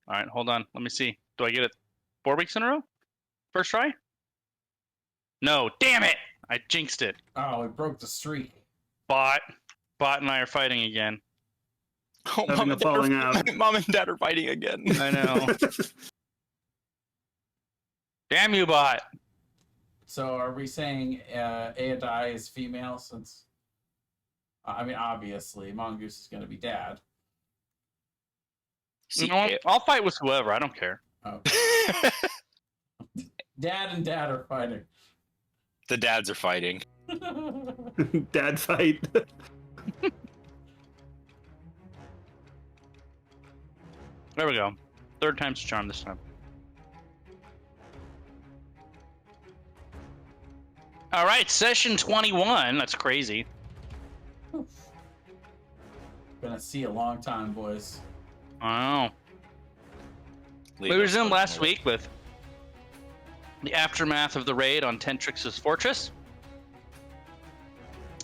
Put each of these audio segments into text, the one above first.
All right, hold on. Let me see. Do I get it 4 weeks in a row? First try? No. Damn it! I jinxed it. Oh, we broke the streak. Bot and I are fighting again. Oh, Having a falling out. Mom and Dad are fighting again. I know. Damn you, Bot. So are we saying Aedai is female since... I mean, obviously, Mongoose is going to be dad. You know what? I'll fight with whoever. I don't care. Oh. Dad and Dad are fighting. The dads are fighting. Dad fight. There we go. Third time's a charm this time. All right, session 21. That's crazy. Gonna see a long time, boys. I know. We resumed last week with the aftermath of the raid on Tentrix's fortress.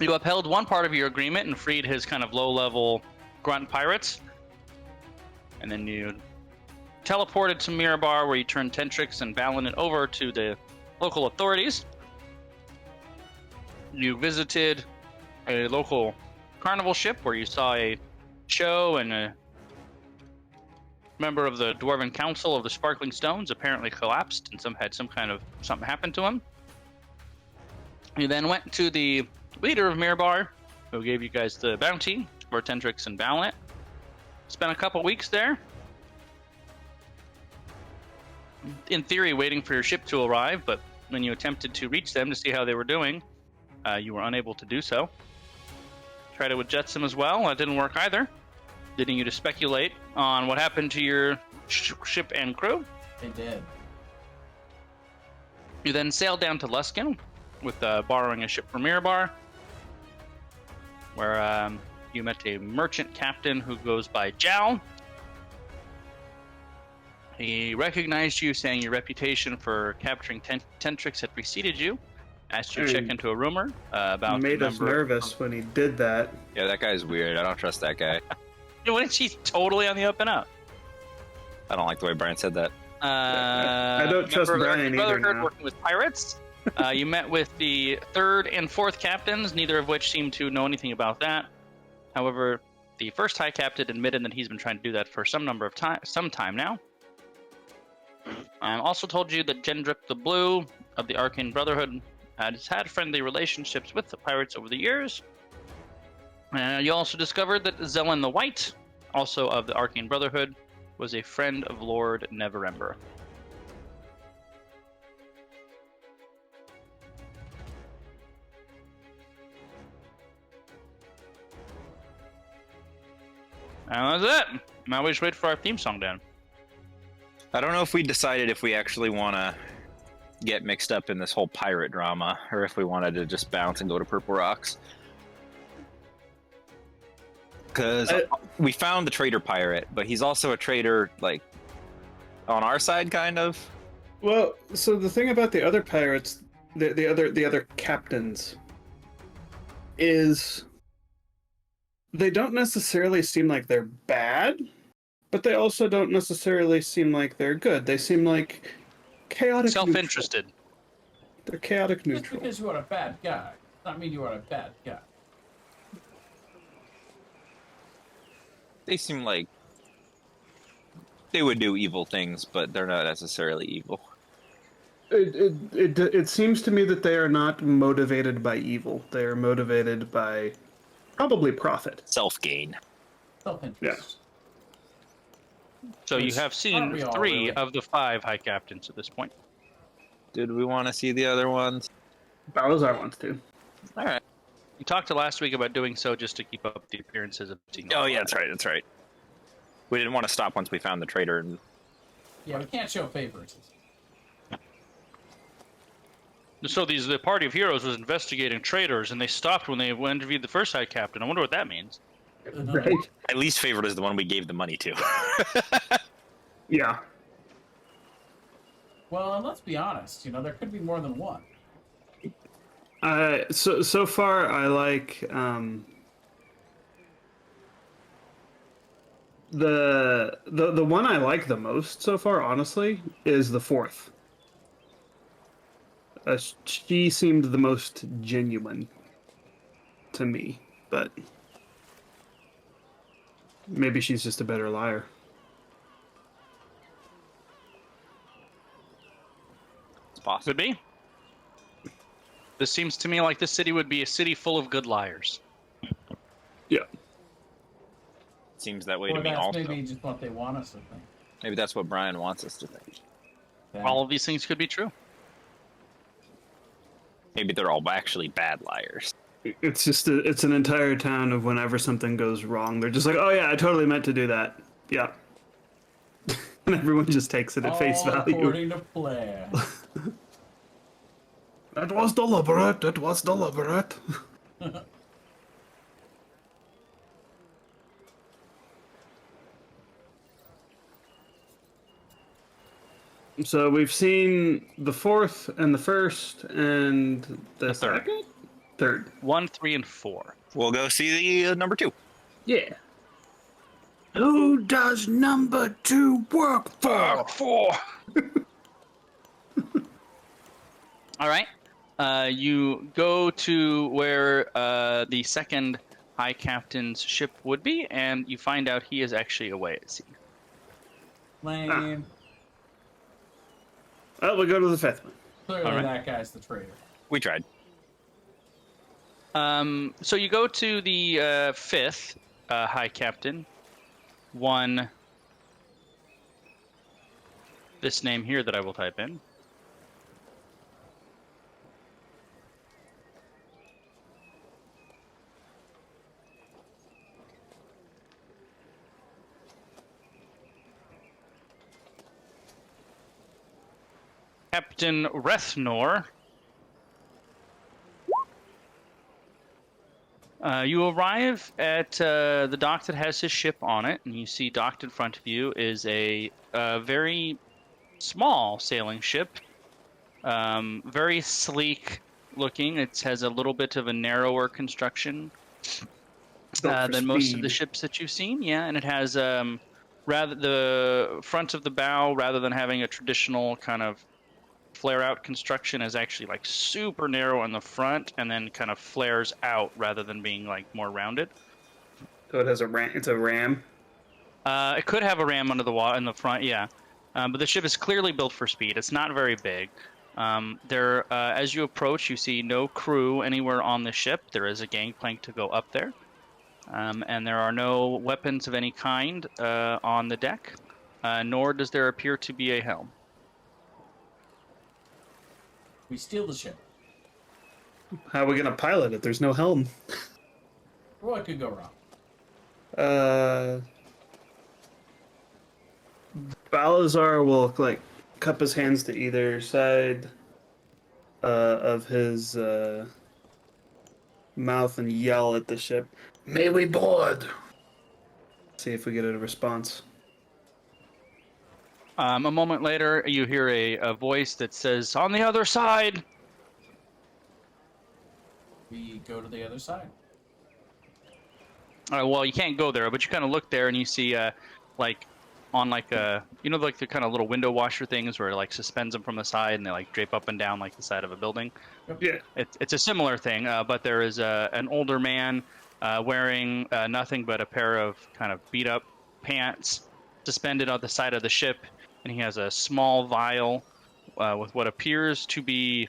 You upheld one part of your agreement and freed his kind of low-level grunt pirates. And then you teleported to Mirabar, where you turned Tentrix and Balinit over to the local authorities. You visited a local carnival ship where you saw a show, and a member of the Dwarven Council of the Sparkling Stones apparently collapsed and something happened to him. You then went to the leader of Mirabar, who gave you guys the bounty for Tentrix and Balinit. Spent a couple weeks there, in theory waiting for your ship to arrive, but when you attempted to reach them to see how they were doing, you were unable to do so. Tried it with Jetsam as well. That didn't work either. Leading you to speculate on what happened to your ship and crew. They did. You then sailed down to Luskin with borrowing a ship from Mirabar, where you met a merchant captain who goes by Jal. He recognized you, saying your reputation for capturing Tentrix had preceded you. Asked you to check into a rumor about... Made us nervous when he did that. Yeah, that guy's weird. I don't trust that guy. When she's totally on the up and up. I don't like the way Brian said that. I don't trust Brian either now. Working with pirates. You met with the third and fourth captains, neither of which seemed to know anything about that. However, the first High Captain admitted that he's been trying to do that for some time now. Also told you that Gendrip the Blue of the Arcane Brotherhood has had friendly relationships with the pirates over the years. You also discovered that Zelen the White, also of the Arcane Brotherhood, was a friend of Lord Neverember. And that's it. Now we just wait for our theme song, Dan. I don't know if we decided if we actually want to get mixed up in this whole pirate drama, or if we wanted to just bounce and go to Purple Rocks. Because we found the traitor pirate, but he's also a traitor, like, on our side, kind of. Well, so the thing about the other pirates, the other captains, is they don't necessarily seem like they're bad, but they also don't necessarily seem like they're good. They seem like chaotic. Self-interested. Neutral. They're chaotic neutral. Just because you are a bad guy does not mean you are a bad guy. They seem like they would do evil things, but they're not necessarily evil. It seems to me that they are not motivated by evil. They are motivated by probably profit. Self-gain. Self-interest. Yeah. So you have seen 3 of the 5 High Captains at this point. Did we want to see the other ones? Balazar wants to. All right. You talked to last week about doing so just to keep up the appearances of seeing. Oh yeah, that's right. We didn't want to stop once we found the traitor. And... Yeah, we can't show favoritism. So the party of heroes was investigating traitors, and they stopped when they interviewed the first High Captain. I wonder what that means. Right. At least favorite is the one we gave the money to. Yeah. Well, and let's be honest. There could be more than one. So far, I like The one I like the most so far, honestly, is the fourth. She seemed the most genuine to me, but maybe she's just a better liar. It's possible. Could be. This seems to me like this city would be a city full of good liars. Yeah. Seems that way Or to me that's also. maybe just what they want us to think. Maybe that's what Brian wants us to think. Then- All of these things could be true. Maybe they're all actually bad liars. It's just it's an entire town of whenever something goes wrong, they're just like, "Oh yeah, I totally meant to do that." Yeah. And everyone just takes it at face All value. according to plan. That was deliberate. It was deliberate. So we've seen the fourth and the first and the third. second? Third. 1, 3, and 4. We'll go see the number 2. Yeah. Who does number 2 work for? 4. All right. You go to where the second High Captain's ship would be, and you find out he is actually away at sea. Lame. Well, we'll go to the fifth one. Clearly All right. that guy's the traitor. We tried. So you go to the fifth High Captain. One. This name here that I will type in. Captain Rethnor. You arrive at the dock that has his ship on it, and you see docked in front of you is a very small sailing ship. Very sleek looking. It has a little bit of a narrower construction than most of the ships that you've seen. Yeah, and it has rather the front of the bow, rather than having a traditional kind of flare out construction, is actually like super narrow in the front and then kind of flares out rather than being like more rounded. So it has a ram. It's a ram. It could have a ram under the water in the front, yeah. But the ship is clearly built for speed. It's not very big. As you approach, you see no crew anywhere on the ship. There is a gangplank to go up there. And there are no weapons of any kind on the deck, nor does there appear to be a helm. We steal the ship. How are we gonna pilot it? There's no helm. What could go wrong? Balazar will like cup his hands to either side of his mouth and yell at the ship, "May we board?" See if we get a response. A moment later, you hear a voice that says, "On the other side!" We go to the other side. Well, you can't go there, but you kind of look there and you see, like, on like a, you know, like the kind of little window washer things where it like suspends them from the side and they like drape up and down like the side of a building. Yeah. It's a similar thing, but there is an older man wearing nothing but a pair of kind of beat up pants suspended on the side of the ship, and he has a small vial with what appears to be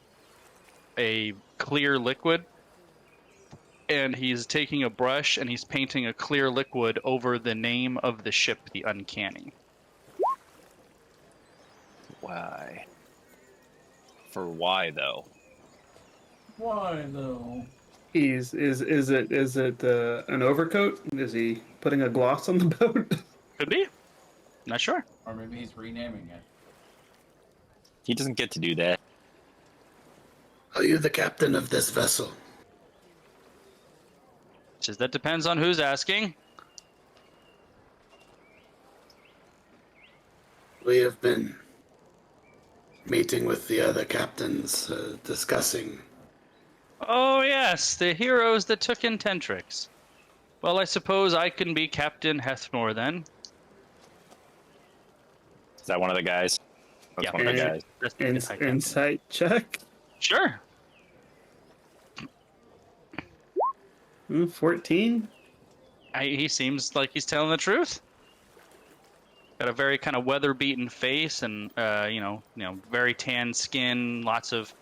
a clear liquid. And he's taking a brush and he's painting a clear liquid over the name of the ship, the Uncanny. Why? For why though? Why though? Is it an overcoat? Is he putting a gloss on the boat? Could be. Not sure. Or maybe he's renaming it. He doesn't get to do that. Are you the captain of this vessel? Says that depends on who's asking. We have been meeting with the other captains, discussing. Oh yes, the heroes that took in Tentrix. Well, I suppose I can be Captain Hethnor then. Is that one of the guys? That's Yeah, one of the guys. That's the high captain. Insight check. Sure. 14. He seems like he's telling the truth. Got a very kind of weather-beaten face, and very tan skin, lots of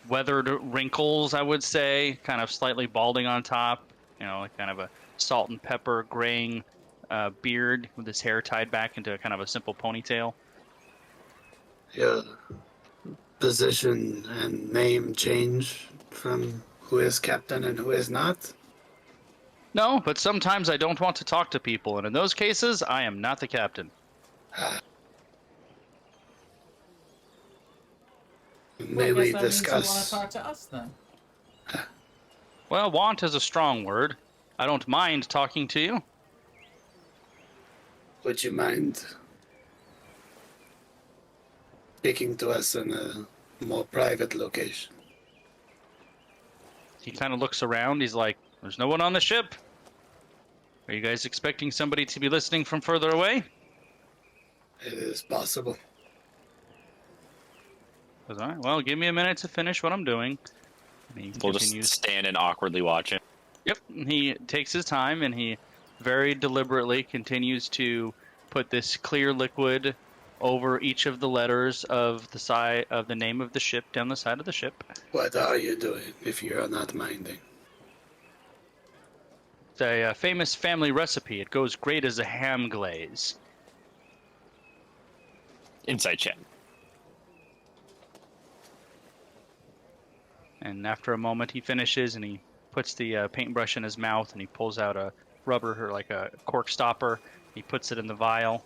weathered wrinkles, I would say. Kind of slightly balding on top. Like kind of a salt and pepper graying beard with his hair tied back into kind of a simple ponytail. Your position and name change from who is captain and who is not? No, but sometimes I don't want to talk to people, and in those cases, I am not the captain. May Well, I we guess that means you want to discuss? talk to us then. Well, want is a strong word. I don't mind talking to you. Would you mind speaking to us in a more private location? He kind of looks around. He's like, there's no one on the ship. Are you guys expecting somebody to be listening from further away? It is possible. All right, well, give me a minute to finish what I'm doing. And he We'll continues. just stand and awkwardly watch it. Yep, he takes his time and he very deliberately continues to put this clear liquid over each of the letters of the side of the name of the ship down the side of the ship. What are you doing, if you are not minding? It's a famous family recipe. It goes great as a ham glaze. Insight check. And after a moment, he finishes and he puts the paintbrush in his mouth and he pulls out a rubber or like a cork stopper. He puts it in the vial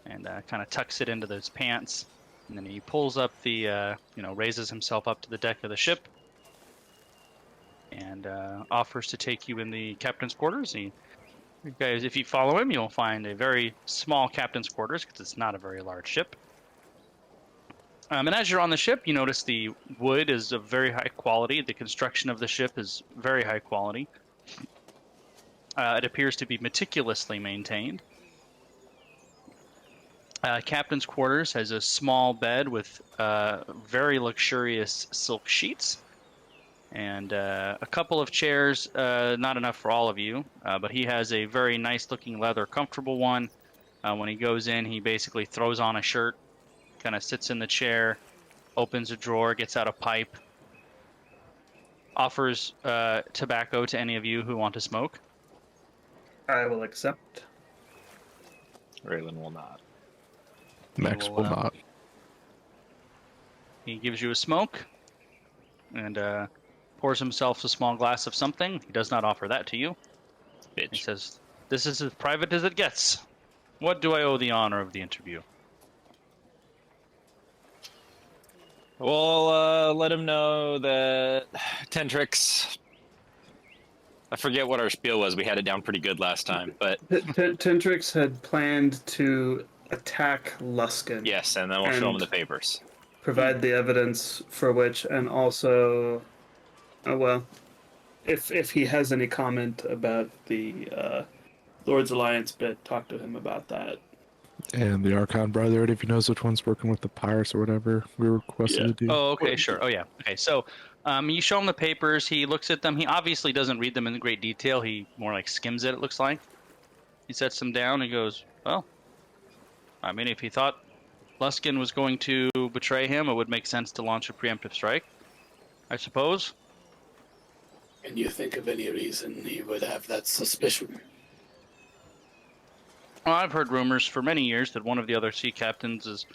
and kind of tucks it into his pants. And then he pulls up the, raises himself up to the deck of the ship and offers to take you in the captain's quarters. You guys, if you follow him, you'll find a very small captain's quarters because it's not a very large ship. And as you're on the ship, you notice the wood is of very high quality. The construction of the ship is very high quality. It appears to be meticulously maintained. Captain's quarters has a small bed with very luxurious silk sheets and a couple of chairs, not enough for all of you, but he has a very nice looking leather comfortable one. When he goes in, he basically throws on a shirt, kind of sits in the chair, opens a drawer, gets out a pipe, offers tobacco to any of you who want to smoke. I will accept. Raylan will not. Max will not. He gives you a smoke and pours himself a small glass of something. He does not offer that to you. He Bitch. says, "This is as private as it gets. What do I owe the honor of the interview?" We'll let him know that Tentrix. I forget what our spiel was. We had it down pretty good last time, but Tentrix had planned to attack Luskin. yes, and then we'll show him the papers. Provide the evidence for which, and also, if he has any comment about the Lord's Alliance bit, talk to him about that. And the Archon Brotherhood, if he knows which one's working with the pirates or whatever we requested to do. Oh, okay, sure. Oh, yeah. Okay, so you show him the papers. He looks at them. He obviously doesn't read them in great detail. He more like skims it looks like. He sets them down and goes, well, I mean, if he thought Luskin was going to betray him, it would make sense to launch a preemptive strike, I suppose. Can you think of any reason he would have that suspicion? Well, I've heard rumors for many years that one of the other sea captains is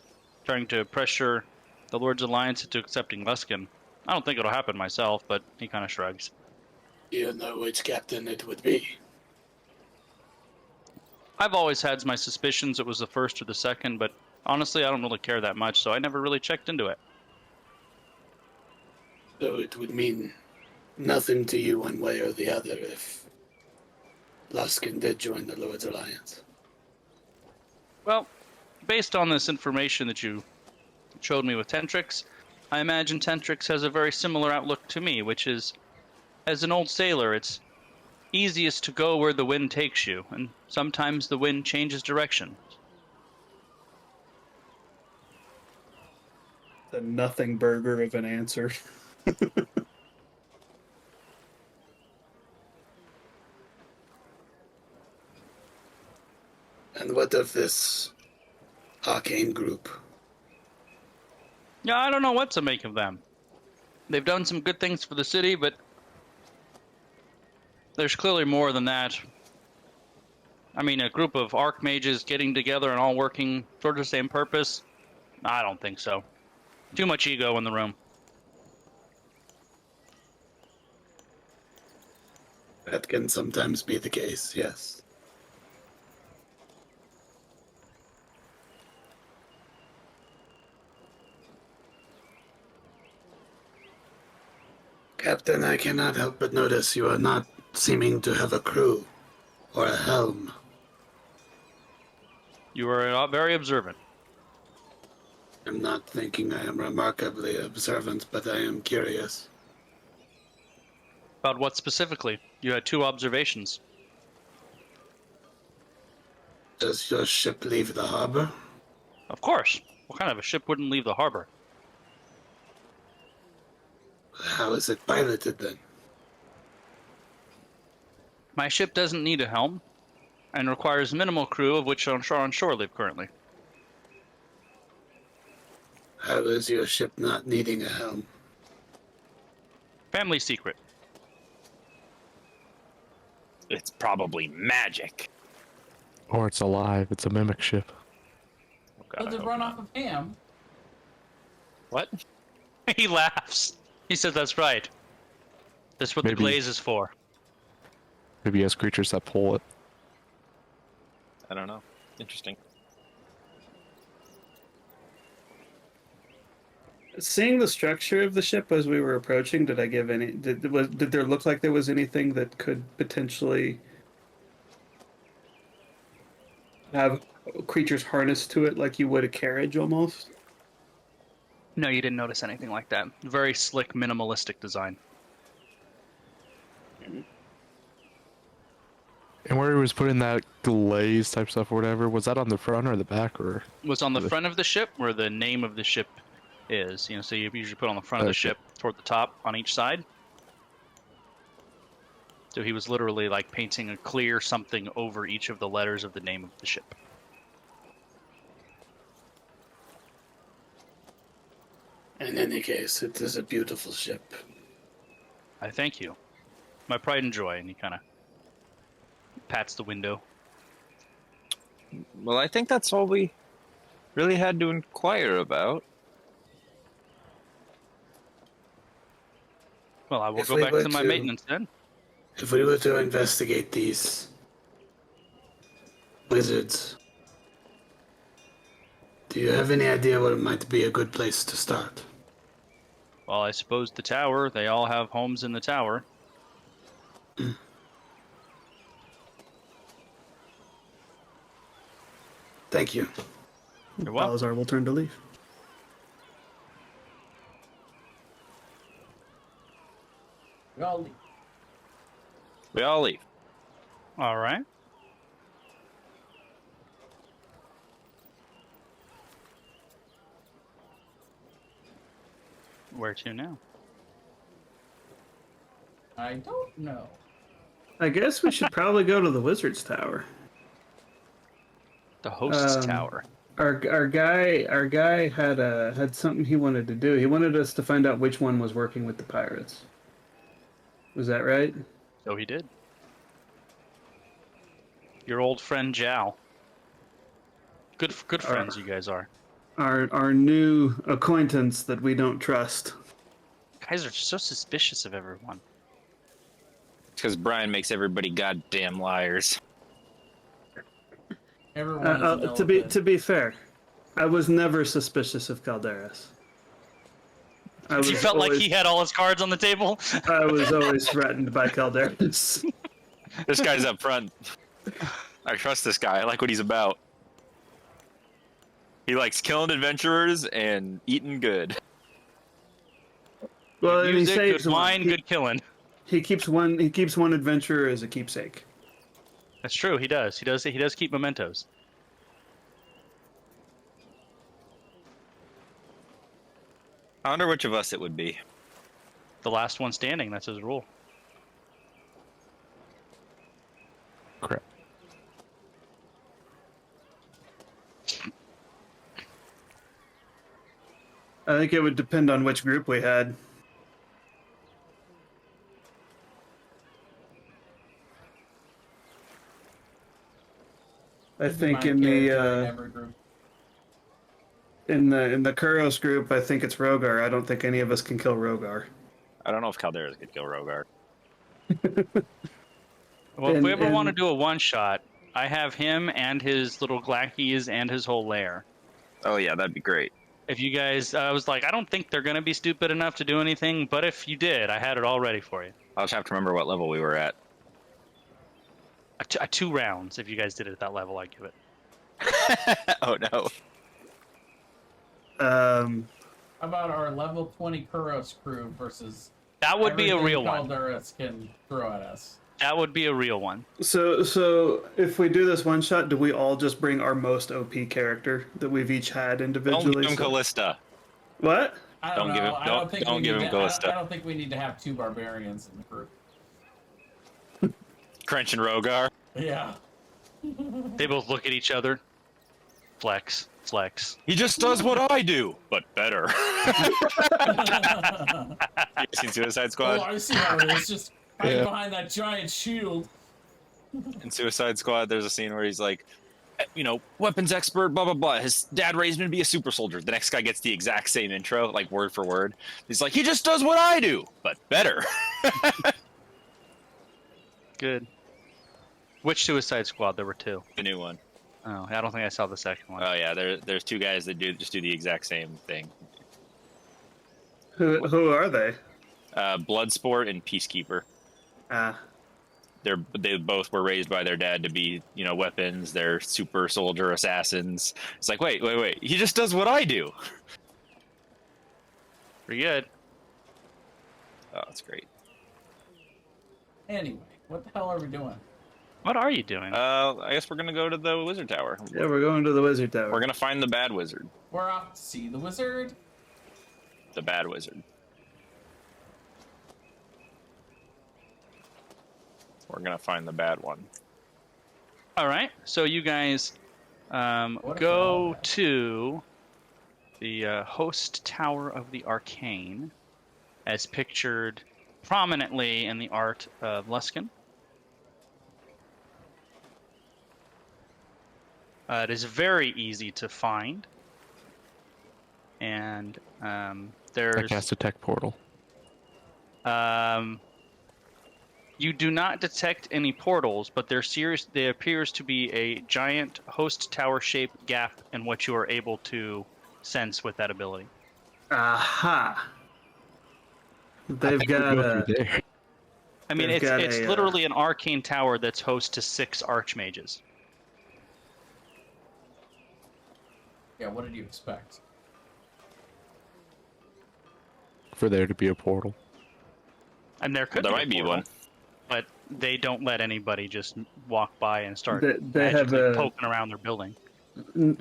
trying to pressure the Lord's Alliance into accepting Luskin. I don't think it'll happen myself, but he kind of shrugs. You know which captain it would be. I've always had my suspicions it was the first or the second, but honestly, I don't really care that much, so I never really checked into it. So it would mean nothing to you one way or the other if Luskin did join the Lord's Alliance. Well, based on this information that you showed me with Tentrix, I imagine Tentrix has a very similar outlook to me, which is, as an old sailor, it's easiest to go where the wind takes you, and sometimes the wind changes direction. The nothing burger of an answer. And what of this arcane group? Yeah, I don't know what to make of them. They've done some good things for the city, but there's clearly more than that. I mean, a group of archmages getting together and all working towards the same purpose? I don't think so. Too much ego in the room. That can sometimes be the case, yes. Captain, I cannot help but notice you are not seeming to have a crew or a helm. You are very observant. I'm not thinking I am remarkably observant, but I am curious. About what specifically? You had 2 observations. Does your ship leave the harbor? Of course. What kind of a ship wouldn't leave the harbor? How is it piloted then? My ship doesn't need a helm, and requires minimal crew, of which on shore live currently. How is your ship not needing a helm? Family secret. It's probably magic. Or it's alive. It's a mimic ship. Oh, God, Does I it hope run not. off of ham? What? He laughs. He says that's right. That's what Maybe. the glaze is for. Maybe he has creatures that pull it. I don't know. Interesting. Seeing the structure of the ship as we were approaching, did I give any? Did there look like there was anything that could potentially have creatures harnessed to it, like you would a carriage almost? No, you didn't notice anything like that. Very slick, minimalistic design. And where he was putting that glaze type stuff or whatever, was that on the front or the back or? It was on the The- front of the ship where the name of the ship is. You know, so you usually put on the front of the Okay. ship toward the top on each side. So he was literally like painting a clear something over each of the letters of the name of the ship. In any case, it is a beautiful ship. I thank you. My pride and joy. And he kind of pats the window. Well, I think that's all we really had to inquire about. Well, I will If go we back were to my to- maintenance then. If we were to investigate these wizards, do you have any idea what might be a good place to start? Well, I suppose the tower. They all have homes in the tower. Thank you. You're welcome. Balazar will turn to leave. We all leave. We all leave. All right. Where to now? I don't know. I guess we should probably go to the wizard's tower. The host's Um, tower. Our guy had something he wanted to do. He wanted us to find out which one was working with the pirates. Was that right? So he did. Your old friend Jal. Good friends you guys are. Our new acquaintance that we don't trust. Guys are so suspicious of everyone. Because Brian makes everybody goddamn liars. Everyone is an To be elephant. fair, I was never suspicious of Calderas. You felt like he had all his cards on the table? I was always threatened by Calderas. This guy's up front. I trust this guy. I like what he's about. He likes killing adventurers and eating good. Well, Good and he music, saves good one. wine, good killing. He keeps one adventurer as a keepsake. That's true. He does. He does keep mementos. I wonder which of us it would be. The last one standing. That's his rule. Crap. I think it would depend on which group we had. I think My in character in the every group. in the Kuros group, I think it's Rogar. I don't think any of us can kill Rogar. I don't know if Calderas could kill Rogar. Well, if we ever want to And- do a one shot, I have him and his little glackies and his whole lair. Oh yeah, that'd be great. If you guys, I was like, I don't think they're gonna be stupid enough to do anything, but if you did, I had it all ready for you. I'll just have to remember what level we were at. Two rounds. If you guys did it at that level, I'd give it. Oh no. Um, How about our level 20 Kuros crew versus That would be a everything real one. Calderas can throw at us? That would be a real one. so if we do this one shot, do we all just bring our most OP character that we've each had Don't individually? give him So- Callista. What? I Don't don't give know. him- I don't- don't think don't we give need him to, Callista. I don't think we need to have 2 barbarians in the group. Crunch and Rogar. Yeah. They both look at each other. Flex, flex. He just does what I do, but better. You seen Suicide Oh, Squad? I see how it is. Just hide Yeah. behind that giant shield. In Suicide Squad, there's a scene where he's like, weapons expert, blah, blah, blah. His dad raised him to be a super soldier. The next guy gets the exact same intro, like word for word. He's like, he just does what I do, but better. Good. Which Suicide Squad? There were 2. The new one. Oh, I don't think I saw the second one. Oh, yeah, there's 2 guys that do the exact same thing. Who are they? Bloodsport and Peacekeeper. Ah, They both were raised by their dad to be, weapons. They're super soldier assassins. It's like, wait. He just does what I do. Pretty good. Oh, that's great. Anyway, what the hell are we doing? What are you doing? I guess we're gonna go to the Wizard Tower. yeah, we're going to the Wizard Tower. We're gonna find the bad wizard. We're off to see the wizard. The bad wizard. We're gonna find the bad one. All right. So you guys What if go we're all to the host tower of the arcane, as pictured prominently in the art of Luskin. It is very easy to find, and I there's cast a tech portal. you do not detect any portals, but there appears to be a giant host tower shaped gap in what you are able to sense with that ability. Aha. I They've think we got go a. through there. I mean, They've it's got it's a, literally an arcane tower that's host to 6 archmages. Yeah, what did you expect? For there to be a portal. And there could There be a might be portal, one. but they don't let anybody just walk by and start They have magically a poking around their building.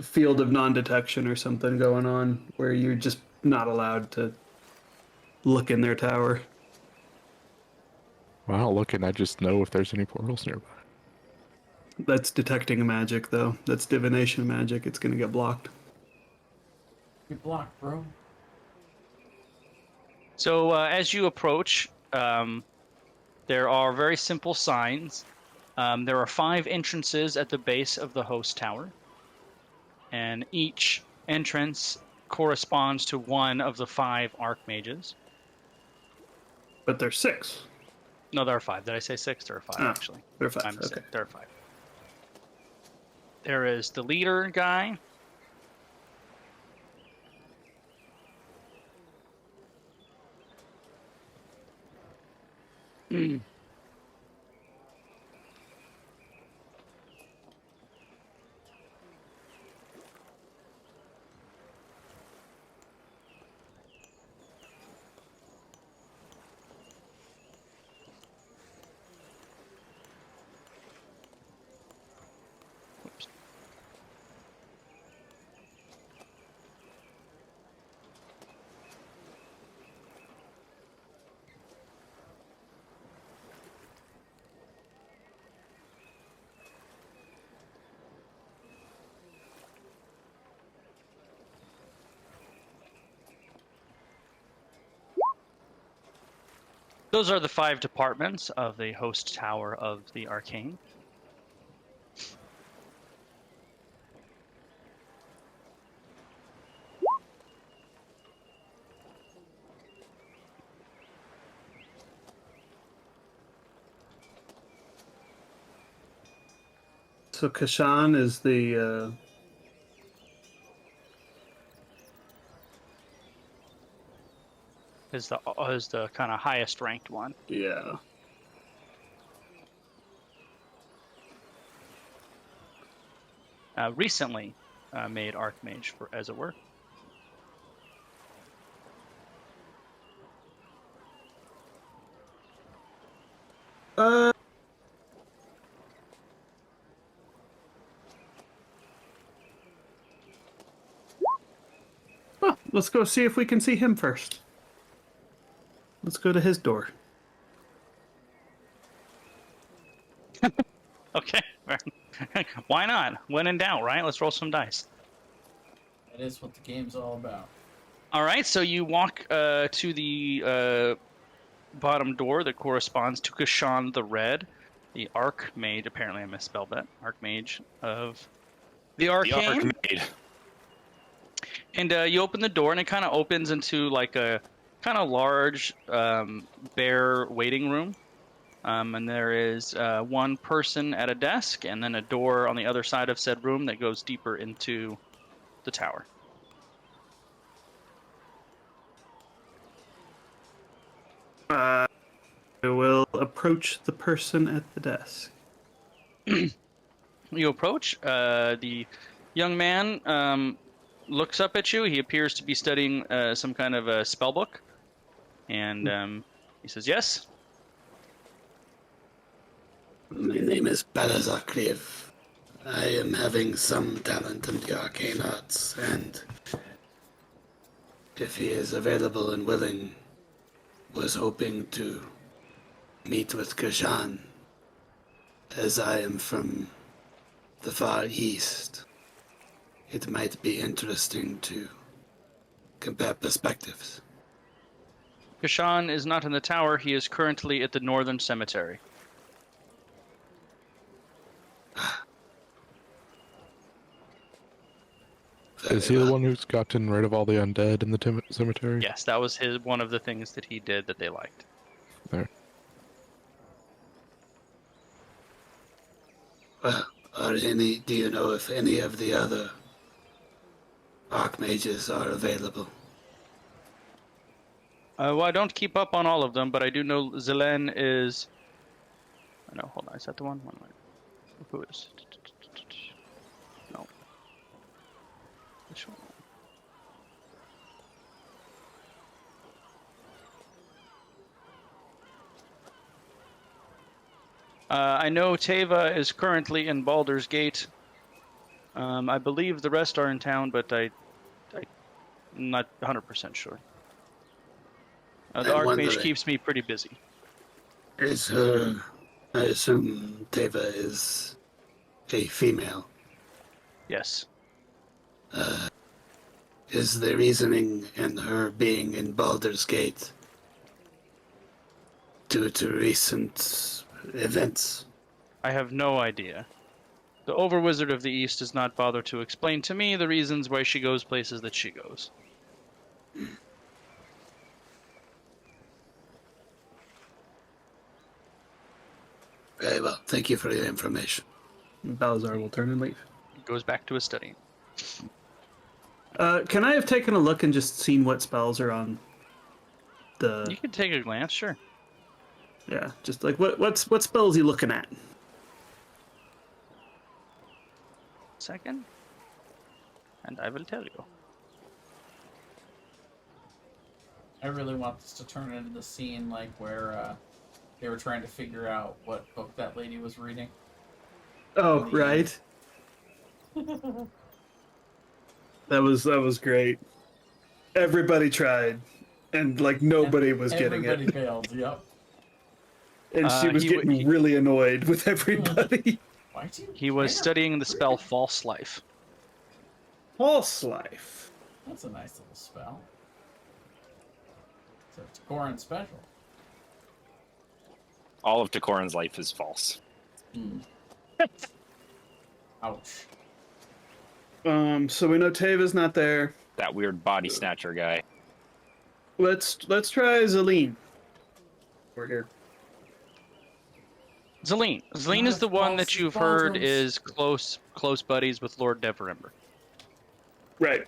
field of non-detection or something going on where you're just not allowed to look in their tower. Well, I don't look and I just know if there's any portals nearby. That's detecting magic, though. That's divination magic. It's gonna get blocked. You're blocked, bro. So as you approach, there are very simple signs. There are 5 entrances at the base of the host tower, and each entrance corresponds to one of the 5 archmages. But there's 6. No, there are 5. Did I say 6? There are 5, Ah, actually. There are 5. My mistake. Okay. There are 5. There is the leader guy. Oops. Those are the 5 departments of the host tower of the arcane. So Kashan is the Is the kind of highest ranked one. yeah. Recently made Archmage, as it were. Uh. Well, let's go see if we can see him first. Let's go to his door. Okay. Why not? When in doubt, right? Let's roll some dice. That is what the game's all about. All right, so you walk to the bottom door that corresponds to Kashan the Red, the Archmage. Apparently, I misspelled that. Archmage of the The Arcane. Archmage. And you open the door, and it kind of opens into like a kind of large, bare waiting room. And there is one person at a desk, and then a door on the other side of said room that goes deeper into the tower. I will approach the person at the desk. You approach. The young man looks up at you. He appears to be studying some kind of a spell book. And he says, yes? My name is Balazar Clive. I am having some talent in the arcane arts, and if he is available and willing, was hoping to meet with Kashan, as I am from the far east. It might be interesting to compare perspectives. Kashan is not in the tower. He is currently at the northern cemetery. Is he the one who's gotten rid of all the undead in the cemetery? Yes, that was one of the things that he did that they liked. There. Well, do you know if any of the other archmages are available? Well, I don't keep up on all of them, but I do know Zelen is... Oh, no, hold on. Is that the one? One minute. Who is... No. Which one? I know Teva is currently in Baldur's Gate. I believe the rest are in town, but I'm not 100% sure. The I'm Archmage wondering- keeps me pretty busy. Is her... I assume Teva is a female. Yes. Is the reasoning in her being in Baldur's Gate due to recent events? I have no idea. The Overwizard of the East does not bother to explain to me the reasons why she goes places that she goes. Very well. Thank you for your information. Balazar will turn and leave. He goes back to his study. Can I have taken a look and just seen what spells are on the... You can take a glance, sure. Yeah, just like what spell is he looking at? Second. And I will tell you. I really want this to turn into the scene like where they were trying to figure out what book that lady was reading. Oh, The- right. That was great. Everybody tried, and like nobody was getting Everybody it, failed. Yep. and she was getting really annoyed with everybody. Why do you He was care? studying the spell False Life. False life. That's a nice little spell. So it's core and special. All of Takoran's life is false. Ouch. So we know Tava's not there. That weird body snatcher guy. Let's try Zaleen. We're here. Zaleen. Zaleen is the one that you've heard is close buddies with Lord Deverember. Right.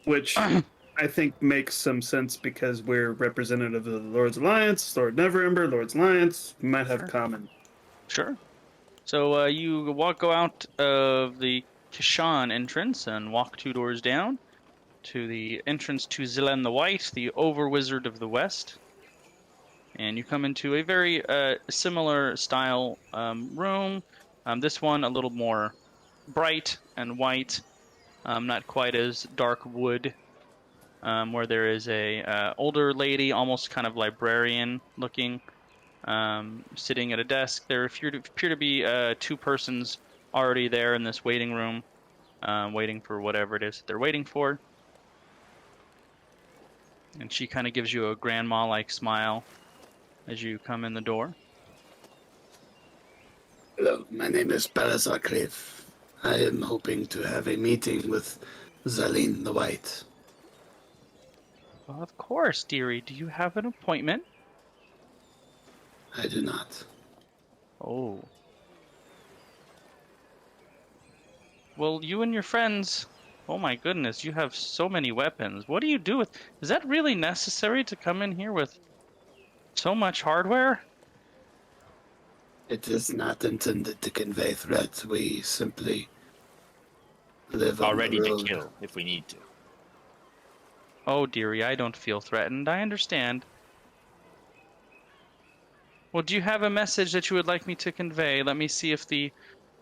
Which I think makes some sense because we're representative of the Lord's Alliance, Lord Neverember, Lord's Alliance. We might have common. Sure. So you go out of the Kishan entrance and walk 2 doors down to the entrance to Zilen the White, the Over-Wizard of the West. And you come into a very similar style room. This one a little more bright and white, not quite as dark wood, where there is a older lady, almost kind of librarian looking, sitting at a desk. There appear to be 2 persons already there in this waiting room, waiting for whatever it is that they're waiting for. And she kind of gives you a grandma-like smile as you come in the door. Hello, my name is Balazar Cliff. I am hoping to have a meeting with Zaleen the White. Well, of course, dearie. Do you have an appointment? I do not. Oh. Well, you and your friends... Oh my goodness, you have so many weapons. What do you do with... Is that really necessary to come in here with so much hardware? It is not intended to convey threats. We simply live on Already the to road. kill if we need to. Oh, dearie, I don't feel threatened. I understand. Well, do you have a message that you would like me to convey? Let me see if the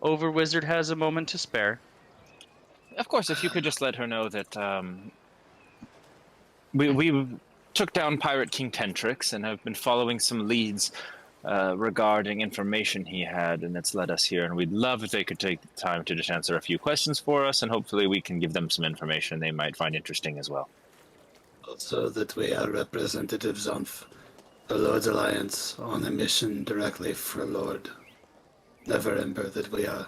Over-Wizard has a moment to spare. Of course, if you could just let her know that we took down Pirate King Tentrix and have been following some leads regarding information he had, and it's led us here. And we'd love if they could take the time to just answer a few questions for us, and hopefully we can give them some information they might find interesting as well. Also, that we are representatives of the Lord's Alliance on a mission directly for Lord Neverember that we are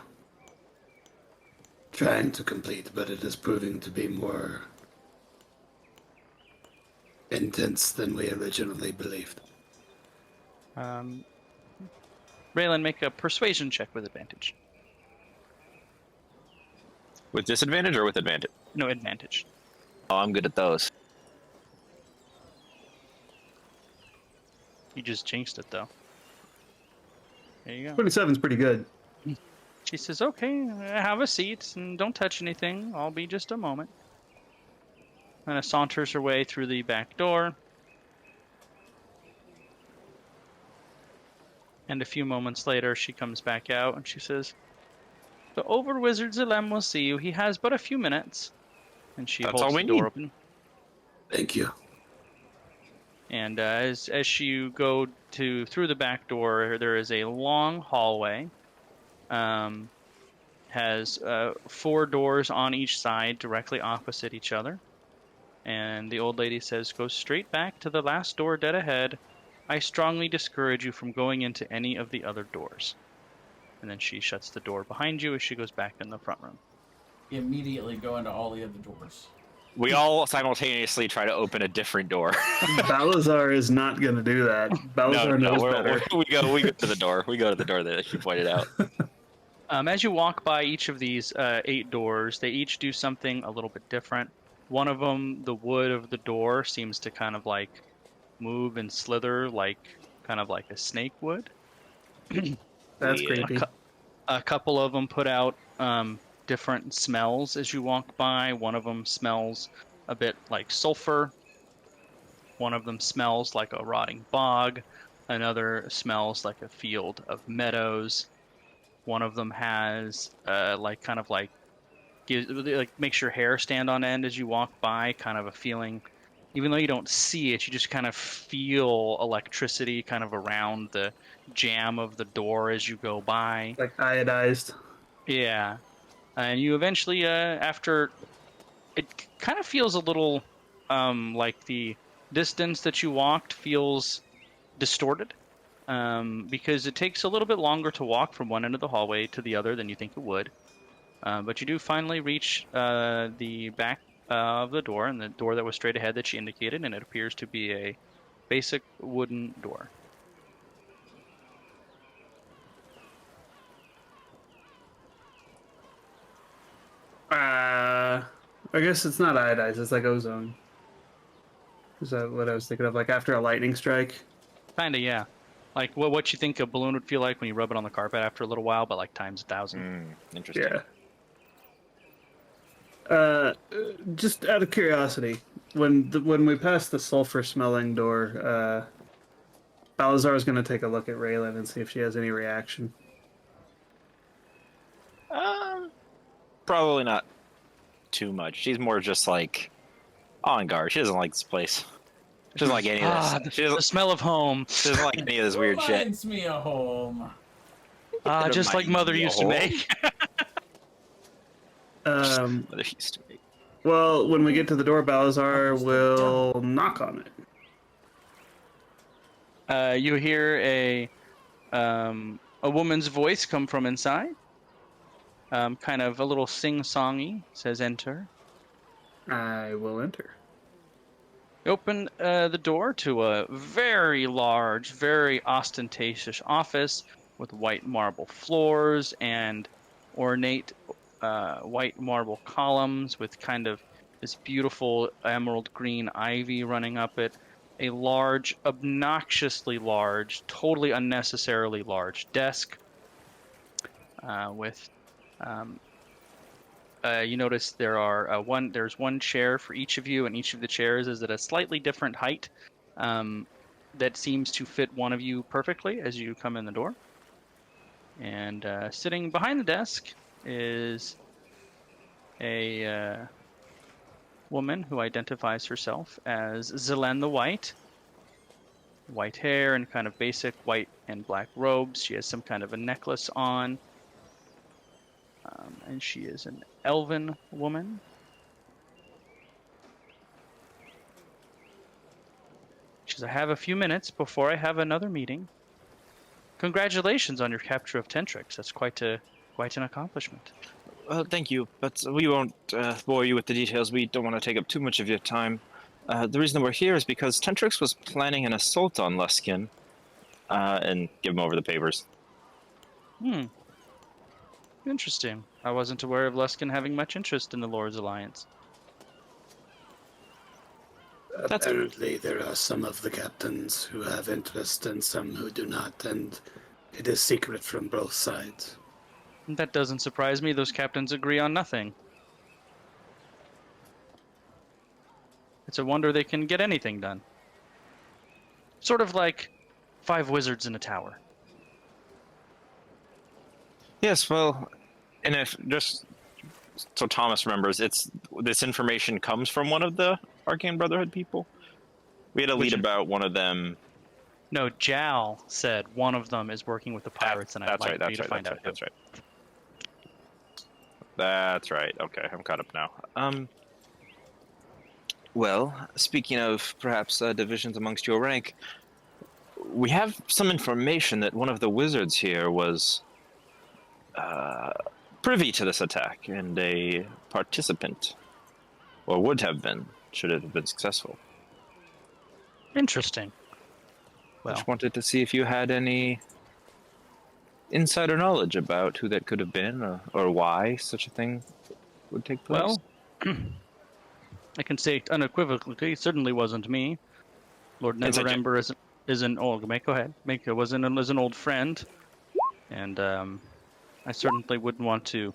trying to complete, but it is proving to be more intense than we originally believed. Raylan, make a persuasion check with advantage. With disadvantage or with advantage? No, advantage. Oh, I'm good at those. You just jinxed it, though. There you go. 27's pretty good. She says, okay, have a seat and don't touch anything. I'll be just a moment. And saunters her way through the back door. And a few moments later, she comes back out and she says, the Over-Wizard Zalem will see you. He has but a few minutes. And she That's all holds we the door need. open. Thank you. And as you go through the back door, there is a long hallway. Has 4 doors on each side, directly opposite each other. And the old lady says, go straight back to the last door dead ahead. I strongly discourage you from going into any of the other doors. And then she shuts the door behind you as she goes back in the front room. Immediately go into all the other doors. We all simultaneously try to open a different door. Balazar is not going to do that. Balazar knows better. we go to the door. We go to the door that she pointed out. As you walk by each of these 8 doors, they each do something a little bit different. One of them, the wood of the door seems to kind of like move and slither kind of like a snake would. That's Yeah. creepy. A couple of them put out different smells as you walk by. One of them smells a bit like sulfur. One of them smells like a rotting bog. Another smells like a field of meadows. One of them has makes your hair stand on end as you walk by, kind of a feeling, even though you don't see it, you just kind of feel electricity kind of around the jamb of the door as you go by. Like iodized. Yeah. And you eventually, after, it kind of feels a little like the distance that you walked feels distorted because it takes a little bit longer to walk from one end of the hallway to the other than you think it would. But you do finally reach the back of the door, and the door that was straight ahead that she indicated, and it appears to be a basic wooden door. I guess it's not iodized, it's like ozone. Is that what I was thinking of? Like after a lightning strike? Kinda, yeah. Like what you think a balloon would feel like when you rub it on the carpet after a little while, but like times 1,000. Interesting. Yeah. Just out of curiosity, when we pass the sulfur-smelling door, Balazar is going to take a look at Raylan and see if she has any reaction. Probably not too much. She's more just like on guard. She doesn't like this place. She doesn't like any of this. The smell of home. She doesn't like any of this weird shit. Reminds me of home. Just like Mother used to make. Mother used to make. Well, when we get to the door, Balazar will knock on it. You hear a woman's voice come from inside. Kind of a little sing-songy. Says, "Enter." I will enter. You open the door to a very large, very ostentatious office with white marble floors and ornate white marble columns with kind of this beautiful emerald green ivy running up it. A large, obnoxiously large, totally unnecessarily large desk with you notice there's one chair for each of you, and each of the chairs is at a slightly different height that seems to fit one of you perfectly as you come in the door. And sitting behind the desk is a woman who identifies herself as Zelen the White. White hair and kind of basic white and black robes. She has some kind of a necklace on. And she is an elven woman. She says, "I have a few minutes before I have another meeting. Congratulations on your capture of Tentrix. That's quite an accomplishment." Thank you, but we won't bore you with the details. We don't want to take up too much of your time. The reason that we're here is because Tentrix was planning an assault on Luskin, and give him over the papers. Interesting. I wasn't aware of Luskin having much interest in the Lord's Alliance. Apparently, there are some of the captains who have interest and some who do not, and it is secret from both sides. That doesn't surprise me. Those captains agree on nothing. It's a wonder they can get anything done. Sort of like 5 wizards in a tower. Yes, well, and if just so Thomas remembers, this information comes from one of the Arcane Brotherhood people. We had a lead about one of them. No, Jal said one of them is working with the pirates, and I'd like for you to find out. That's right. That's right. Okay, I'm caught up now. Well, speaking of perhaps divisions amongst your rank, we have some information that one of the wizards here was privy to this attack and a participant, or would have been, should it have been successful. Interesting. Well, Just wanted to see if you had any insider knowledge about who that could have been, or why such a thing would take place. well, I can say unequivocally, it certainly wasn't me. Lord Inside Neverember is an old. Go ahead. Was an old friend, and I certainly wouldn't want to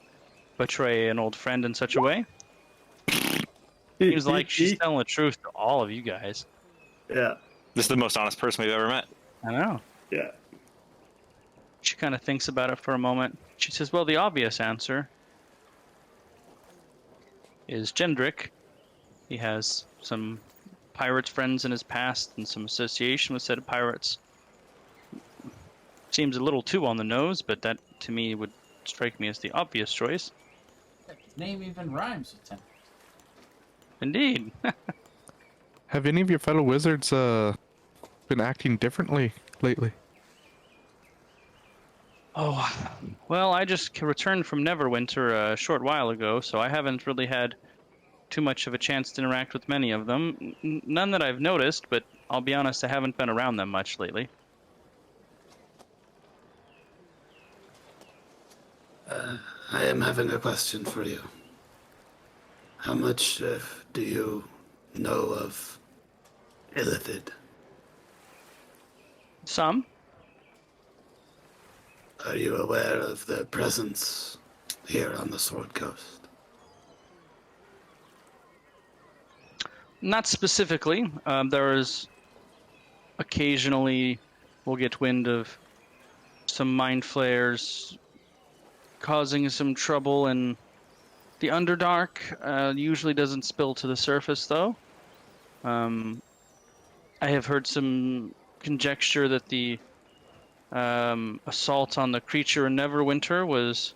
betray an old friend in such a way. He was like, she's telling the truth to all of you guys. Yeah. This is the most honest person we've ever met. I know. Yeah. She kind of thinks about it for a moment. She says, well, the obvious answer is Gendrick. He has some pirates friends in his past and some association with said pirates. Seems a little too on the nose, but that to me would strike me as the obvious choice. His name even rhymes with Tentrix. Indeed. Have any of your fellow wizards been acting differently lately? Oh, well, I just returned from Neverwinter a short while ago, so I haven't really had too much of a chance to interact with many of them. None that I've noticed, but I'll be honest, I haven't been around them much lately. I am having a question for you. How much do you know of Illithid? Some. Are you aware of their presence here on the Sword Coast? Not specifically. There is occasionally we'll get wind of some mind flayers causing some trouble in the Underdark. Usually doesn't spill to the surface though. I have heard some conjecture that the assault on the creature in Neverwinter was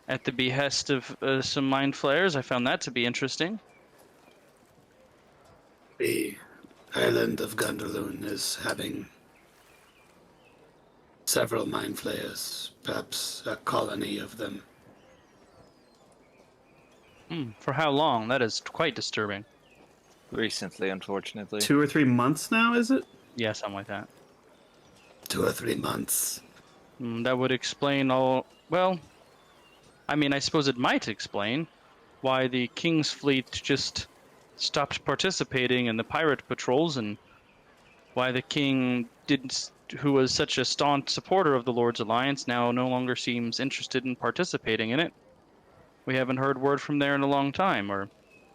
at the behest of some mind flayers. I found that to be interesting. The island of Gundaloon is having several mind flayers, perhaps a colony of them. For how long? That is quite disturbing. Recently, unfortunately. 2 or 3 months now, is it? Yeah, something like that. 2 or 3 months. That would explain all. Well, I mean, I suppose it might explain why the King's fleet just stopped participating in the pirate patrols, and why the King didn't, who was such a staunch supporter of the Lord's Alliance, now no longer seems interested in participating in it. We haven't heard word from there in a long time, or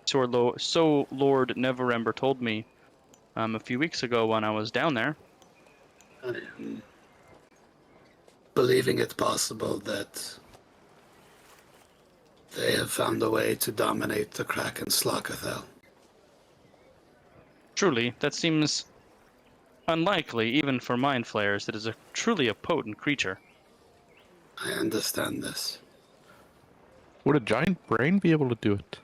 so Lord Neverember told me a few weeks ago when I was down there. I am believing it possible that they have found a way to dominate the Kraken Slakathel. Truly, that seems unlikely, even for mind flayers. It is truly a potent creature. I understand this. Would a giant brain be able to do it?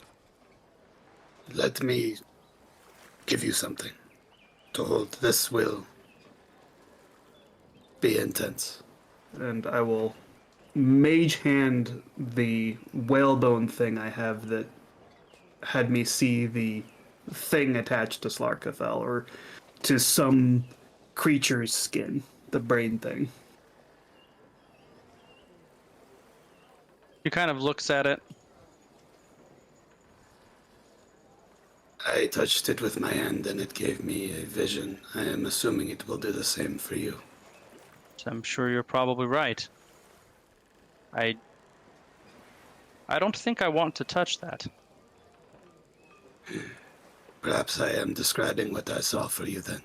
Let me give you something to hold. This will be intense. And I will mage hand the whalebone thing I have that had me see the thing attached to Slarkathel, or to some creature's skin, the brain thing. He kind of looks at it. I touched it with my hand and it gave me a vision. I am assuming it will do the same for you. So I'm sure you're probably right. I don't think I want to touch that. Perhaps I am describing what I saw for you then.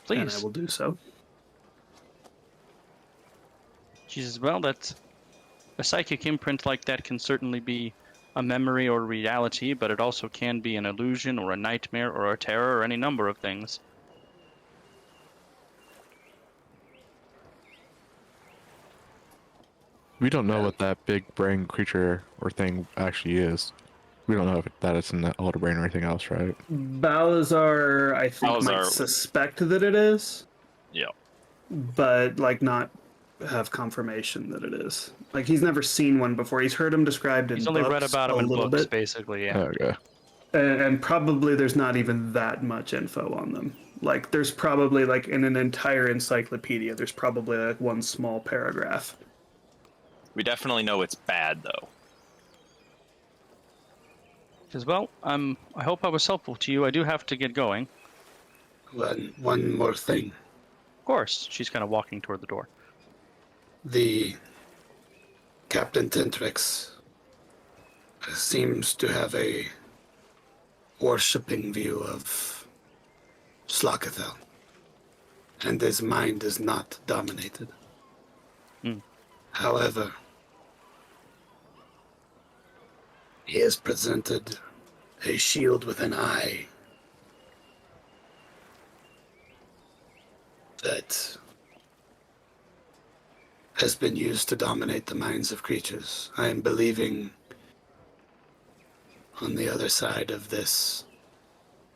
And I Please. will do so. Jesus, well, that's a psychic imprint like that can certainly be a memory or reality, but it also can be an illusion or a nightmare or a terror or any number of things. We don't know what that big brain creature or thing actually is. We don't know if that it's an elder brain or anything else, right? Balazar, I think, might Balazar- suspect that it is, Yeah. but like not have confirmation that it is. Like he's never seen one before. He's heard them described in He's only read books about a him in little books, bit, basically, yeah. Okay. and probably there's not even that much info on them. Like there's probably like in an entire encyclopedia, there's probably like one small paragraph. We definitely know it's bad, though. Says, well, I hope I was helpful to you. I do have to get going. One more thing. Of course. She's kind of walking toward the door. The Captain Tentrix seems to have a worshipping view of Slakathel, and his mind is not dominated. However, he has presented a shield with an eye that has been used to dominate the minds of creatures. I am believing on the other side of this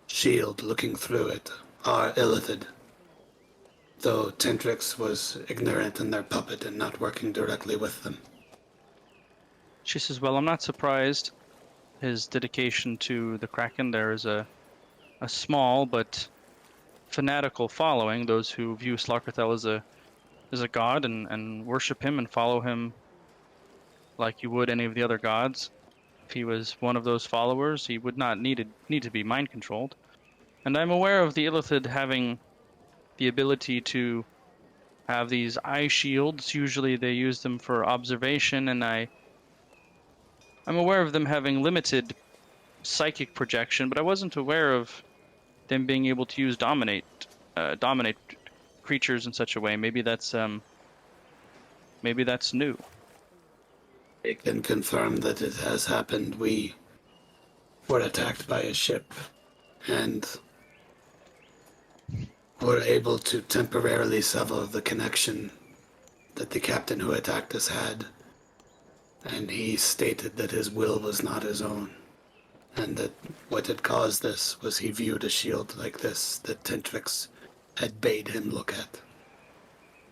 shield, looking through it, are Illithid, though Tentrix was ignorant in their puppet and not working directly with them. She says, well, I'm not surprised. His dedication to the Kraken, there is a small but fanatical following, those who view Slarkathel as a god and worship him and follow him like you would any of the other gods. If he was one of those followers, he would not need to be mind controlled. And I'm aware of the Illithid having the ability to have these eye shields. Usually they use them for observation, and I'm aware of them having limited psychic projection, but I wasn't aware of them being able to use dominate creatures in such a way. Maybe that's new. I can confirm that it has happened. We were attacked by a ship and were able to temporarily sever the connection that the captain who attacked us had. And he stated that his will was not his own, and that what had caused this was he viewed a shield like this that Tentrix had bade him look at.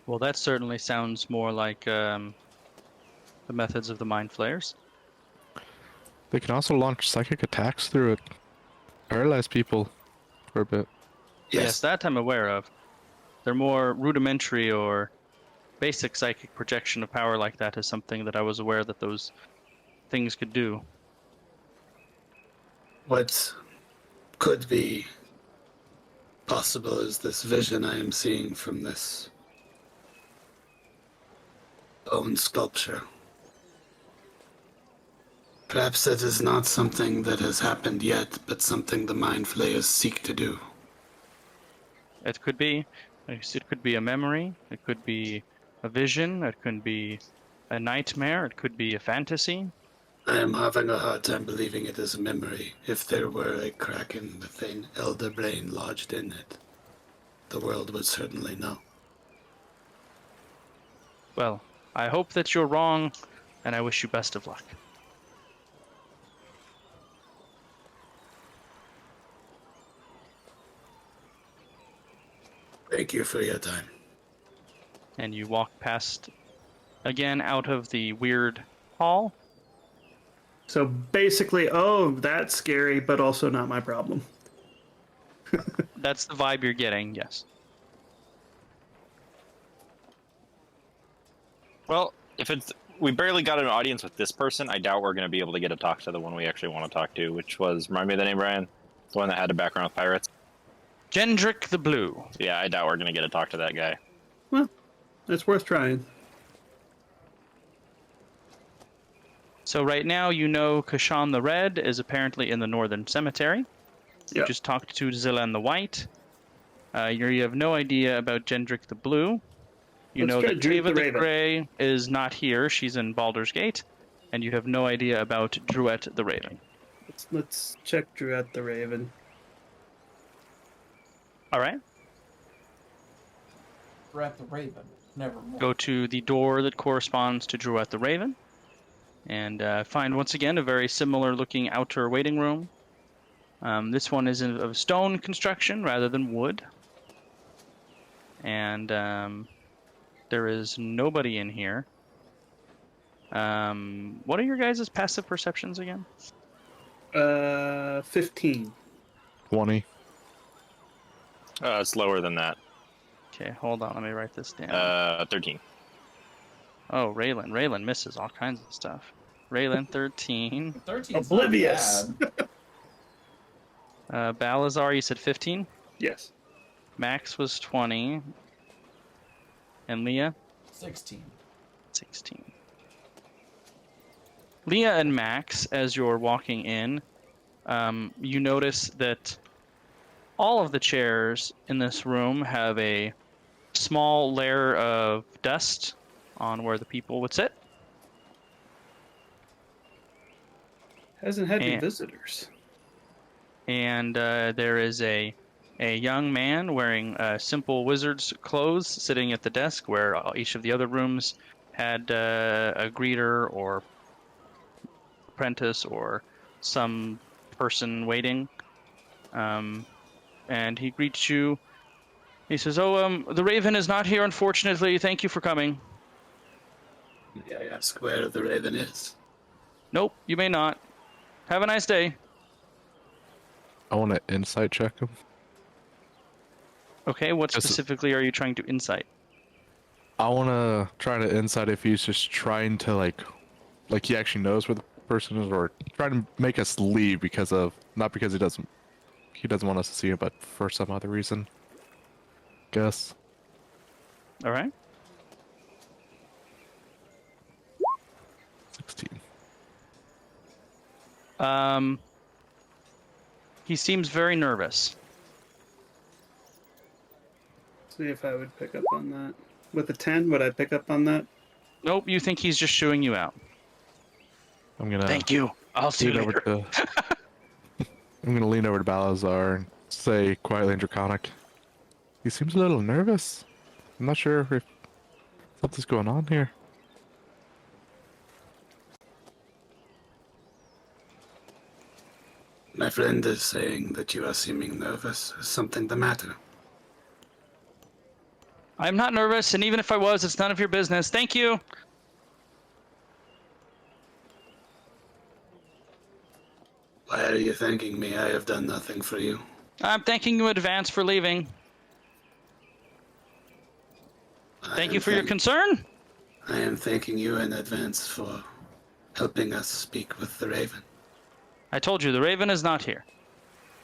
Well, that certainly sounds more like the methods of the Mind Flayers. They can also launch psychic attacks through it. Paralyze people for a bit. Yes, that I'm aware of. They're more rudimentary or basic psychic projection of power like that is something that I was aware that those things could do. What could be possible is this vision I am seeing from this bone sculpture. Perhaps it is not something that has happened yet, but something the Mind Flayers seek to do. It could be. It could be a memory. It could be a vision. It could be a nightmare. It could be a fantasy. I am having a hard time believing it is a memory. If there were a Kraken with an elder brain lodged in it, the world would certainly know. Well, I hope that you're wrong, and I wish you best of luck. Thank you for your time. And you walk past, again, out of the weird hall. So basically, oh, that's scary, but also not my problem. That's the vibe you're getting, yes. Well, if it's we barely got an audience with this person, I doubt we're going to be able to get a talk to the one we actually want to talk to, which was, remind me of the name, Brian? The one that had a background with pirates? Gendrick the Blue. Yeah, I doubt we're going to get to talk to that guy. Well, it's worth trying. So right now, you know Kashan the Red is apparently in the Northern Cemetery. You Yep. just talked to Zilan the White. You have no idea about Gendrick the Blue. You Let's know try that Druid Tava the the Raven. Grey is not here. She's in Baldur's Gate. And you have no idea about Druet the Raven. Let's check Druid the Raven. All right. We're at the Raven. Nevermore. Go to the door that corresponds to Druet the Raven. And find, once again, a very similar looking outer waiting room. This one is of stone construction rather than wood. And there is nobody in here. What are your guys' passive perceptions again? 15. 20. It's lower than that. Okay, hold on. Let me write this down. 13. Oh, Raylan. Raylan misses all kinds of stuff. Raylan, 13. 13. Oblivious. Balazar, you said 15? Yes. Max was 20. And Leah? 16. 16. Leah and Max, as you're walking in, you notice that all of the chairs in this room have a small layer of dust on where the people would sit. Hasn't had any And- visitors. And there is a young man wearing simple wizard's clothes sitting at the desk where each of the other rooms had a greeter or apprentice or some person waiting. and he greets you. He says, "Oh, the Raven is not here, unfortunately. Thank you for coming." May I ask where the raven is? Nope, you may not. Have a nice day. I want to insight check him. Okay, what Yes. specifically are you trying to insight? I want to try to insight if he's just trying to like he actually knows where the person is, or trying to make us leave because of not because he doesn't want us to see him, but for some other reason. Guess. All right. 16. He seems very nervous. See if I would pick up on that. With a 10, would I pick up on that? Nope, you think he's just shooing you out. I'm gonna Thank you. I'll see you lean over later. to. I'm gonna lean over to Balazar and say quietly in Draconic. He seems a little nervous. I'm not sure if something's going on here. My friend is saying that you are seeming nervous. Is something the matter? I'm not nervous, and even if I was, it's none of your business. Thank you. Why are you thanking me? I have done nothing for you. I'm thanking you in advance for leaving. Thank you for your concern. I am thanking you in advance for helping us speak with the Raven. I told you, the Raven is not here.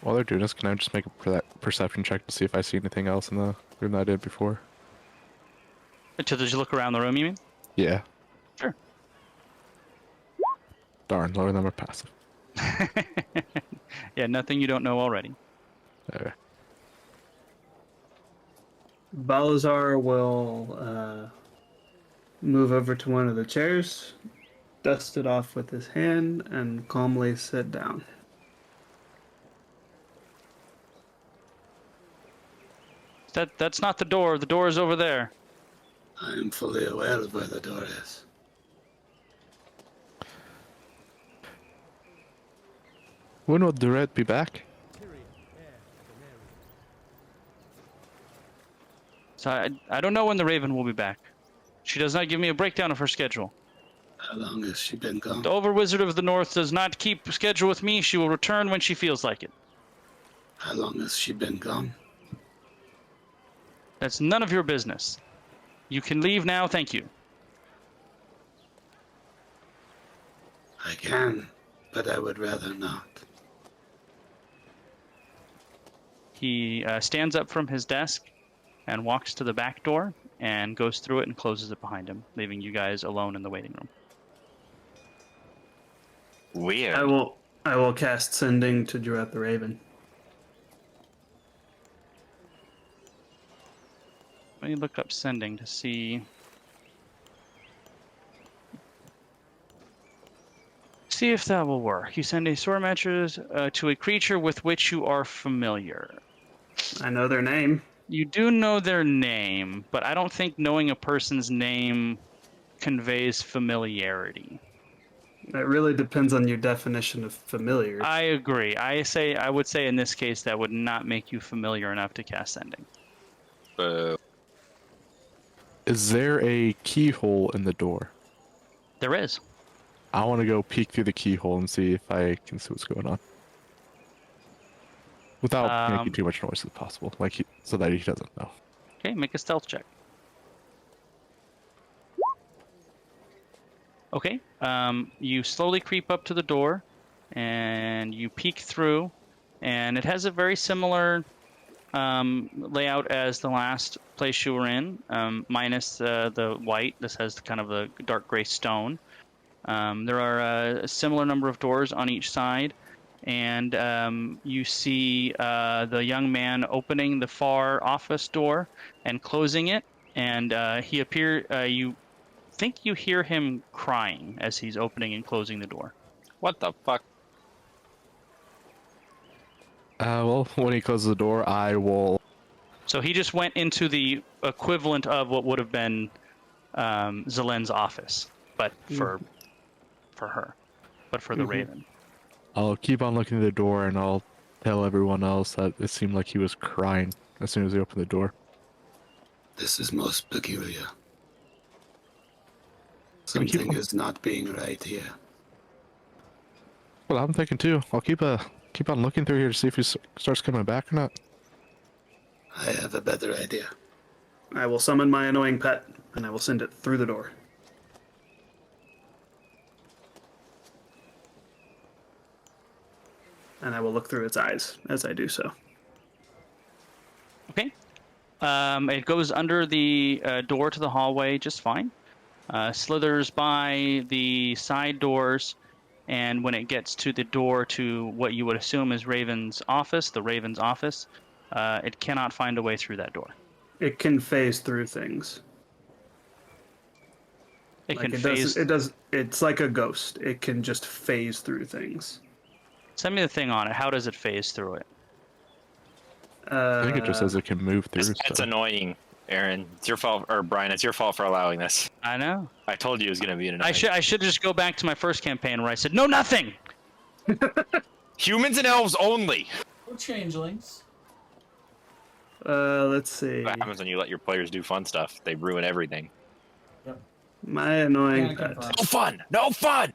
While they're doing this, can I just make a perception check to see if I see anything else in the room that I did before? Did you look around the room, you mean? Yeah. Sure. Darn, lower than my passive. Yeah, nothing you don't know already. Okay. Balazar will move over to one of the chairs, dust it off with his hand, and calmly sit down. That's not the door. The door is over there. I am fully aware of where the door is. When will Durette be back? So I don't know when the Raven will be back. She does not give me a breakdown of her schedule. How long has she been gone? The Over-Wizard of the North does not keep schedule with me. She will return when she feels like it. How long has she been gone? That's none of your business. You can leave now, thank you. I can, but I would rather not. He stands up from his desk and walks to the back door and goes through it and closes it behind him, leaving you guys alone in the waiting room. Weird. I will cast Sending to Durette the Raven. Let me look up sending to see if that will work. You send a sword matches to a creature with which you are familiar. I know their name. You do know their name, but I don't think knowing a person's name conveys familiarity. It really depends on your definition of familiar. I agree. I would say in this case that would not make you familiar enough to cast sending. Is there a keyhole in the door? There is. I want to go peek through the keyhole and see if I can see what's going on. Without making too much noise as possible, so that he doesn't know. Okay, make a stealth check. Okay, you slowly creep up to the door, and you peek through, and it has a very similar layout as the last place you were in, minus the white. This has kind of the dark gray stone. There are a similar number of doors on each side, and you see the young man opening the far office door and closing it, and you think you hear him crying as he's opening and closing the door. What the fuck? Well, when he closes the door, I will. So he just went into the equivalent of what would have been Zelen's office, but for her, but for the Raven. I'll keep on looking at the door, and I'll tell everyone else that it seemed like he was crying as soon as he opened the door. This is most peculiar. Can we keep Something him? is not being right here. Well, I'm thinking too. I'll keep on looking through here to see if he starts coming back or not. I have a better idea. I will summon my annoying pet, and I will send it through the door. And I will look through its eyes as I do so. Okay. It goes under the door to the hallway just fine. Slithers by the side doors, and when it gets to the door to what you would assume is Raven's office, the Raven's office, it cannot find a way through that door. It can phase through things. It Like can it phase. does. It does. It's like a ghost. It can just phase through things. Send me the thing on it. How does it phase through it? I think it just says it can move through It's stuff. annoying, Aaron. It's your fault, or Brian. It's your fault for allowing this. I know. I told you it was going to be an annoying. I should just go back to my first campaign where I said no nothing. Humans and elves only. We're changelings. Let's see. What happens when you let your players do fun stuff? They ruin everything. Yep. My annoying Can pet. confirm. No fun. No fun.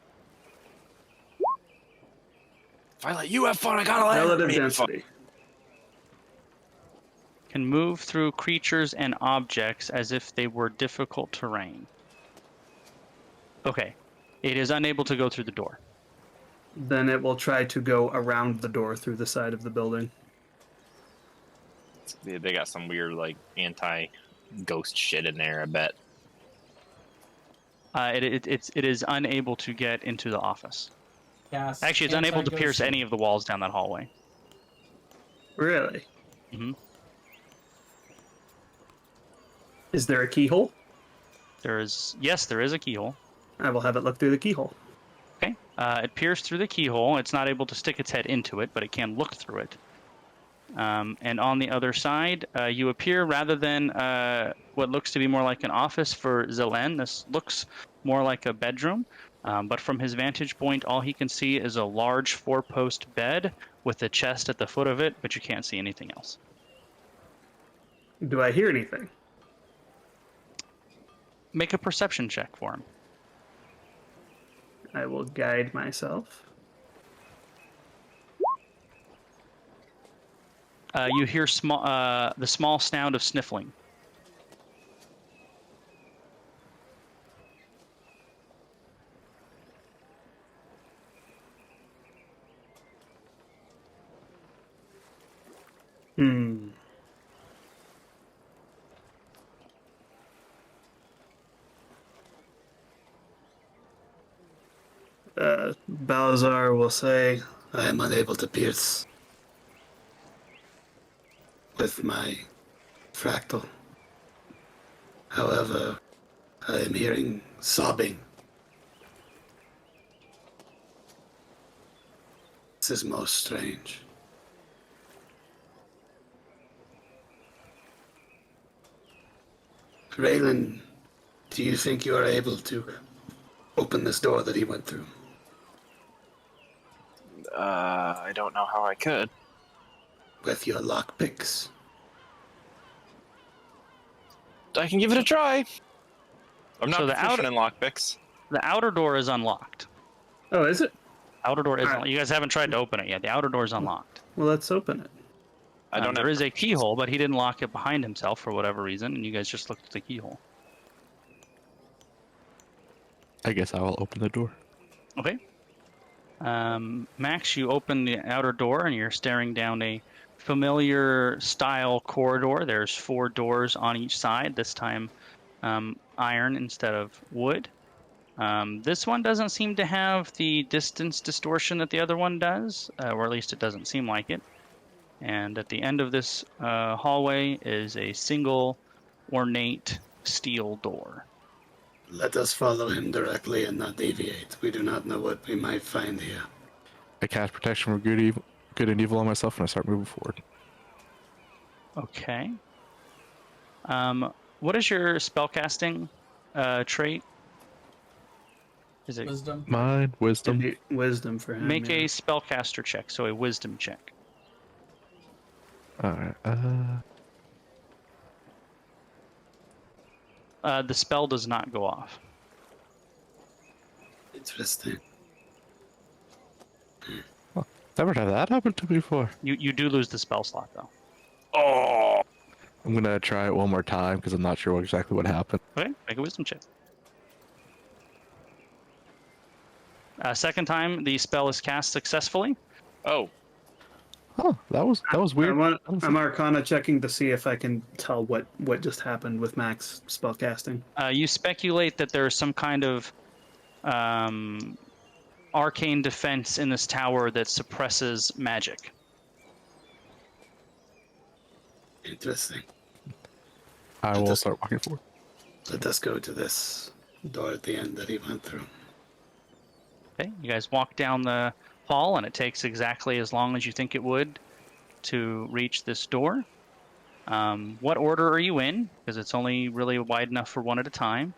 If I let you have fun, I gotta let Relative everybody have fun. density. Can move through creatures and objects as if they were difficult terrain. Okay. It is unable to go through the door. Then it will try to go around the door through the side of the building. They got some weird like anti-ghost shit in there. I bet. It is unable to get into the office. Cast Actually, it's unable to pierce anti-ghosting. any of the walls down that hallway. Really? hmm Is there a keyhole? there is a keyhole. I will have it look through the keyhole. Okay. It peers through the keyhole. It's not able to stick its head into it, but it can look through it. And on the other side, you appear rather than what looks to be more like an office for Zelen. This looks more like a bedroom. But from his vantage point, all he can see is a large four-post bed with a chest at the foot of it, but you can't see anything else. Do I hear anything? Make a perception check for him. I will guide myself. You hear the small sound of sniffling. Hmm. Balazar will say, I am unable to pierce with my fractal. However, I am hearing sobbing. This is most strange. Raylan, do you think you are able to open this door that he went through? I don't know how I could. With your lockpicks? I can give it a try. I'm not So the proficient in lockpicks. The outer door is unlocked. oh, is it? Outer door is Alright. unlocked. You guys haven't tried to open it yet. The outer door is unlocked. Well, let's open it. I don't There have is a keyhole, but he didn't lock it behind himself for whatever reason, and you guys just looked at the keyhole. I guess I will open the door. Okay. Max, you open the outer door and you're staring down a familiar style corridor. There's 4 doors on each side, this time iron instead of wood. This one doesn't seem to have the distance distortion that the other one does, or at least it doesn't seem like it. And at the end of this hallway is a single ornate steel door. Let us follow him directly and not deviate. We do not know what we might find here. I cast protection from good and evil on myself, and I start moving forward. Okay. What is your spellcasting trait? Is it Wisdom. Mind, wisdom. Wisdom for him. make yeah. a spellcaster check, so a wisdom check. All right. The spell does not go off. Interesting. Never had that happen to me before. You do lose the spell slot though. Oh, I'm gonna try it one more time because I'm not sure exactly what happened. Okay, make a wisdom check. Second time, the spell is cast successfully. oh, Oh, that was weird. I'm Arcana checking to see if I can tell what just happened with Max spellcasting. You speculate that there's some kind of arcane defense in this tower that suppresses magic. Interesting. I will start walking forward. Let us go to this door at the end that he went through. Okay, you guys walk down the hall, and it takes exactly as long as you think it would to reach this door. What order are you in? Because it's only really wide enough for one at a time.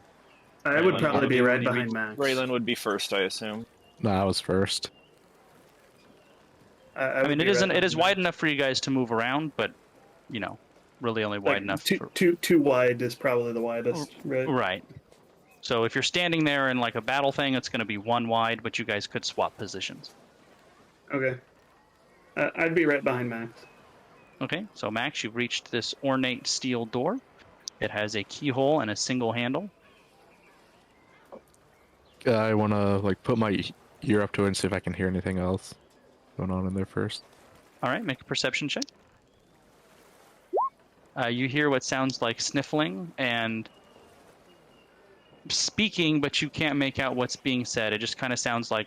I would Raylan, probably what be do right you behind read? Max. Raylan would be first, I assume. No, I was first. I mean, it is wide enough for you guys to move around, but you know, really only wide enough. Too wide is probably the widest, right? Right. So if you're standing there in like a battle thing, it's going to be one wide, but you guys could swap positions. Okay. I'd be right behind Max. Okay, so Max, you've reached this ornate steel door. It has a keyhole and a single handle. I want to like put my ear up to it and see if I can hear anything else going on in there first. All right, make a perception check. You hear what sounds like sniffling and speaking, but you can't make out what's being said. It just kind of sounds like.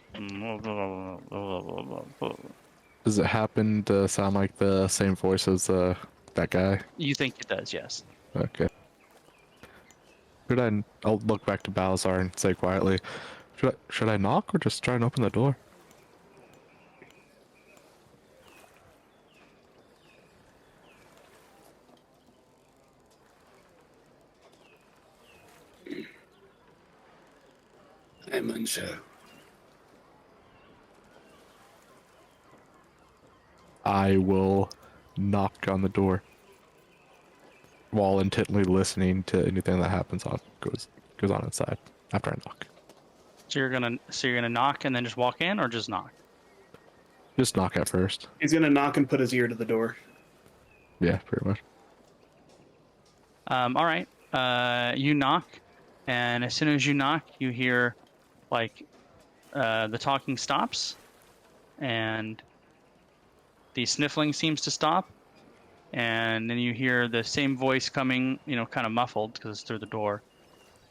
Does it happen to sound like the same voice as that guy? You think it does, yes. Okay. I'll look back to Balazar and say quietly, should I knock or just try and open the door? I'm unsure. I will knock on the door while intently listening to anything that happens goes on inside after I knock. So you're gonna knock and then just walk in, or just knock? Just knock at first. He's gonna knock and put his ear to the door. Yeah, pretty much. All right. You knock, and as soon as you knock, you hear like the talking stops, and the sniffling seems to stop, and then you hear the same voice coming, kind of muffled because it's through the door,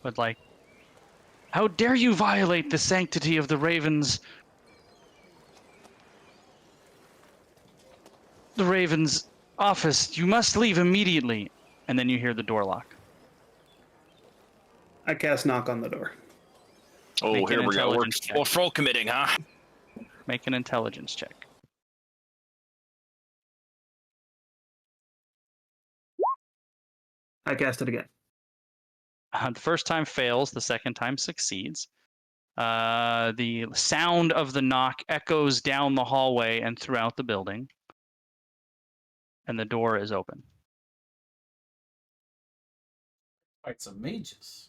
but like, "How dare you violate the sanctity of the Raven's office? You must leave immediately." And then you hear the door lock. I cast knock on the door. Oh, Make an here we go. We're intelligence check. full committing, huh? Make an intelligence check. I cast it again. The first time fails, the second time succeeds. The sound of the knock echoes down the hallway and throughout the building, and the door is open. Quite some mages.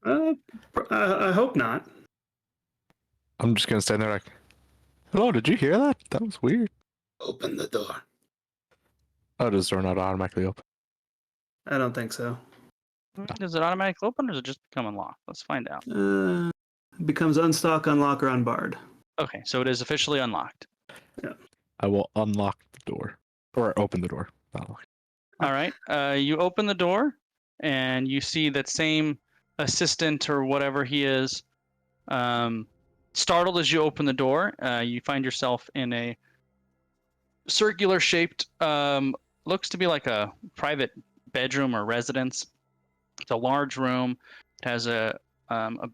I hope not. I'm just gonna stand there like, hello, did you hear that? That was weird. Open the door. Oh, does the door not automatically open? I don't think so. Does it automatically open, or does it just become unlocked? Let's find out. Becomes unstock, unlock, or unbarred. Okay, so it is officially unlocked. I will unlock the door. Or open the door. Not unlock. All right. You open the door, and you see that same assistant or whatever he is. Startled as you open the door, you find yourself in a circular-shaped, looks to be like a private bedroom or residence. It's a large room. It has a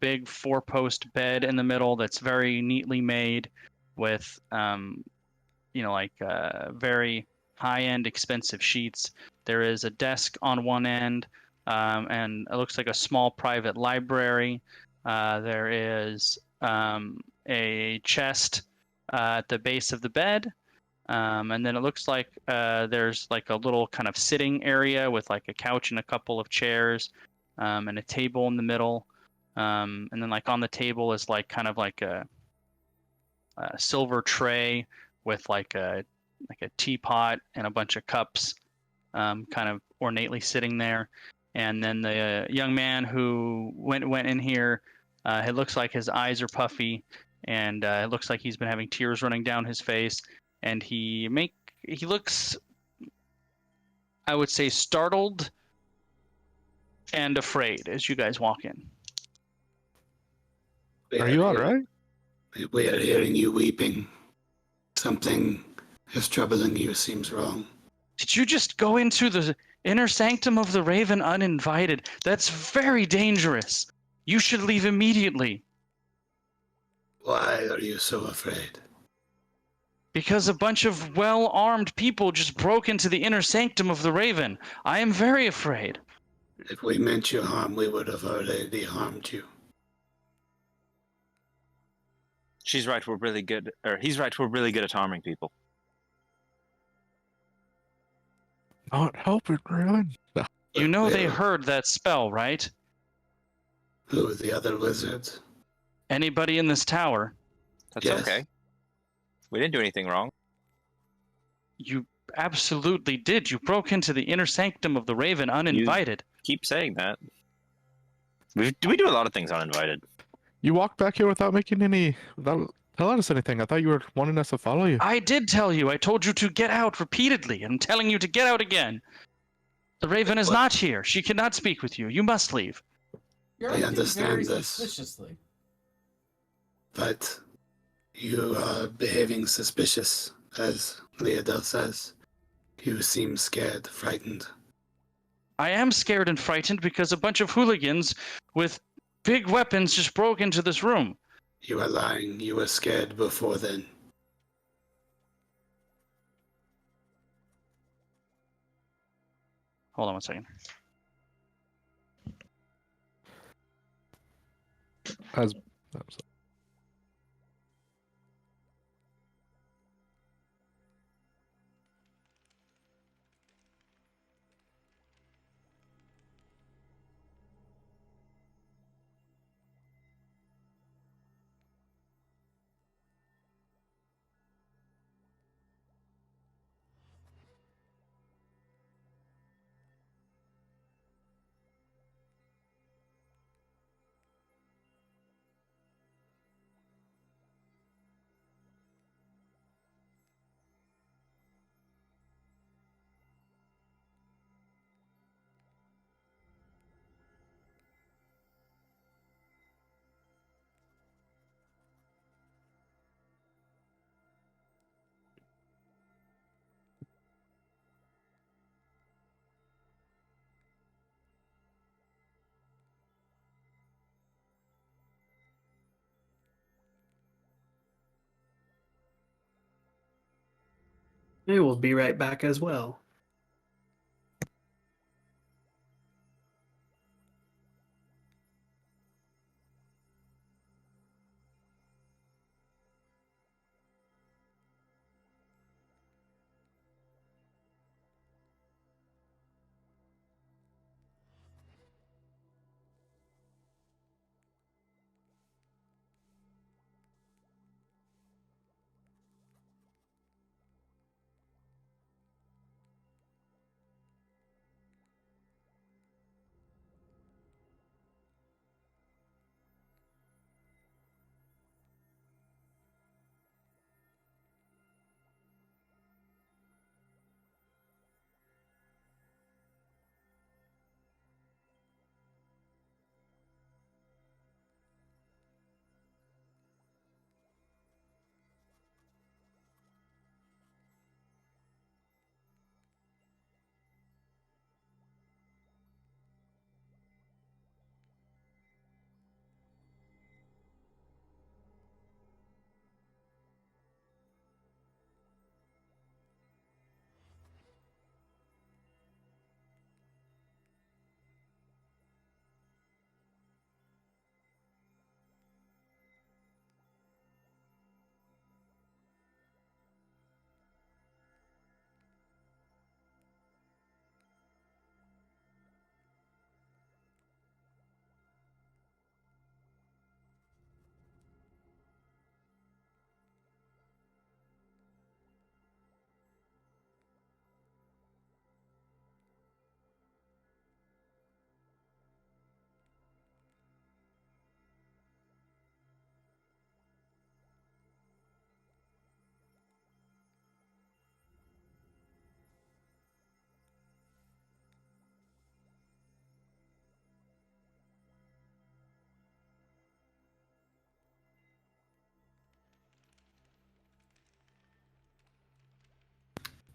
big four-post bed in the middle that's very neatly made with, very high-end, expensive sheets. There is a desk on one end, and it looks like a small private library. There is a chest at the base of the bed, And then it looks like there's like a little kind of sitting area with like a couch and a couple of chairs, and a table in the middle. And then like on the table is like kind of like a silver tray with like a teapot and a bunch of cups, kind of ornately sitting there. And then the young man who went in here, it looks like his eyes are puffy, and it looks like he's been having tears running down his face. And he looks, I would say, startled and afraid as you guys walk in. We Are you all hearing- right? We are hearing you weeping. Something is troubling you, seems wrong. Did you just go into the inner sanctum of the Raven uninvited? That's very dangerous. You should leave immediately. Why are you so afraid? Because a bunch of well-armed people just broke into the inner sanctum of the Raven. I am very afraid. If we meant you harm, we would have already harmed you. She's right. We're really good. Or he's right. We're really good at harming people. Not helping, really. No. You know they Yeah. heard that spell, right? Who are the other wizards? Anybody in this tower. That's Yes. okay. We didn't do anything wrong. You absolutely did. You broke into the inner sanctum of the Raven uninvited. Keep saying that. We do a lot of things uninvited. You walked back here without telling us anything. I thought you were wanting us to follow you. I did tell you. I told you to get out repeatedly. I'm telling you to get out again. The Raven is What? not here. She cannot speak with you. You must leave. You're I acting understand very this. suspiciously. But you are behaving suspicious, as Leodel says. You seem scared, frightened. I am scared and frightened because a bunch of hooligans with big weapons just broke into this room. You are lying. You were scared before then. Hold on one second. As I will be right back as well.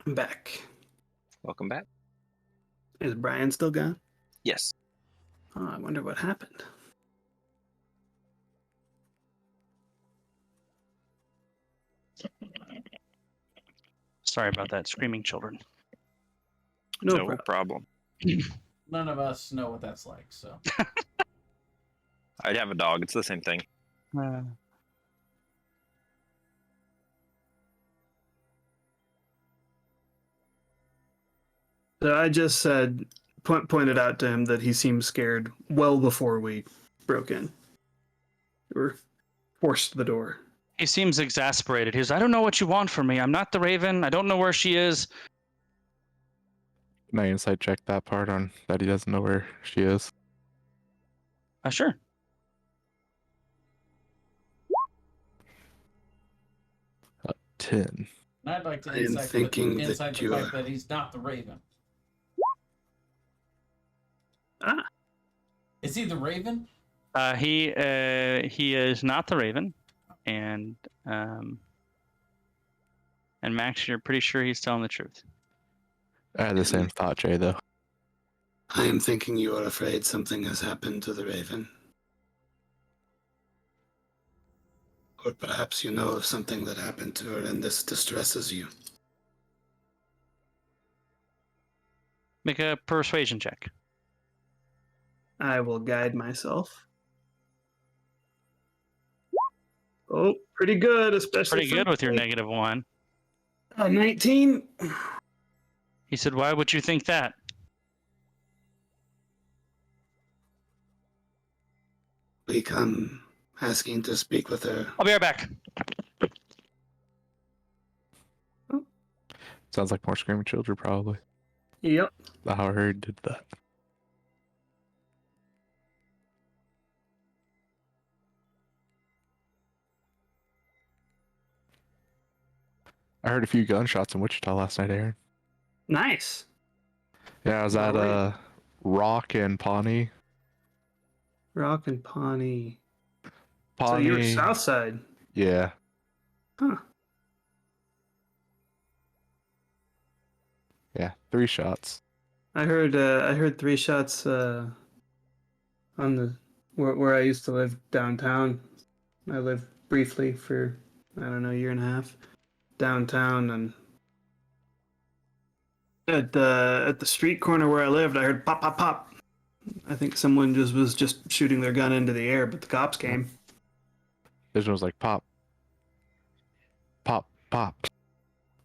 I'm back. Welcome back. Is Brian still gone? Yes. Oh, I wonder what happened. Sorry about that, screaming children. No No problem. problem. None of us know what that's like, so. I'd have a dog. It's the same thing. So I just said, pointed out to him that he seemed scared well before we broke in. Or forced the door. He seems exasperated. He goes, I don't know what you want from me. I'm not the Raven. I don't know where she is. Can I insight check that part on that he doesn't know where she is? Sure. Uh, 10. And I'd like to I am insight thinking the, that inside the you fact are- that he's not the Raven. Ah. Is he the Raven? He is not the Raven, and Max, you're pretty sure he's telling the truth. I had the same thought, Jay, though. I am thinking you are afraid something has happened to the Raven. Or perhaps you know of something that happened to her and this distresses you. Make a persuasion check. I will guide myself. Oh, pretty good, especially Pretty good with your me. -1. 19. He said, why would you think that? We come asking to speak with her. I'll be right back. Sounds like more screaming children, probably. Yep. How I heard did that. I heard a few gunshots in Wichita last night, Aaron. Nice. Yeah, I was at Alright. Rock and Pawnee. Rock and Pawnee. So Pawnee. you're south side. Yeah. Huh. Yeah, 3 shots. I heard 3 shots on the where I used to live downtown. I lived briefly for I don't know, a year and a half downtown, and at the street corner where I lived, I heard pop pop pop. I think someone was just shooting their gun into the air, but the cops came. This one was like pop, pop, pop.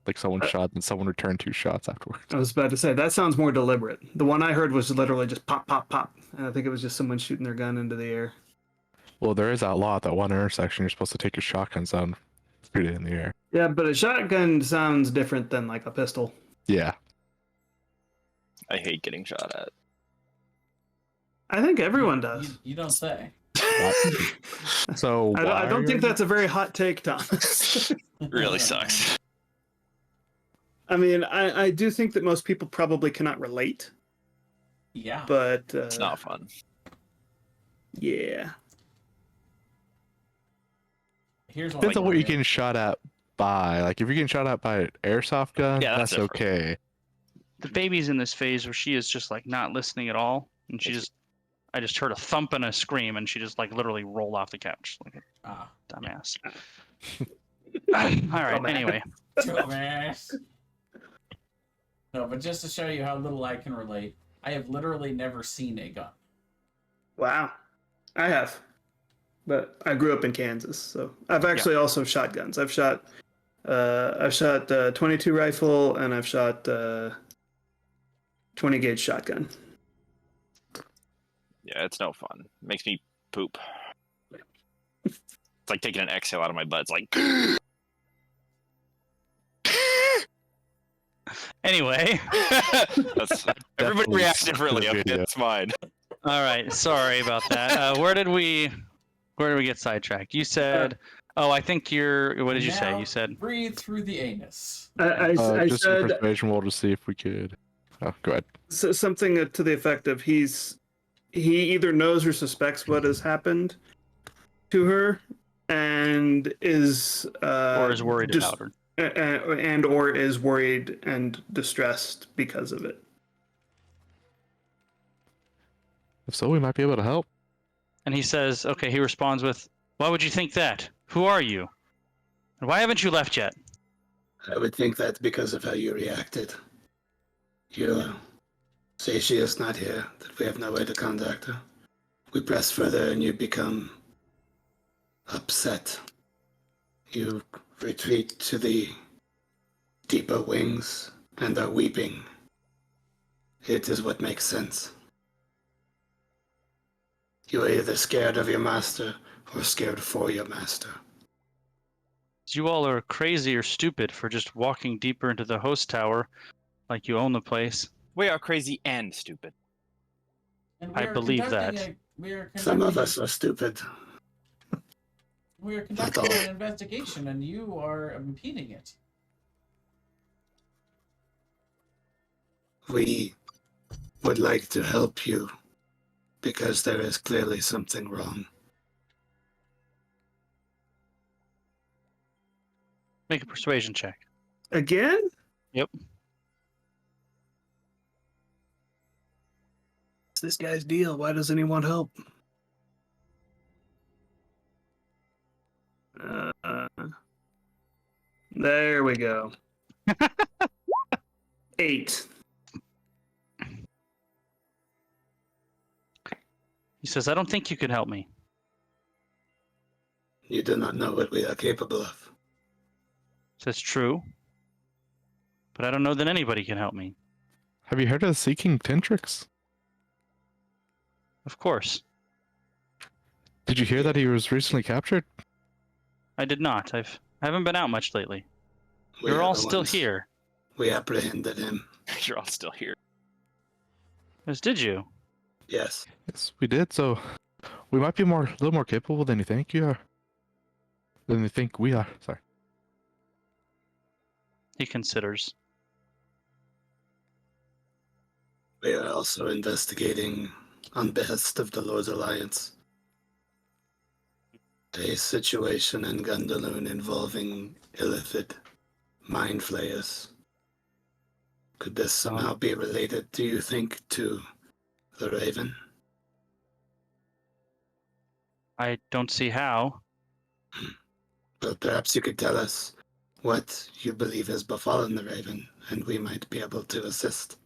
Like someone shot and someone returned 2 shots afterwards. I was about to say that sounds more deliberate. The one I heard was literally just pop pop pop, and I think it was just someone shooting their gun into the air. Well, there is that law at that one intersection. You're supposed to take your shotguns out and shoot it in the air. Yeah, but a shotgun sounds different than like a pistol. Yeah. I hate getting shot at. I think everyone does. You don't say. So I don't think that's a very hot take, Thomas. It really sucks. I mean, I do think that most people probably cannot relate, Yeah. but It's not fun. yeah. Here's what depends on what you're getting. getting shot at by. Like if you're getting shot at by an airsoft gun, Yeah, that's that's different. okay. The baby's in this phase where she is just like not listening at all, and I just heard a thump and a scream, and she just like literally rolled off the couch like a Ah. dumbass. All right. Dumbass. Anyway, Dumbass. No, but just to show you how little I can relate, I have literally never seen a gun. Wow, I have, but I grew up in Kansas, so I've actually also shot guns. I've shot 22 rifle, and I've shot 20 gauge shotgun. Yeah, it's no fun. It makes me poop. It's like taking an exhale out of my butt. It's like. anyway. That's, everybody Definitely reacts sucked the differently. Okay, video. that's fine. All right. Sorry about that. Where did we get sidetracked? You said, oh, I think what did you say? Now, You said, breathe through the anus. I Just a said persuasion roll to see if we could. Oh, go ahead. something to the effect of he either knows or suspects what has happened to her, and is or is worried just about her. and or is worried and distressed because of it. If so, we might be able to help. And he says, okay, he responds with, why would you think that? Who are you? And why haven't you left yet? I would think that's because of how you reacted. You say she is not here, that we have no way to contact her. We press further and you become upset. You retreat to the deeper wings and are weeping. It is what makes sense. You are either scared of your master or scared for your master. You all are crazy or stupid for just walking deeper into the host tower like you own the place. We are crazy and stupid. And I believe that. Some of us are stupid. We are conducting an investigation, and you are impeding it. We would like to help you because there is clearly something wrong. Make a persuasion check. Again? Yep. It's this guy's deal. Why doesn't he want help? There we go. 8. He says, I don't think you can help me. You do not know what we are capable of. That's true. But I don't know that anybody can help me. Have you heard of Seeking Tentrix? Of course. Did you hear that he was recently captured? I did not. I haven't been out much lately. We You're are all the still ones. here. We apprehended him. You're all still here. Yes, did you? Yes. Yes, we did. So we might be a little more capable than you think you are. Than you think we are. Sorry. He considers. We are also investigating, on behest of the Lord's Alliance, a situation in Gundaloon involving illithid mind flayers. Could this somehow be related, do you think, to the Raven? I don't see how. Well, perhaps you could tell us what you believe has befallen the Raven, and we might be able to assist.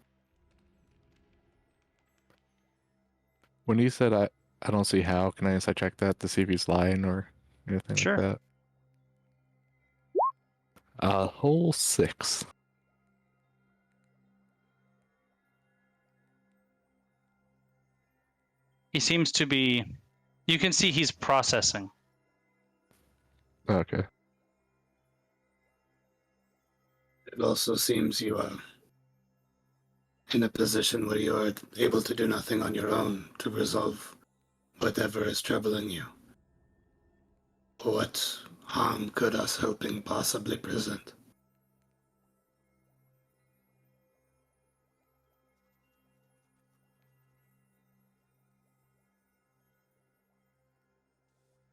When you said I don't see how, can I inside check that to see if he's lying or anything Sure. like that? A whole 6. He seems to be... You can see he's processing. Okay. It also seems you are in a position where you are able to do nothing on your own to resolve whatever is troubling you. What harm could us helping possibly present?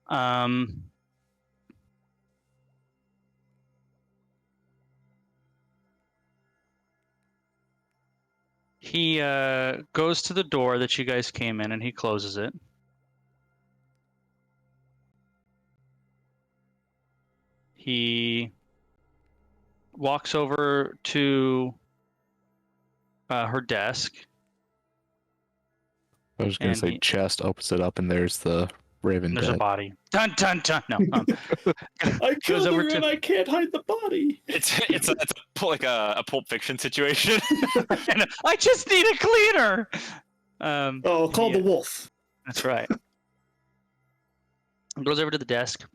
Um... He goes to the door that you guys came in and he closes it. He walks over to her desk. I was going And to say he- chest, opens it up, and there's the Raven There's dead. a body. Dun dun dun. No. I Goes killed over her to- and I can't hide the body. It's like a Pulp Fiction situation. And I just need a cleaner. Oh, call Yeah. the wolf. That's right. He goes over to the desk.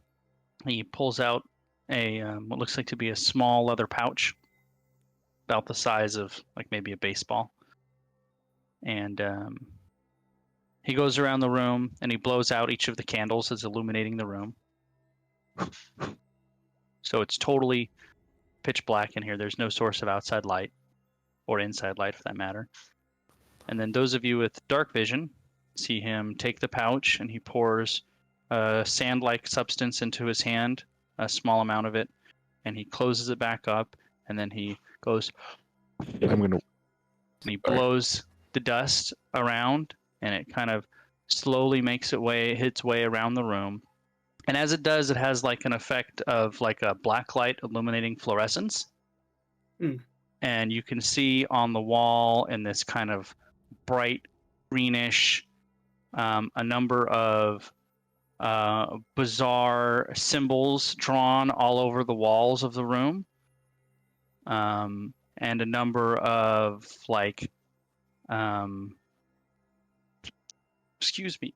He pulls out a what looks like to be a small leather pouch, about the size of like maybe a baseball. And he goes around the room and he blows out each of the candles that's illuminating the room. So it's totally pitch black in here. There's no source of outside light or inside light for that matter. And then those of you with dark vision see him take the pouch and he pours a sand-like substance into his hand, a small amount of it, and he closes it back up, and then he goes I'm gonna. and he Sorry. blows the dust around, and it kind of slowly makes its way around the room. And as it does, it has like an effect of like a black light illuminating fluorescence. Hmm. And you can see on the wall in this kind of bright greenish, a number of bizarre symbols drawn all over the walls of the room, and a number of like, excuse me,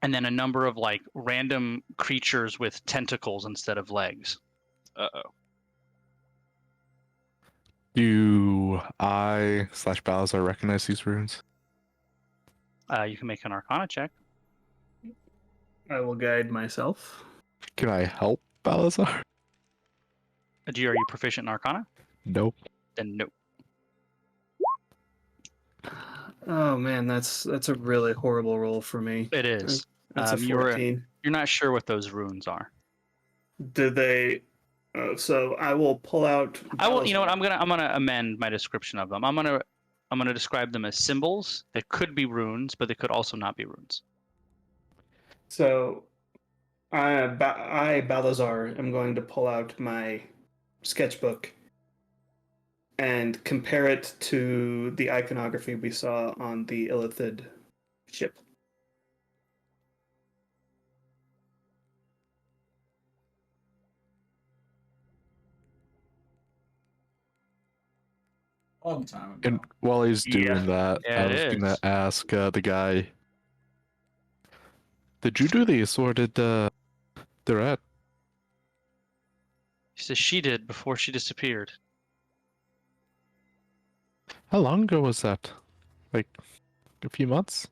and then a number of like random creatures with tentacles instead of legs. Uh-oh. Do I/Balazar recognize these runes? You can make an Arcana check. I will guide myself. Can I help Balazar? Are you proficient in Arcana? Nope. Then no. Oh man, that's a really horrible roll for me. It is. That's a You're 14. not sure what those runes are. Did they? So I will pull out. I will. You know what? Balazar. I'm gonna amend my description of them. I'm gonna describe them as symbols that could be runes, but they could also not be runes. So, I Balazar am going to pull out my sketchbook and compare it to the iconography we saw on the Illithid ship. Long time ago. And while he's doing Yeah. that, Yeah, I it was gonna is. ask the guy, did you do these or did the rat? She says she did before she disappeared. How long ago was that? Like a few months?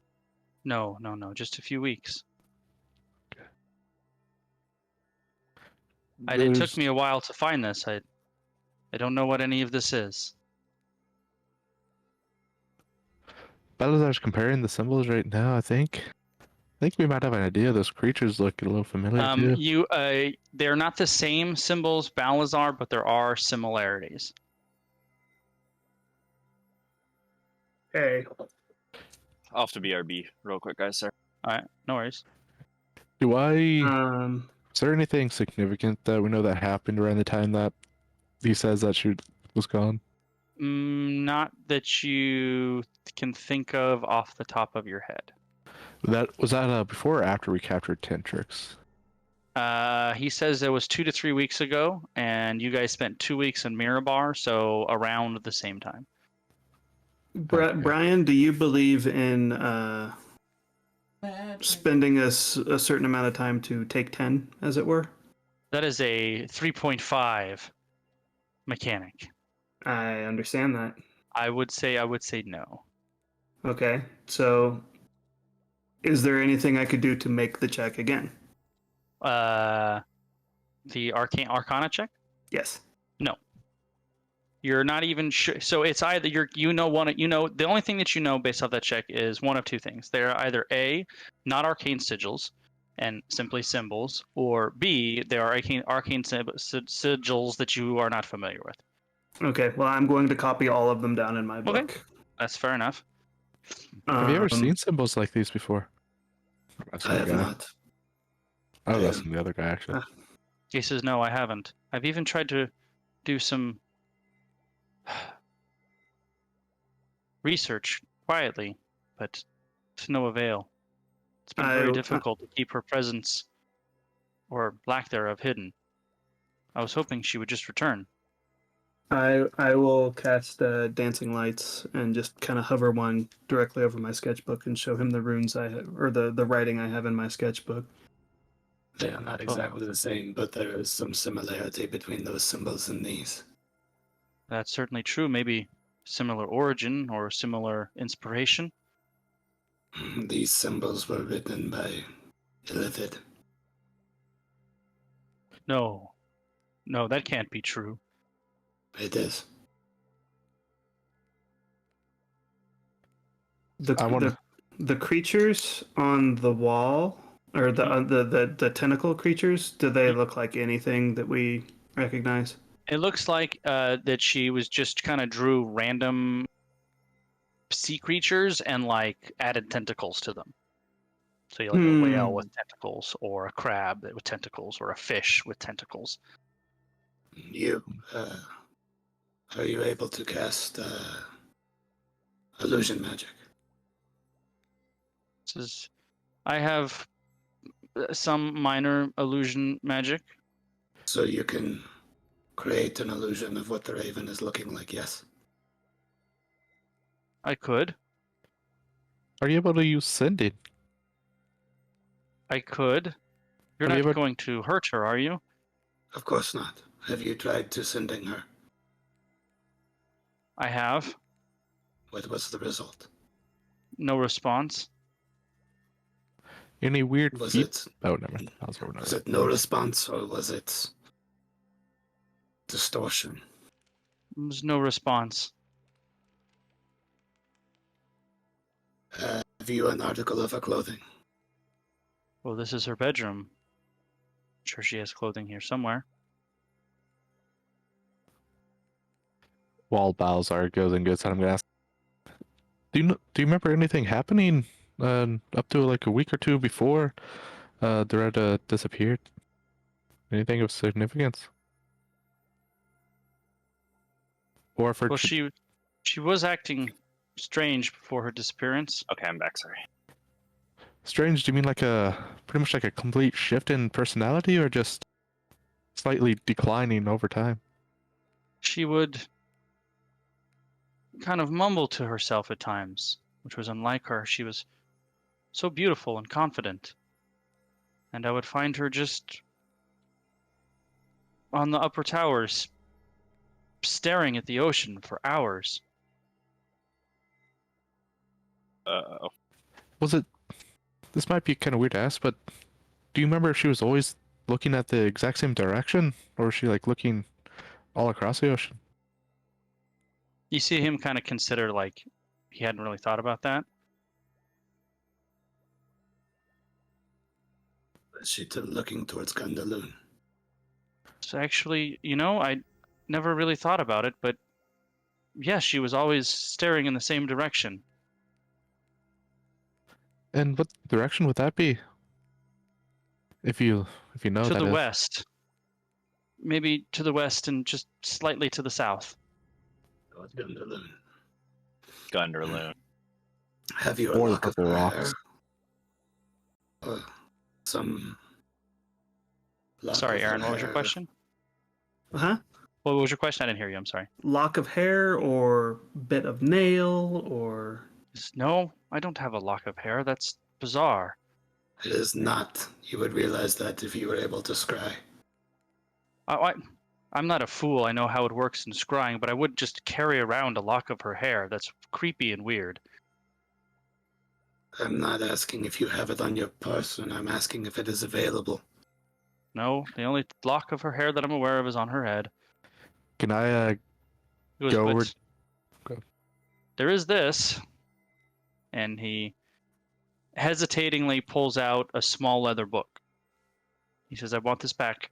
No, just a few weeks. It took There's- me a while to find this. I don't know what any of this is. Balazar's comparing the symbols right now, I think. I think we might have an idea. Those creatures look a little familiar too. They're not the same symbols, Balazar, but there are similarities. Hey, I'll have to BRB real quick, guys. Sorry. All right, no worries. Do I um, is there anything significant that we know that happened around the time that he says that she was gone? Not that you can think of off the top of your head. That was that before or after we captured Tentrix? He says it was 2 to 3 weeks ago, and you guys spent 2 weeks in Mirabar, so around the same time. Okay. Brian, do you believe in Magic. spending a certain amount of time to take 10, as it were? That is a 3.5 mechanic. I understand that. I would say no. Okay, so is there anything I could do to make the check again? The Arcana check? Yes. You're not even sure. So it's either the only thing that you know based off that check is one of two things. They're either A, not arcane sigils and simply symbols, or B, they are arcane sigils that you are not familiar with. Okay, well, I'm going to copy all of them down in my Okay. book. That's fair enough. Have you ever Um, seen symbols like these before? I have not. I was asking the other guy actually. He says, no, I haven't. I've even tried to do some research quietly, but to no avail. It's been very difficult to keep her presence, or lack thereof, hidden. I was hoping she would just return. I will cast dancing lights and just kind of hover one directly over my sketchbook and show him the runes I have, or the writing I have in my sketchbook. They are not exactly the same, but there is some similarity between those symbols and these. That's certainly true. Maybe similar origin or similar inspiration. These symbols were written by Illithid. No, that can't be true. It is. The creatures on the wall, or the tentacle creatures, do they look like anything that we recognize? It looks like that she was just kind of drew random sea creatures and like added tentacles to them. So you like a whale with tentacles, or a crab with tentacles, or a fish with tentacles. You, are you able to cast illusion magic? Says, I have some minor illusion magic. So you can create an illusion of what the raven is looking like, yes? I could. Are you able to use sending? I could. You're Are you not able- going to hurt her, are you? Of course not. Have you tried to sending her? I have. What was the result? No response. Any weird Was feet? it Oh, never mind. I was over was it no response, or was it distortion? There's no response. Have you an article of her clothing? Well, this is her bedroom. I'm sure she has clothing here somewhere. While Balzar goes and gets out, I'm gonna ask, do you remember anything happening up to like a week or two before Doretta disappeared? Anything of significance? Or for Well, she was acting strange before her disappearance. Okay, I'm back. Sorry. strange? Do you mean like a pretty much like a complete shift in personality, or just slightly declining over time? She would kind of mumble to herself at times, which was unlike her. She was so beautiful and confident. And I would find her just on the upper towers, staring at the ocean for hours. Was it? This might be kind of weird to ask, but do you remember if she was always looking at the exact same direction, or was she like looking all across the ocean? You see him kind of consider, like, he hadn't really thought about that. Is she looking towards Gandaloon? So actually, I never really thought about it, but yes, she was always staring in the same direction. And what direction would that be? If you know To that the is. west. Maybe to the west and just slightly to the south. Towards Gandaloon. Gunderloon. Have you a Or the lock of purple her rocks. hair? Or some lock Sorry, of her Aaron, what was your hair? question? Huh? What was your question? I didn't hear you. I'm sorry. Lock of hair or bit of nail or No, I don't have a lock of hair. That's bizarre. It is not. You would realize that if you were able to scry. I'm not a fool. I know how it works in scrying, but I would just carry around a lock of her hair. That's creepy and weird. I'm not asking if you have it on your person. I'm asking if it is available. No, the only lock of her hair that I'm aware of is on her head. Can I It was Go with- over- go. There is this, and he hesitatingly pulls out a small leather book. He says, "I want this back."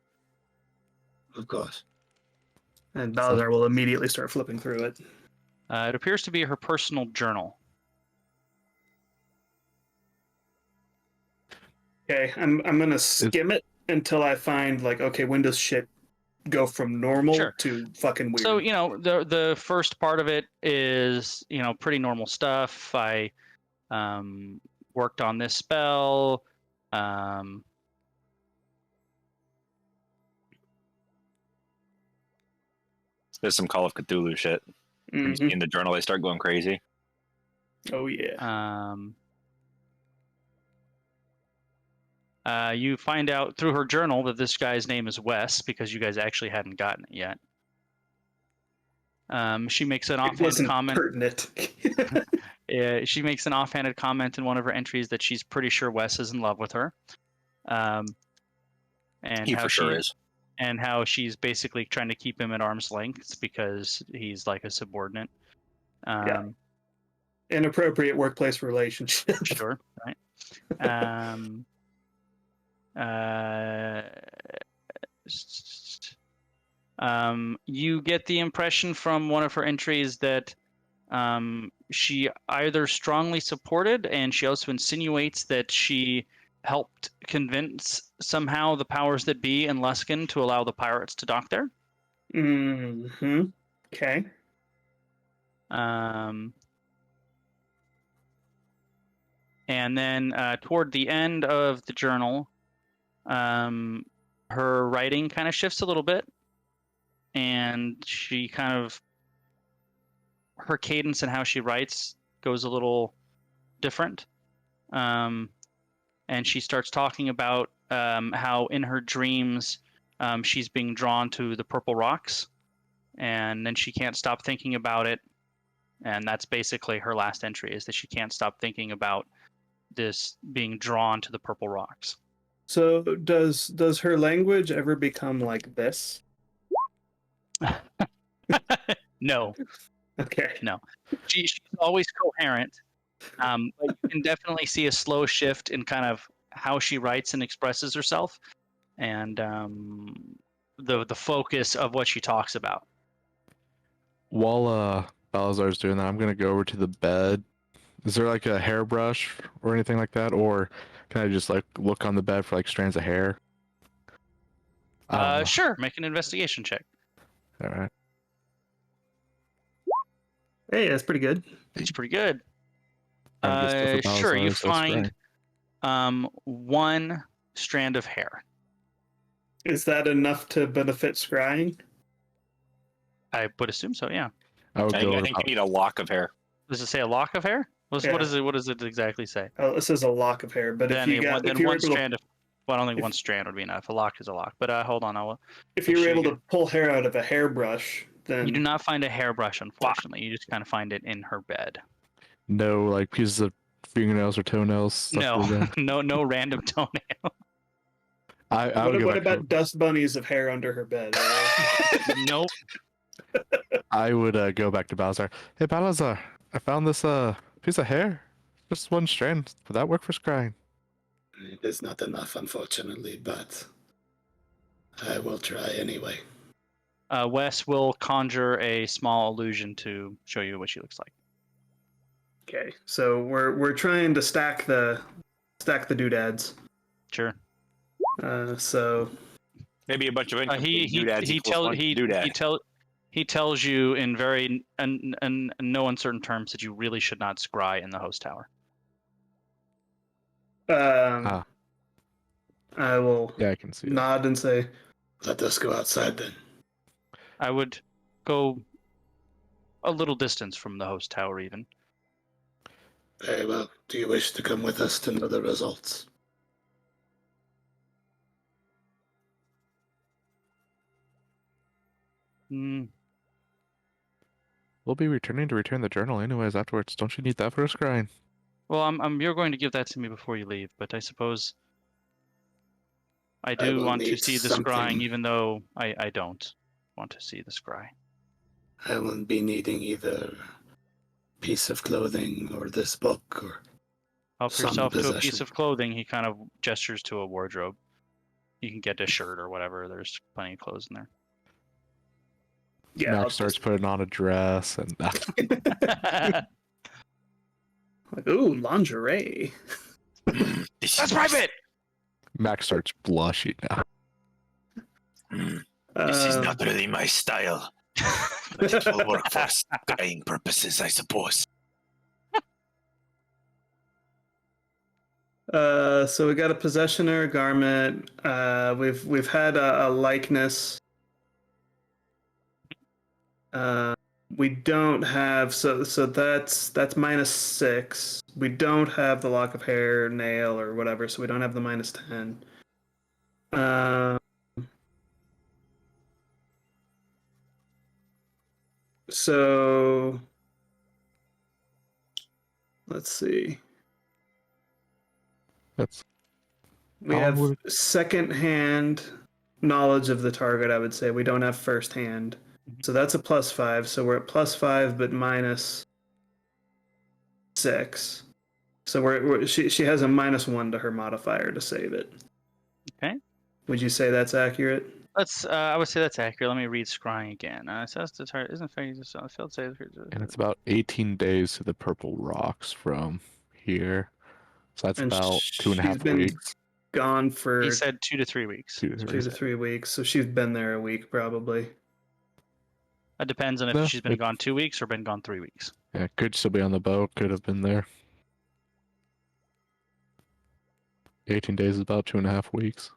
Of course. and Balzar will immediately start flipping through it. It appears to be her personal journal. Okay, I'm gonna skim it until I find like, okay, when does shit go from normal Sure. to fucking weird? So the first part of it is pretty normal stuff. I worked on this spell. There's some Call of Cthulhu shit. When you see Mhm. in the journal, they start going crazy. Oh yeah. You find out through her journal that this guy's name is Wes, because you guys actually hadn't gotten it yet. She makes an It offhand wasn't comment. pertinent. She makes an offhanded comment in one of her entries that she's pretty sure Wes is in love with her. And He how for sure she- is. And how she's basically trying to keep him at arm's length because he's like a subordinate. Yeah. Inappropriate workplace relationship. Sure, right. You get the impression from one of her entries that she either strongly supported, and she also insinuates that she helped convince somehow the powers that be in Luskin to allow the pirates to dock there. Mm-hmm. Okay. And then toward the end of the journal, her writing kind of shifts a little bit, and she kind of her cadence and how she writes goes a little different. And she starts talking about how in her dreams she's being drawn to the purple rocks, and then she can't stop thinking about it. And that's basically her last entry, is that she can't stop thinking about this being drawn to the purple rocks. So does her language ever become like this? No. Okay. No. She's always coherent, but you can definitely see a slow shift in kind of how she writes and expresses herself, and the focus of what she talks about. While Balazar's doing that, I'm gonna go over to the bed. Is there like a hairbrush or anything like that, or can I just like look on the bed for like strands of hair? I don't know. Sure, make an investigation check. All right. Hey, that's pretty good. It's pretty good. I guess that's about Sure, as you far as that's find right. one strand of hair. Is that enough to benefit scrying? I would assume so, yeah. I would I go think, I over think you about- need a lock of hair. Does it say a lock of hair? What Yeah. is it? What does it exactly say? Oh, this is a lock of hair, but Then if you got then if you were one able to, strand of. Well, I don't think if- one strand would be enough. A lock is a lock. But hold on, if you were sure able you to pull hair out of a hairbrush, then you do not find a hairbrush, unfortunately. You just kind of find it in her bed. no like pieces of fingernails or toenails. Stuck to the No, bed. no random toenail. I would What, go what back about dust bunnies of hair under her bed? Nope. I would go back to Balazar. Hey Balazar, I found this piece of hair. Just one strand. Would that work for scrying? It is not enough, unfortunately, but I will try anyway. Wes will conjure a small illusion to show you what she looks like. Okay, so we're trying to stack the doodads. Sure. So Maybe a bunch of incomplete doodads equals one doodad. He tells you in very no uncertain terms that you really should not scry in the host tower. Ah, I will yeah, I can see that. nod and say, Let us go outside then. I would go a little distance from the host tower, even. Very well. Do you wish to come with us to know the results? Hmm. We'll be returning to return the journal anyways afterwards. Don't you need that for scrying? Well, you're going to give that to me before you leave, but I suppose I do will want to need see the something. scrying, even though I don't want to see the scry. I will be needing either a piece of clothing or this book or Help some yourself to a piece possession. of clothing. He kind of gestures to a wardrobe. You can get a shirt or whatever. There's plenty of clothes in there. "Yeah, I'll Max starts putting on a dress and like, ooh, lingerie." That's private. Max starts blushing now. This is Uh, not really my style, but it will work for scrying purposes, I suppose. So we got a possession or a garment. We've had a likeness. We don't have so that's -6. We don't have the lock of hair, nail, or whatever, so we don't have the -10. So let's see. That's We How have would- second-hand knowledge of the target, I would say. We don't have first-hand. So that's a +5. So we're at +5, but -6. So she has a -1 to her modifier to save it. Okay. Would you say that's accurate? Let's. I would say that's accurate. Let me read scrying again. Says the target isn't fair. Just failed save. And it's about 18 days to the Purple Rocks from here. So that's And about two and a she's half been weeks. gone for He said 2 to 3 weeks. 2 to That's what 3. he 2 to said. 3 weeks, so she's been there a week probably. That depends on if No, she's been it- gone 2 weeks or been gone 3 weeks. Yeah, could still be on the boat. Could have been there. 18 days is about 2.5 weeks.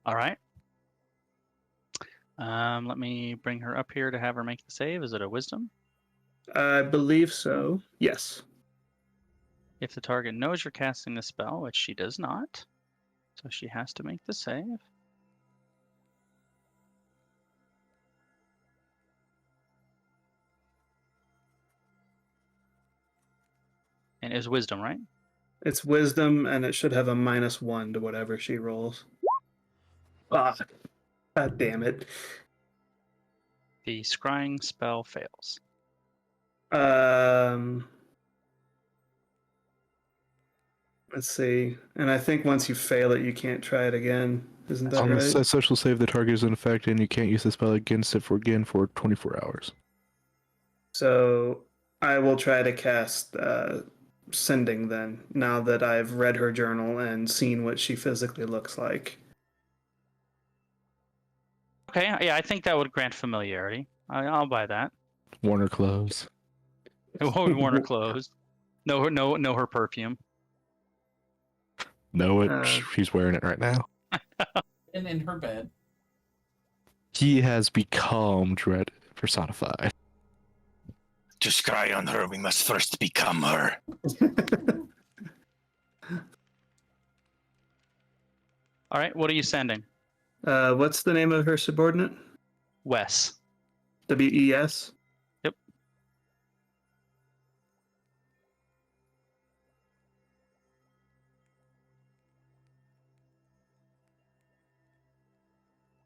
All right. Let me bring her up here to have her make the save. Is it a wisdom? I believe so. Yes. If the target knows you're casting the spell, which she does not, so she has to make the save. And it was wisdom, right? It's wisdom, and it should have a -1 to whatever she rolls. Ah, God damn it. The scrying spell fails. Let's see. And I think once you fail it, you can't try it again. Isn't that On the right? social save, the target is in effect, and you can't use the spell against it for 24 hours. So I will try to cast Sending then, now that I've read her journal and seen what she physically looks like. Okay, yeah, I think that would grant familiarity. I'll buy that. Warner clothes. It won't warn her clothes. Know her perfume. Know it. Uh, She's wearing it right now. And in her bed. He has become Dread personified. To scry on her, we must first become her. All right, what are you sending? What's the name of her subordinate? Wes. WES? Yep.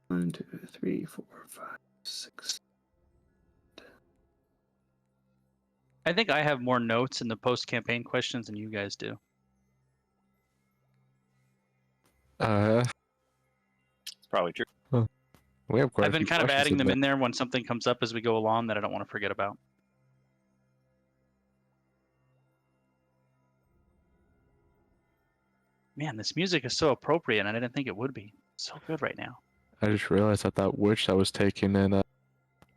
One, 2, 3, 4, 5, 6. I think I have more notes in the post-campaign questions than you guys do. It's probably true. We have quite I've a been few kind of questions adding them there. in there when something comes up as we go along that I don't want to forget about. Man, this music is so appropriate, and I didn't think it would be. So good right now. I just realized that witch that was taken in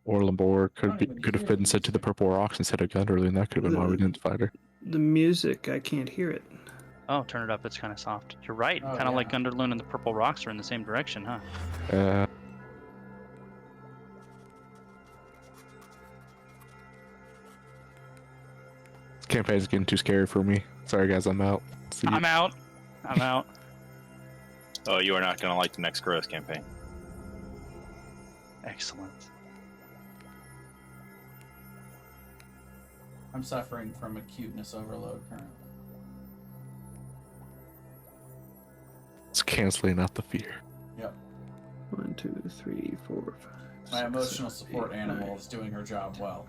Orlambor I don't even could have hear been the sent to the music. Purple Rocks instead of Gunderly, and that could have been why we didn't find her. The music, I can't hear it. Oh, turn it up. It's kind of soft. You're right. Oh, Kind of like yeah. Gunderloon and the Purple Rocks are in the same direction, huh? This campaign's getting too scary for me. Sorry, guys, I'm out. See you. I'm out. I'm out. Oh, you are not going to like the next Gross campaign. Excellent. I'm suffering from a cuteness overload currently. It's canceling out the fear. Yep. 1, 2, 3, 4, 5. My 6, emotional 7, support 8, animal 9. is doing her job well.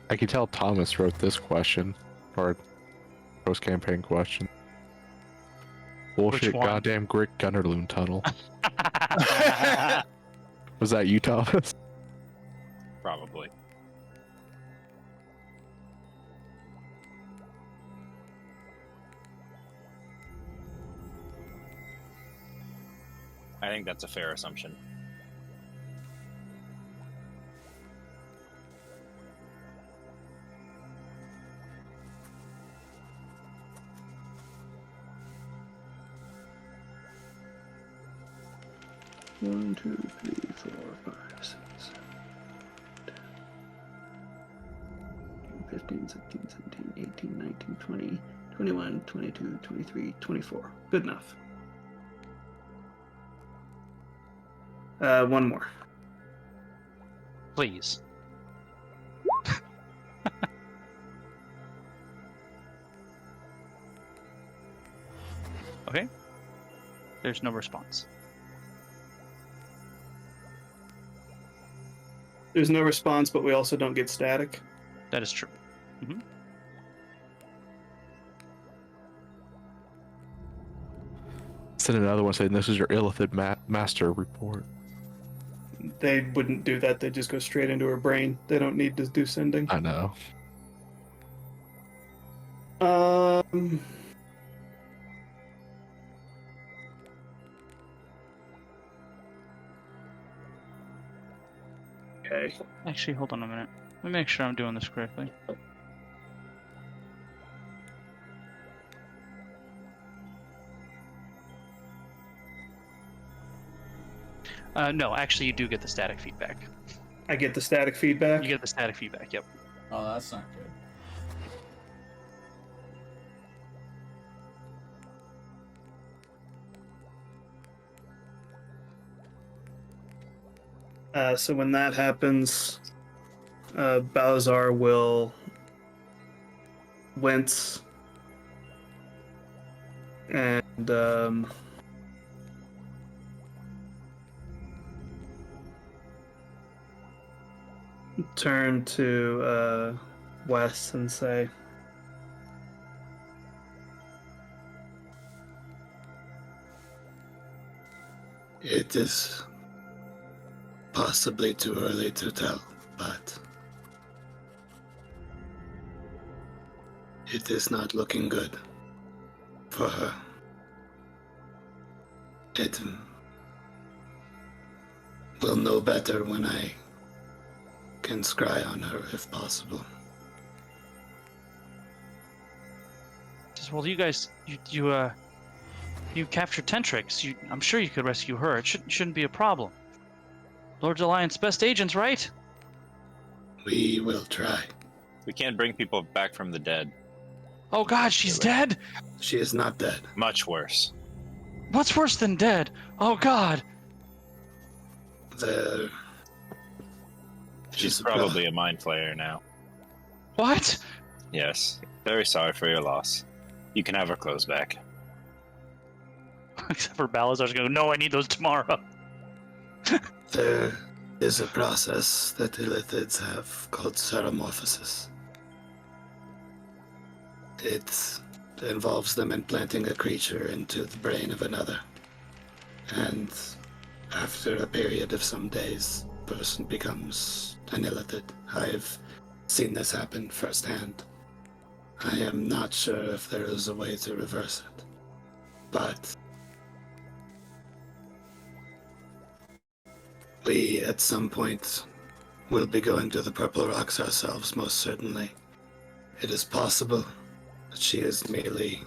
I can tell Thomas wrote this question, or post-campaign question. Bullshit, one? goddamn Grick Gunnerloon tunnel. Was that you, Thomas? Probably. I think that's a fair assumption. One, 2, 3, 4, 5, 6, 7, 15, 16, 17, 18, 19, 20, 21, 22, 23, 24. Good enough. One more. Please. Okay. There's no response. There's no response, but we also don't get static. That is true. Send another one saying this is your Illithid master report. They wouldn't do that. They just go straight into her brain. They don't need to do sending. I know. Okay. Actually, hold on a minute. Let me make sure I'm doing this correctly. No, actually, you do get the static feedback. I get the static feedback. You get the static feedback, yep. Oh, that's not good. So when that happens, Balazar will wince and turn to Wes and say, It is possibly too early to tell, but it is not looking good for her. It will know better when I can scry on her if possible. Well, you guys, you captured Tentrix. I'm sure you could rescue her. It shouldn't be a problem. Lord's Alliance best agents, right? We will try. We can't bring people back from the dead. Oh God, she's dead. She is not dead. Much worse. What's worse than dead? Oh God. There. She's probably a mind flayer now. What? Yes. Very sorry for your loss. You can have her clothes back. Except for Balazar's going, no, I need those tomorrow. There is a process that Illithids have called seramorphosis. It involves them implanting a creature into the brain of another. And after a period of some days, the person becomes an Illithid. I've seen this happen firsthand. I am not sure if there is a way to reverse it. But we, at some point, will be going to the Purple Rocks ourselves, most certainly. It is possible that she has merely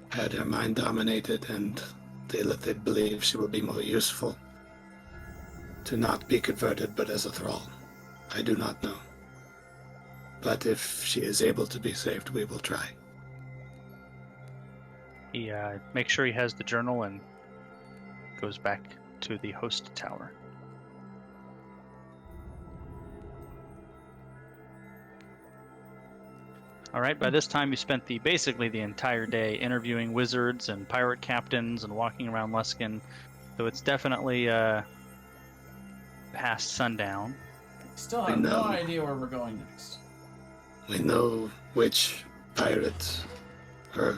had her mind dominated, and the Illithid believe she will be more useful to not be converted, but as a thrall. I do not know. But if she is able to be saved, we will try. He makes sure he has the journal and goes back to the host tower. All right, by this time you spent basically the entire day interviewing wizards and pirate captains and walking around Luskin, so it's definitely past sundown. Still have no idea where we're going next. We know which pirate or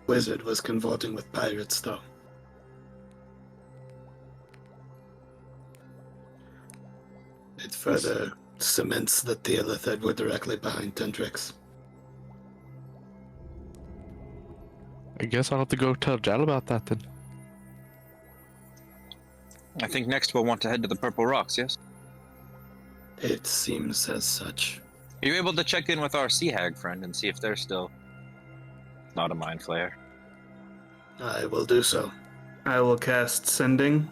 wizard was consorting with pirates, though. It further cements that the Illithid were directly behind Tentrix. I guess I'll have to go tell Jal about that then. I think next we'll want to head to the Purple Rocks, yes? It seems as such. Are you able to check in with our Sea Hag friend and see if they're still not a mind flayer? I will do so. I will cast Sending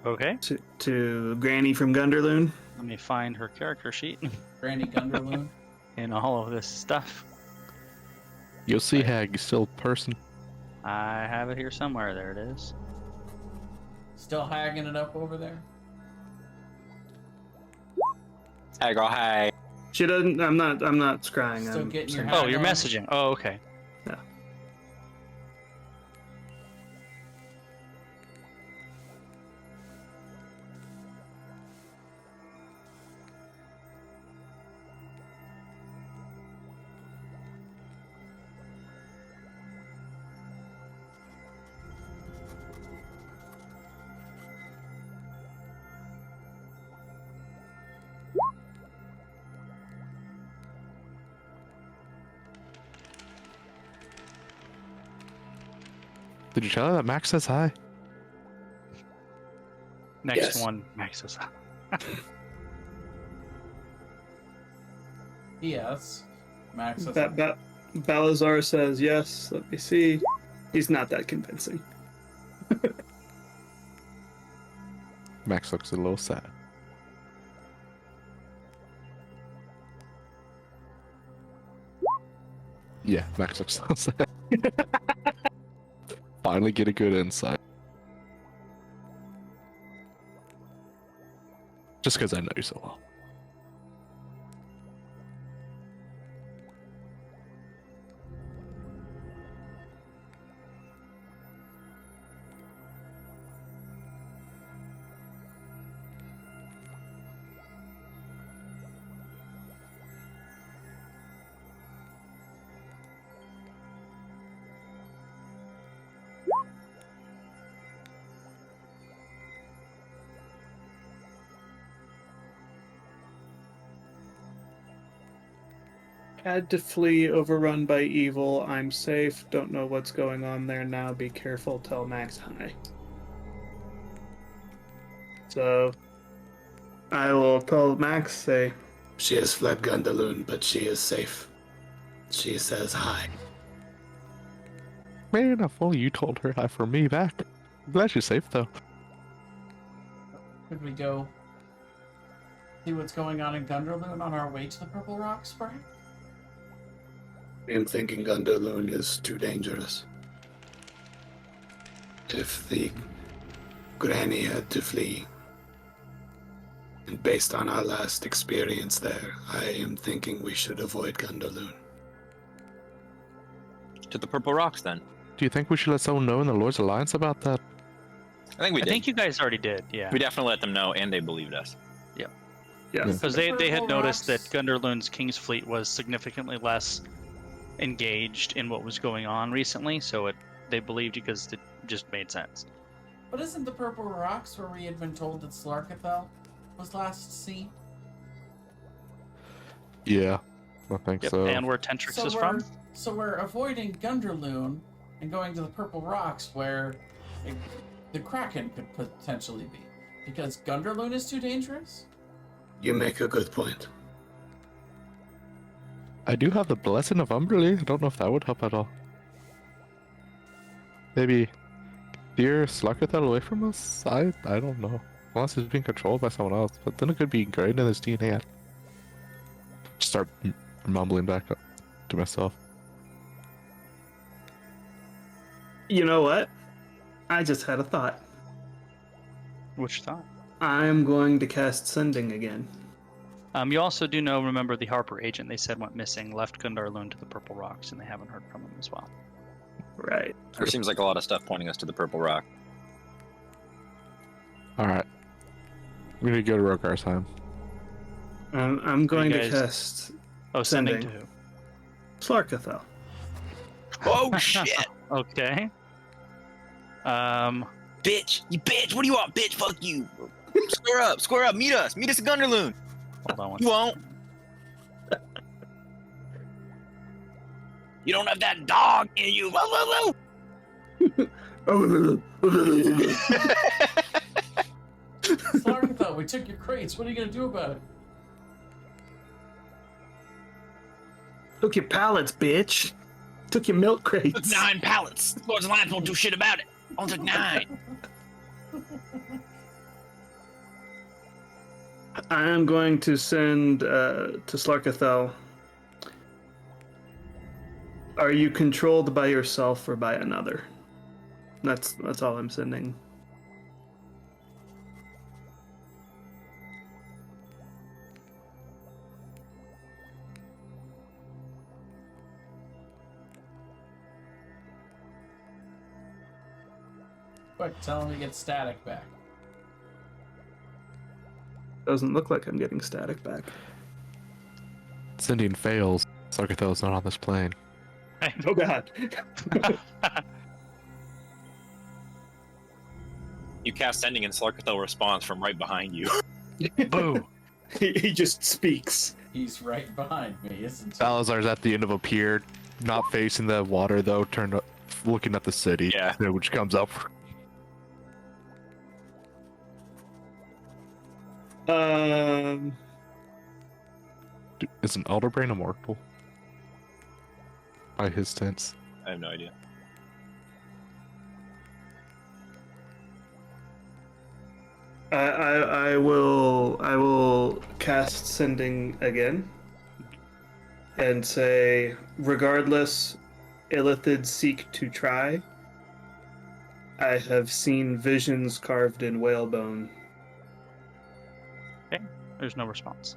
Okay. to Granny from Gunderloon. Let me find her character sheet Granny Gunderloon. and all of this stuff. You'll see Hag, still a person. I have it here somewhere. There it is. Still hagging it up over there? Hey, girl, hey. She doesn't. I'm not scrying. Still I'm getting your sending- Oh, hag you're on? messaging. Oh, okay. Yeah. Did you tell her that Max says hi? Next Yes. one, Max says. Yes. Max says, Balazar says yes. Let me see. He's not that convincing. Max looks a little sad. Yeah, Max looks a little sad. Finally get a good insight. Just because I know you so well. Had to flee, overrun by evil. I'm safe. Don't know what's going on there now. Be careful. Tell Max hi. So, I will tell Max, say, She has fled Gundaloon, but she is safe. She says hi. Man, if only you told her hi for me back. I'm glad she's safe though. could we go see what's going on in Gunderloon on our way to the Purple Rocks, perhaps? I'm thinking Gundaloon is too dangerous. If the granny had to flee, and based on our last experience there, I am thinking we should avoid Gundaloon. To the Purple Rocks, then. Do you think we should let someone know in the Lord's Alliance about that? I think we I did. think you guys already did, yeah. We definitely let them know, and they believed us. yes. Because The they had Purple noticed that Rocks- Gunderloon's King's Fleet was significantly less engaged in what was going on recently, so they believed you because it just made sense. But isn't the Purple Rocks where we had been told that Slarkathel was last seen? Yeah, I think Yep. so. And where Tentrix is from? So we're avoiding Gunderloon and going to the Purple Rocks where the Kraken could potentially be. Because Gunderloon is too dangerous? You make a good point. I do have the Blessing of Umberly. I don't know if that would help at all. Maybe steer Sluggerthal away from us? I don't know. Unless it's being controlled by someone else. But then it could be ingrained in his DNA. Just start mumbling back up to myself. You know what? I just had a thought. Which thought? I'm going to cast Sending again. You also do know, remember, the Harper agent they said went missing, left Gundarloon to the Purple Rocks, and they haven't heard from him as well. Right. There seems like a lot of stuff pointing us to the Purple Rock. Alright. We need to go to Rogarsheim. I'm going to guys- cast Oh, sending to Sending. who? Slarkathel. Oh, shit! Okay. Bitch! You bitch! What do you want, bitch? Fuck you! Square up, meet us at Gunderloon! Hold on one You won't! You don't have that dog in you! Whoa, whoa, whoa! Slarkathel, we took your crates. What are you going to do about it? Took your pallets, bitch. Took your milk Took crates. 9 pallets! Lord's Alliance won't do shit about it! Only took 9! I am going to send to Slarkathel. Are you controlled by yourself or by another? That's all I'm sending. quick, tell him to get static back. Doesn't look like I'm getting static back. Sending fails. Sargathel's not on this plane. Oh god. You cast sending and Slarkathel responds from right behind you. Boo. He just speaks. He's right behind me, isn't he? Salazar's at the end of a pier, not facing the water though, turned up, looking at the city. Yeah. Which comes up. Is an Elder Brain immortal? By his stance. I have no idea. I will cast sending again and say, regardless, illithid seek to try. I have seen visions carved in whalebone. There's no response.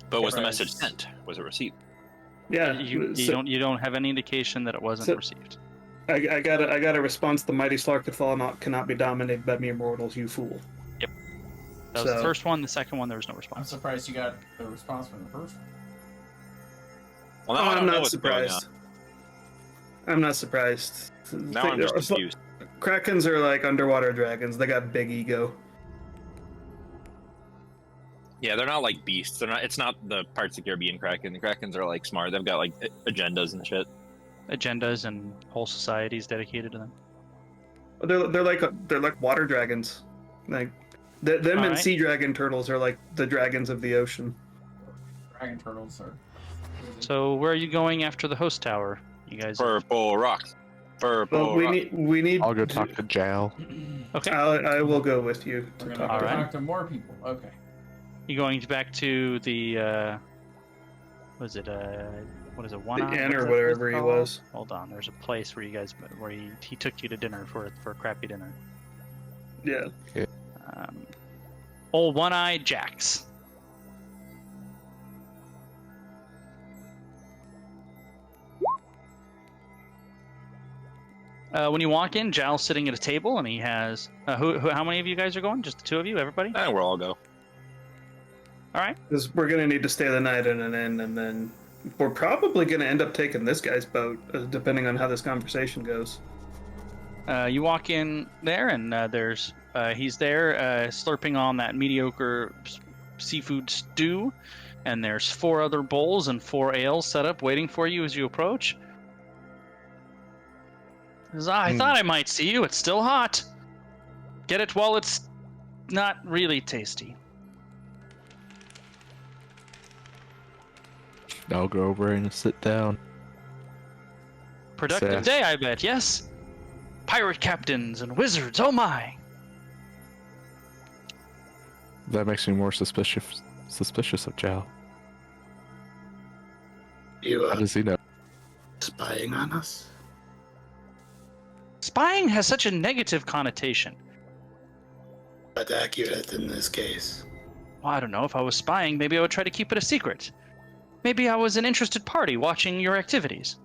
But was the Right. message sent? Was it received? Yeah, You so don't have any indication that it wasn't received. I got a response. The mighty Slarkathal cannot be dominated by mere mortals, you fool. That was the So- first one. The second one, there was no I'm response. surprised you got the response from the first one. Well, now I I'm don't know not what's going surprised. I'm not surprised. on. Now I'm just confused. Krakens are like underwater dragons. They got big ego. Yeah, they're not like beasts. They're not. It's not the Pirates of the Caribbean Kraken. The Krakens are like smart. They've got like agendas and shit. Agendas and whole societies dedicated to them. They're like water dragons. Like them and Alright. sea dragon turtles are like the dragons of the ocean. Dragon turtles are. So where are you going after the host tower? You guys. Purple rocks. Purple Well, we rocks. need. I'll go talk to Jal. Okay. I will go with you to We're talk. gonna to Alright. talk to more people. Okay. You going back to the was it what is it, one The eye? inn What is or that whatever place he called? was. Hold on, there's a place where you guys he took you to dinner for a crappy dinner. Yeah. Old one-eyed Jacks. When you walk in, Jal's sitting at a table, and he has how many of you guys are going? Just the two of you, everybody? And we'll all go. All right. Because we're gonna need to stay the night in an inn, and then we're probably gonna end up taking this guy's boat, depending on how this conversation goes. You walk in there, and he's there slurping on that mediocre seafood stew, and there's 4 other bowls and 4 ales set up waiting for you as you approach. He says, I thought I might see you. It's still hot. Get it while it's not really tasty. I'll go over and sit down. Productive Sass. day, I bet. Yes. Pirate captains and wizards. Oh my. That makes me more suspicious of Jal. You How are does he know? spying on us? Spying has such a negative connotation. But accurate in this case. Well, I don't know. If I was spying, maybe I would try to keep it a secret. Maybe I was an interested party watching your activities.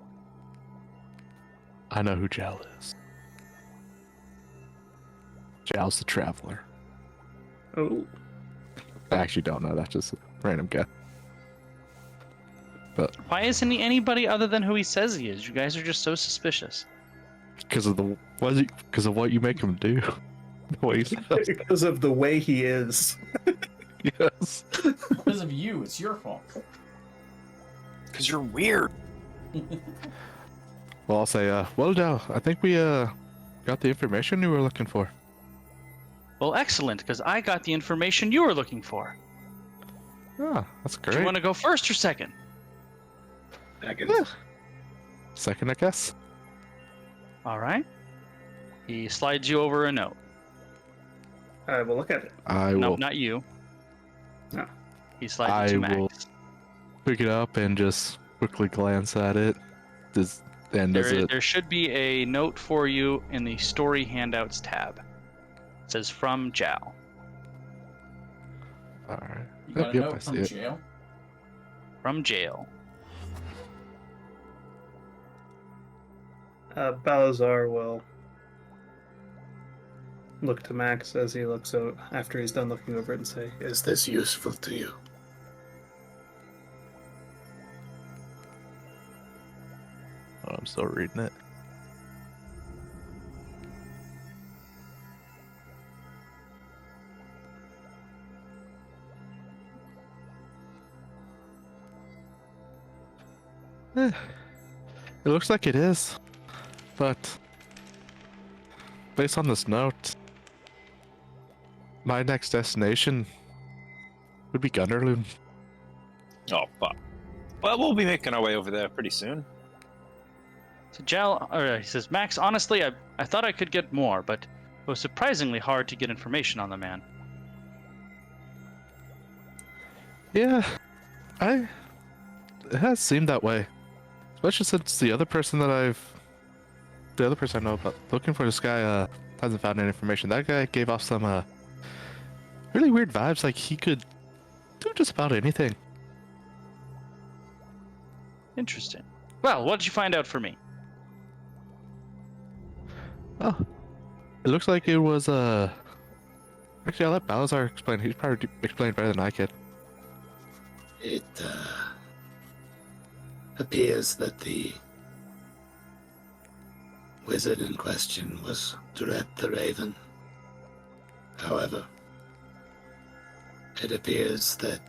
I know who Jal is. Jal's the Traveler. Oh. I actually don't know. That's just a random guess. But Why isn't he anybody other than who he says he is? You guys are just so suspicious. because of what you make him do. The way he says. Because of the way he is. Yes. Because of you, it's your fault. Because you're weird. Well, I'll say, well, Jal, I think we got the information you were looking for. Well, excellent, because I got the information you were looking for. Ah, that's Do great. you want to go first or second? Second. Yeah. Second, I guess. All right. He slides you over a note. I will look at it. I No, will not you. No. He slides it to I will- Max. pick it up and just quickly glance at it. Does it? There should be a note for you in the story handouts tab. It says from Jal. All right. You got a I note see from it. jail. From jail. Balazar will look to Max as he looks out after he's done looking over it and say, Is this useful to you? Oh, I'm still reading it. It looks like it is, but based on this note, my next destination would be Gunderloon. Oh, fuck. Well, we'll be making our way over there pretty soon. So he says, Max, honestly, I thought I could get more, but it was surprisingly hard to get information on the man. Yeah, it has seemed that way. Especially since the other person I know about looking for this guy hasn't found any information. That guy gave off some really weird vibes, like he could do just about anything. Interesting. Well, what did you find out for me? Oh, it looks like it was actually, I'll let Balazar explain. He's probably explained better than I could. It appears that the wizard in question was Duret the Raven. However, it appears that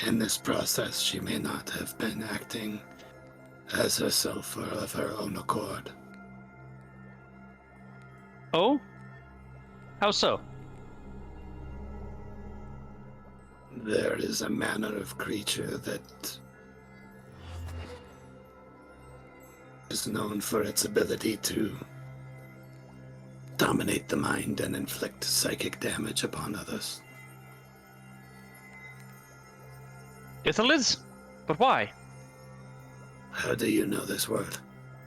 in this process she may not have been acting as herself or of her own accord. Oh? How so? There is a manner of creature that is known for its ability to dominate the mind and inflict psychic damage upon others. Ithalids? But why? How do you know this word?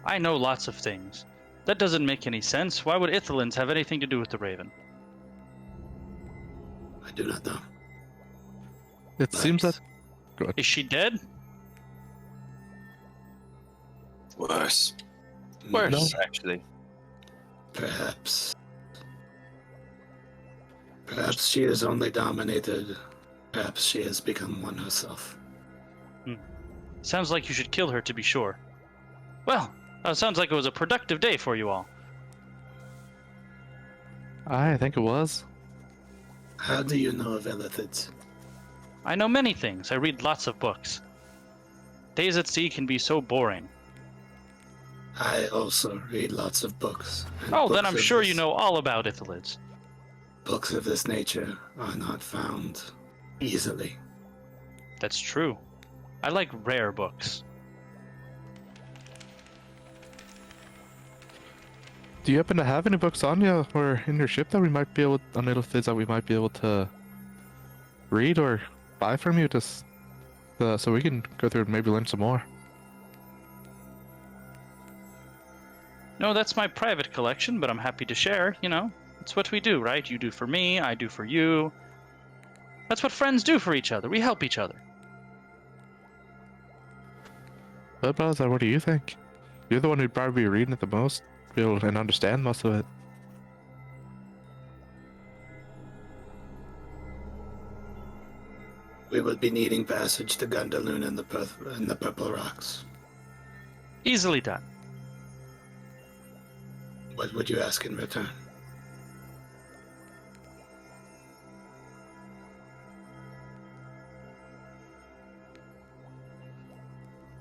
I know lots of things. That doesn't make any sense. Why would Ithalids have anything to do with the Raven? I do not know. It seems that. Is she dead? Worse. Worse. No, actually. Perhaps she is only dominated. Perhaps she has become one herself. Sounds like you should kill her to be sure. Well, sounds like it was a productive day for you all. I think it was. How do you know of Illithids? I know many things. I read lots of books. Days at sea can be so boring. I also read lots of books. And Oh, then books I'm of sure this- you know all about Ithalids. Books of this nature are not found easily. That's true. I like rare books. Do you happen to have any books on you or in your ship that we might be able on little things that we might be able to read or buy from you, just so we can go through and maybe learn some more? No, that's my private collection, but I'm happy to share, you know. It's what we do, right? You do for me, I do for you. That's what friends do for each other. We help each other. But Balazar, what do you think? You're the one who'd probably be reading it the most, be able and understand most of it. We will be needing passage to Gundaloon and the Purple Rocks. Easily done. What would you ask in return?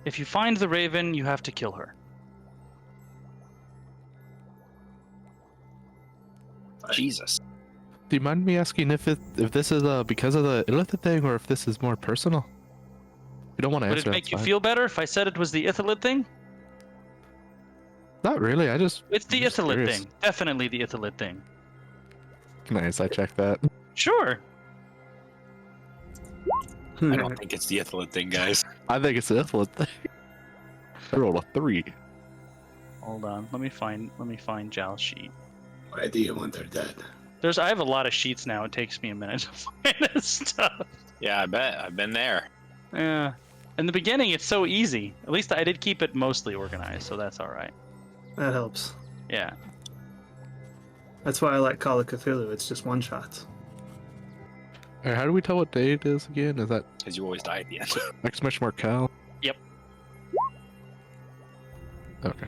If you find the Raven, you have to kill her. Jesus. Do you mind me asking if this is because of the Illithid thing or if this is more personal? You don't want to Would answer. it make that's you fine. feel better if I said it was the Ithalid thing? Not really. I just. It's the I'm just Ithalid curious. thing. Definitely the Ithalid thing. Can I inside check that? Sure. I don't think it's the Ithalid thing, guys. I think it's the Illithid thing. I rolled a 3. Hold on. Let me find Jal's sheet. Why do you want her dead? I have a lot of sheets now. It takes me a minute to find this stuff. Yeah, I bet. I've been there. Yeah. In the beginning, it's so easy. At least I did keep it mostly organized, so that's all right. That helps. Yeah. That's why I like Call of Cthulhu. It's just one shots. How do we tell what day it is again? Is that Because you always die at the end. exclamation mark Cal? Yep. Okay.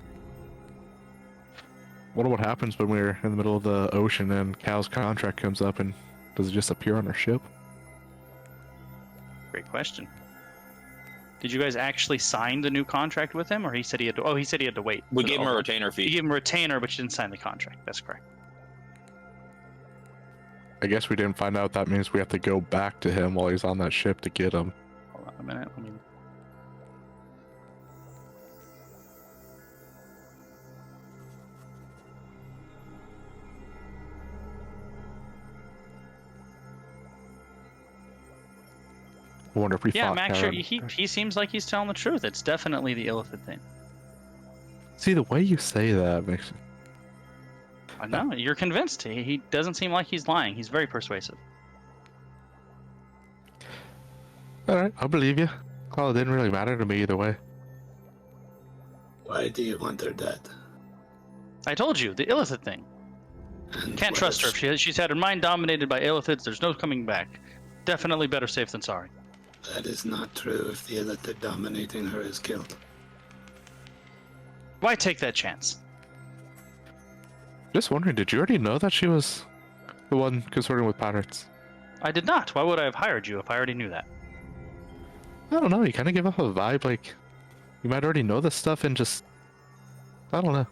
Wonder what happens when we're in the middle of the ocean and Cal's contract comes up, and does it just appear on our ship? Great question. Did you guys actually sign the new contract with him, or he said he had to? Oh, he said he had to wait. We for the gave him a overrun. retainer You fee. gave him a retainer, but you didn't sign the contract. That's correct. I guess we didn't find out. That means we have to go back to him while he's on that ship to get him. Hold on a minute. Let me. I wonder if we Yeah, fought Max, Cal. he seems like he's telling the truth. It's definitely the illithid thing. See, the way you say that makes... I know you're convinced. He doesn't seem like he's lying. He's very persuasive. Alright, I'll believe you. Well, it didn't really matter to me either way. Why do you want her dead? I told you the illithid thing. And Can't what trust her. if She's had her mind dominated by illithids. There's no coming back. Definitely better safe than sorry. That is not true if the illithid dominating her is killed. Why take that chance? Just wondering, did you already know that she was the one consorting with pirates? I did not. Why would I have hired you if I already knew that? I don't know, you kind of give off a vibe like you might already know this stuff and just... I don't know.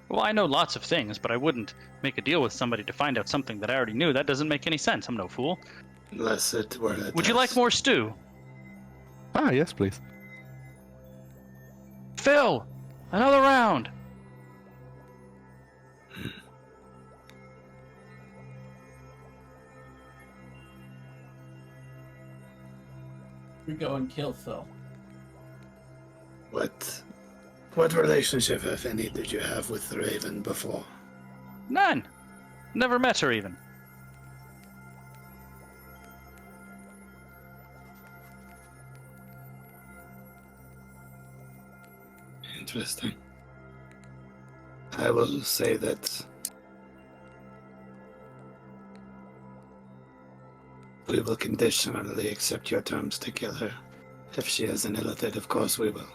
Well, I know lots of things, but I wouldn't make a deal with somebody to find out something that I already knew. That doesn't make any sense. I'm no fool. Unless it were a Would you like test. more stew? Ah, yes, please. Phil! Another round! We go and kill Phil. What relationship, if any, did you have with the Raven before? None. Never met her even. Interesting. I will say that we will conditionally accept your terms to kill her. If she is an illithid, of course we will.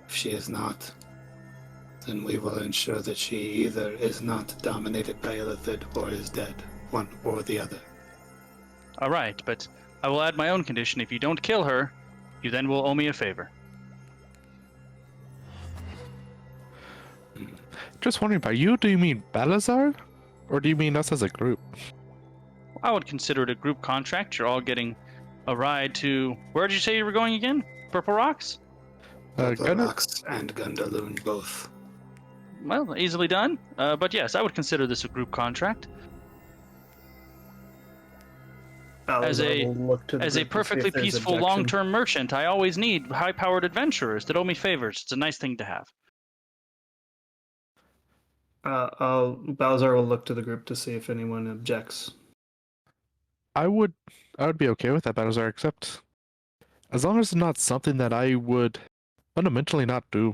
If she is not, then we will ensure that she either is not dominated by illithid or is dead, one or the other. All right, but I will add my own condition. If you don't kill her, you then will owe me a favor. Just wondering, by you, do you mean Balazar? Or do you mean us as a group? I would consider it a group contract. You're all getting a ride to... Where did you say you were going again? Purple Rocks? Gunnar? Rocks and Gundaloon both. Well, easily done. But yes, I would consider this a group contract. As Balazar a- will look to the As a group to see perfectly if there's peaceful objection. long-term merchant, I always need high-powered adventurers that owe me favors. It's a nice thing to have. Balazar will look to the group to see if anyone objects. I would be okay with that, Balazar, except as long as it's not something that I would fundamentally not do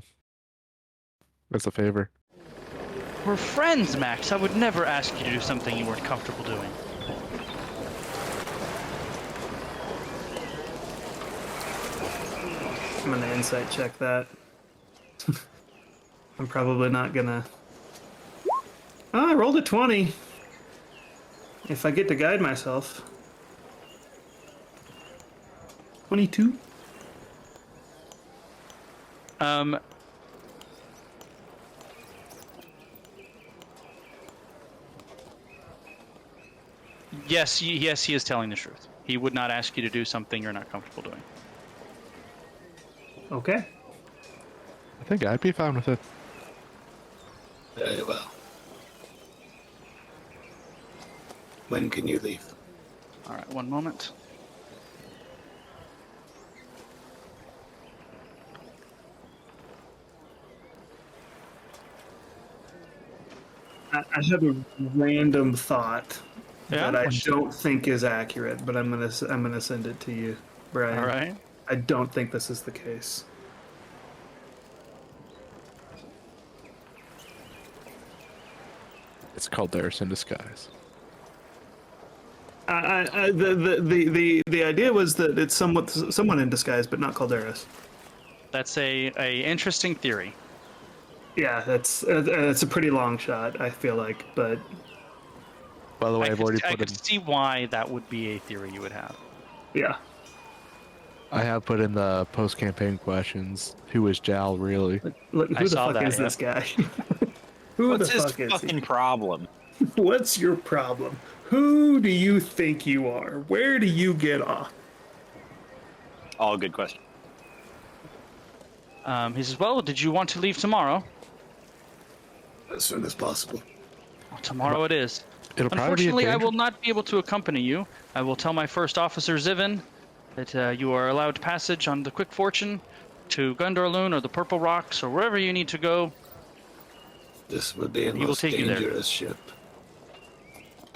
as a favor. We're friends, Max. I would never ask you to do something you weren't comfortable doing. I'm gonna insight check that. I'm probably not gonna... Oh, I rolled a 20. If I get to guide myself. 22? Yes, he is telling the truth. He would not ask you to do something you're not comfortable doing. Okay. I think I'd be fine with it. Very well. When can you leave? All right, one moment. I have a random thought Yeah? that I don't think is accurate, but I'm gonna send it to you, Brian. All right. I don't think this is the case. It's called Darius in disguise. The idea was that it's someone in disguise, but not Calderas. That's a interesting theory. Yeah, that's a pretty long shot, I feel like, but By the way, I could see why that would be a theory you would have. yeah. I have put in the post-campaign questions. Who is Jal really? Look, I who the saw fuck that, is yeah. this guy? Who What's the his fuck is fucking he? problem? What's your problem? Who do you think you are? Where do you get off? All good question. He says, well, did you want to leave tomorrow? As soon as possible. Well, tomorrow it is. It'll probably be a Unfortunately, I danger- will not be able to accompany you. I will tell my first officer, Zivin, that you are allowed passage on the Quick Fortune to Gundorloon or the Purple Rocks or wherever you need to go. This would be a He will most take you there. dangerous ship.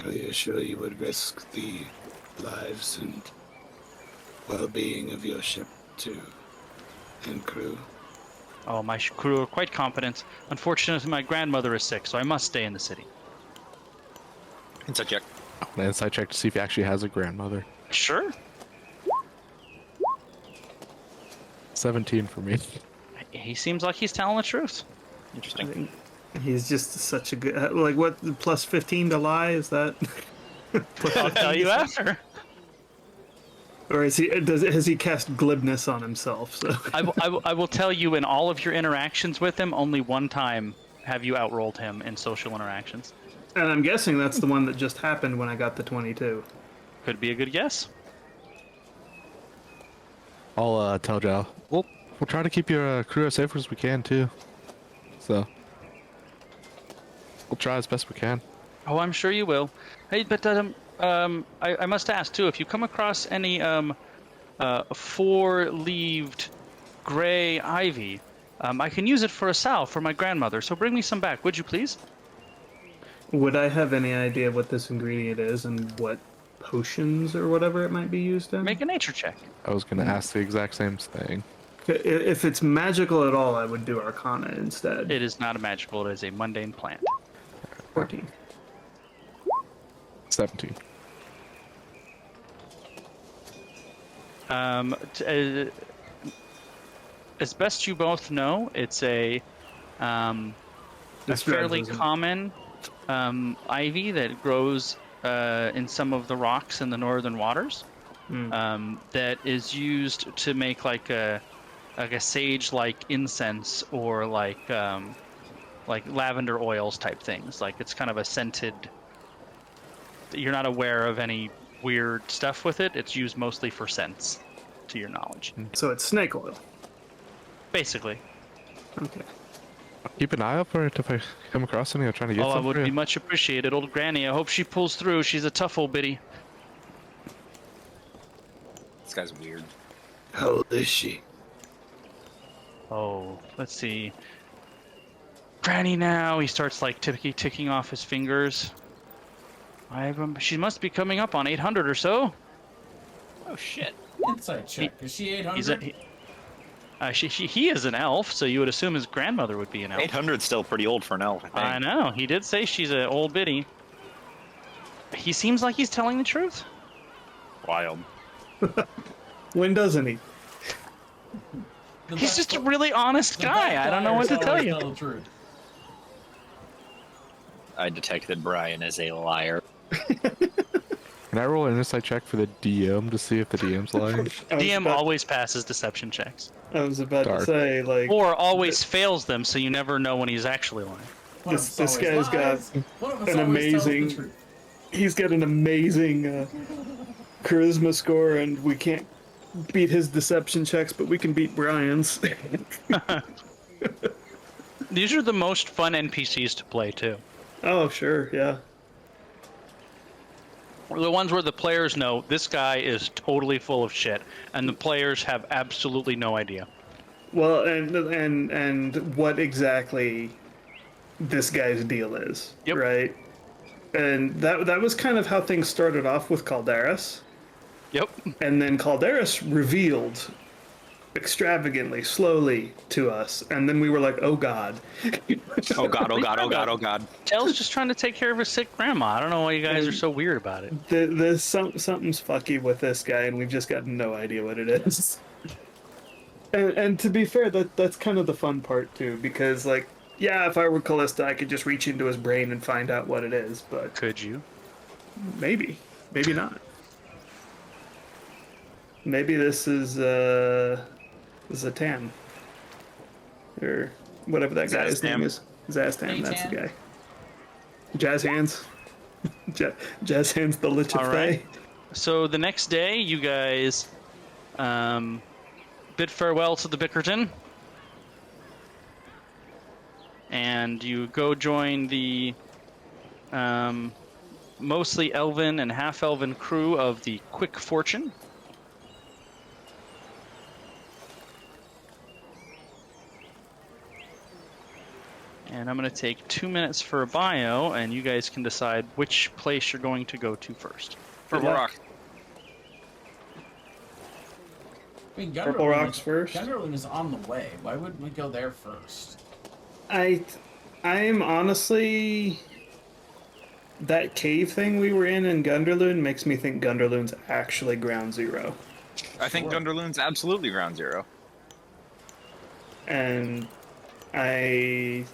Are you sure you would risk the lives and well-being of your ship too, and crew? Oh, my crew are quite competent. Unfortunately, my grandmother is sick, so I must stay in the city. Insight check. An inside check to see if he actually has a grandmother. Sure. 17 for me. He seems like he's telling the truth. I Interesting. think he's just such a good. Like, what, plus 15 to lie? Is that. I'll tell you after. Or has he cast glibness on himself? So I will tell you in all of your interactions with him, only one time have you outrolled him in social interactions. and I'm guessing that's the one that just happened when I got the 22. Could be a good guess. I'll tell Jal. We'll try to keep your crew as safe as we can too. So we'll try as best we can. Oh, I'm sure you will. Hey, but I must ask too, if you come across any four-leaved gray ivy, I can use it for a salve for my grandmother. So bring me some back, would you please? Would I have any idea what this ingredient is and what potions or whatever it might be used in? Make a nature check. I was gonna ask the exact same thing. If it's magical at all, I would do Arcana instead. It is not a magical; it is a mundane plant. 14. 17. As best you both know, it's a This fairly drives us- common ivy that grows in some of the rocks in the northern waters. That is used to make like a sage-like incense or like lavender oils type things. Like it's kind of a scented. You're not aware of any weird stuff with it. It's used mostly for scents, to your knowledge. So it's snake oil. Basically. Okay. Keep an eye out for it if I come across any. I'm trying to get Oh, it some would for be you. much appreciated, old Granny. I hope she pulls through. She's a tough old biddy. This guy's weird. How old is she? Oh, let's see. Granny now. He starts like ticking off his fingers. She must be coming up on 800 or so. Oh shit. Insight check. Is she 800? He is an elf, so you would assume his grandmother would be an elf. 800's still pretty old for an elf, I think. I know. He did say she's an old biddy. He seems like he's telling the truth. Wild. When doesn't he? He's just a really honest guy. I don't know what to tell you. Tell the truth. I detected Brian as a liar. Can I roll an insight check for the DM to see if the DM's lying? DM always passes deception checks. I was about Dark. to say, like, Or always fails them, so you never know when he's actually lying. One of This- us this always guy's got lies, one of us an always tells the amazing- truth. he's got an amazing charisma score, and we can't beat his deception checks, but we can beat Brian's. These are the most fun NPCs to play, too. Oh, sure, yeah. The ones where the players know this guy is totally full of shit, and the players have absolutely no idea. Well, and what exactly this guy's deal is, Yep. right? And that was kind of how things started off with Calderas, Yep. and then Calderas revealed extravagantly, slowly to us, and then we were like, "Oh God!" Oh god, oh god, oh god, oh god. Dell's just trying to take care of his sick grandma. I don't know why you guys are so weird about it. There's something's fucky with this guy, and we've just got no idea what it is. And to be fair, that's kind of the fun part too, because like, yeah, if I were Callista, I could just reach into his brain and find out what it is, but Could you? maybe not. Maybe this is Zatan, or whatever that guy's name is. Zastam, that's the guy. Jazz Hands. Jazz Hands, the Lich of All right. Thay. So the next day, you guys bid farewell to the Bickerton, and you go join the mostly elven and half-elven crew of the Quick Fortune. And I'm going to take 2 minutes for a bio, and you guys can decide which place you're going to go to first. Purple Rock. I mean, Purple Rocks first. Gunderloon is on the way. Why wouldn't we go there first? I'm honestly, that cave thing we were in Gunderloon makes me think Gunderloon's actually ground zero. I think Gunderloon's absolutely ground zero. And I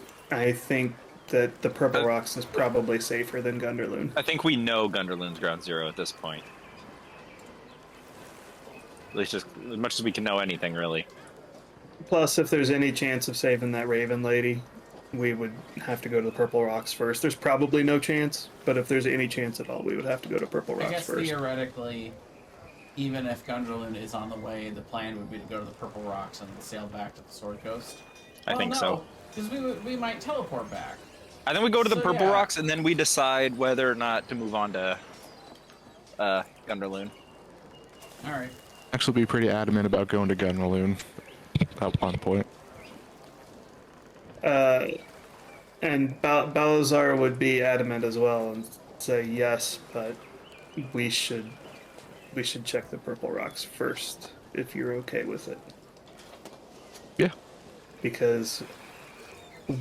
think that the Purple Rocks is probably safer than Gunderloon. I think we know Gunderloon's ground zero at this point. At least just as much as we can know anything, really. Plus, if there's any chance of saving that Raven lady, we would have to go to the Purple Rocks first. There's probably no chance, but if there's any chance at all, we would have to go to Purple Rocks I guess first. theoretically, even if Gunderloon is on the way, the plan would be to go to the Purple Rocks and sail back to the Sword Coast. I think so. Because we might teleport back. I think we go to the So, Purple yeah. Rocks and then we decide whether or not to move on to Gunderloon. All right. Actually, be pretty adamant about going to Gunderloon at one point. And Balazar would be adamant as well and say yes, but we should check the Purple Rocks first if you're okay with it. Yeah. Because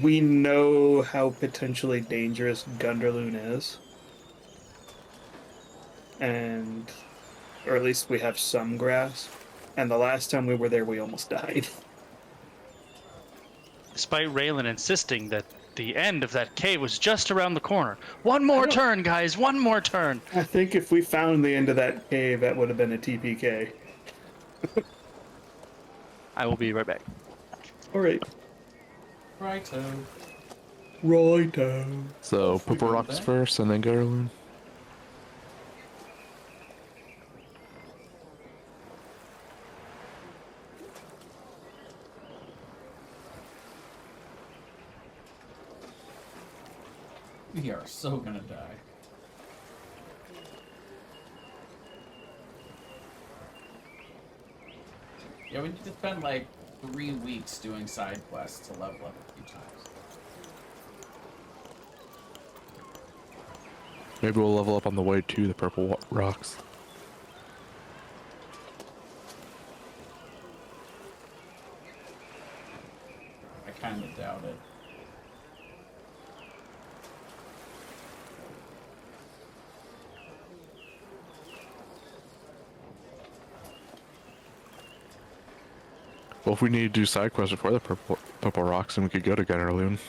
we know how potentially dangerous Gunderloon is. Or at least we have some grasp. And the last time we were there, we almost died. Despite Raylan insisting that the end of that cave was just around the corner. One more turn, guys, one more turn. I think if we found the end of that cave, that would have been a TPK. I will be right back. Alright. Righto. Righto. So, If we Purple go Rocks there. first, and then Gunderloon. We are so gonna die. Yeah, we need to spend like 3 weeks doing side quests to level up a few times. Maybe we'll level up on the way to the Purple Rocks. I kind of doubt it. Well, if we need to do side quests before the Purple Rocks, then we could go to Gunderloon.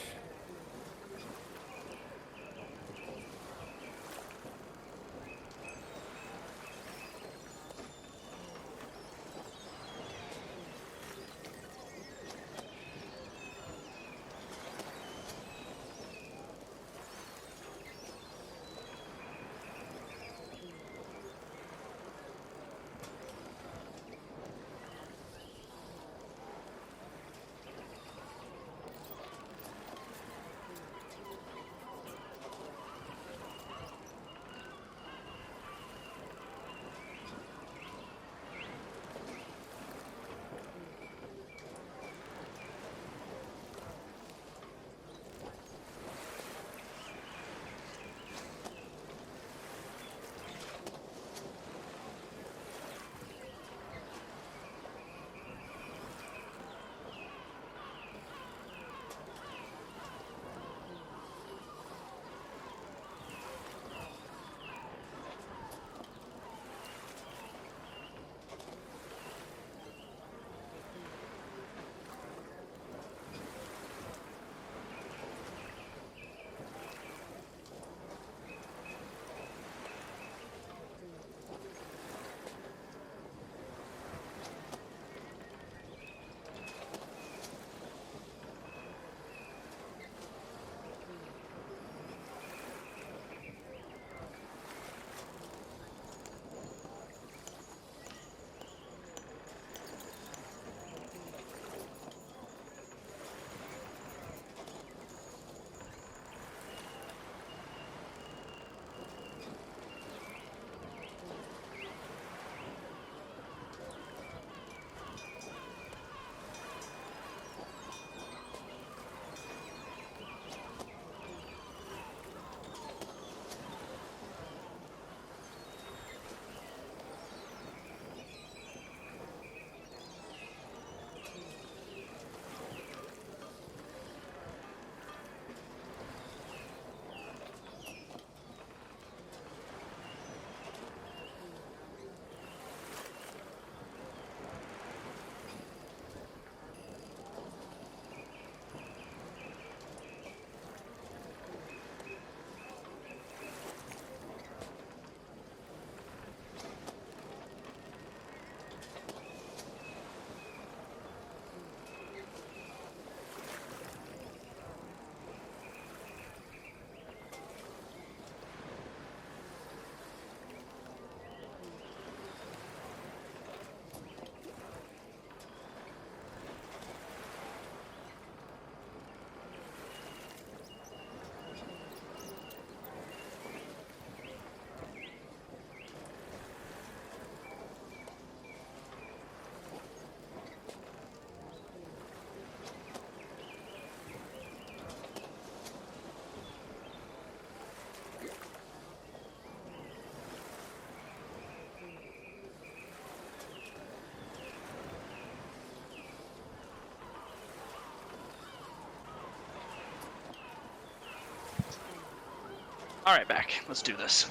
All right, back. Let's do this.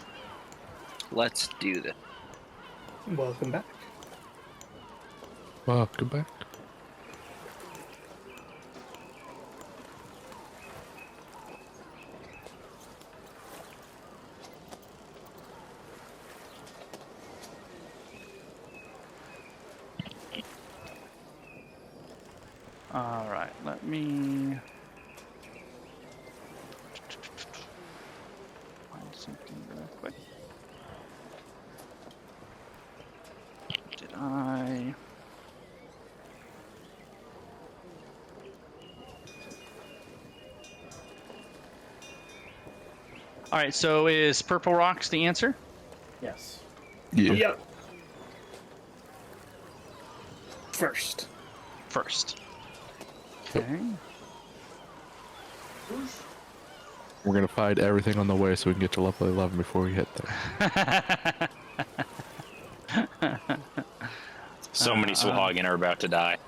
Let's do this. Welcome back. Welcome back. All right, let me find something real quick. Did I? All right, so is Purple Rocks the answer? Yes. Yeah. Yep. First. First. Okay. We're gonna find everything on the way so we can get to level 11 before we hit there. So many Swahagan are about to die.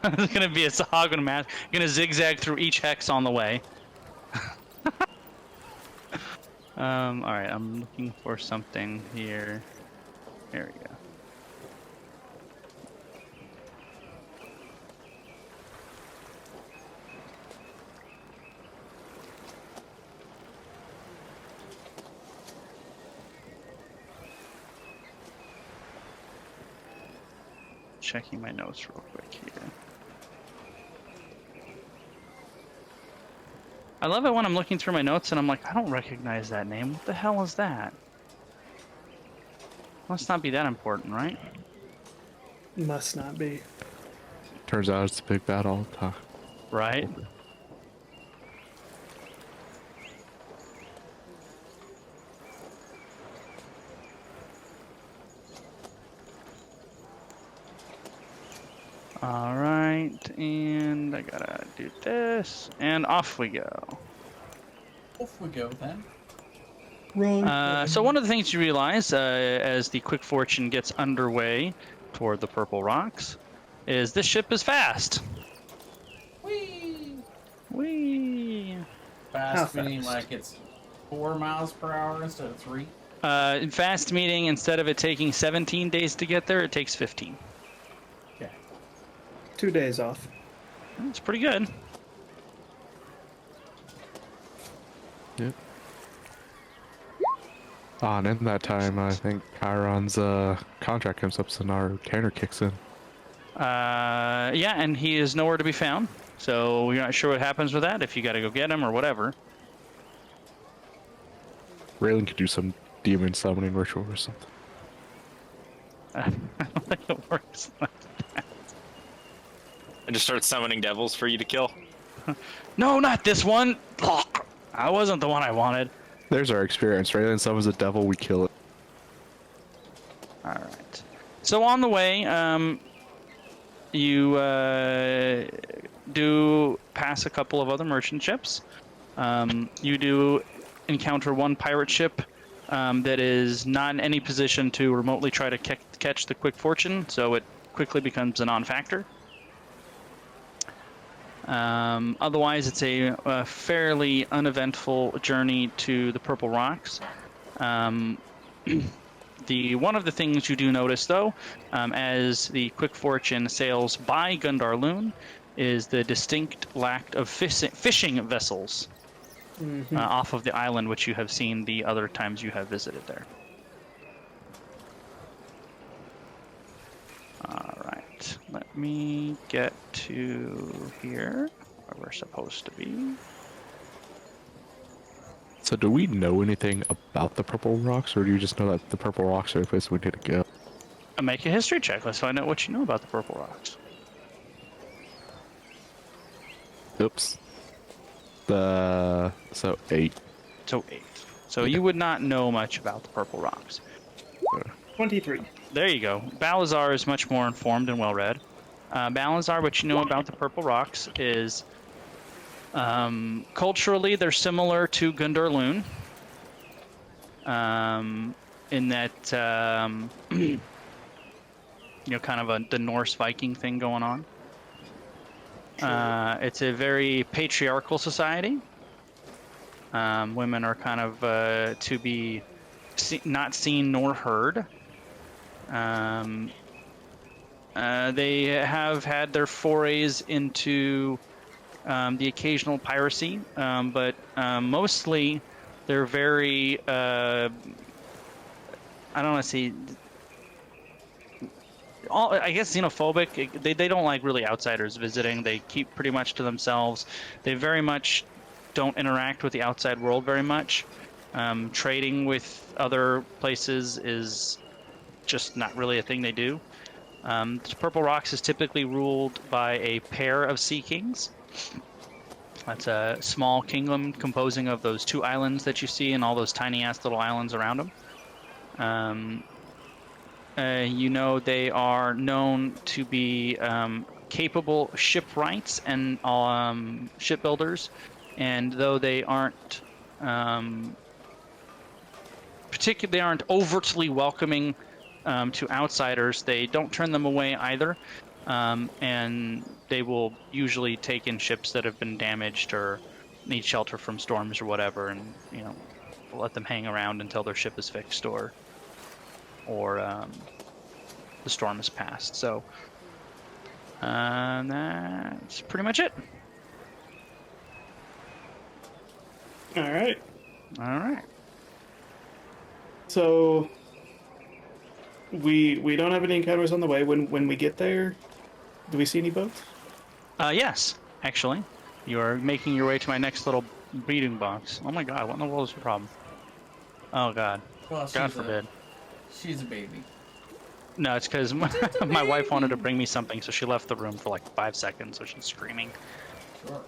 It's gonna be a Sahagin math. Gonna zigzag through each hex on the way. All right, I'm looking for something here. There we go. Checking my notes real quick here. I love it when I'm looking through my notes and I'm like, I don't recognize that name. What the hell is that? Must not be that important, right? Must not be. Turns out it's a big bad all the time. Right? All right, and I gotta do this, and off we go. Off we go then. So one of the things you realize as the Quick Fortune gets underway toward the Purple Rocks is this ship is fast. Whee! Whee! Fast How meaning fast? like it's 4 miles per hour instead of 3. In fast meaning, instead of it taking 17 days to get there, it takes 15. Okay. 2 days off. That's pretty good. Yep. And in that time, I think Chiron's contract comes up, so our Tanner kicks in. Yeah, and he is nowhere to be found. So we're not sure what happens with that, if you gotta go get him or whatever. Raylan could do some demon summoning ritual or something. I don't think it works like that. I just start summoning devils for you to kill. No, not this one! I wasn't the one I wanted. There's our experience. Raylan summons a devil, we kill it. Alright. So on the way, you do pass a couple of other merchant ships. You do encounter one pirate ship that is not in any position to remotely try to catch the Quick Fortune, so it quickly becomes a non-factor. Otherwise, it's a fairly uneventful journey to the Purple Rocks. One of the things you do notice, though, as the Quick Fortune sails by Gundarloon, is the distinct lack of fishing vessels off of the island, which you have seen the other times you have visited there. All right, let me get to here, where we're supposed to be. So do we know anything about the Purple Rocks, or do you just know that the Purple Rocks are the place we need to go? Make a history check. Let's find out what you know about the Purple Rocks. Oops. So 8. So 8. So you would not know much about the Purple Rocks. 23. There you go. Balazar is much more informed and well-read. Balazar, what you know about the Purple Rocks is culturally they're similar to Gundarloon. In that, you know, kind of the Norse Viking thing going on. It's a very patriarchal society. Women are kind of to be not seen nor heard. They have had their forays into the occasional piracy, but mostly they're very, I don't want to say, I guess xenophobic. They don't like really outsiders visiting. They keep pretty much to themselves. They very much don't interact with the outside world very much. Trading with other places is just not really a thing they do. The Purple Rocks is typically ruled by a pair of sea kings. That's a small kingdom composing of those 2 islands that you see and all those tiny ass little islands around them. They are known to be capable shipwrights and shipbuilders, and though they aren't they aren't overtly welcoming to outsiders, they don't turn them away either. And they will usually take in ships that have been damaged or need shelter from storms or whatever, and let them hang around until their ship is fixed or the storm has passed. So that's pretty much it. All right. All right. So we don't have any encounters on the way. When we get there, do we see any boats? Yes, actually, you are making your way to my next little breeding box. Oh my God, what in the world is the problem? Oh God, Well, God forbid. She's a baby. No, it's because my wife wanted to bring me something, so she left the room for like 5 seconds, so she's screaming. Sure.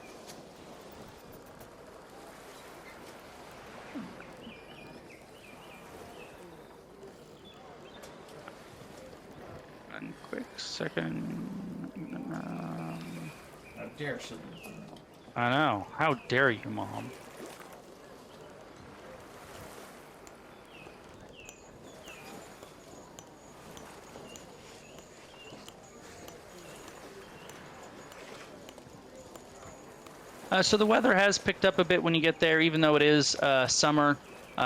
One quick second. How dare she leave the room. I know. How dare you, Mom? So the weather has picked up a bit when you get there, even though it is summer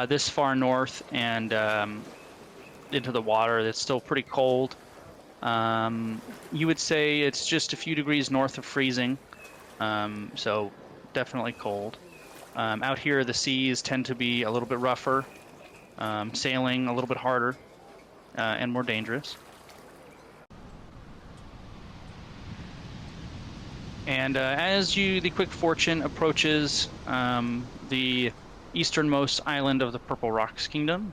this far north and into the water. It's still pretty cold. You would say it's just a few degrees north of freezing, so definitely cold. Out here, the seas tend to be a little bit rougher, sailing a little bit harder, and more dangerous. And as the Quick Fortune approaches the easternmost island of the Purple Rocks Kingdom,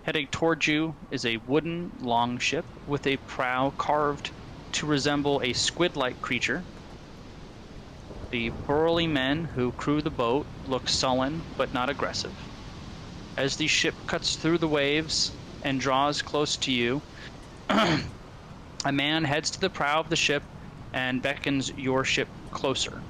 heading towards you is a wooden longship with a prow carved to resemble a squid-like creature. The burly men who crew the boat look sullen but not aggressive. As the ship cuts through the waves and draws close to you, a man heads to the prow of the ship and beckons your ship closer.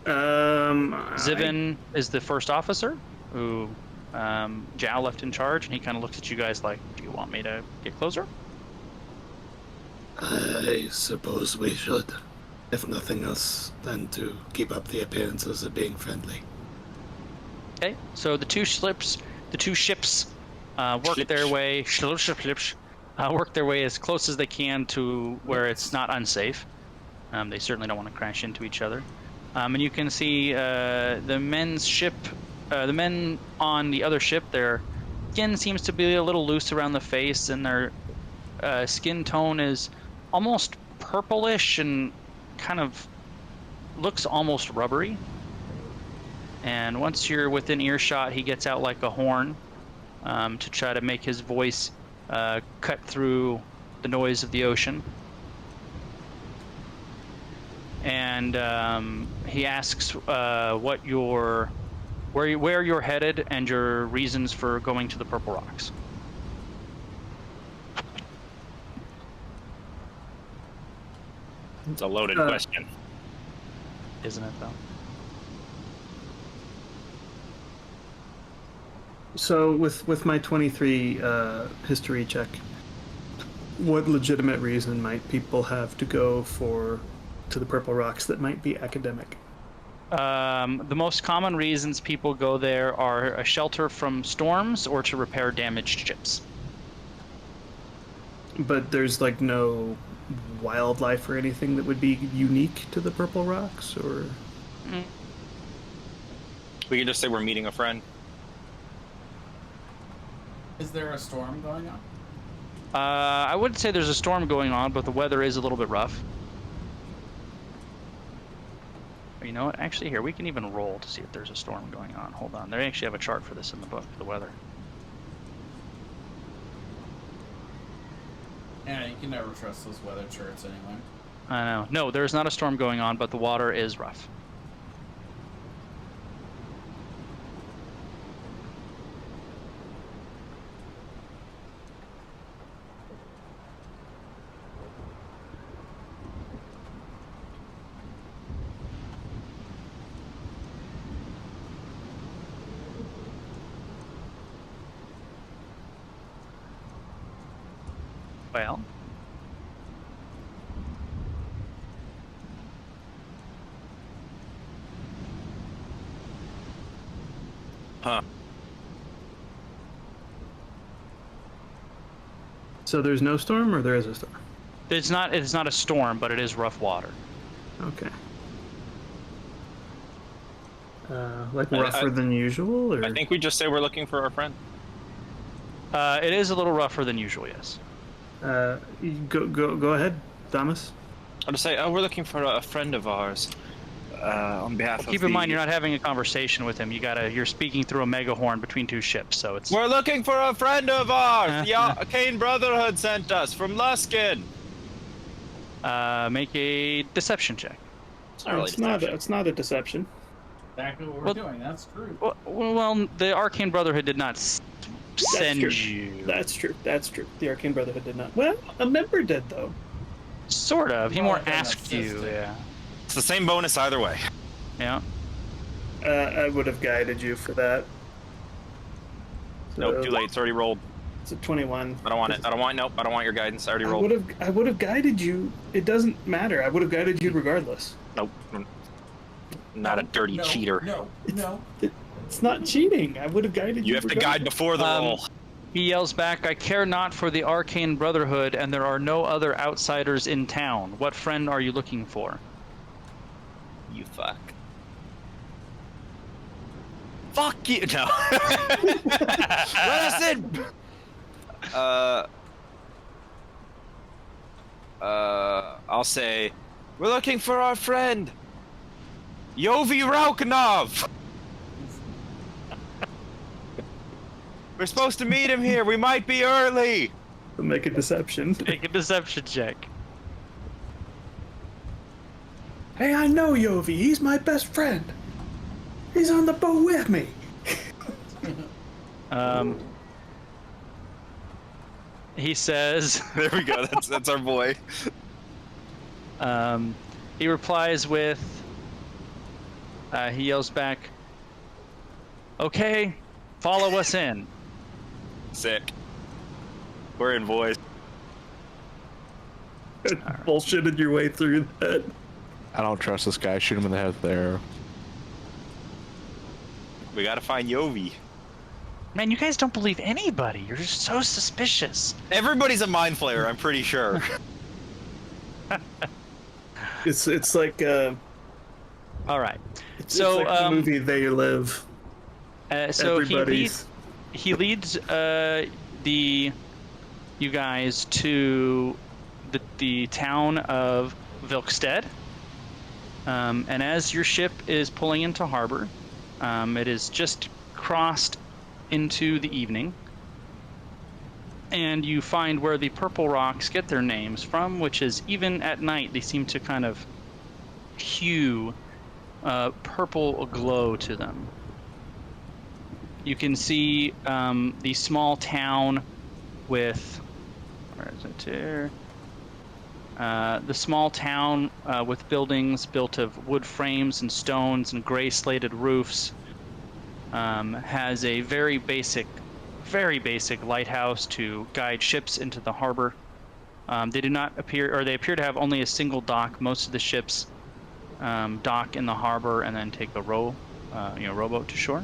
Zivin is the first officer who Jao left in charge, and he kind of looks at you guys like, do you want me to get closer? I suppose we should, if nothing else than to keep up the appearances of being friendly. Okay, so the two ships work their way as close as they can to where it's not unsafe. They certainly don't want to crash into each other. And you can see the men on the other ship, their skin seems to be a little loose around the face, and their skin tone is almost purplish and kind of looks almost rubbery. And once you're within earshot, he gets out like a horn to try to make his voice cut through the noise of the ocean. And he asks where you're headed and your reasons for going to the Purple Rocks. It's a loaded question. Isn't it, though? So with my 23 history check, what legitimate reason might people have to go to the Purple Rocks that might be academic? The most common reasons people go there are a shelter from storms or to repair damaged ships. But there's like no wildlife or anything that would be unique to the Purple Rocks, or We can just say we're meeting a friend. Is there a storm going on? I wouldn't say there's a storm going on, but the weather is a little bit rough. You know what? Actually, here, we can even roll to see if there's a storm going on. Hold on. They actually have a chart for this in the book, the weather. Yeah, you can never trust those weather charts anyway. I know. No, there's not a storm going on, but the water is rough. Well, Huh. so there's no storm, or there is a storm? it's not a storm, but it is rough water. Okay. Like rougher than usual, or I think we just say we're looking for our friend. It is a little rougher than usual, yes. go ahead, Thomas. I'll just say, oh, we're looking for a friend of ours. On behalf of Keep in mind, you're not having a conversation with him. You're speaking through a megahorn between two ships, so it's. We're looking for a friend of ours. The Arcane Brotherhood sent us from Luskin. Make a deception check. It's not really deception. It's not a deception. Exactly what we're Well- doing. That's true. Well, the Arcane Brotherhood did not send true. you. That's true. The Arcane Brotherhood did not. Well, a member did, though. Sort of. He Well, more then asked you. assisted. Yeah. It's the same bonus either way. Yeah. I would have guided you for that. Nope, too late. It's already rolled. It's a 21. I don't want it. I don't want your guidance. I already rolled. I would have guided you. It doesn't matter. I would have guided you regardless. Nope. Not a dirty No, cheater. No. It's not cheating. I would have guided you. You have to guide before the roll. He yells back, "I care not for the Arcane Brotherhood, and there are no other outsiders in town. What friend are you looking for?" You fuck. Fuck you. No. Let us in. I'll say, we're looking for our friend, Yovi Rauknov. We're supposed to meet him here. We might be early. Make a deception. Make a deception check. Hey, I know Yovi. He's my best friend. He's on the boat with me. He says, There we go. That's our boy. he replies with, he yells back, "Okay, follow us in." Sick. We're in, boys. Bullshitted your way through that. I don't trust this guy. Shoot him in the head with the arrow. We gotta find Yovi. Man, you guys don't believe anybody. You're just so suspicious. Everybody's a mind flayer, I'm pretty sure. It's like All right. it's So, like the movie They Live. So Everybody's he leads you guys to the town of Vilkstead. And as your ship is pulling into harbor, it is just crossed into the evening, and you find where the Purple Rocks get their names from, which is even at night they seem to kind of hue purple glow to them. You can see the small town with, where is it here? The small town with buildings built of wood frames and stones and gray slated roofs has a very basic lighthouse to guide ships into the harbor. They do not appear, or they appear to have only a single dock. Most of the ships dock in the harbor and then take a rowboat to shore.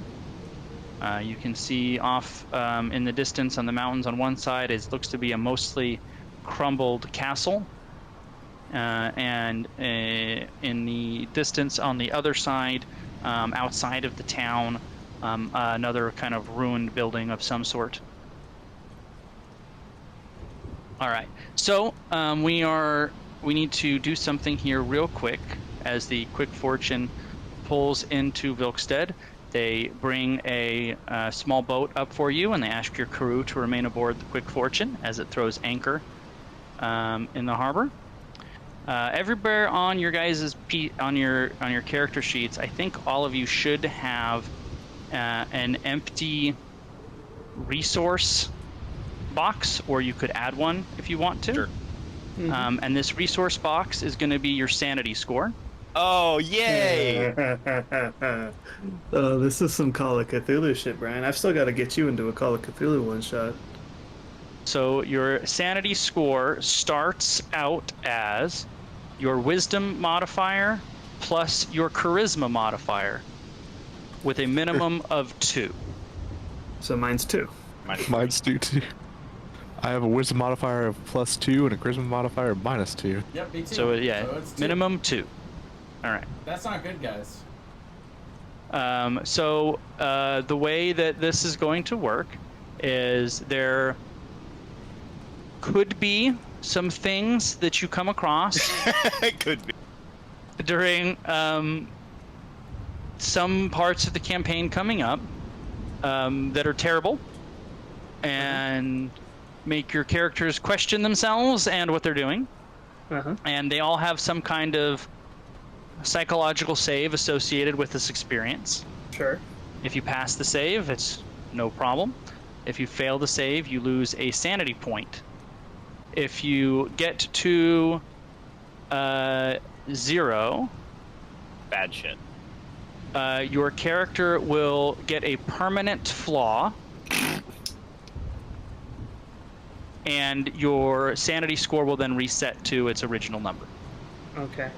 You can see off in the distance on the mountains on one side looks to be a mostly crumbled castle, and in the distance on the other side, outside of the town, another kind of ruined building of some sort. All right, so we need to do something here real quick as the Quick Fortune pulls into Vilkstead. They bring a small boat up for you, and they ask your crew to remain aboard the Quick Fortune as it throws anchor in the harbor. Everywhere on your guys' on your character sheets, I think all of you should have an empty resource box, or you could add one if you want to. Sure. And this resource box is going to be your sanity score. Oh, yay! Oh, this is some Call of Cthulhu shit, Brian. I've still got to get you into a Call of Cthulhu one shot. So your sanity score starts out as your wisdom modifier plus your charisma modifier with a minimum of 2. So mine's 2. Mine's 2 too. I have a wisdom modifier of +2 and a charisma modifier of -2. Yep, me too. So yeah, So it's 2. minimum 2. All right. That's not good, guys. So the way that this is going to work is there could be some things that you come across It could be. during some parts of the campaign coming up that are terrible and make your characters question themselves and what they're doing. And they all have some kind of psychological save associated with this experience. Sure. If you pass the save, it's no problem. If you fail the save, you lose a sanity point. If you get to 0, Bad shit. your character will get a permanent flaw, and your sanity score will then reset to its original number. Okay.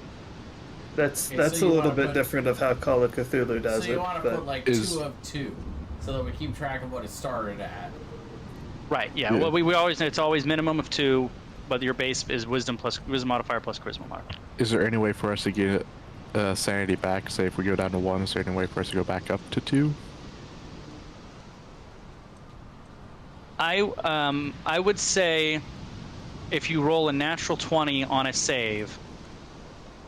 That's Okay, that's so a you little wanna bit put- different of how Call of Cthulhu does So you it. want to but put like is- 2 of 2, so that we keep track of what it started at. Right. Yeah. Yeah. Well, we always it's always minimum of 2, but your base is wisdom modifier plus charisma modifier. Is there any way for us to get sanity back? Say if we go down to 1, is there any way for us to go back up to 2? I would say if you roll a natural 20 on a save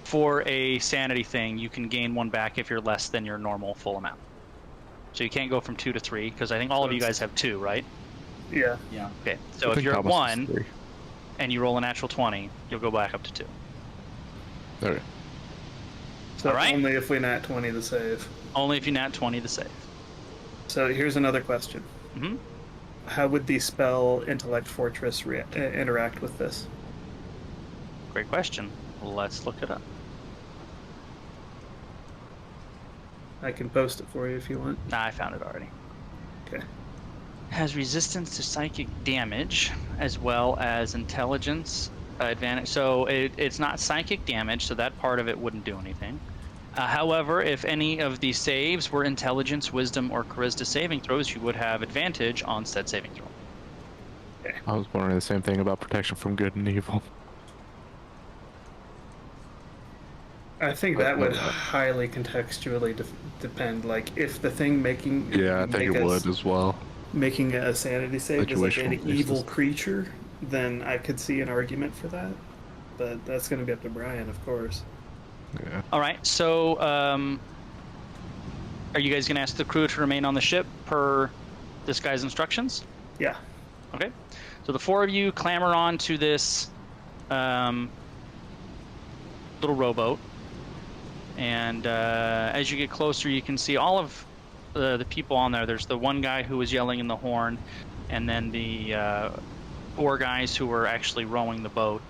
for a sanity thing, you can gain 1 back if you're less than your normal full amount. So you can't go from 2 to 3 because I think all of you guys have 2, right? yeah. Yeah. Okay. So I if think you're at Thomas is 1 3. and you roll a natural 20, you'll go back up to 2. Okay. So All right. only if we nat 20 the save. Only if you nat 20 to save. So here's another question. hmm How would the spell Intellect Fortress interact with this? Great question. Let's look it up. I can post it for you if you want. Nah, I found it already. Okay. Has resistance to psychic damage as well as intelligence advantage. So it's not psychic damage, so that part of it wouldn't do anything. However, if any of the saves were intelligence, wisdom, or charisma saving throws, you would have advantage on said saving throw. I was wondering the same thing about protection from good and evil. I think that would highly contextually depend. Like, if the thing making Yeah, I think it would as well. making a sanity save is like an Situational basis. evil creature, then I could see an argument for that. But that's going to be up to Brian, of course. Yeah. All right. So, are you guys going to ask the crew to remain on the ship per this guy's instructions? Yeah. Okay. So the 4 of you clamber onto this little rowboat, and as you get closer, you can see all of the people on there. There's the one guy who was yelling in the horn, and then the 4 guys who were actually rowing the boat.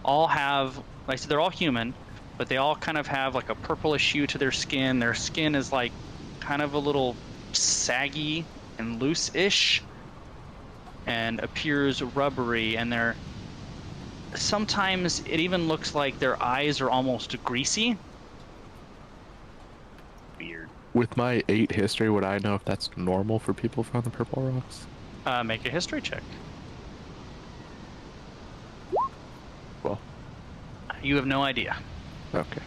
All have, like I said, they're all human, but they all kind of have like a purplish hue to their skin. Their skin is like kind of a little saggy and loose-ish, and appears rubbery, and sometimes it even looks like their eyes are almost greasy. Weird. With my 8 history, would I know if that's normal for people from the Purple Rocks? Make a history check. Well, You have no idea. okay.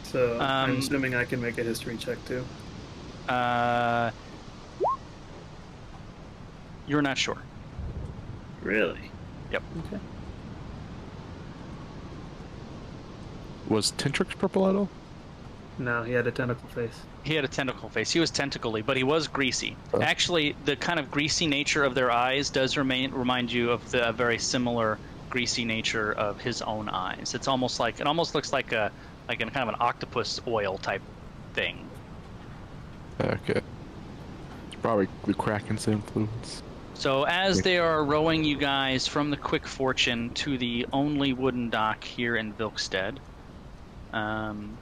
So I'm Um, assuming I can make a history check too. You're not sure. Really? Yep. Okay. Was Tintrix purple at all? No, he had a tentacle face. He had a tentacle face. He was tentacly, but he was greasy. Oh. Actually, the kind of greasy nature of their eyes does remind you of the very similar greasy nature of his own eyes. It's almost like it almost looks like a kind of an octopus oil type thing. Okay. It's probably the Kraken's influence. So as they are rowing you guys from the Quick Fortune to the only wooden dock here in Vilkstead, none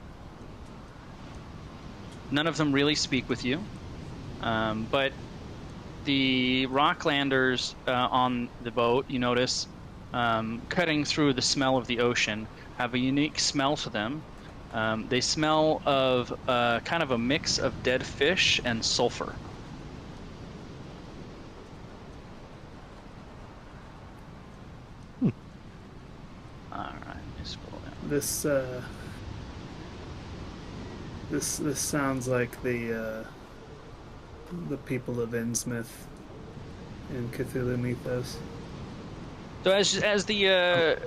of them really speak with you, but the Rocklanders on the boat, you notice, cutting through the smell of the ocean, have a unique smell to them. They smell of kind of a mix of dead fish and sulfur. All right, let me scroll down. This sounds like the people of Innsmouth in Cthulhu mythos. So as the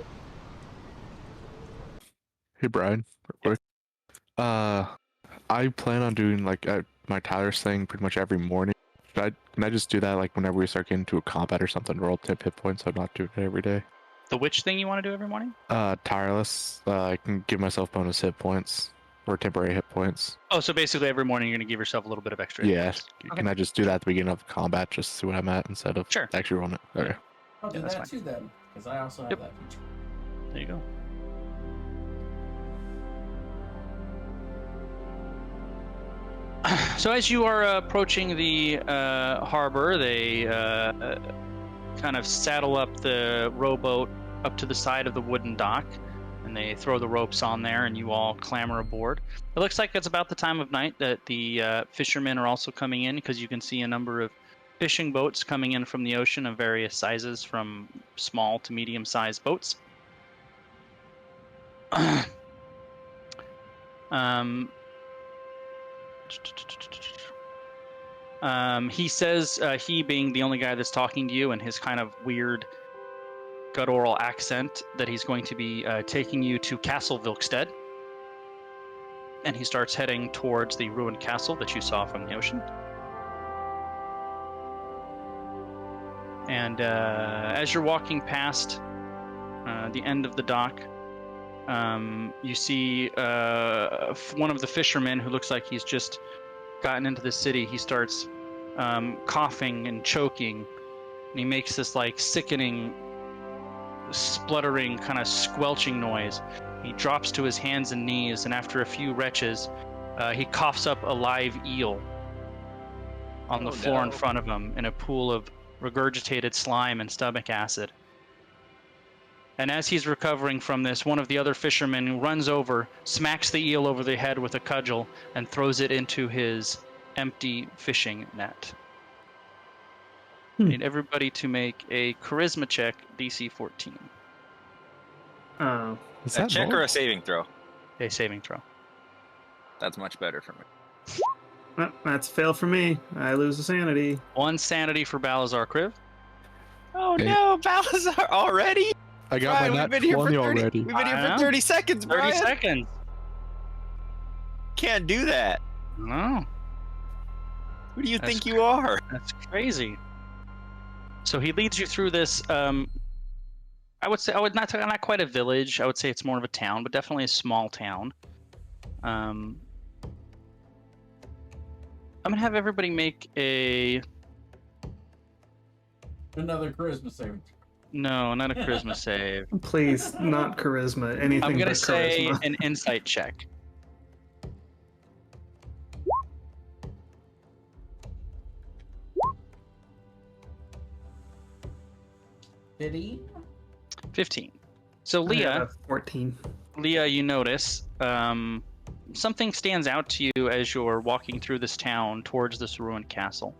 Hey Brian, real quick. I plan on doing like my Tyler's thing pretty much every morning. Can I just do that like whenever we start getting into a combat or something? Roll 10 hit points. I'm not doing it every day. the witch thing you want to do every morning? Tireless. I can give myself bonus hit points or temporary hit points. Oh, so basically every morning you're going to give yourself a little bit of extra. Yeah. Okay. Can I just do that at the beginning of combat just to see what I'm at instead of Sure. actually rolling it? Okay. I'll do Yeah, that's that fine. too then, because I also have Yep. that feature. There you go. So as you are approaching the harbor, they kind of saddle up the rowboat up to the side of the wooden dock, and they throw the ropes on there, and you all clamber aboard. It looks like it's about the time of night that the fishermen are also coming in, because you can see a number of fishing boats coming in from the ocean of various sizes, from small to medium-sized boats. He says, he being the only guy that's talking to you, and his kind of weird guttural accent, that he's going to be taking you to Castle Vilkstead. And he starts heading towards the ruined castle that you saw from the ocean. And as you're walking past the end of the dock, you see one of the fishermen who looks like he's just gotten into the city. He starts coughing and choking, and he makes this like sickening, spluttering, kind of squelching noise. He drops to his hands and knees, and after a few retches, he coughs up a live eel on the floor in front of him in a pool of regurgitated slime and stomach acid. And as he's recovering from this, one of the other fishermen runs over, smacks the eel over the head with a cudgel, and throws it into his empty fishing net. I need everybody to make a charisma check, DC 14. Oh, Is A that check or normal? a saving throw? A saving throw. That's much better for me. well, that's fail for me. I lose a sanity. 1 sanity for Balazar Kriv. Oh Hey. no, Balazar already? I got Brian, my we've nat been here for 20 30. already. We've been here I for know. 30 seconds, 30 Brian. seconds. Can't do that. No, Who do you That's think you are? that's crazy. So he leads you through this. I would say not quite a village. I would say it's more of a town, but definitely a small town. I'm gonna have everybody make a Another charisma saving. no, not a charisma save. Please, not charisma. Anything I'm gonna but say charisma. an insight check. Did he? 15. So I have Leah, a 14. you notice something stands out to you as you're walking through this town towards this ruined castle.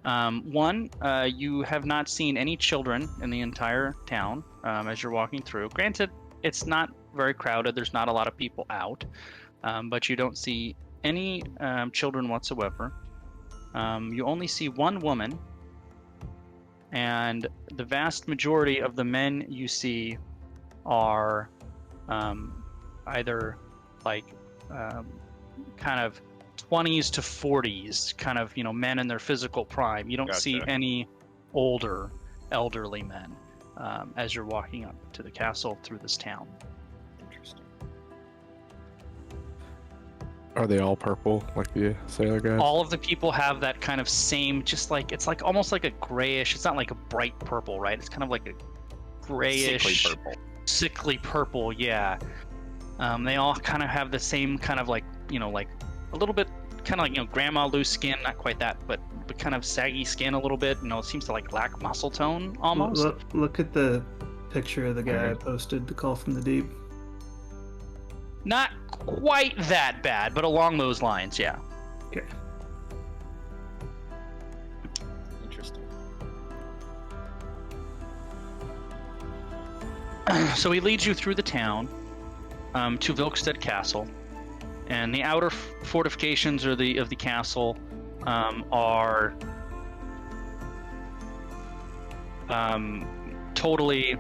One, you have not seen any children in the entire town as you're walking through. Granted, it's not very crowded. There's not a lot of people out, but you don't see any children whatsoever. You only see one woman, and the vast majority of the men you see are either like kind of 20s to 40s, kind of, men in their physical prime. You don't see Gotcha. any older, elderly men as you're walking up to the castle through this town. Interesting. Are they all purple like the sailor guys? All of the people have that kind of same, just like, it's like almost like a grayish, it's not like a bright purple, right? It's kind of like a grayish, Sickly purple. sickly purple, yeah. They all kind of have the same kind of like, like a little bit kind of like, grandma loose skin, not quite that, but kind of saggy skin a little bit. It seems to like lack muscle tone almost. Look at the picture of the guy I posted, the call from the deep. Not quite that bad, but along those lines, yeah. Okay. Interesting. So he leads you through the town to Vilkstead Castle, and the outer fortifications of the castle are totally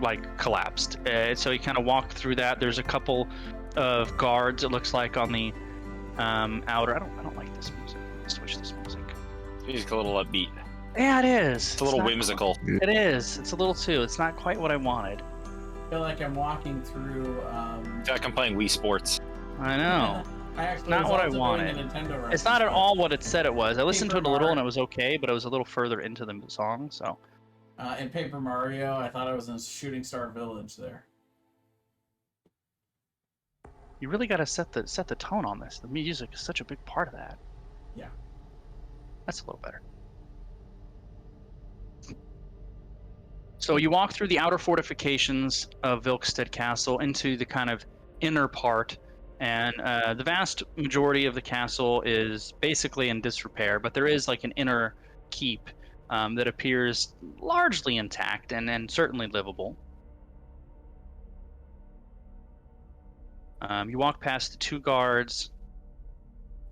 like collapsed. So you kind of walk through that. There's a couple of guards, it looks like, on the outer. I don't like this music. Let's switch this music. Music a little upbeat. Yeah, it is. It's a little not whimsical. It is. It's a little too. It's not quite what I wanted. I feel like I'm walking through. I feel like I'm playing Wii Sports. I know. I actually Not was what I also doing wanted. a Nintendo reference, It's not at but, all what it said it was. I listened to it a little Paper and it was okay, but it was a little further into the song, so. in Paper Mario, I thought I was in Shooting Star Village there. You really got to set the tone on this. The music is such a big part of that. Yeah. That's a little better. So you walk through the outer fortifications of Vilkstead Castle into the kind of inner part, and the vast majority of the castle is basically in disrepair, but there is like an inner keep that appears largely intact and certainly livable. You walk past the two guards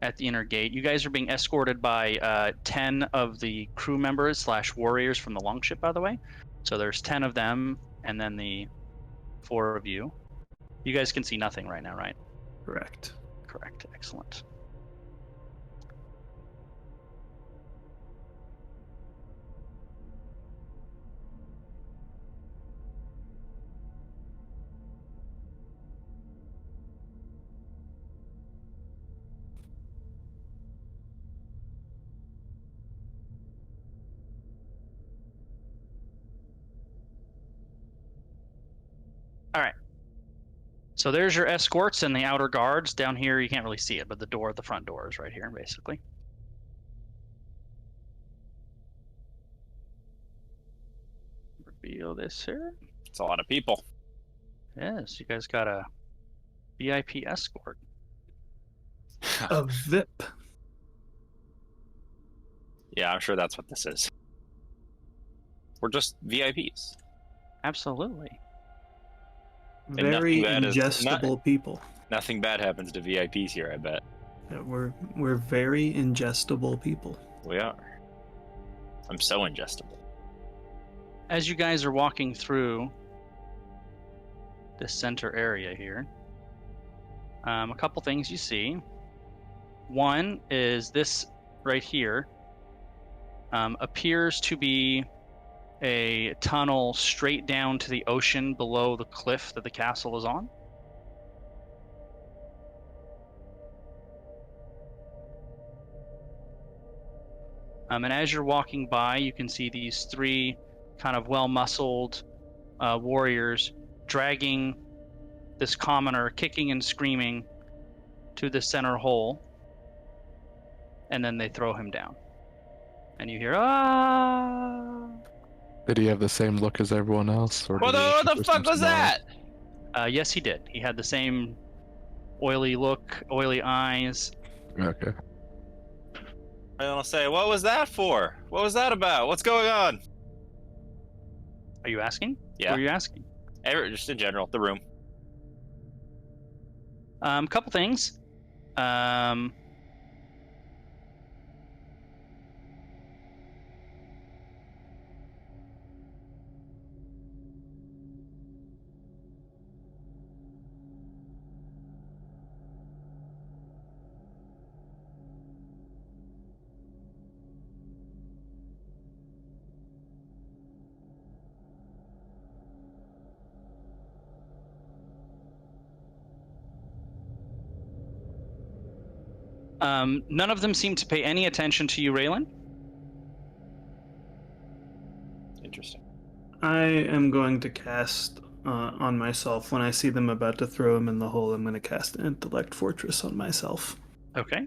at the inner gate. You guys are being escorted by 10 of the crew members / warriors from the longship, by the way. So there's 10 of them, and then the 4 of you. You guys can see nothing right now, right? Correct. Correct. Excellent. All right. So there's your escorts and the outer guards. Down here, you can't really see it, but the front door is right here, basically. Reveal this here. It's a lot of people. Yes, you guys got a VIP escort. A VIP. Yeah, I'm sure that's what this is. We're just VIPs. Absolutely. Very nothing bad is- ingestible people. Nothing bad happens to VIPs here, I bet. Yeah, we're very ingestible people. We are. I'm so ingestible. As you guys are walking through this center area here, a couple things you see. One is this right here appears to be a tunnel straight down to the ocean below the cliff that the castle is on. And as you're walking by, you can see these 3 kind of well-muscled warriors dragging this commoner, kicking and screaming, to the center hole, and then they throw him down. And you hear, "Ah!" Did he have the same look as everyone else? Or What did he the, actually what the do fuck something was else? that? Yes, he did. He had the same oily look, oily eyes. Okay. I want to say, what was that for? What was that about? What's going on? Are you asking? Yeah. Who are you asking? Just in general, the room. Couple things. None of them seem to pay any attention to you, Raylan. Interesting. I am going to cast on myself when I see them about to throw him in the hole. I'm going to cast an Intellect Fortress on myself. Okay.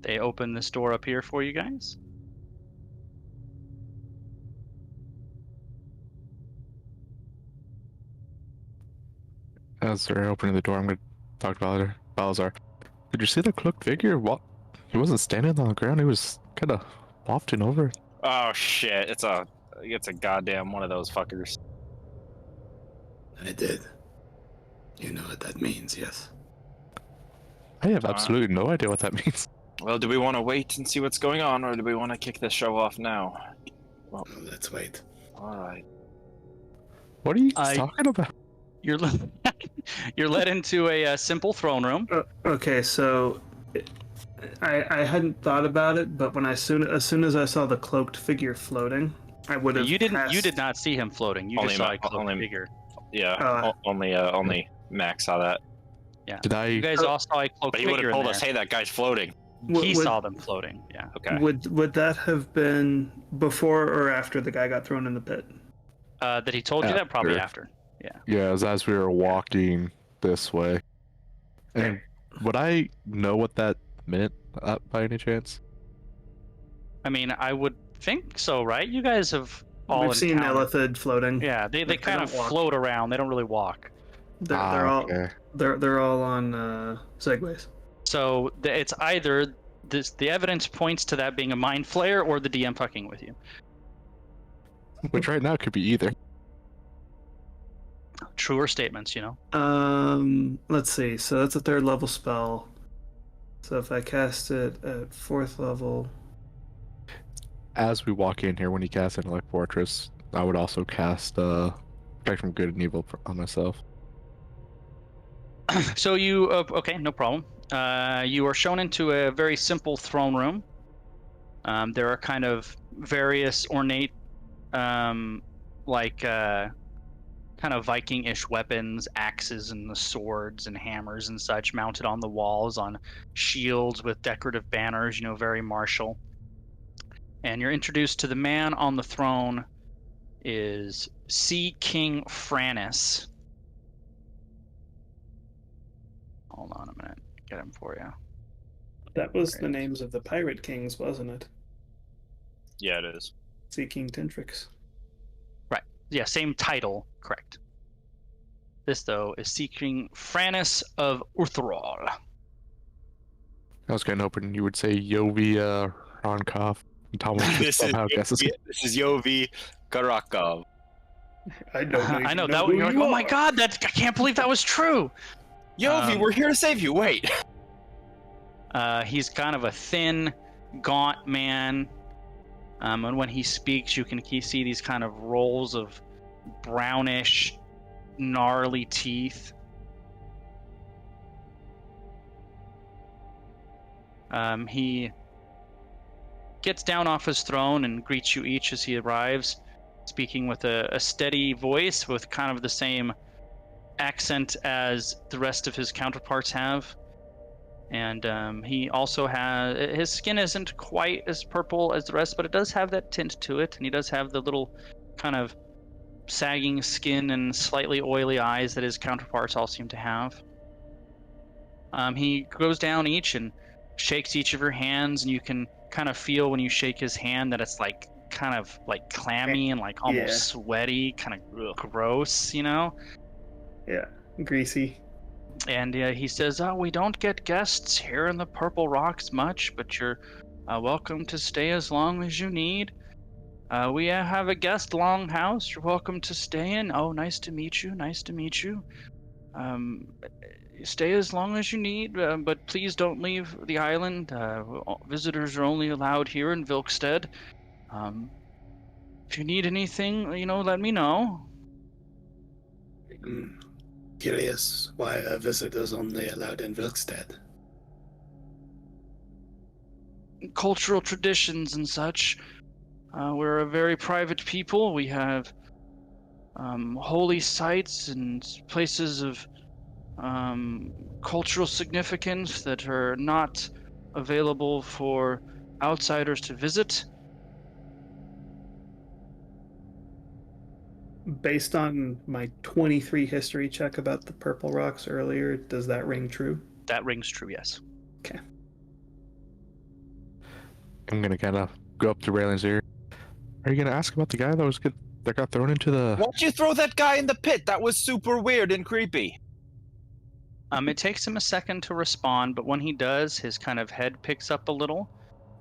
They open this door up here for you guys. As they're opening the door, I'm going to talk to Balazar. Did you see the cloaked figure? What? He wasn't standing on the ground. He was kind of wafting over. Oh shit! It's a goddamn one of those fuckers. I did. You know what that means, yes? I have absolutely no idea what that means. Well, do we want to wait and see what's going on, or do we want to kick this show off now? Well, let's wait. All right. What are you talking about? You're you're led into a simple throne room. Okay, so I hadn't thought about it, but when as soon as I saw the cloaked figure floating, I would have. You did not see him floating. You just saw a cloaked figure. Yeah, only Max saw that. Yeah. Did I? You guys all saw a cloaked But he would figure have in told there. us, "Hey, that guy's floating." He saw them floating. Yeah. Okay. Would that have been before or after the guy got thrown in the pit? That he told you that probably After. after. Yeah. Yeah, it was as we were walking this way. And would I know what that meant by any chance? I mean, I would think so, right? You guys have all We've seen encountered- Elithid floating. Yeah, they They kind of don't walk. float around. They don't really walk. They're all okay. they're all on segways. So it's either the evidence points to that being a mind flayer or the DM fucking with you. Which right now could be either. Truer statements, you know. Let's see. So that's a 3rd level spell. So if I cast it at 4th level, As we walk in here, when you cast Intellect Fortress, I would also cast Protect from Good and Evil on myself. So you okay, no problem. You are shown into a very simple throne room. There are kind of various ornate, kind of Viking-ish weapons, axes and the swords and hammers and such mounted on the walls on shields with decorative banners, you know, very martial. And you're introduced to the man on the throne is Sea King Frannis. Hold on a minute. Get him for you. that was the names of the pirate kings, wasn't it? Yeah, it is. Sea King Tentrix. Right. Yeah, same title. Correct. This, though, is Sea King Frannis of Urthrol. I was kind of hoping you would say Yovi Ronkov. And Tom would just somehow guess it. This is Yovi Karakov. I don't know. I know that. You're like, oh my god! I can't believe that was true. Yovi, we're here to save you. Wait. He's kind of a thin, gaunt man. And when he speaks, you can see these kind of rolls of brownish, gnarly teeth. He gets down off his throne and greets you each as he arrives, speaking with a steady voice with kind of the same accent as the rest of his counterparts have. And he also has, his skin isn't quite as purple as the rest, but it does have that tint to it, and he does have the little kind of sagging skin and slightly oily eyes that his counterparts all seem to have. He goes down each and shakes each of your hands, and you can kind of feel when you shake his hand that it's like kind of like clammy and like almost Yeah. sweaty, kind of gross, you know. Yeah, greasy. And he says, "Oh, we don't get guests here in the Purple Rocks much, but you're welcome to stay as long as you need. We have a guest longhouse. You're welcome to stay in. Oh, nice to meet you. Nice to meet you. Um, stay as long as you need, but please don't leave the island. Visitors are only allowed here in Vilkstead. Um, if you need anything, let me know." Hmm. Curious why are visitors only allowed in Vilkstead? Cultural traditions and such. We're a very private people. We have holy sites and places of cultural significance that are not available for outsiders to visit. Based on my 23 history check about the Purple Rocks earlier, does that ring true? That rings true, yes. Okay. I'm gonna kind of go up to Raylan's ear. Are you gonna ask about the guy that got thrown into the? Why'd you throw that guy in the pit? That was super weird and creepy. It takes him a second to respond, but when he does, his kind of head picks up a little,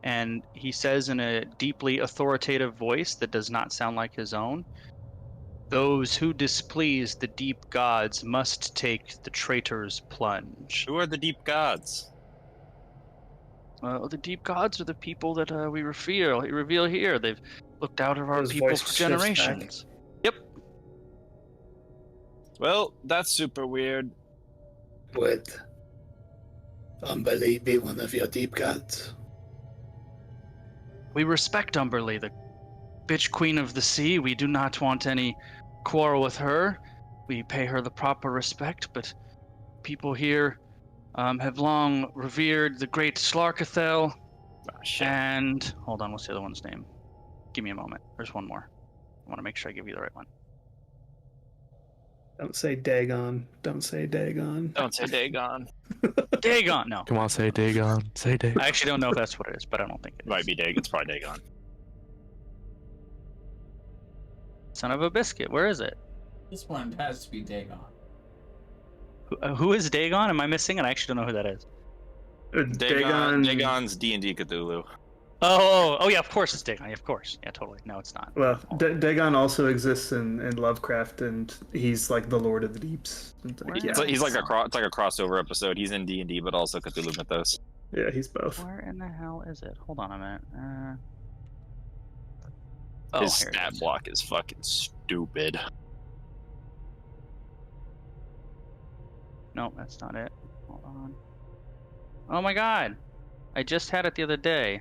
and he says in a deeply authoritative voice that does not sound like his own, "Those who displease the deep gods must take the traitor's plunge." Who are the deep gods? The deep gods are the people that we reveal here. They've looked out of our His people voice for shifts back. generations. Yep. Well, that's super weird. Would Umberly be one of your deep gods? We respect Umberly, the bitch queen of the sea. We do not want any quarrel with her. We pay her the proper respect, but people here have long revered the great Slarkathel. Oh, shit. And hold on, what's the other one's name? Give me a moment. There's one more. I want to make sure I give you the right one. Don't say Dagon. Don't say Dagon. Don't say Dagon. Dagon. No, Come on, say Dagon. Say Dagon. I actually don't know if that's what it is, but I don't think it It might is. be Dagon. It's probably Dagon. Son of a biscuit. Where is it? This one has to be Dagon. Who is Dagon? Am I missing? And I actually don't know who that is. Dagon's D&D Cthulhu. Oh, yeah. Of course it's Dagon. Yeah, of course. Yeah, totally. No, it's not. Well, Dagon also exists in Lovecraft, and he's like the Lord of the Deeps. Where It's is like, he's like it? it's like a crossover episode. He's in D&D, but also Cthulhu Mythos. Yeah, he's both. Where in the hell is it? Hold on a minute. His Here it stat is. block is fucking stupid. No, that's not it. Hold on. Oh my god! I just had it the other day.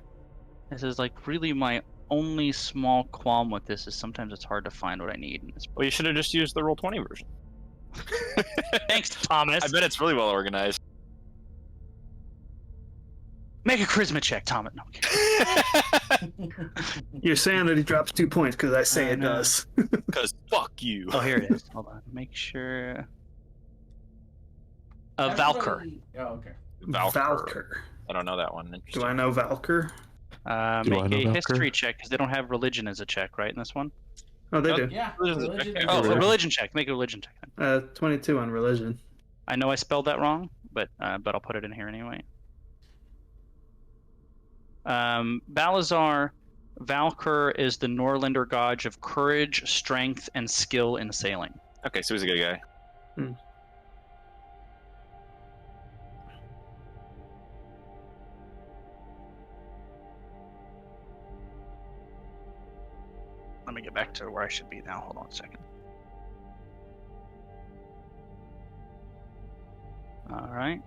This is like really my only small qualm with this is sometimes it's hard to find what I need in this book. Well, you should have just used the Roll20 version. Thanks, Thomas. I bet it's really well organized. Make a charisma check, Thomas. No, okay. Your sanity drops 2 points because I say I it know. does. Because fuck you. Oh, here it is. Hold on. Make sure. Valkyr. Everybody- Oh, okay. Valkyr. I don't know that one. Do Interesting. I know Valkyr? Do I Make know a Valkyr? history check because they don't have religion as a check, right? In this one. Oh, they Oh, do. Yeah. Religion's a Religion check. is Oh, Religion. a religion check. Make a religion check. Then. 22 on religion. I know I spelled that wrong, but I'll put it in here anyway. Balazar, Valkyr is the Norlander god of courage, strength, and skill in sailing. Okay, so he's a good guy. Let me get back to where I should be now. Hold on a second. All right.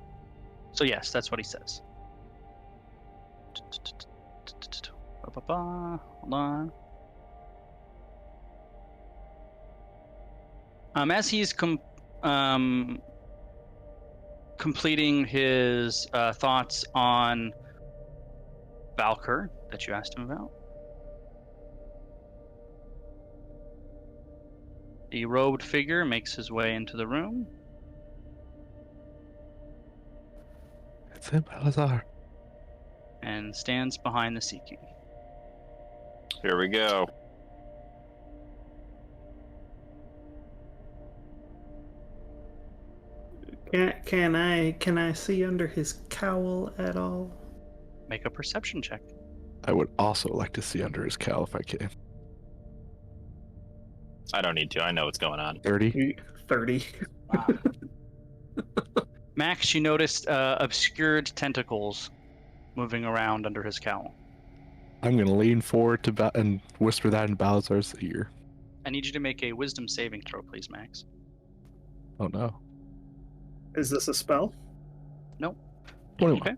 So yes, that's what he says. Hold on. As he's completing his thoughts on Valkyr that you asked him about, the robed figure makes his way into the room. It's him, Balazar. And stands behind the Sea King. Here we go. Can I see under his cowl at all? Make a perception check. I would also like to see under his cowl if I can. I don't need to. I know what's going on. 30. 30. Wow. Max, you noticed obscured tentacles moving around under his cowl. I'm gonna lean forward to and whisper that in Balazar's ear. I need you to make a wisdom saving throw, please, Max. Oh no. Is this a spell? 21. Okay.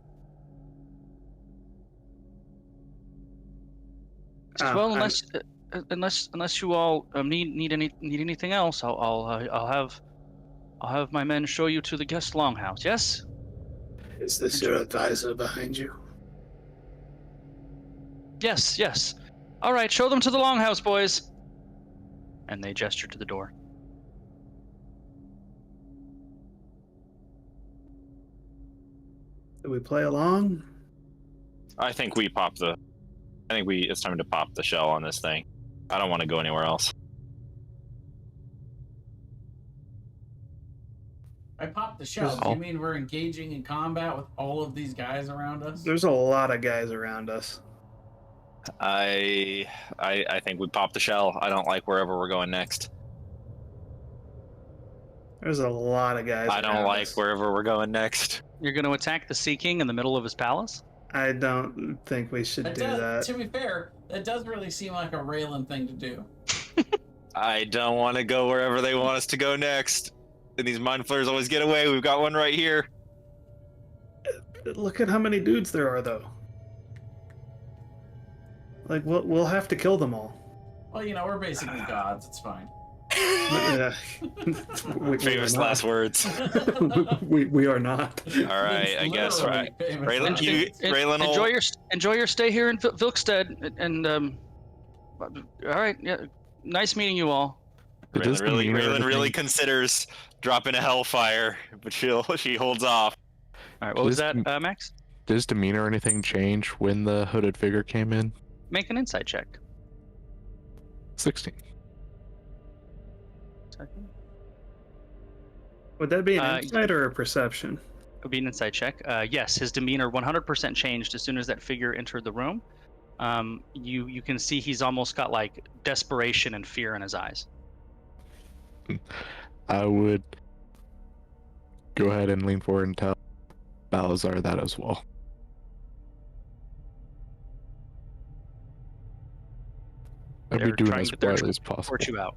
Well, unless you all need anything else, I'll have my men show you to the guest longhouse. Yes. Is this your advisor behind you? Yes. All right, show them to the longhouse, boys. And they gesture to the door. Do we play along? I think it's time to pop the shell on this thing. I don't want to go anywhere else. I popped the shell. Do you mean we're engaging in combat with all of these guys around us? There's a lot of guys around us. I think we pop the shell. I don't like wherever we're going next. There's a lot of guys. I don't around like us. wherever we're going next. You're going to attack the Sea King in the middle of his palace? I don't think we should do that. To be fair, that does really seem like a Raylan thing to do. I don't want to go wherever they want us to go next. And these mind flayers always get away. We've got one right here. Look at how many dudes there are, though. Like, we'll have to kill them all. Well, we're basically gods. It's fine. Yeah. Famous last words. we are not. All right, I guess. Right. Raylan, Enjoy your stay here in Vilkstead, and all right, yeah, nice meeting you all. Raylan really considers dropping a hellfire, but she holds off. All right, what was that, Max? Did his demeanor or anything change when the hooded figure came in? Make an insight check. 16. Would that be an insight or a perception? It would be an insight check. Yes, his demeanor 100% changed as soon as that figure entered the room. You can see he's almost got like desperation and fear in his eyes. I would go ahead and lean forward and tell Balazar that as well. I'd be doing as quietly as possible. Sort you out.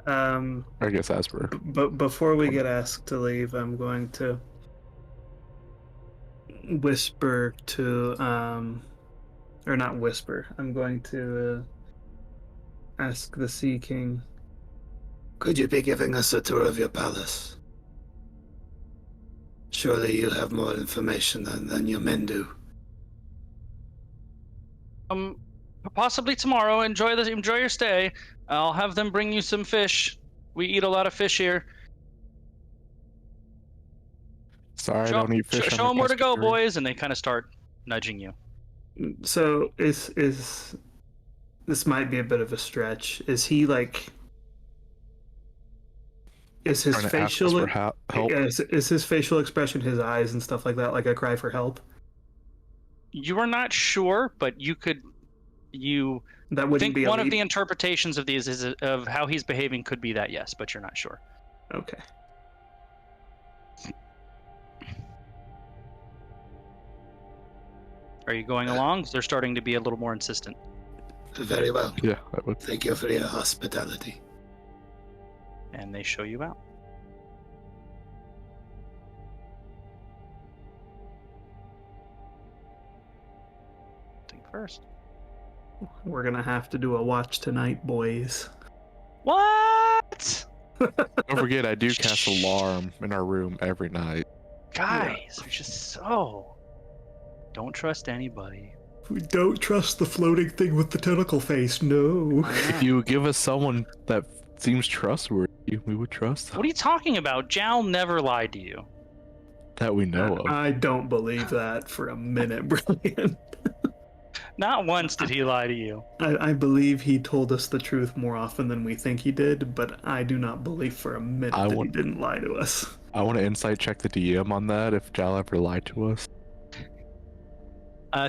I guess Asper. But before we get asked to leave, I'm going to whisper to, or not whisper. I'm going to ask the Sea King. Could you be giving us a tour of your palace? Surely you have more information than your men do. Possibly tomorrow. Enjoy your stay. I'll have them bring you some fish. We eat a lot of fish here. Sorry, I don't eat fish. Show them where to go, boys, and they kind of start nudging you. So is this might be a bit of a stretch? Is he like? Is his facial help? Is his facial expression, his eyes and stuff like that, like a cry for help? You are not sure, but that wouldn't think be one of the interpretations of these is of how he's behaving could be that, yes, but you're not sure. Okay. Are you going along? 'Cause they're starting to be a little more insistent. Very well. Yeah, I would. Thank you for your hospitality. And they show you out. Think first. We're gonna have to do a watch tonight, boys. What? Don't forget, I do cast alarm in our room every night. Guys, you're just so... Don't trust anybody. We don't trust the floating thing with the tentacle face. No. If you give us someone that seems trustworthy, we would trust them. What are you talking about? Jal never lied to you. That we know of. I don't believe that for a minute, Brilliant. Not once did he lie to you. I believe he told us the truth more often than we think he did, but I do not believe for a minute I that he would- didn't lie to us. I want to insight check the DM on that if Jal ever lied to us.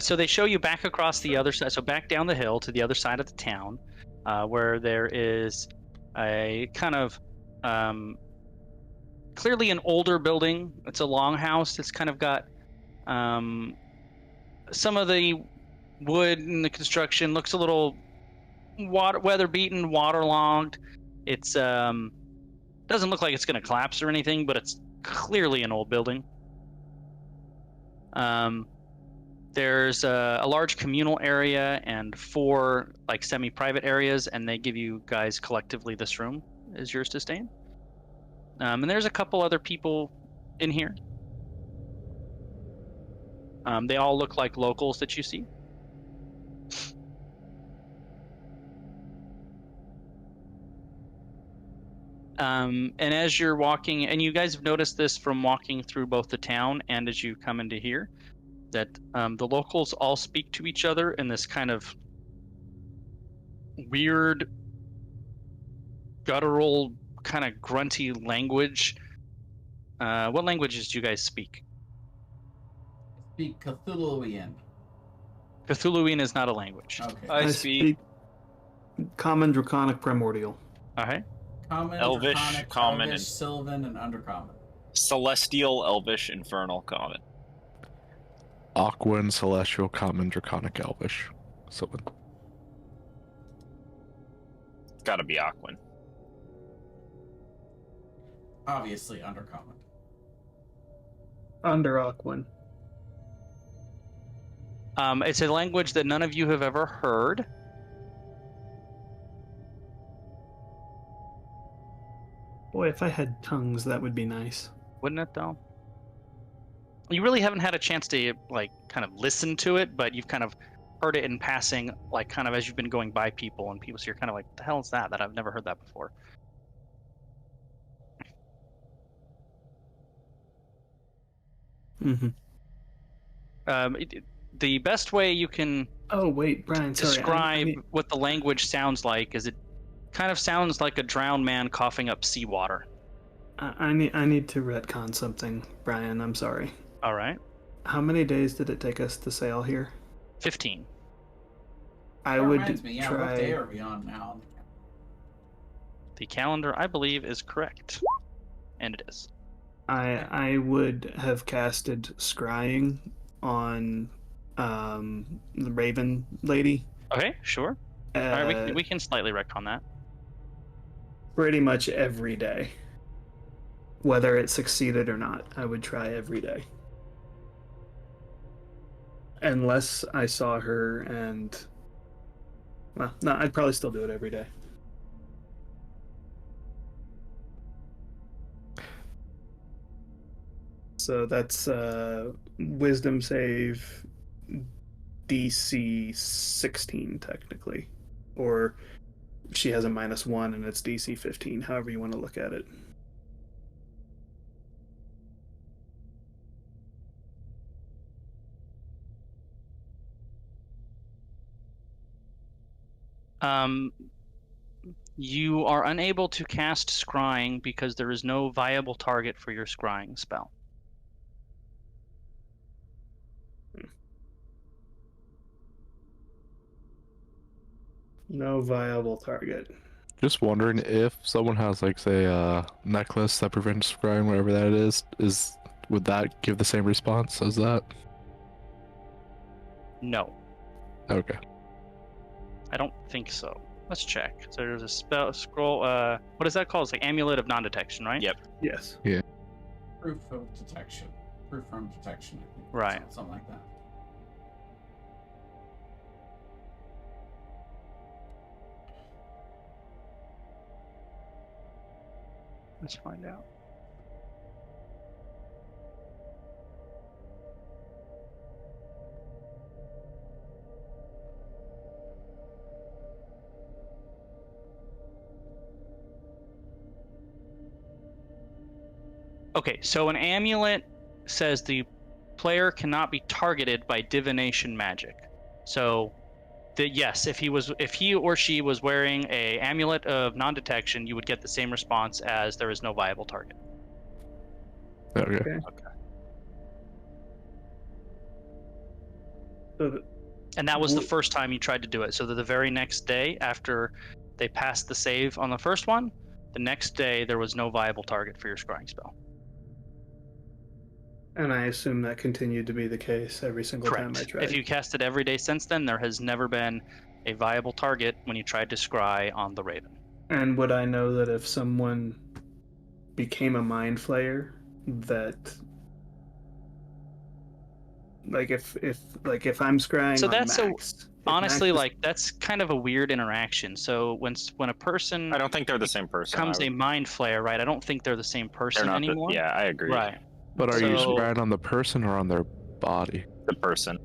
So they show you back across the other side, so back down the hill to the other side of the town, where there is a kind of clearly an older building. It's a longhouse. It's kind of got some of the wood in the construction looks a little weather beaten, waterlogged. It's doesn't look like it's going to collapse or anything, but it's clearly an old building. There's a large communal area and 4 like semi-private areas, and they give you guys collectively this room is yours to stay in. And there's a couple other people in here. They all look like locals that you see. And as you're walking, and you guys have noticed this from walking through both the town and as you come into here, that the locals all speak to each other in this kind of weird, guttural, kind of grunty language. What languages do you guys speak? Speak Cthulhuian. Cthulhuian is not a language. Okay. I speak Common, Draconic, Primordial. All right. Common, Elvish, Draconic, Common, Elvish, and- Sylvan, and Undercommon. Celestial, Elvish, Infernal, Common. Aquan, Celestial, Common, Draconic, Elvish. So It's gotta be Aquan. Obviously, Undercommon. Under Aquan. It's a language that none of you have ever heard. Boy, if I had tongues, that would be nice. Wouldn't it though? You really haven't had a chance to like kind of listen to it, but you've kind of heard it in passing, like kind of as you've been going by people, and people, so you're kind of like, "The hell is that? That I've never heard that before." Mm-hmm. The best way you can Oh wait, Brian. Sorry. describe what the language sounds like is it kind of sounds like a drowned man coughing up seawater. I need to retcon something, Brian. I'm sorry. All right, How many days did it take us to sail here? 15. I That would reminds me, yeah, try. what day are we on now? The calendar, I believe, is correct, and it is. I would have casted scrying on the Raven lady. Okay, sure. Uh, All right, we can slightly retcon that. pretty much every day. Whether it succeeded or not, I would try every day. Unless I saw her and... Well, no, I'd probably still do it every day. So that's Wisdom save DC 16, technically. Or she has a -1 and it's DC 15, however you want to look at it. You are unable to cast scrying because there is no viable target for your scrying spell. No viable target. just wondering if someone has like say a necklace that prevents scrying, whatever that is would that give the same response as that? No, Okay. I don't think so. Let's check. So there's a spell scroll. What is that called? It's like Amulet of Non-Detection, right? Yep. Yes. Proof of detection. Proof from detection, I think. Right. Something like that. Let's find out. Okay, so an amulet says the player cannot be targeted by divination magic. So Yes, if he or she was wearing a amulet of non-detection, you would get the same response as there is no viable target. Okay. So And that was the Wh- first time you tried to do it. So that the very next day, after they passed the save on the first one, the next day there was no viable target for your scrying spell. and I assume that continued to be the case every single time I Correct. tried. If you cast it every day since then, there has never been a viable target when you tried to scry on the Raven. And would I know that if someone became a mind flayer, that if I'm scrying So on that's Max, if honestly, Max is- that's kind of a weird interaction. So when a person I don't think they're the same person. becomes a mind flayer, right? I don't think they're the same They're person not. anymore. Yeah, I agree. Right. But are you So- scrying on the person or on their body? The person.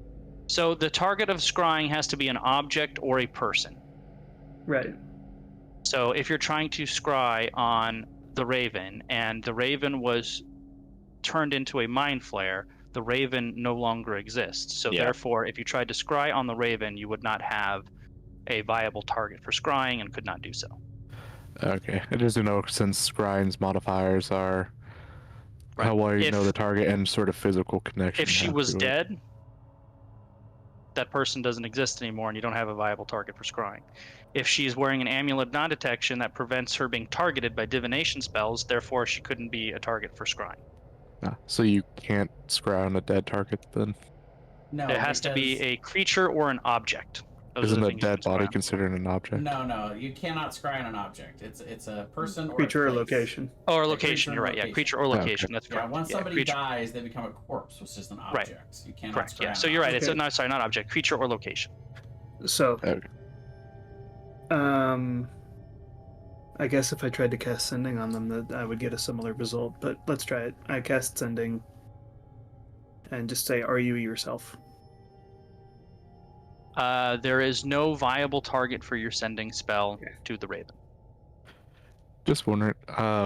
So the target of scrying has to be an object or a person. right, So if you're trying to scry on the Raven and the Raven was turned into a mind flare, the Raven no longer exists. So Yeah. therefore, if you tried to scry on the Raven, you would not have a viable target for scrying and could not do so. Okay. It is to know since scrying's modifiers are Right. how well you know If- the target and sort of physical connection. If she you have was to it. dead, that person doesn't exist anymore and you don't have a viable target for scrying. If she's wearing an amulet of non-detection, that prevents her being targeted by divination spells, therefore she couldn't be a target for scrying. Ah, so you can't scry on a dead target then? No, It has to be because- a creature or an object. Those are Isn't the a things you dead can scry body on. considered an object? No, you cannot scry on an object. It's a person or creature a or place. location. Oh, or Yeah, location, creature you're and right. Yeah, location. creature or okay. location. That's Yeah, correct. once somebody creature. dies, they become a corpse, which is an Right. object. You cannot Correct. scry Yeah. on So an you're right. It's Okay. no, sorry, not object. Creature or location. So, Okay. I guess if I tried to cast sending on them, that I would get a similar result. But let's try it. I cast sending, and just say, "Are you yourself?" There is no viable target for your sending spell Okay. to the Raven. Just wondering,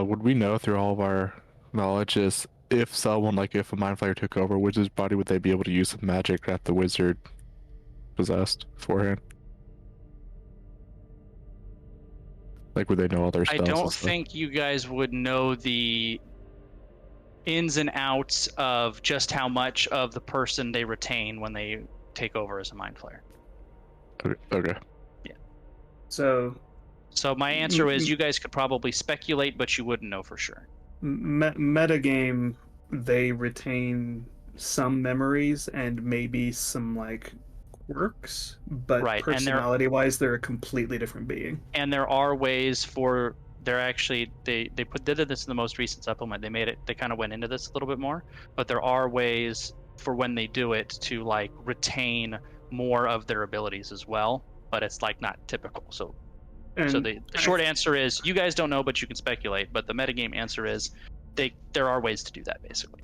would we know through all of our knowledge is if someone, like if a mind flayer took over wizard's body, would they be able to use the magic that the wizard possessed beforehand? Like, would they know all their I spells? don't and stuff? think you guys would know the ins and outs of just how much of the person they retain when they take over as a mind flayer. Okay. So, So my answer is you guys could probably speculate, but you wouldn't know for sure. metagame, they retain some memories and maybe some like quirks, but Right, and they're- personality-wise, they're a completely different being. And there are ways for they're actually did this in the most recent supplement. They kind of went into this a little bit more, but there are ways for when they do it to like retain more of their abilities as well, but it's like not typical. So And the short answer is you guys don't know, but you can speculate. But the metagame answer is there are ways to do that basically.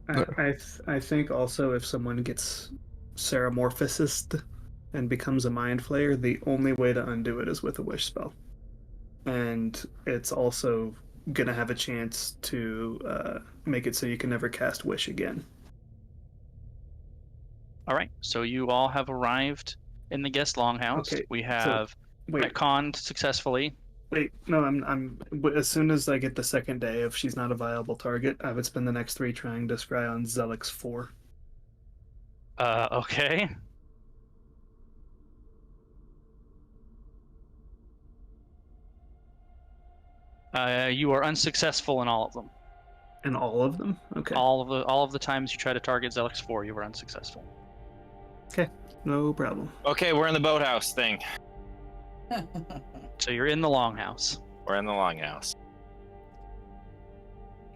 I think also if someone gets Ceramorphosed and becomes a mind flayer, the only way to undo it is with a wish spell. And it's also gonna have a chance to make it so you can never cast wish again. All right, so you all have arrived in the guest longhouse. Okay, We have Wait, retconned successfully. no, as soon as I get the second day, if she's not a viable target, I would spend the next 3 trying to scry on Zelix 4. Okay. You are unsuccessful in all of them. And all of them? Okay. All of the times you try to target Zelix 4, you were unsuccessful. No problem. Okay, we're in the boathouse thing. So you're in the longhouse. We're in the longhouse.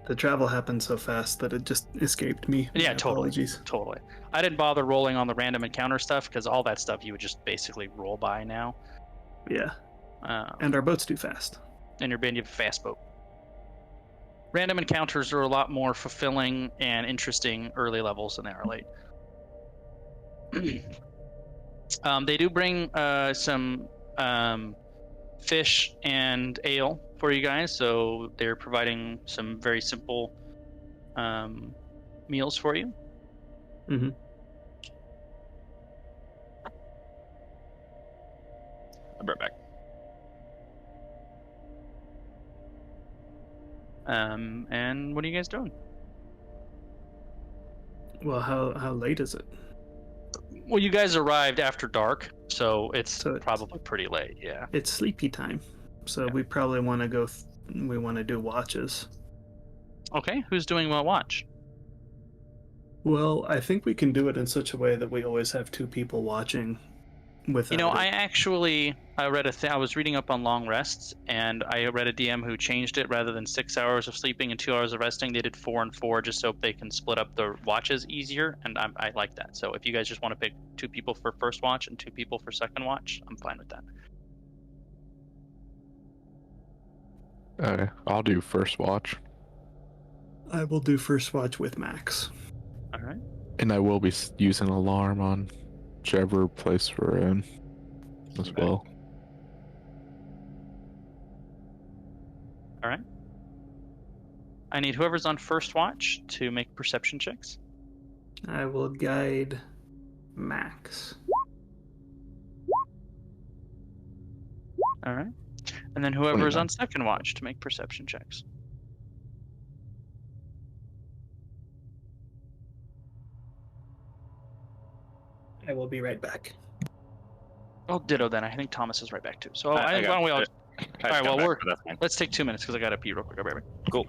The travel happened so fast that it just escaped me. Yeah, My totally. Apologies. Totally. I didn't bother rolling on the random encounter stuff because all that stuff you would just basically roll by now. Yeah. Um, And our boat's too fast. and you're being a fast boat. Random encounters are a lot more fulfilling and interesting early levels than they are late. They do bring some fish and ale for you guys, so they're providing some very simple meals for you. Mm-hmm. And what are you guys doing? Well, how late is it? Well, you guys arrived after dark, so it's So probably pretty late. Yeah. it's sleepy time, so we probably want to go. We want to do watches. Okay. Who's doing what watch? Well, I think we can do it in such a way that we always have two people watching. Without I read I was reading up on long rests, and I read a DM who changed it rather than 6 hours of sleeping and 2 hours of resting. They did 4 and 4 just so they can split up the watches easier, and I like that. So if you guys just want to pick 2 people for first watch and 2 people for second watch, I'm fine with that. Okay, I'll do first watch, I will do first watch with Max. All right. and I will be using alarm on whichever place we're in as Okay. well. All right. I need whoever's on first watch to make perception checks. I will guide Max. All right. And then whoever is 29. on second watch to make perception checks. I will be right back. Oh, ditto then. I think Thomas is right back too. So I why got- don't we all? I All just right. got Well, back, but that's fine. let's take 2 minutes because I gotta pee real quick. I'll be right back. Cool.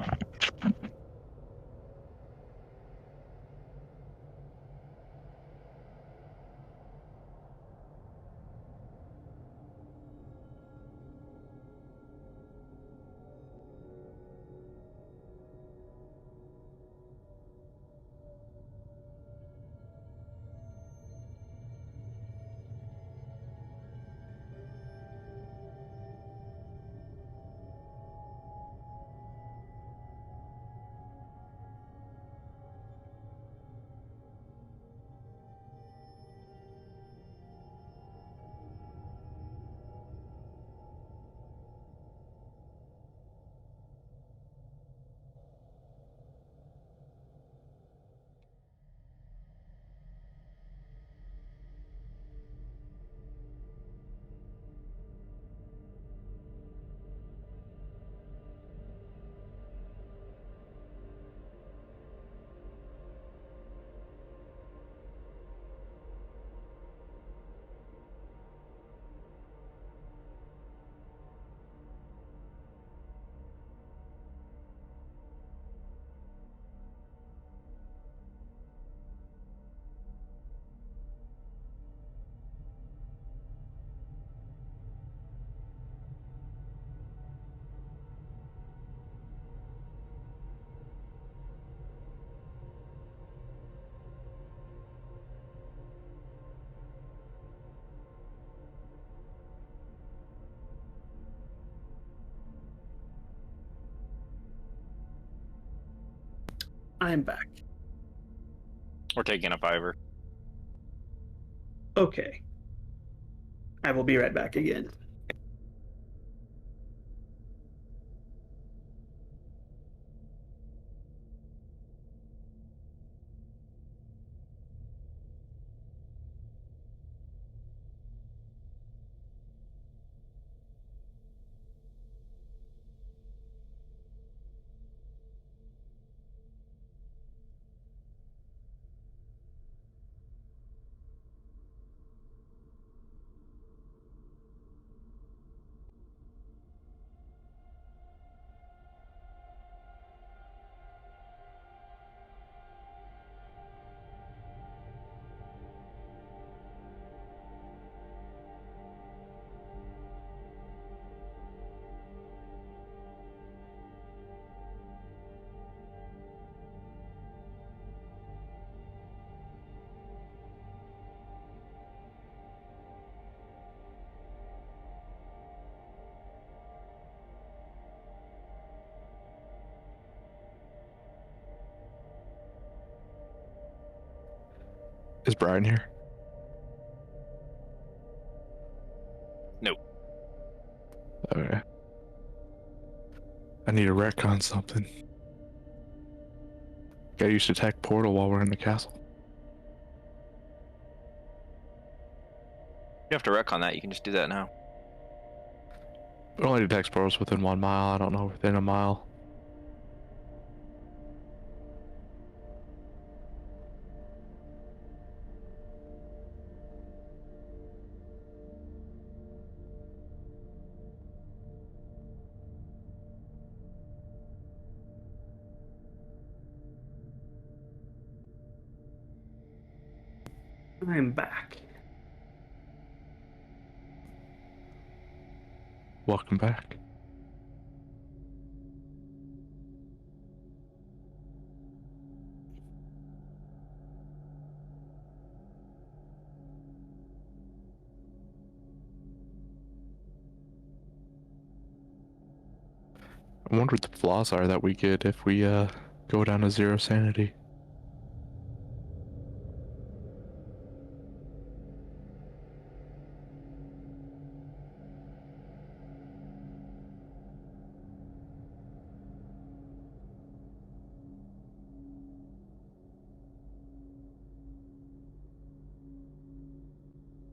I'm back. We're taking a 5-er. Okay. I will be right back again. Is Brian here? No. Okay. I need to retcon something. Gotta use detect portal while we're in the castle. You have to wreck on that. You can just do that now. It only detects portals within 1 mile. I don't know within a mile. I'm back. Welcome back. I wonder what the flaws are that we get if we go down to 0 sanity.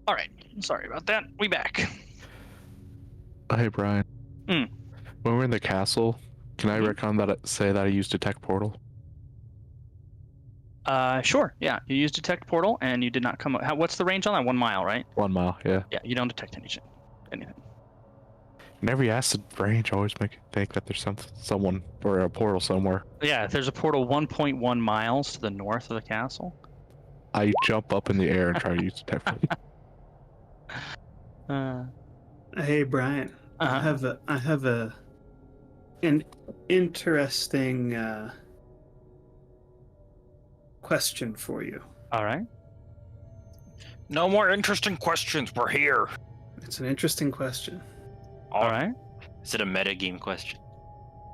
All right. Sorry about that. We back. Hey Brian. Hmm. When we're in the castle, can I recon that say that I used detect portal? Sure. Yeah. You used detect portal, and you did not come. What's the range on that? 1 mile, right? 1 mile, yeah. Yeah. You don't detect anything. Whenever you ask the range, I always make it think that there's someone or a portal somewhere. Yeah. There's a portal 1.1 miles to the north of the castle. I jump up in the air and try to use detect portal. Hey Brian, Uh-huh. I have an interesting question for you. All right. No more interesting questions. We're here. It's an interesting question. All right. Is it a metagame question?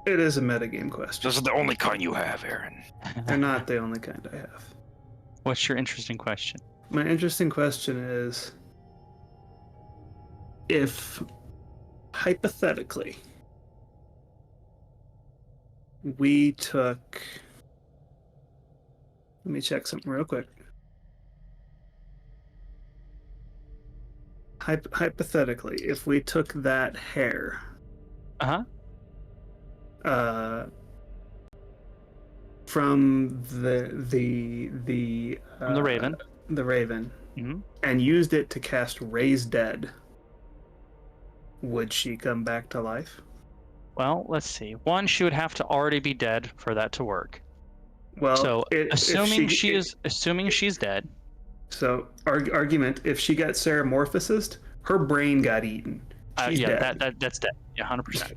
It is a metagame question. Those are the only kind you have, Aaron. They're not the only kind I have. What's your interesting question? My interesting question is, if hypothetically we took, let me check something real quick. Hypothetically, if we took that hair, Uh-huh. from the From the Raven. the Raven, Mm-hmm. and used it to cast Raise Dead, would she come back to life? Well, let's see. One, she would have to already be dead for that to work. Well, So, assuming if she's dead. So, argument: if she got Ceramorphosed, her brain got eaten. She's Yeah, dead. that's dead. Yeah, 100%.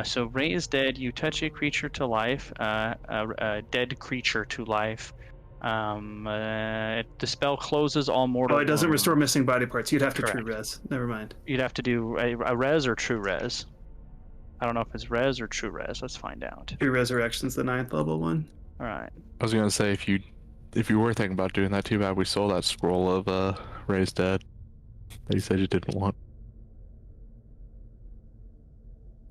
So raise dead. You touch a creature to life. A dead creature to life. The spell closes all mortal. Oh, it doesn't restore wounds. missing body parts. You'd have to true Correct. res. Never mind. You'd have to do a res or true res. I don't know if it's res or true res. Let's find out. True Resurrection's the 9th level one. All right. I was gonna say if you were thinking about doing that, too bad we sold that scroll of Raised Dead that you said you didn't want.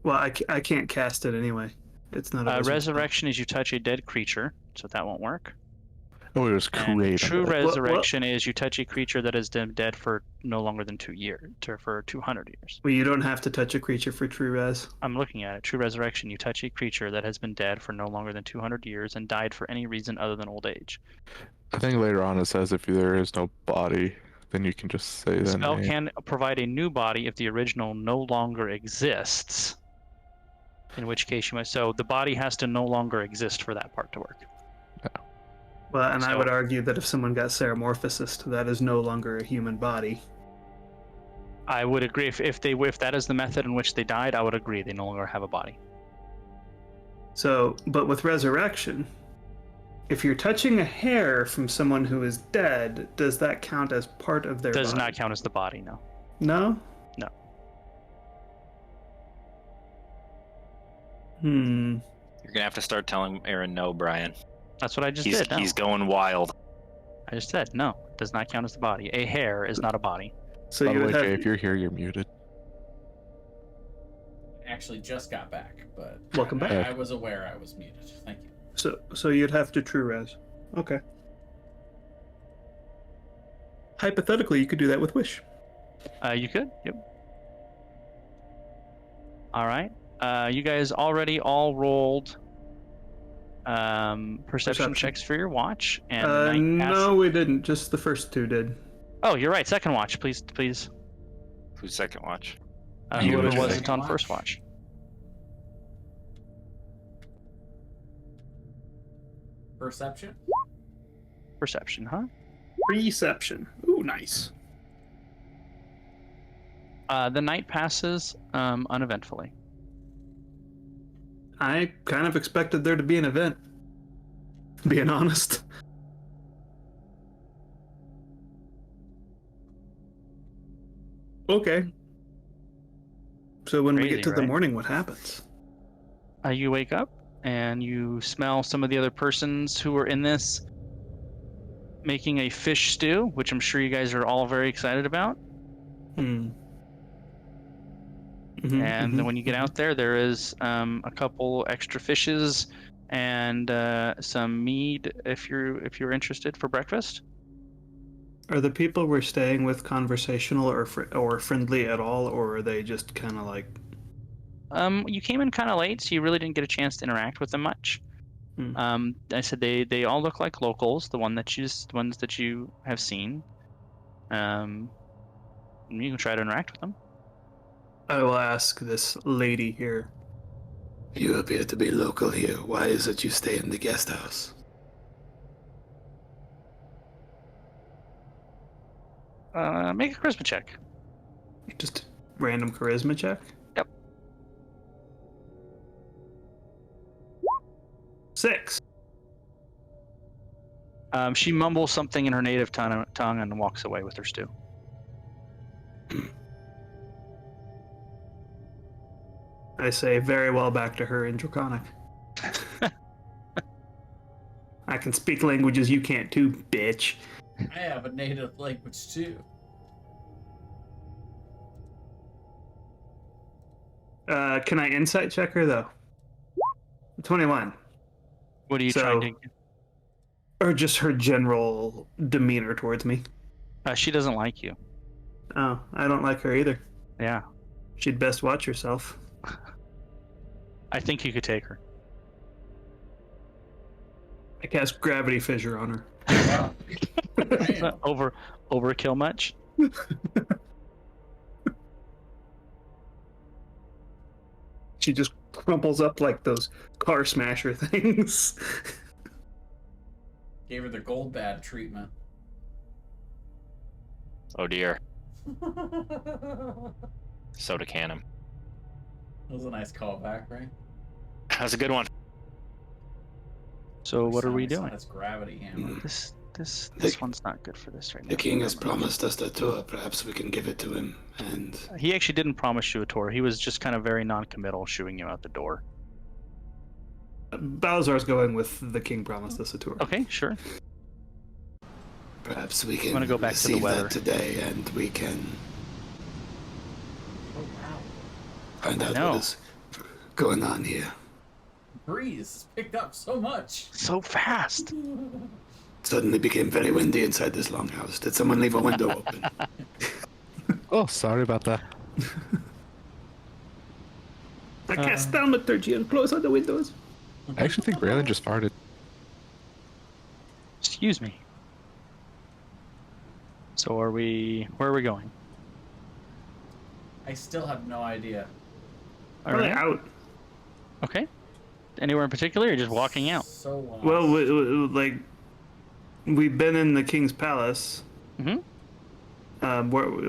Well, I can't cast it anyway. It's not a wizard spell. Resurrection is you touch a dead creature, so that won't work. Oh, it was And created. true resurrection is you touch a creature that has been dead for no longer than 2 years, for 200 years. Well, you don't have to touch a creature for true res. I'm looking at it. True resurrection, you touch a creature that has been dead for no longer than 200 years and died for any reason other than old age. I think later on it says if there is no body, then you can just say The the spell name. can provide a new body if the original no longer exists. In which case you must. So the body has to no longer exist for that part to work. Well, and I So- would argue that if someone got Ceramorphosis, that is no longer a human body. I would agree if that is the method in which they died. I would agree they no longer have a body. So, but with resurrection, if you're touching a hair from someone who is dead, does that count as part of their Does body? not count as the body. No. No? No. You're gonna have to start telling Aaron no, Brian. That's what I just did. No. He's going wild. I just said no. It does not count as the body. A hair is not a body. So By you the would way, have. Jay, if you're here, you're muted. Actually, just got back, but Welcome back. I was aware I was muted. Thank you. So you'd have to true res. Okay. Hypothetically, you could do that with Wish. You could. Yep. All right. You guys already all rolled perception checks for your watch and No, we didn't. Just the first two did. Oh, you're right. Second watch, please. Who's second watch? You Whoever would wasn't second on watch. first watch. Perception. Perception, huh? Reception. Ooh, nice. The night passes uneventfully. I kind of expected there to be an event, being honest. Okay. So when we Crazy, get to the right? morning, what happens? You wake up and you smell some of the other persons who were in this making a fish stew, which I'm sure you guys are all very excited about. Hmm. And then when you get out there is a couple extra fishes and some mead if you're interested for breakfast. Are the people we're staying with conversational or friendly at all, or are they just kind of like? You came in kind of late, so you really didn't get a chance to interact with them much. Hmm. I said they all look like locals, the ones that you have seen. You can try to interact with them. I will ask this lady here. You appear to be local here. Why is it you stay in the guest house? Make a charisma check. Just random charisma check. Yep. 6. She mumbles something in her native tongue and walks away with her stew. I say very well back to her in Draconic. I can speak languages you can't too, bitch. I have a native language too. Can I insight check her though? 21. What are you So- trying to? Or just her general demeanor towards me. She doesn't like you. Oh, I don't like her either. Yeah, She'd best watch herself. I think you could take her. I cast Gravity Fissure on her. Wow. Man. Overkill much? She just crumples up like those car smasher things. Gave her the gold bad treatment. Oh dear. That Soda can him. was a nice callback, right? That's a good one. So what are we doing? That's gravity hammer. This one's not good for this right now. The king has promised us the tour. Perhaps we can give it to him. And He actually didn't promise you a tour. He was just kind of very non-committal, shooing you out the door. Balazar's going with the king promised us a tour. Okay, sure. perhaps we I'm can gonna go back to the receive weather. that today, and we can Oh wow. find out know. what is going on here. Breeze has picked up so much. So fast. Suddenly became very windy inside this longhouse. Did someone leave a window open? Oh, sorry about that. I cast Thaumaturgy and close all the windows. I actually think Braylon just farted. Excuse me. So where are we going? I still have no idea. All Probably right. out. Okay. Anywhere in particular, or just walking out? So lost. Well, like, we've been in the king's palace. Mm-hmm.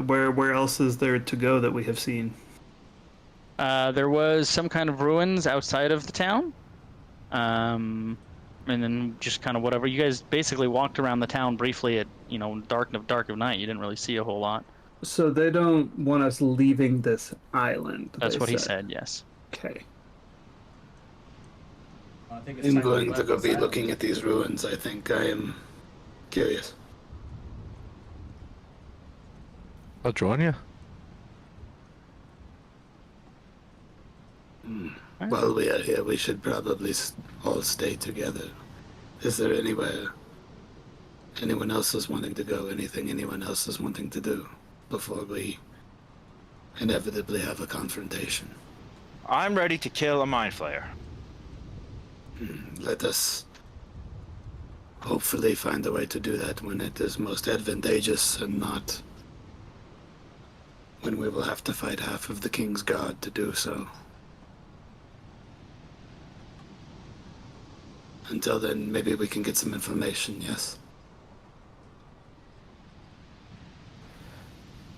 Where else is there to go that we have seen? There was some kind of ruins outside of the town. And then just kind of whatever. You guys basically walked around the town briefly at, dark of night. You didn't really see a whole lot. So they don't want us leaving this island. That's they what he said, yes. Okay. I think it's I'm time we going to left go this be island. looking at these ruins. I think I am curious. I'll join you. While we are here, we should probably all stay together. Is there anywhere anyone else is wanting to go? Anything anyone else is wanting to do before we inevitably have a confrontation? I'm ready to kill a mind flayer. Let us hopefully find a way to do that when it is most advantageous and not when we will have to fight half of the King's Guard to do so. Until then, maybe we can get some information, yes?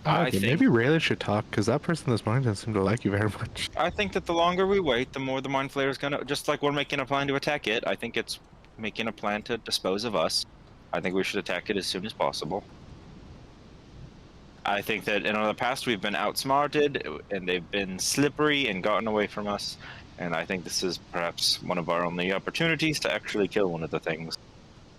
I Okay, think maybe Rayleigh should talk, because that person this morning doesn't seem to like you very much. I think that the longer we wait, the more the Mind Flayer is gonna. Just like we're making a plan to attack it, I think it's making a plan to dispose of us. I think we should attack it as soon as possible. I think that in the past we've been outsmarted and they've been slippery and gotten away from us. And I think this is perhaps one of our only opportunities to actually kill one of the things.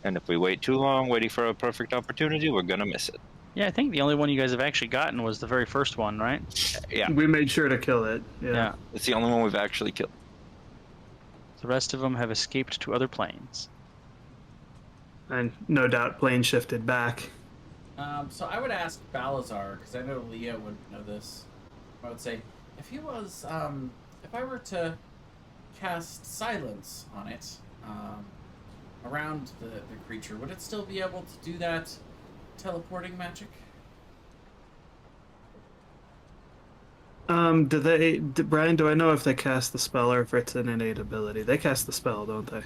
And if we wait too long, waiting for a perfect opportunity, we're gonna miss it. Yeah, I think the only one you guys have actually gotten was the very first one, right? Yeah, We made sure to kill it. Yeah. it's the only one we've actually killed. The rest of them have escaped to other planes. And no doubt plane shifted back. So I would ask Balazar, because I know Leah would know this. I would say, if he was, if I were to cast silence on it, around the creature, would it still be able to do that teleporting magic? Brian, do I know if they cast the spell or if it's an innate ability? They cast the spell, don't they?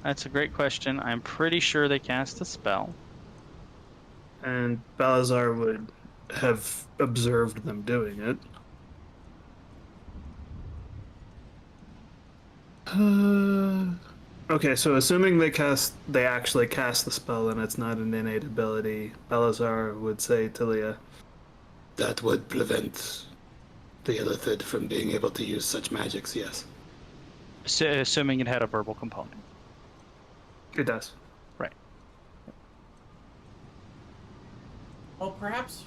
That's a great question. I'm pretty sure they cast a spell. And Balazar would have observed them doing it. Okay, so assuming they actually cast the spell and it's not an innate ability, Balazar would say to Leah, That would prevent the Illithid from being able to use such magics, yes. Assuming it had a verbal component. it does. Right. Well, perhaps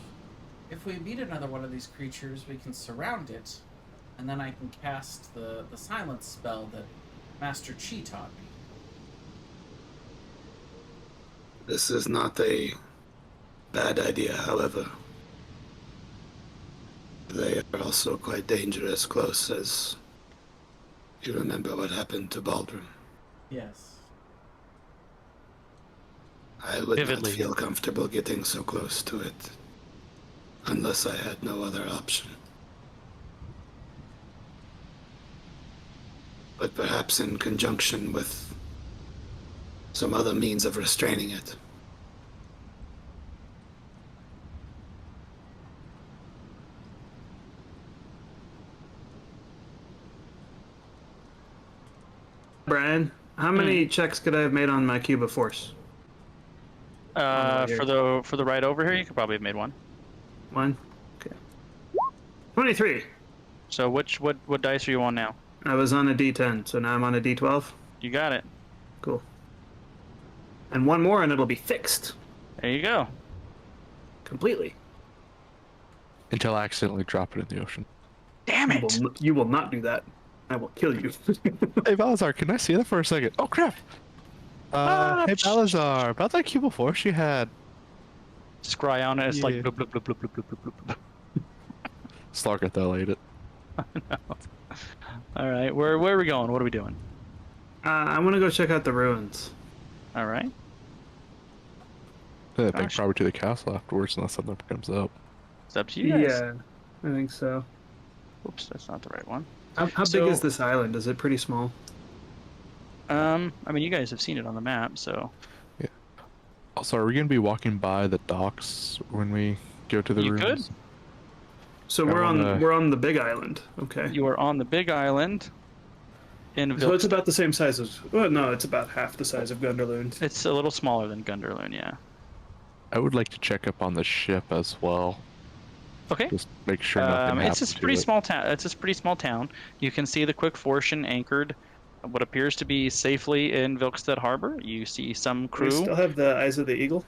if we meet another one of these creatures, we can surround it, and then I can cast the silence spell that Master Chi taught me. This is not a bad idea, however. They are also quite dangerous, close as you remember what happened to Baldwin. Yes. I would Vividly. not feel comfortable getting so close to it unless I had no other option. But perhaps in conjunction with some other means of restraining it. Brian, how many checks could I have made on my cube of force? For the ride over here, you could probably have made one. One? Okay. 23. So what dice are you on now? I was on a D10, so now I'm on a D12. You got it. Cool. And one more and it'll be fixed. There you go. Completely. Until I accidentally drop it in the ocean. Damn it! You will not do that. I will kill you. Hey Balazar, can I see that for a second? Oh crap! Hey Balazar, about that cube of force you had. Scry on it. It's like Yeah. blub, blub, blub, blub, blub, blub, blub, blub. Slarkathel ate it. All right, where are we going? What are we doing? I want to go check out the ruins. All right. I think Gosh. probably to the castle afterwards unless something comes up. It's up to you guys. Yeah, I think so. Oops, that's not the right one. How So- big is this island? Is it pretty small? I mean, you guys have seen it on the map, so Also, are we gonna be walking by the docks when we go to the You ruins? could. So I we're wanna- on the big island. Okay. you are on the big island in So it's Vilks. about the same size as. Well, no, it's about half the size of Gunderloon. It's a little smaller than Gunderloon, yeah. I would like to check up on the ship as well. Okay. Just make sure nothing happens It's a to pretty it. small town. It's a pretty small town. You can see the Quick Fortune anchored, what appears to be safely in Vilkstead Harbor. You see some We crew. still have the Eyes of the Eagle.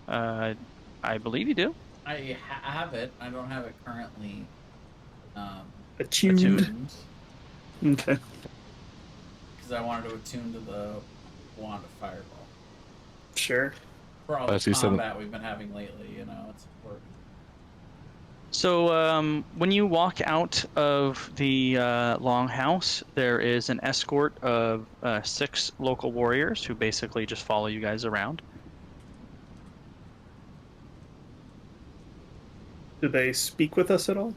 I believe you do. I have it. I don't have it currently Attuned. attuned Okay. because I wanted to attune to the wand of fireball. Sure. For all As the you said- combat we've been having lately, you know, it's important. So when you walk out of the longhouse, there is an escort of 6 local warriors who basically just follow you guys around. Do they speak with us at all?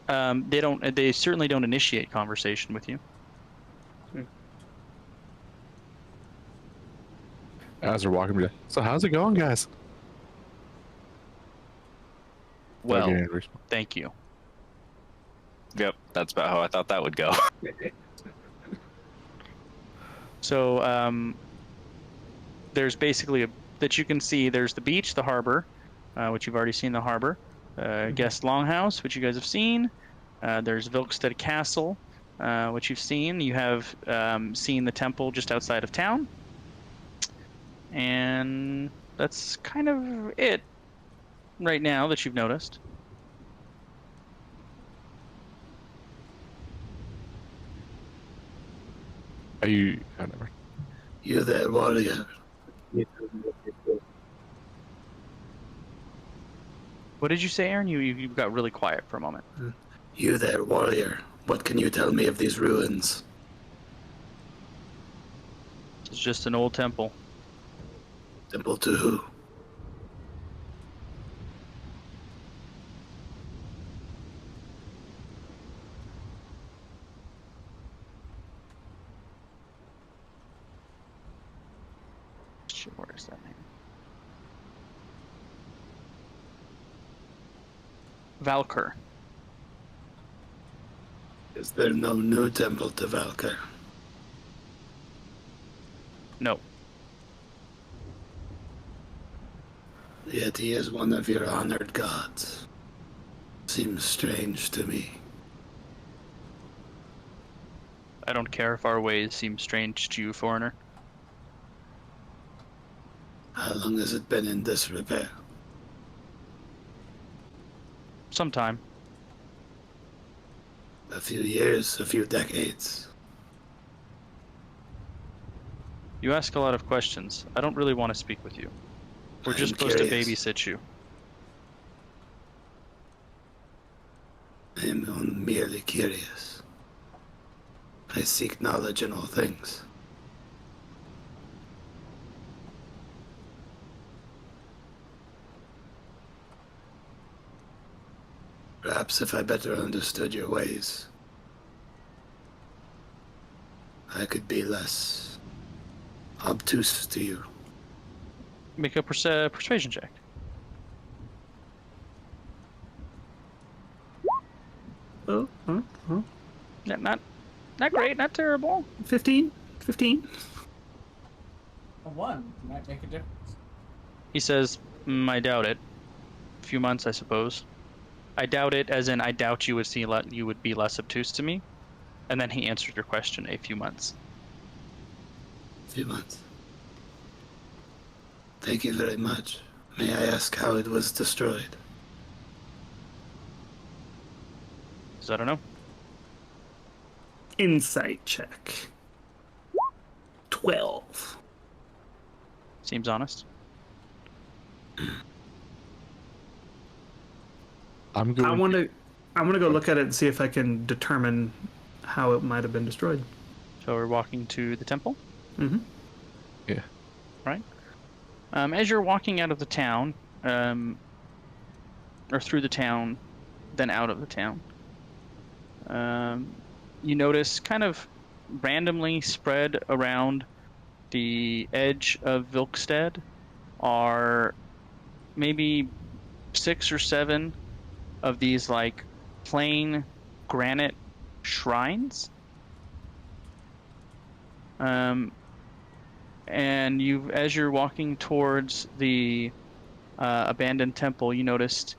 They don't. They certainly don't initiate conversation with you. As we're walking, so how's it going, guys? Well, getting a respawn. thank you. Yep, that's about how I thought that would go. So there's basically that you can see. There's the beach, the harbor, which you've already seen the harbor. Guest Longhouse, which you guys have seen. There's Vilkstead Castle, which you've seen. You have seen the temple just outside of town. And that's kind of it right now that you've noticed. Are you? Oh, never. You there, warrior? What did you say, Aaron? You got really quiet for a moment. You there, warrior? What can you tell me of these ruins? It's just an old temple. Temple to who? Shit, where is that name? Valkyr. Is there no new temple to Valkyr? No. Yet he is one of your honored gods. Seems strange to me. I don't care if our ways seem strange to you, foreigner. How long has it been in disrepair? Sometime. A few years, a few decades. You ask a lot of questions. I don't really want to speak with you. We're just I'm supposed to curious. babysit you. I am merely curious. I seek knowledge in all things. Perhaps if I better understood your ways, I could be less obtuse to you. Make a persuasion check. Oh, Not great, not terrible. 15? 15? A 1 might make a difference. He says, I doubt it. A few months, I suppose. I doubt it, as in I doubt you would see you would be less obtuse to me. And then he answered your question, a few months. A few months. Thank you very much. May I ask how it was destroyed? So I don't know. Insight check. 12. Seems honest. I'm going. I want to go look at it and see if I can determine how it might have been destroyed. So we're walking to the temple. Mm-hmm. Yeah. Right. As you're walking out of the town, or through the town, then out of the town, you notice kind of randomly spread around the edge of Vilkstead are maybe 6 or 7 of these like plain granite shrines. And as you're walking towards the abandoned temple, you noticed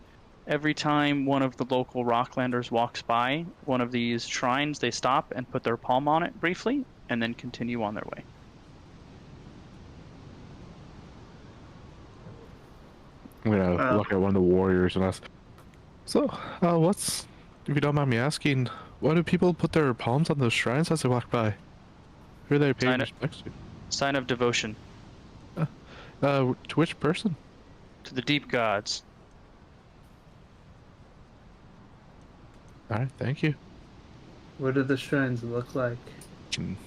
every time one of the local Rocklanders walks by one of these shrines, they stop and put their palm on it briefly, and then continue on their way. I'm gonna look at one of the warriors and ask. So, what's, if you don't mind me asking, why do people put their palms on those shrines as they walk by? Who are they paying Sign it. respects to? Sign of devotion To which person? to the deep gods. All right, thank you. What do the shrines look like?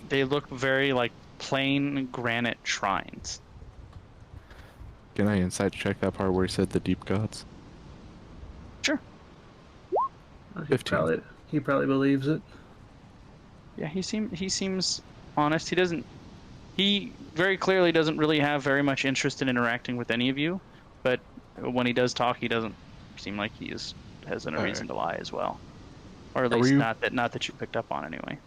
They look very like plain granite shrines. Can I insight check that part where he said the deep gods? Sure. He 15. he probably believes it. Yeah, he seems honest. He very clearly doesn't really have very much interest in interacting with any of you, but when he does talk, he doesn't seem like he has a All reason right. to lie as well, or at Are least we- not that you picked up on anyway.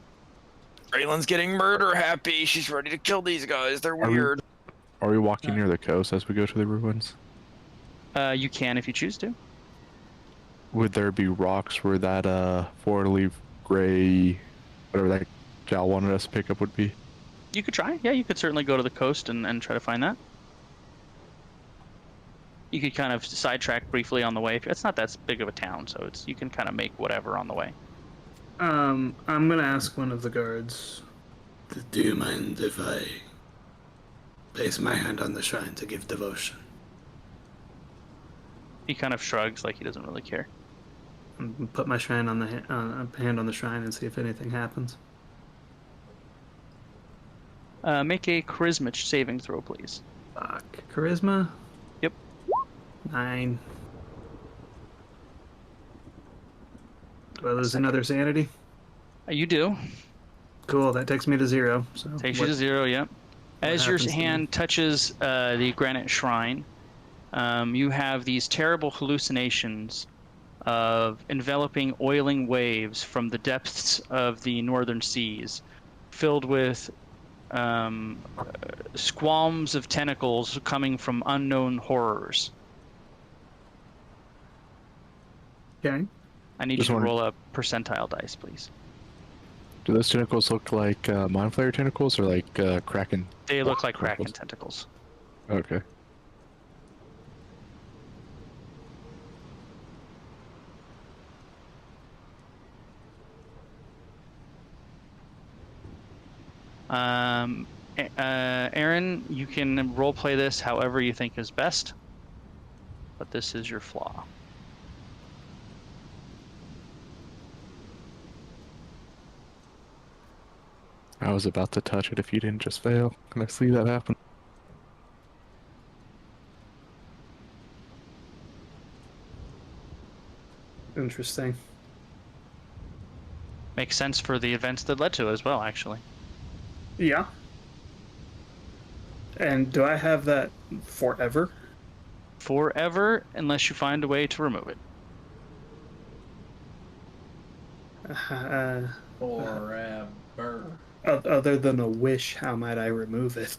Raylan's getting murder happy. She's ready to kill these guys. They're Are we- weird. Are we walking near the coast as we go to the ruins? You can if you choose to. Would there be rocks where that four-leaf gray, whatever that Jal wanted us to pick up would be? You could try. Yeah, you could certainly go to the coast and try to find that. You could kind of sidetrack briefly on the way. It's not that big of a town, so you can kind of make whatever on the way. I'm gonna ask one of the guards. Do you mind if I place my hand on the shrine to give devotion? He kind of shrugs like he doesn't really care. Put my shrine on the hand on the shrine and see if anything happens. Make a charisma saving throw, please. Fuck. Charisma? Yep. 9. Do I lose another sanity? You do. Cool, that takes me to 0. So Takes you to 0, yep. As your happens to me? hand touches the granite shrine, you have these terrible hallucinations of enveloping oiling waves from the depths of the northern seas, filled with squalms of tentacles coming from unknown horrors. Okay. I need Just you to wanna- roll a percentile dice, please. Do those tentacles look like mind flayer tentacles or like kraken? They look like kraken tentacles. Okay. Aaron, you can roleplay this however you think is best, but this is your flaw. I was about to touch it if you didn't just fail. Can I see that happen? Interesting. Makes sense for the events that led to it as well, actually. Yeah. And do I have that forever? Forever, unless you find a way to remove it. Forever. Other than a wish, how might I remove it?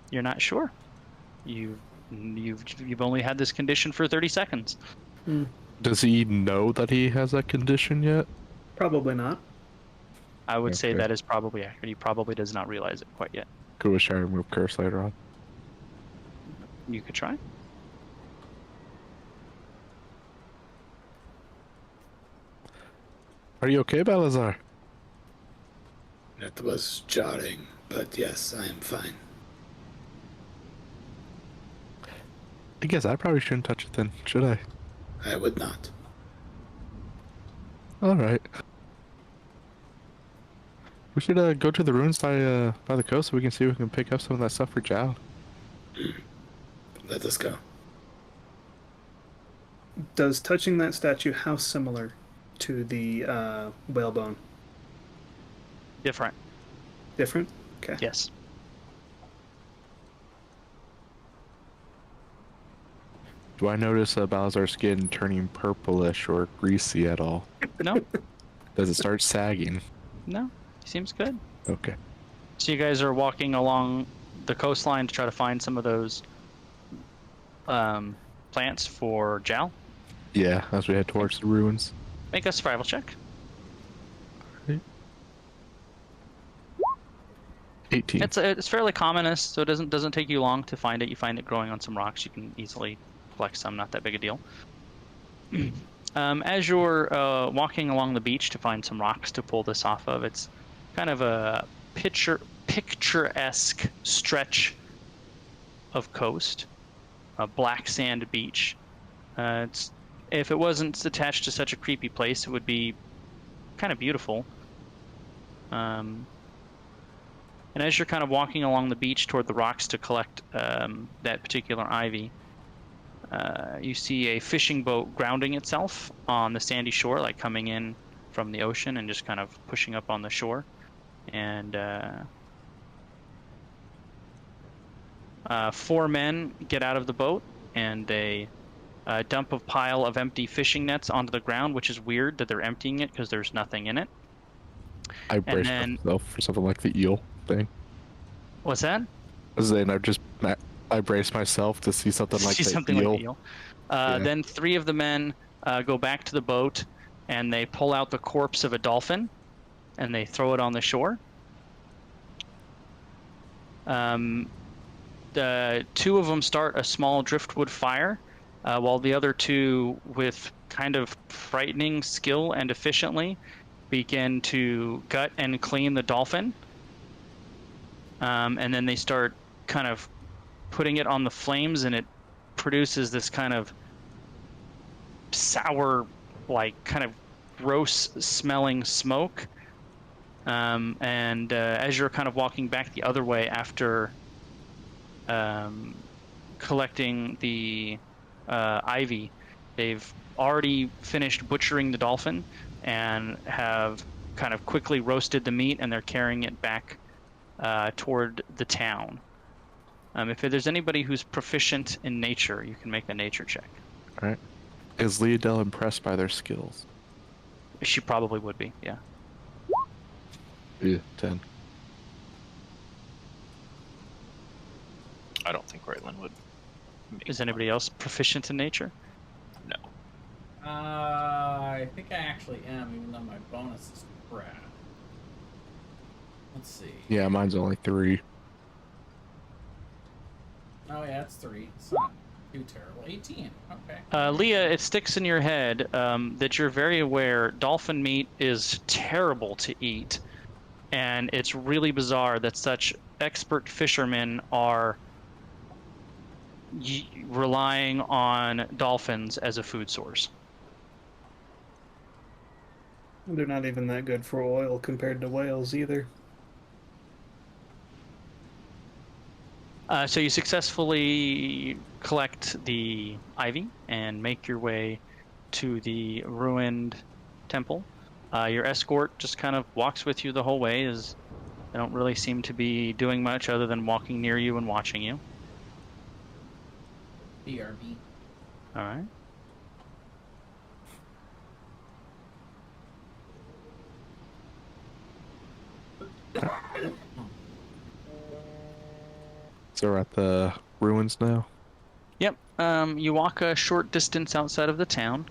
You're not sure. You've only had this condition for 30 seconds. Does he know that he has that condition yet? Probably not. I would say Okay. that is probably accurate. He probably does not realize it quite yet. Could we try to remove curse later on? You could try. Are you okay, Balazar? It was jarring, but yes, I am fine. I guess I probably shouldn't touch it then, should I? I would not. Alright. We should go to the ruins by the coast so we can see if we can pick up some of that stuff for Jao. Let us go. Does touching that statue, how similar to the whalebone? Different. Different? Okay. Yes. Do I notice Balazar's skin turning purplish or greasy at all? No. Does it start sagging? No. Seems good. Okay. So you guys are walking along the coastline to try to find some of those plants for Jal. Yeah, as we head towards the ruins. Make a survival check. 18. It's fairly commonest, so it doesn't take you long to find it. You find it growing on some rocks. You can easily collect some. Not that big a deal. As you're walking along the beach to find some rocks to pull this off of, it's kind of a picturesque stretch of coast, a black sand beach. If it wasn't attached to such a creepy place, it would be kind of beautiful. And as you're kind of walking along the beach toward the rocks to collect that particular ivy, you see a fishing boat grounding itself on the sandy shore, like coming in from the ocean and just kind of pushing up on the shore. And 4 men get out of the boat, and they a dump of pile of empty fishing nets onto the ground, which is weird that they're emptying it because there's nothing in it. I brace then- myself for something like the eel thing. What's that? I brace myself to see something like See the something eel. like the eel. Yeah. Then 3 of the men go back to the boat and they pull out the corpse of a dolphin and they throw it on the shore. The 2 of them start a small driftwood fire, while the other 2, with kind of frightening skill and efficiently, begin to gut and clean the dolphin. And then they start kind of putting it on the flames, and it produces this kind of sour, like kind of gross smelling smoke. And as you're kind of walking back the other way after collecting the ivy, they've already finished butchering the dolphin and have kind of quickly roasted the meat, and they're carrying it back toward the town. If there's anybody who's proficient in nature, you can make a nature check. All right. Is Leodell impressed by their skills? She probably would be, yeah. Yeah, 10. I don't think Raylan would. Is anybody else proficient in nature? No. I think I actually am, even though my bonus is crap. Let's see. Yeah, mine's only 3. Oh yeah, it's 3. It's not too terrible. 18. Okay. Leah, it sticks in your head that you're very aware dolphin meat is terrible to eat, and it's really bizarre that such expert fishermen are relying on dolphins as a food source. They're not even that good for oil compared to whales either. So you successfully collect the ivy and make your way to the ruined temple. Your escort just kind of walks with you the whole way, as they don't really seem to be doing much other than walking near you and watching you. BRB. All right. So we're at the ruins now? Yep. You walk a short distance outside of the town,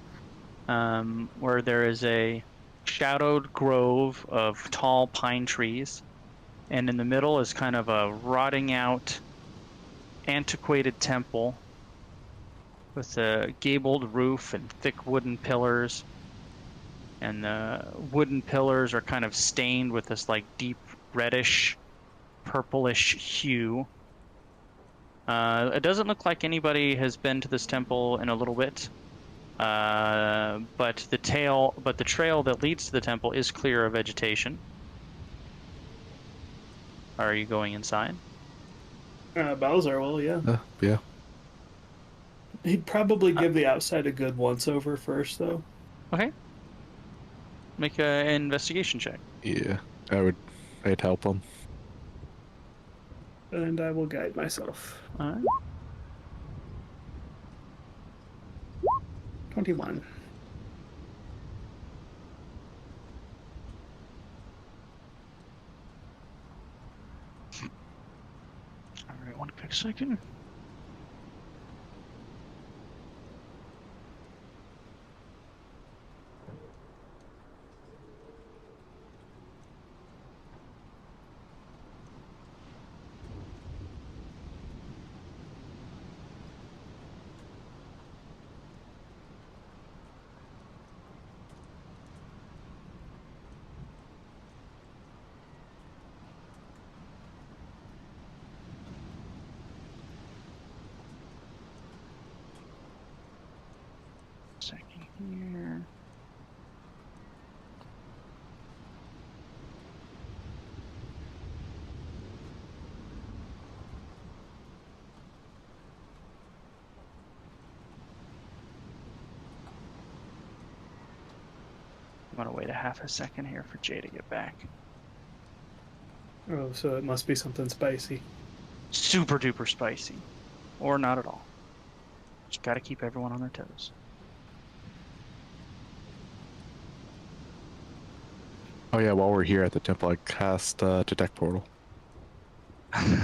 where there is a shadowed grove of tall pine trees, and in the middle is kind of a rotting out, antiquated temple with a gabled roof and thick wooden pillars. And the wooden pillars are kind of stained with this like deep reddish, purplish hue. It doesn't look like anybody has been to this temple in a little bit, but the trail that leads to the temple is clear of vegetation. Are you going inside? Balzar will, yeah. Yeah. He'd probably give the outside a good once-over first, though. Okay. Make an investigation check. Yeah. I'd help them. And I will guide myself. All right. 21. All right, 1 quick second. Second here. I'm gonna wait a half a second here for Jay to get back. Oh, so it must be something spicy. Super duper spicy, or not at all. Just got to keep everyone on their toes. Oh yeah, while we're here at the temple, I cast detect portal.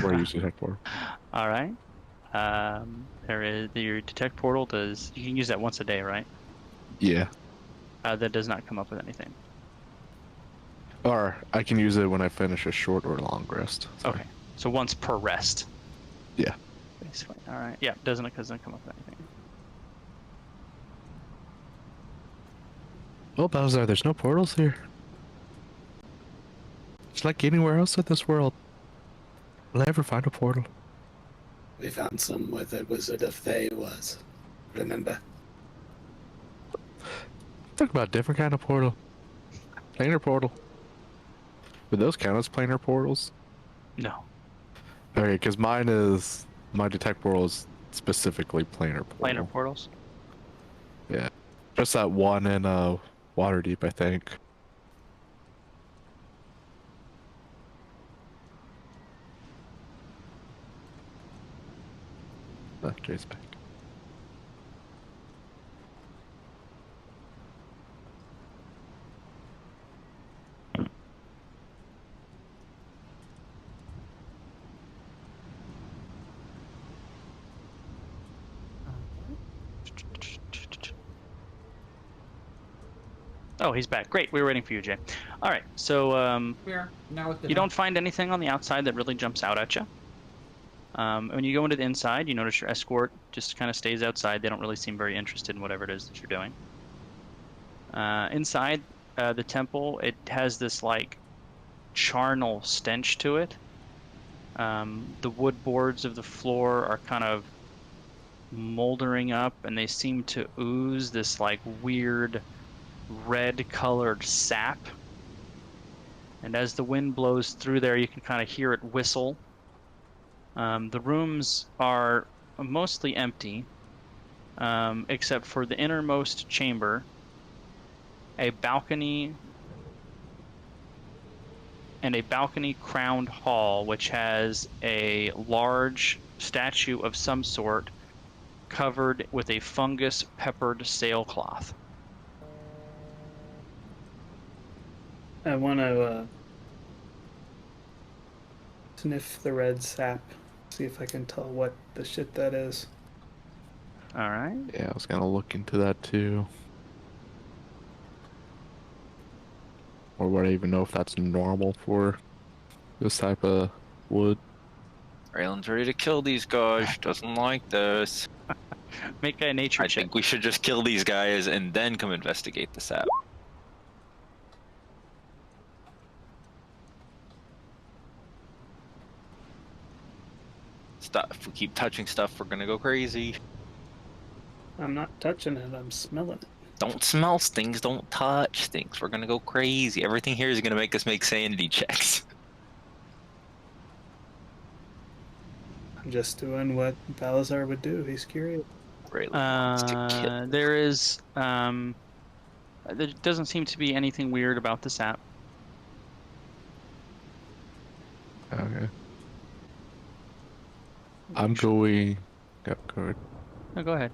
Or use detect portal. All right. There is your detect portal. Does you can use that once a day, right? Yeah. That does not come up with anything. Or I can use it when I finish a short or long rest. Sorry. Okay, so once per rest. Yeah. Basically. All right. Yeah, doesn't come up with anything. Oh, Bowser, there's no portals here. It's like anywhere else in this world. Will I ever find a portal? We found some where the Wizard of Thay was. Remember? Talk about a different kind of portal. Planar portal. Would those count as planar portals? No. Okay, because my detect portal is specifically planar portal. Planar portals. Yeah. Just that one in Waterdeep, I think. Jay's back. Oh, he's back. Great. We were waiting for you, Jay. All right. So Here, now with the you don't find anything on the outside that really jumps out at you. When you go into the inside, you notice your escort just kind of stays outside. They don't really seem very interested in whatever it is that you're doing. Inside the temple, it has this like charnel stench to it. The wood boards of the floor are kind of moldering up, and they seem to ooze this like weird red-colored sap. And as the wind blows through there, you can kind of hear it whistle. The rooms are mostly empty, except for the innermost chamber, a balcony, and a balcony-crowned hall, which has a large statue of some sort covered with a fungus-peppered sailcloth. I want to sniff the red sap, see if I can tell what the shit that is. All right. Yeah, I was gonna look into that too. Or would I even know if that's normal for this type of wood? Raylan's ready to kill these guys. Doesn't like this. Make a nature I check. think we should just kill these guys and then come investigate the sap. Stuff. If we keep touching stuff, we're gonna go crazy. I'm not touching it, I'm smelling it. Don't smell things, don't touch things. We're gonna go crazy. Everything here is gonna make us make sanity checks. I'm just doing what Balazar would do. He's curious. Raylan wants to kill. There is there doesn't seem to be anything weird about the sap. Okay. I'm going. Go ahead. No, go ahead.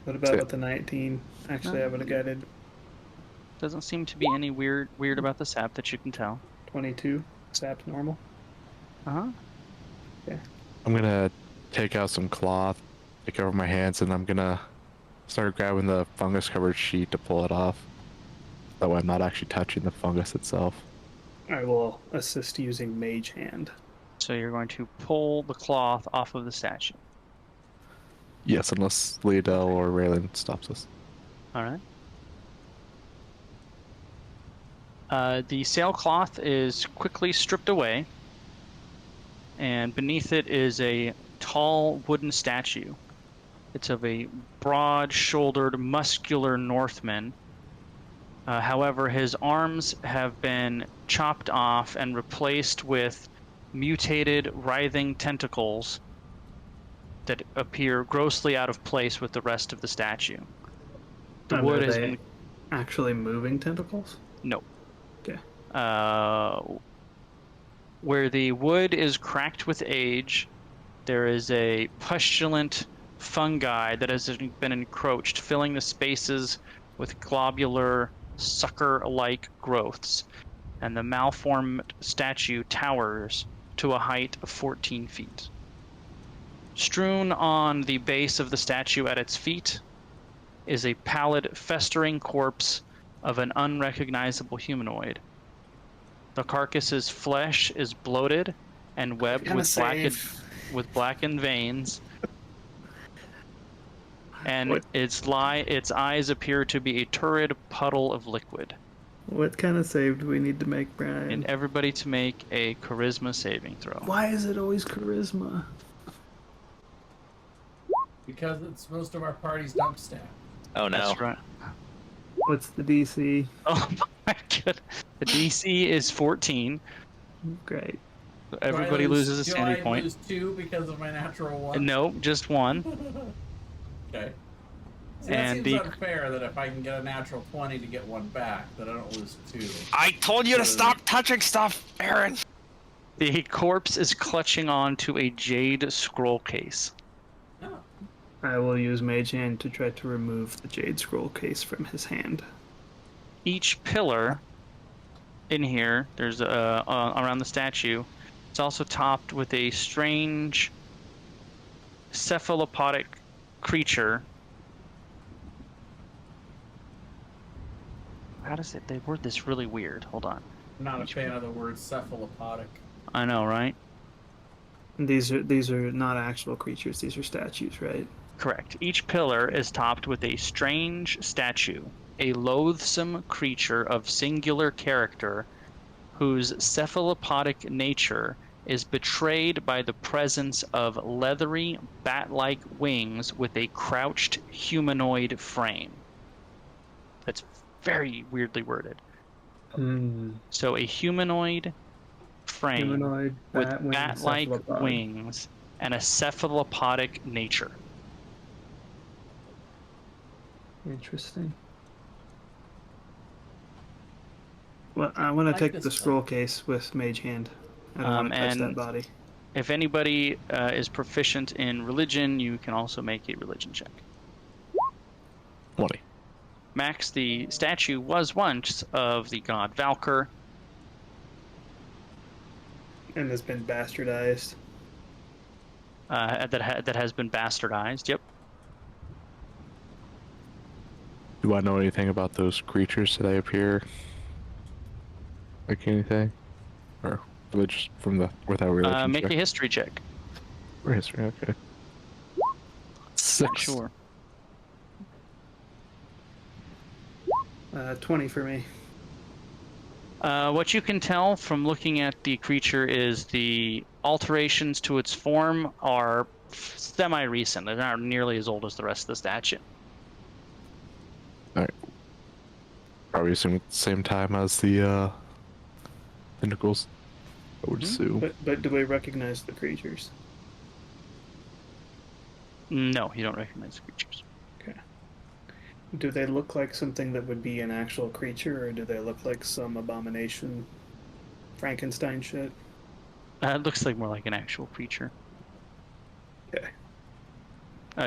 What about So- with the 19? Actually, I would have guided Doesn't seem to be any weird about the sap that you can tell. 22. Sap normal. Uh-huh. I'm gonna take out some cloth, take over my hands, and I'm gonna start grabbing the fungus covered sheet to pull it off. That way I'm not actually touching the fungus itself. I will assist using Mage Hand. So you're going to pull the cloth off of the statue. Yes, unless Leodell or Raylan stops us. All right. The sailcloth is quickly stripped away, and beneath it is a tall wooden statue. It's of a broad-shouldered, muscular Northman. However, his arms have been chopped off and replaced with mutated, writhing tentacles that appear grossly out of place with the rest of the statue. The And wood are has they been... actually moving tentacles? No. Okay. Where the wood is cracked with age, there is a pustulant, fungi that has been encroached, filling the spaces with globular, sucker-like growths, and the malformed statue towers to a height of 14 feet. Strewn on the base of the statue at its feet is a pallid, festering corpse of an unrecognizable humanoid. The carcass's flesh is bloated and webbed Kinda with blackened veins, and What? its eyes appear to be a turrid puddle of liquid. What kind of save do we need to make, Brian? And everybody to make a charisma saving throw. Why is it always charisma? Because it's most of our party's dump staff. Oh no. That's right. What's the DC? Oh my god. The DC is 14. Great. So everybody loses a sanity point. Do I lose 2 because of my natural 1? Nope, just 1. Okay. See, that And seems unfair that if I can get a natural 20 to get 1 back, that I don't lose 2. I told you to stop touching stuff, Aaron. The corpse is clutching on to a jade scroll case. Oh. I will use Mage Hand to try to remove the Jade Scroll case from his hand. Each pillar in here, there's around the statue, it's also topped with a strange cephalopodic creature. How does it? They word this really weird. Hold on. I'm not a fan of the word cephalopodic. I know, right? These are not actual creatures. These are statues, right? Correct. Each pillar is topped with a strange statue, a loathsome creature of singular character whose cephalopodic nature is betrayed by the presence of leathery, bat-like wings with a crouched humanoid frame. That's very weirdly worded. So a humanoid frame Humanoid, with bat-winged bat-like cephalopod. wings and a cephalopodic nature. Interesting. Well, I want to Like take this the stuff. scroll case with Mage Hand. I don't want to touch that and- body. If anybody is proficient in religion, you can also make a religion check. 20. Max, the statue was once of the god Valkyr. And has been bastardized. That has been bastardized. Yep. Do I know anything about those creatures? Did they appear like anything? Or were they just from the without religion Make check? a history check. Or history, okay. 6. Sure. 20 for me. What you can tell from looking at the creature is the alterations to its form are semi-recent. They're not nearly as old as the rest of the statue. Probably assume at the same time as the tentacles. I would Mhm. assume. But do we recognize the creatures? No, you don't recognize the creatures. Do they look like something that would be an actual creature, or do they look like some abomination Frankenstein shit? It looks like more like an actual creature. Okay.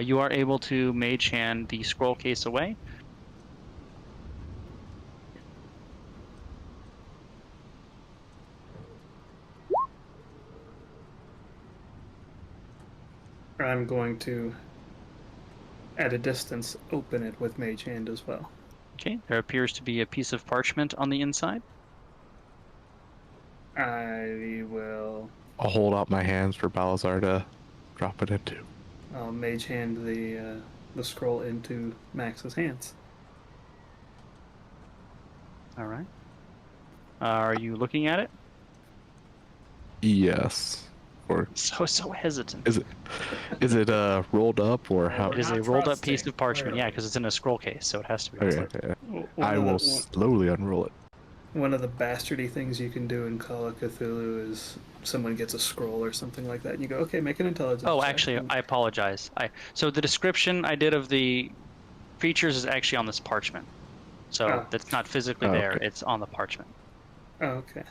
You are able to mage hand the scroll case away. I'm going to, at a distance, open it with Mage Hand as well. Okay, there appears to be a piece of parchment on the inside. I will. I'll hold out my hands for Balazar to drop it into. I'll Mage Hand the scroll into Max's hands. All right. Are you looking at it? Yes. Or So hesitant. is it rolled up or how? It is Not a rolled up trusting, piece of parchment, clearly. yeah, because it's in a scroll case, so it has to be. Okay, rolled up. okay. One I of the- will slowly unroll it. One of the bastardy things you can do in Call of Cthulhu is someone gets a scroll or something like that, and you go, okay, make an intelligence Oh, check. actually, And- I apologize. So the description I did of the features is actually on this parchment. So Oh. that's not physically Oh, there, okay. it's on the parchment. Oh, okay.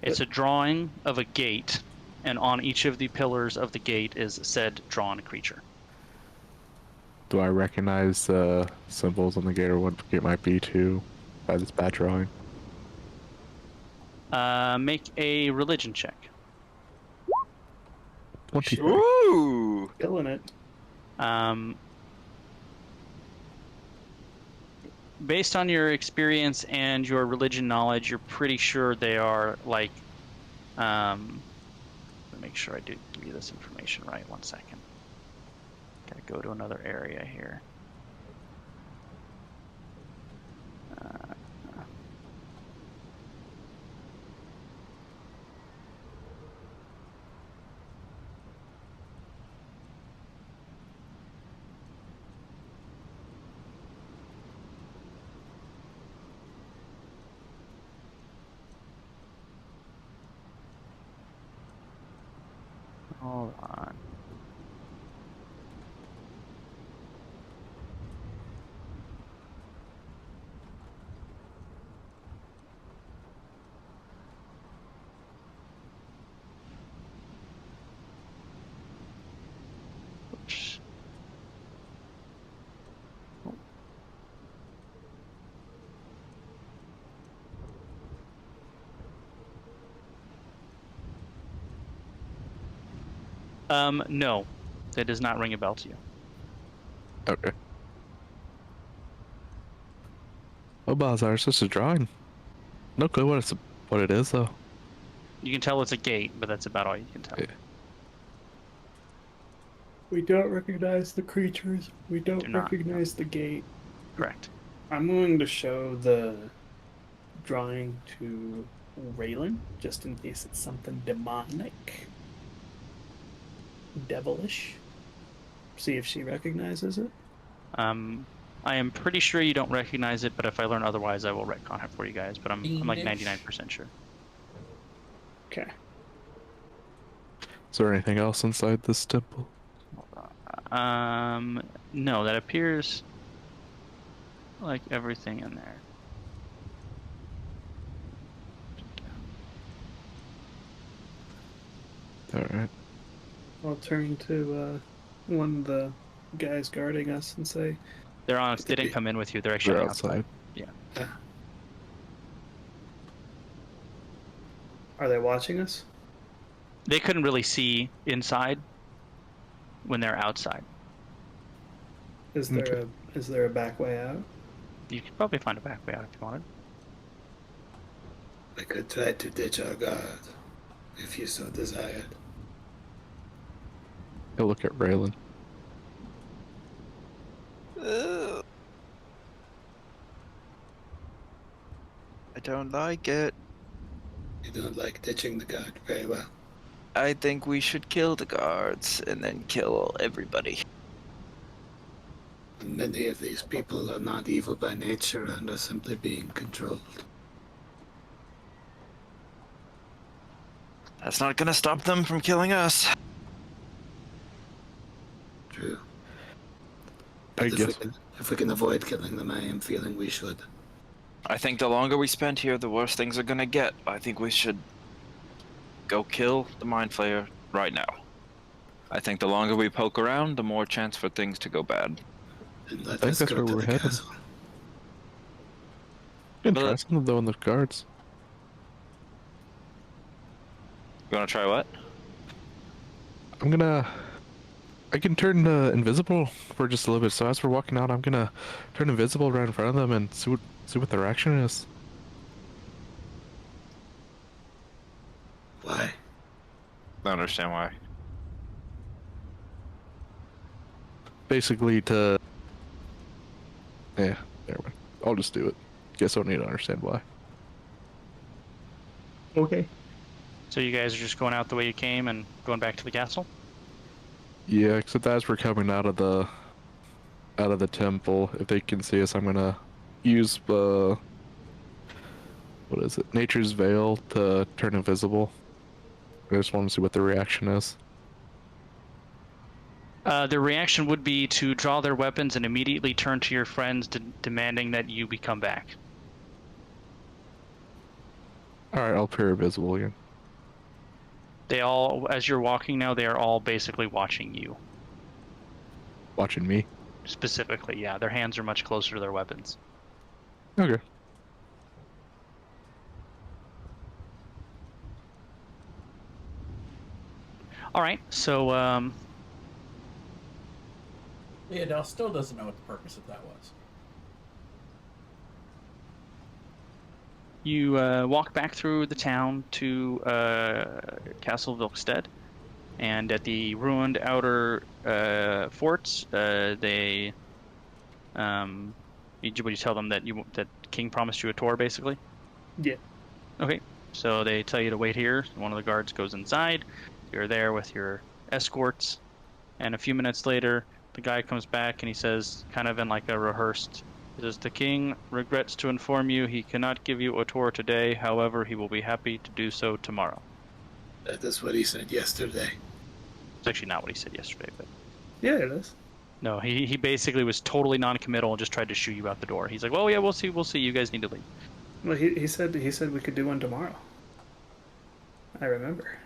It's a drawing of a gate and on each of the pillars of the gate is said drawn creature. Do I recognize symbols on the gate or what the gate might be too by this bad drawing? Make a religion check. 23. Ooh. Killing it. Based on your experience and your religion knowledge, you're pretty sure they are like. Let me make sure I do give you this information right. 1 second. Gotta go to another area here. Hold on. Oops. No, that does not ring a bell to you. Okay. Oh, Balazar, it's just a drawing. No clue what it is though. You can tell it's a gate, but that's about all you can tell. Yeah. We don't recognize the creatures. We Do don't not. recognize the gate. Correct. I'm going to show the drawing to Raylan, just in case it's something demonic, devilish. See if she recognizes it. I am pretty sure you don't recognize it, but if I learn otherwise, I will retcon it for you guys. But I'm like Fiendish. 99% sure. Okay. Is there anything else inside this temple? No, that appears like everything in there. Alright. I'll turn to one of the guys guarding us and say, They're honest. They didn't come in with you. They're actually They're outside. outside. "Are they watching us?" They couldn't really see inside when they're outside. Is there a back way out? You could probably find a back way out if you wanted. We could try to ditch our guard, if you so desired. He'll look at Raylan. I don't like it. You don't like ditching the guard very well. I think we should kill the guards and then kill everybody. Many of these people are not evil by nature and are simply being controlled. That's not gonna stop them from killing us. True. I But guess. if we can avoid killing them, I am feeling we should. I think the longer we spend here, the worse things are gonna get. I think we should go kill the Mind Flayer right now. I think the longer we poke around, the more chance for things to go bad. And let think us that's go where to we're the headed. castle. Interesting though in the guards. You wanna try what? I can turn invisible for just a little bit. So as we're walking out, I'm gonna turn invisible right in front of them and see what their action is. Why? I don't understand why. Basically to. Yeah, never mind. I'll just do it. Guess I don't need to understand why. Okay. So you guys are just going out the way you came and going back to the castle? Yeah, except as we're coming out of the temple, if they can see us, I'm gonna use what is it? Nature's Veil to turn invisible. I just want to see what the reaction is. The reaction would be to draw their weapons and immediately turn to your friends, demanding that you become back. All right, I'll appear invisible again. They all, as you're walking now, they are all basically watching you. Watching me. Specifically, yeah. Their hands are much closer to their weapons. Okay. All right, so Leodell still doesn't know what the purpose of that was. you walk back through the town to Castle Vilkstead, and at the ruined outer forts, they would you tell them that that King promised you a tour, basically? Yeah. Okay, so they tell you to wait here. One of the guards goes inside. You're there with your escorts, and a few minutes later, the guy comes back and he says, kind of in like a rehearsed, he says, "The king regrets to inform you he cannot give you a tour today. However, he will be happy to do so tomorrow." That is what he said yesterday. It's actually not what he said yesterday, but Yeah, it is. no, he basically was totally non-committal and just tried to shoo you out the door. He's like, "Well, yeah, we'll see. You guys need to leave." Well, he said we could do one tomorrow. I remember.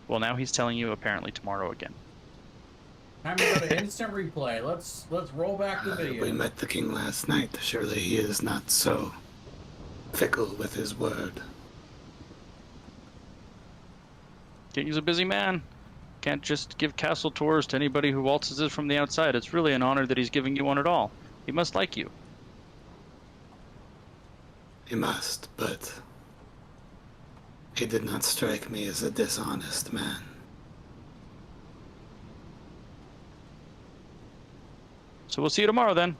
Well, now he's telling you apparently tomorrow again. Time to go to instant replay. Let's roll back the video. We met the king last night. Surely he is not so fickle with his word. King's a busy man. Can't just give castle tours to anybody who waltzes in from the outside. It's really an honor that he's giving you one at all. He must like you. He must, but he did not strike me as a dishonest man. So we'll see you tomorrow then.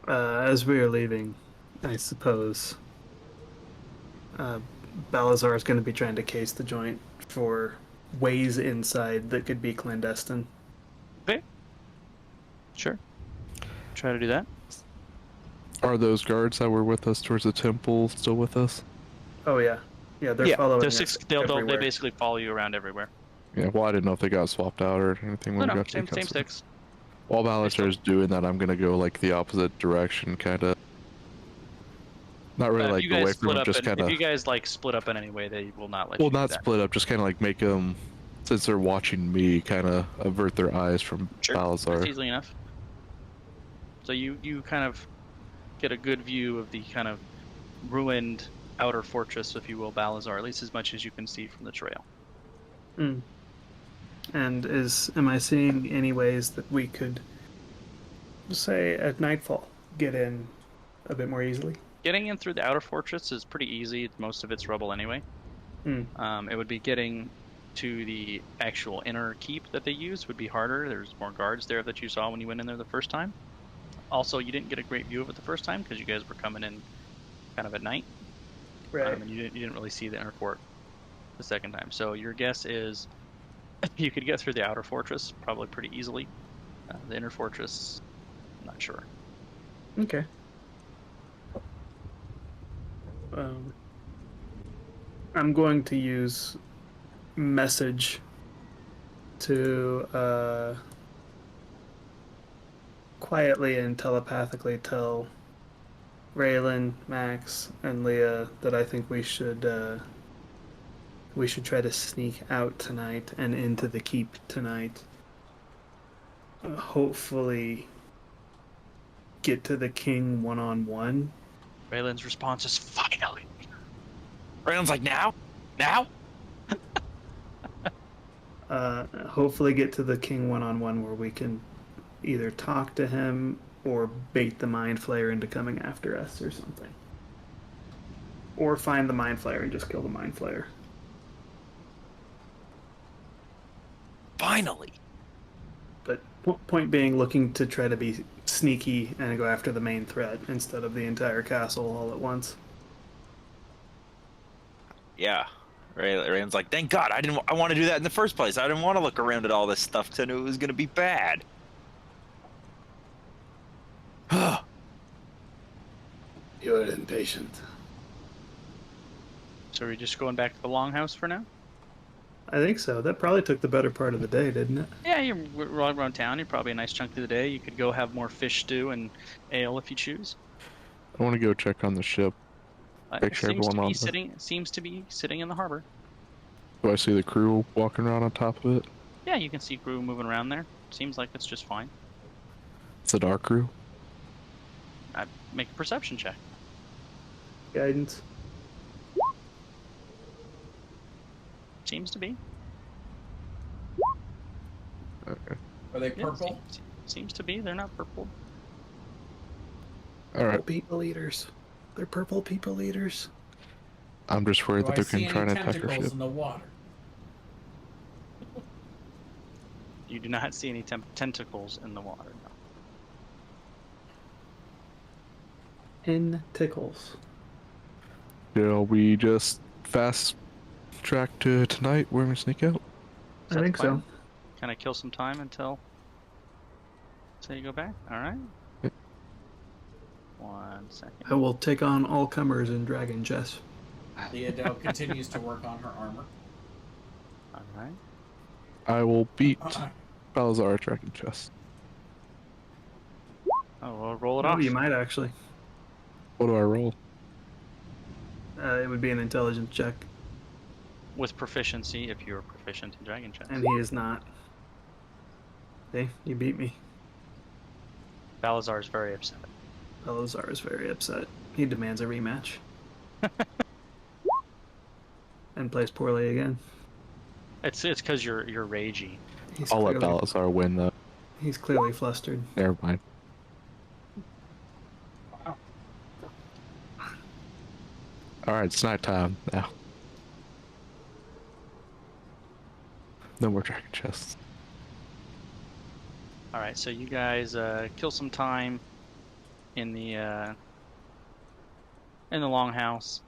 As we are leaving, I suppose Balazar is going to be trying to case the joint for ways inside that could be clandestine. Okay. Sure. Try to do that. Are those guards that were with us towards the temple still with us? Oh yeah, they're following the us six. They everywhere. basically follow you around everywhere. Yeah, well, I didn't know if they got swapped out or anything. when we got to the Same castle. six. While Balazar's doing that, I'm gonna go like the opposite direction, kind of. Not really If like you guys away from split him, up, just and kind if of. you guys like split up in any way, they will not let Well, you do not that. split up, just kind of like make them, since they're watching me, kind of avert their eyes from Sure. Balazar. That's easily enough. So you kind of get a good view of the kind of ruined outer fortress, if you will, Balazar, at least as much as you can see from the trail. Mm. And am I seeing any ways that we could, say, at nightfall, get in a bit more easily? Getting in through the outer fortress is pretty easy. Most of it's rubble anyway. Mm. It would be getting to the actual inner keep that they use would be harder. There's more guards there that you saw when you went in there the first time. Also, you didn't get a great view of it the first time because you guys were coming in kind of at night. Right. And you didn't really see the inner fort the second time. So your guess is you could get through the outer fortress probably pretty easily. The inner fortress, I'm not sure. Okay. I'm going to use message to quietly and telepathically tell Raylan, Max, and Leah that I think we should try to sneak out tonight and into the keep tonight. Hopefully get to the king one-on-one. Raylan's response is finally. Raylan's like, now? Now? Hopefully get to the king one-on-one where we can either talk to him or bait the mind flayer into coming after us or something. Or find the mind flayer and just kill the mind flayer. Finally. But point being, looking to try to be sneaky and go after the main threat instead of the entire castle all at once. Yeah. Raylan's like, thank God, I want to do that in the first place. I didn't want to look around at all this stuff because I knew it was going to be bad. impatient. So are we just going back to the longhouse for now? I think so. That probably took the better part of the day, didn't it? Yeah, you're rolling around town. You're probably a nice chunk of the day. You could go have more fish stew and ale if you choose. I want to go check on the ship. Make It sure seems to everyone be on the. sitting. Seems to be sitting in the harbor. Do I see the crew walking around on top of it? Yeah, you can see crew moving around there. Seems like it's just fine. It's a dark crew. I make a perception check. Guidance. Seems to be. Okay. Are they Yeah, purple? seems to be. They're not purple. All right. People eaters. They're purple people eaters. I'm just worried Do that I they're see going to try any and attack our tentacles ship. in the water? You do not see any tentacles in the water. No. In tickles. Shall we just fast track to tonight? We're going to sneak out. Is I that think the plan? so. Kind of kill some time until you go back. All right. Yep. 1 second. I will take on all comers in dragon chess. Leodell continues to work on her armor. All right. I will beat Balazar at Dragon Chess. Oh, well, roll it Oh, off. you might actually. What do I roll? It would be an intelligence check, With proficiency, if you're proficient in dragon chess. and he is not. See, you beat me. Balazar is very upset. Balazar is very upset. He demands a rematch. And plays poorly again. It's because you're ragey. He's I'll let clearly, Balazar win, though. he's clearly flustered. Never mind. Wow. Alright, it's night time now. No more Dragon Chests. All right, so you guys kill some time in the longhouse.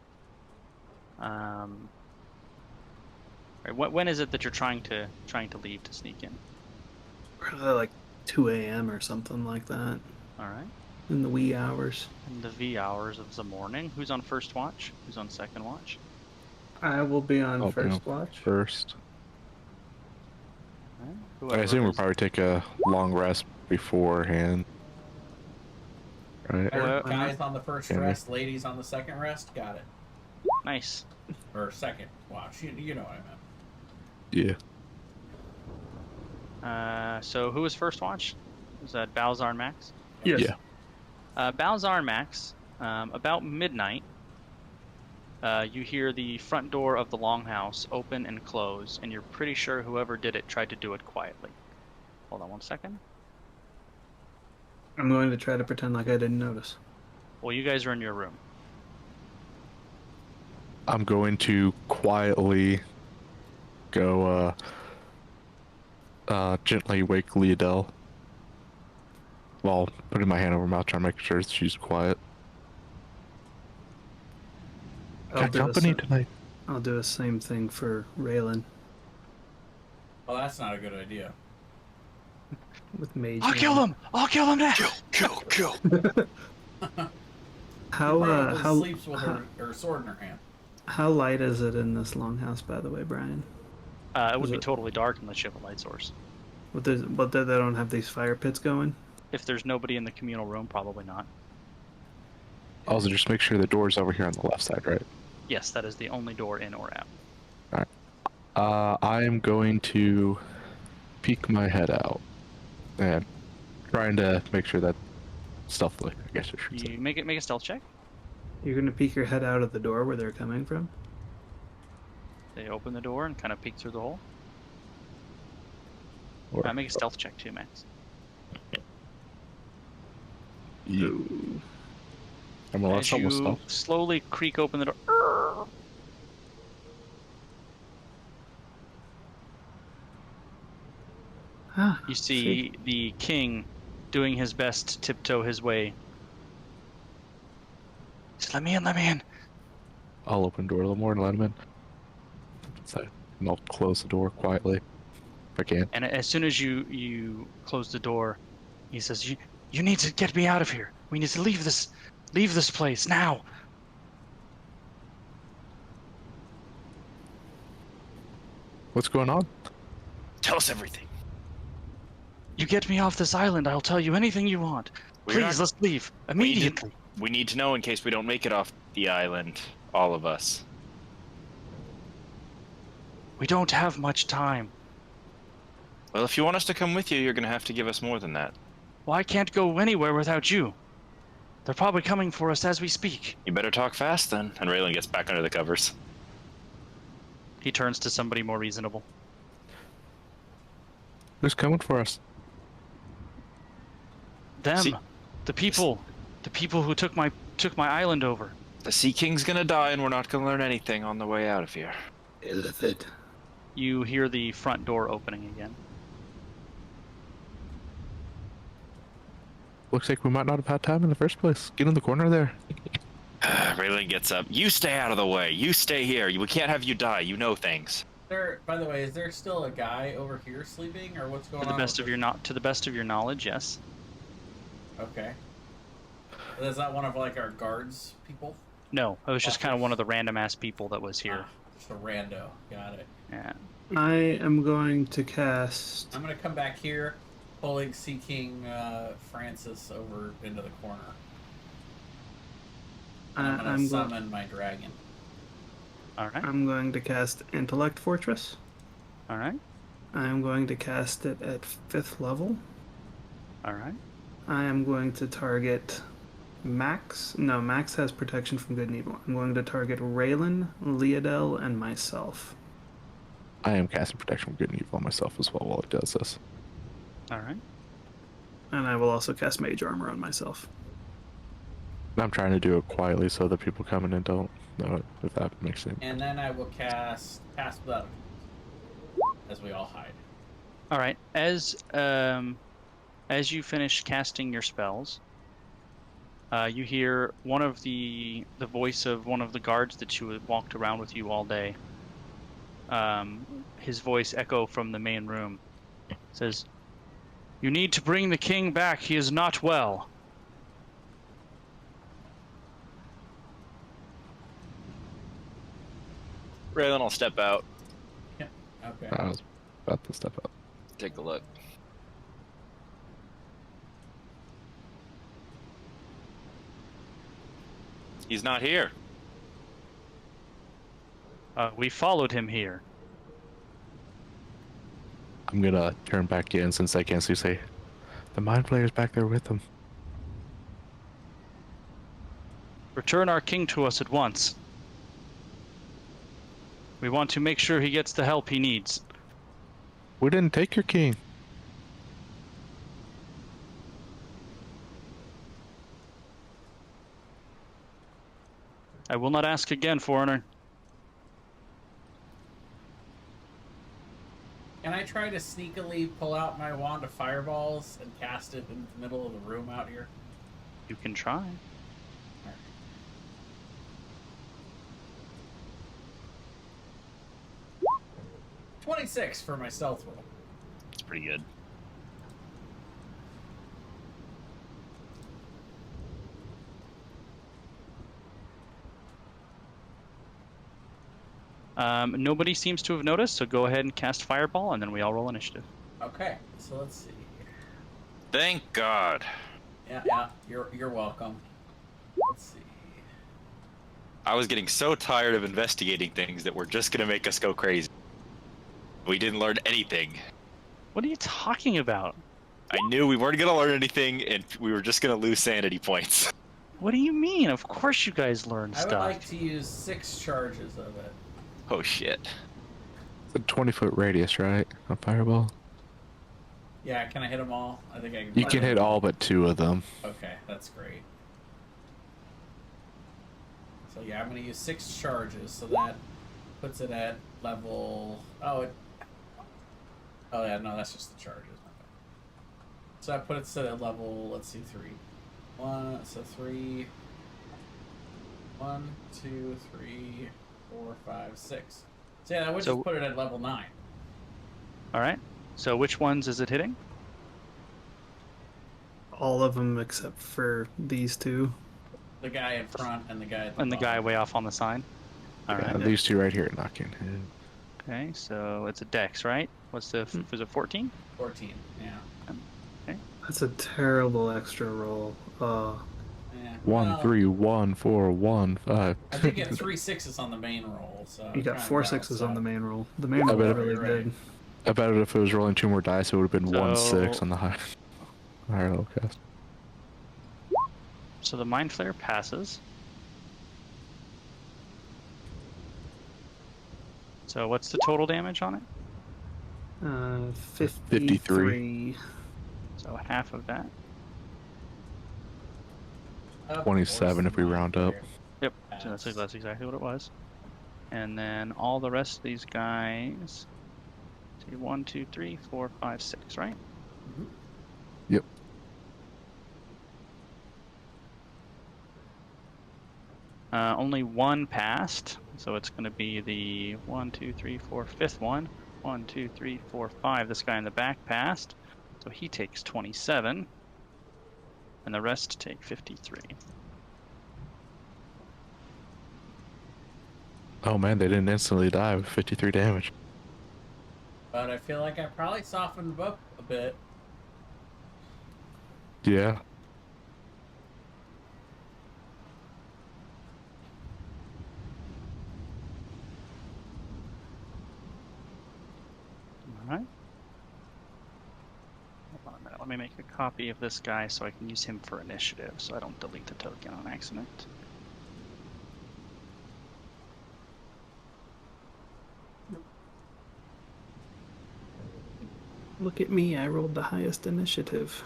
Right, when is it that you're trying to leave to sneak in? Probably like 2 a.m. or something like that. All right, In the wee hours. in the wee hours of the morning. Who's on first watch? Who's on second watch? I will be on I'll first go watch. First. All right, I whoever assume we'll is- probably take a long rest beforehand. Right? Well, Guys on the first Can we? rest, ladies on the second rest. Got it. Nice. Or second watch. You know what I meant. Yeah. So who was first watch? Was that Balzar and Max? Yes. Yeah. Balzar and Max, about midnight, you hear the front door of the longhouse open and close, and you're pretty sure whoever did it tried to do it quietly. Hold on 1 second. I'm going to try to pretend like I didn't notice. Well, you guys are in your room. I'm going to quietly go gently wake Leodell while putting my hand over her mouth trying to make sure she's quiet. Got company tonight. I'll do the same thing for Raylan Well, that's not a good idea. with Mage. I'll kill them! I'll kill them now! Kill. How Probably how sleeps with her sword in her hand. how light is it in this longhouse, by the way, Brian? It would Is be it- totally dark unless you have a light source. But they don't have these fire pits going. If there's nobody in the communal room, probably not. Also, just make sure the door's over here on the left side, right? Yes, that is the only door in or out. I am going to peek my head out and trying to make sure that stealthily, I guess I should say. You make a stealth check. You're gonna peek your head out of the door where they're coming from. They open the door and kind of peek through the hole. Or, Make a stealth check too, Max. yeah. I'm gonna let As someone you stealth. slowly creak open the door. Ah, You see the king doing his best to tiptoe his way. Just let me in, let me in. I'll open the door a little more and let him in. So, and I'll close the door quietly if I can. And as soon as you close the door, he says, "You need to get me out of here. We need to leave this place now." What's going on? Tell us everything. You get me off this island, I'll tell you anything you want. We're Please, not- let's leave immediately. We need to know in case we don't make it off the island, all of us. We don't have much time. Well, if you want us to come with you, you're going to have to give us more than that. Well, I can't go anywhere without you. They're probably coming for us as we speak. You better talk fast then. And Raylan gets back under the covers. He turns to somebody more reasonable. Who's coming for us? Them, See- the people who took my island over. The Sea King's going to die, and we're not going to learn anything on the way out of here. Illithid. You hear the front door opening again. Looks like we might not have had time in the first place. Get in the corner there. Raylan gets up. You stay out of the way. You stay here. We can't have you die. You know things. By the way, is there still a guy over here sleeping, or what's going To the on? best of your knowledge, yes. Okay. Is that one of like our guards people? No, it was just kind of one of the random ass people that was here. Just a rando. Got it. Yeah. I am going to cast. I'm gonna come back here, pulling Sea King Francis over into the corner. And I'm gonna summon my dragon. All right. I'm going to cast Intellect Fortress. All right. I am going to cast it at 5th level. All right. I am going to target Max. No, Max has protection from good and evil. I'm going to target Raylan, Leodel, and myself. I am casting protection from good and evil on myself as well while it does this. All right. And I will also cast Mage Armor on myself. And I'm trying to do it quietly so that people coming in don't know it, if that makes sense. And then I will cast Pass Without as we all hide. All right. As you finish casting your spells, you hear one of the voice of one of the guards that you had walked around with you all day. His voice echo from the main room. It says, "You need to bring the king back. He is not well." Raylan will step out. Yeah. Okay. I was about to step up. Take a look. He's not here. We followed him here. I'm gonna turn back in since I can't see. Say, the mind flayer's back there with him. Return our king to us at once. We want to make sure he gets the help he needs. We didn't take your king. I will not ask again, foreigner. Can I try to sneakily pull out my wand of fireballs and cast it in the middle of the room out here? You can try. 26 for my stealth roll. It's pretty good. Nobody seems to have noticed, so go ahead and cast Fireball, and then we all roll initiative. Okay, so let's see. Thank God. Yeah, you're welcome. Let's see. I was getting so tired of investigating things that were just gonna make us go crazy. We didn't learn anything. What are you talking about? I knew we weren't gonna learn anything, and we were just gonna lose sanity points. What do you mean? Of course you guys learned I would stuff. like to use 6 charges of it. Oh shit. It's a 20-foot radius, right? A fireball. Yeah, can I hit them all? I think I can. You can hit all but 2 of them. Okay, that's great. So yeah, I'm gonna use 6 charges, so that puts it at level. Oh yeah, no, that's just the charges. Okay. So that puts it at level. Let's see, 3. 3. 1, 2, 3, 4, 5, 6. So yeah, that would So- just put it at level 9. All right. So which ones is it hitting? All of them except for these 2. The guy in front and the guy at the And the guy bottom. way off on the side. All right. These 2 right here, not getting hit. Okay, so it's a dex, right? What's the was it 14? 14. Yeah. That's a terrible extra roll. Yeah. One, Well, 3, 1, 4, 1, 5. I did get 3 6s on the main roll, so You got try and 4 balance 6s on that. the main roll. The main I roll bet is it- really You're right. good. I bet if it was rolling 2 more dice, it would have been 1 6 So- on the higher level cast. So the Mind Flare passes. So what's the total damage on it? 53. So half of that. Of 27 course, if we Mind round up. Flare Yep. So passed. that's exactly what it was. And then all the rest of these guys. See, 1, 2, 3, 4, 5, 6, right? Mhm. Yep. Only one passed, so it's going to be the 1, 2, 3, 4, fifth one. 1, 2, 3, 4, 5. This guy in the back passed, so he takes 27, and the rest take 53. Oh man, they didn't instantly die with 53 damage. But I feel like I probably softened them up a bit. Yeah. All right. Hold on a minute. Let me make a copy of this guy so I can use him for initiative, so I don't delete the token on accident. Look at me, I rolled the highest initiative.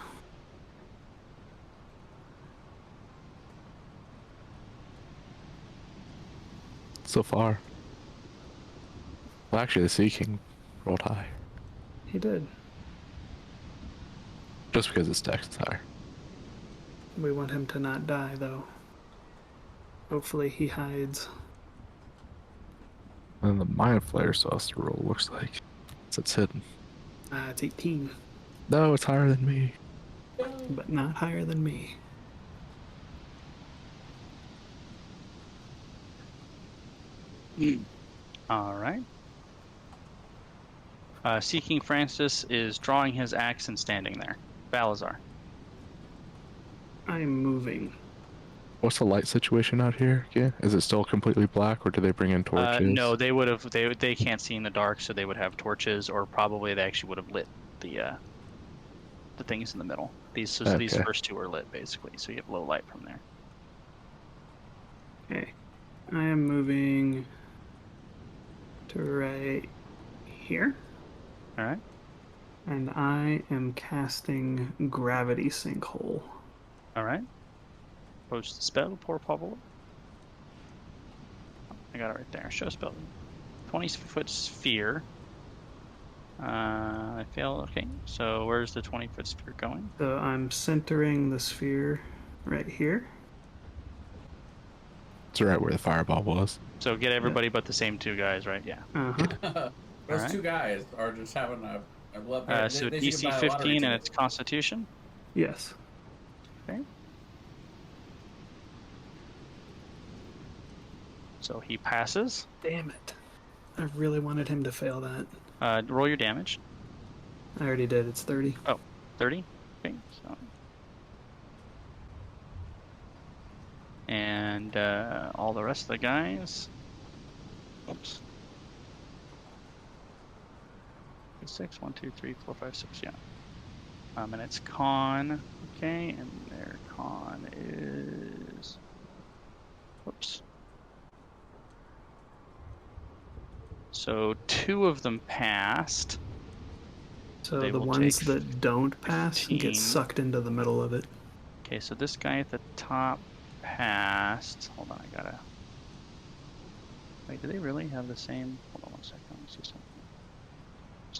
So far. Well, actually, the Sea King rolled high. He did. Just because his dex is higher. We want him to not die, though. Hopefully he hides. And the Mind Flare sauce roll looks like it's hidden. It's 18, No, it's higher than me. but not higher than me. All right. Seeking Francis is drawing his axe and standing there. Balazar. I'm moving. What's the light situation out here? Yeah, is it still completely black, or do they bring in torches? No, they would have. They can't see in the dark, so they would have torches, or probably they actually would have lit the things in the middle. These Okay. first two are lit basically, so you have low light from there. Okay. I am moving to right here. All right. And I am casting Gravity Sinkhole. All right. Post the spell. Pour Pablo. I got it right there. Show spell. 20-foot sphere. I failed. Okay. So where's the 20-foot sphere going? So I'm centering the sphere right here. It's right where the fireball was. So get everybody but the same two guys, right? Yeah. Uh-huh. Those Alright. two guys are just having a love. So they should DC buy a lottery 15 and ticket. it's Constitution. Yes. Okay. So he passes. Damn it. I really wanted him to fail that. Roll your damage. I already did. It's 30. 30. Okay. So. And all the rest of the guys. Oops. 6, 1, 2, 3, 4, 5, 6. Yeah. And it's con. Okay, and their con is. Whoops. So 2 of them passed. So They the will ones take that don't pass 15. get sucked into the middle of it. Okay, so this guy at the top passed. Hold on, I gotta. Wait, do they really have the same? Hold on 1 second. Let me see something.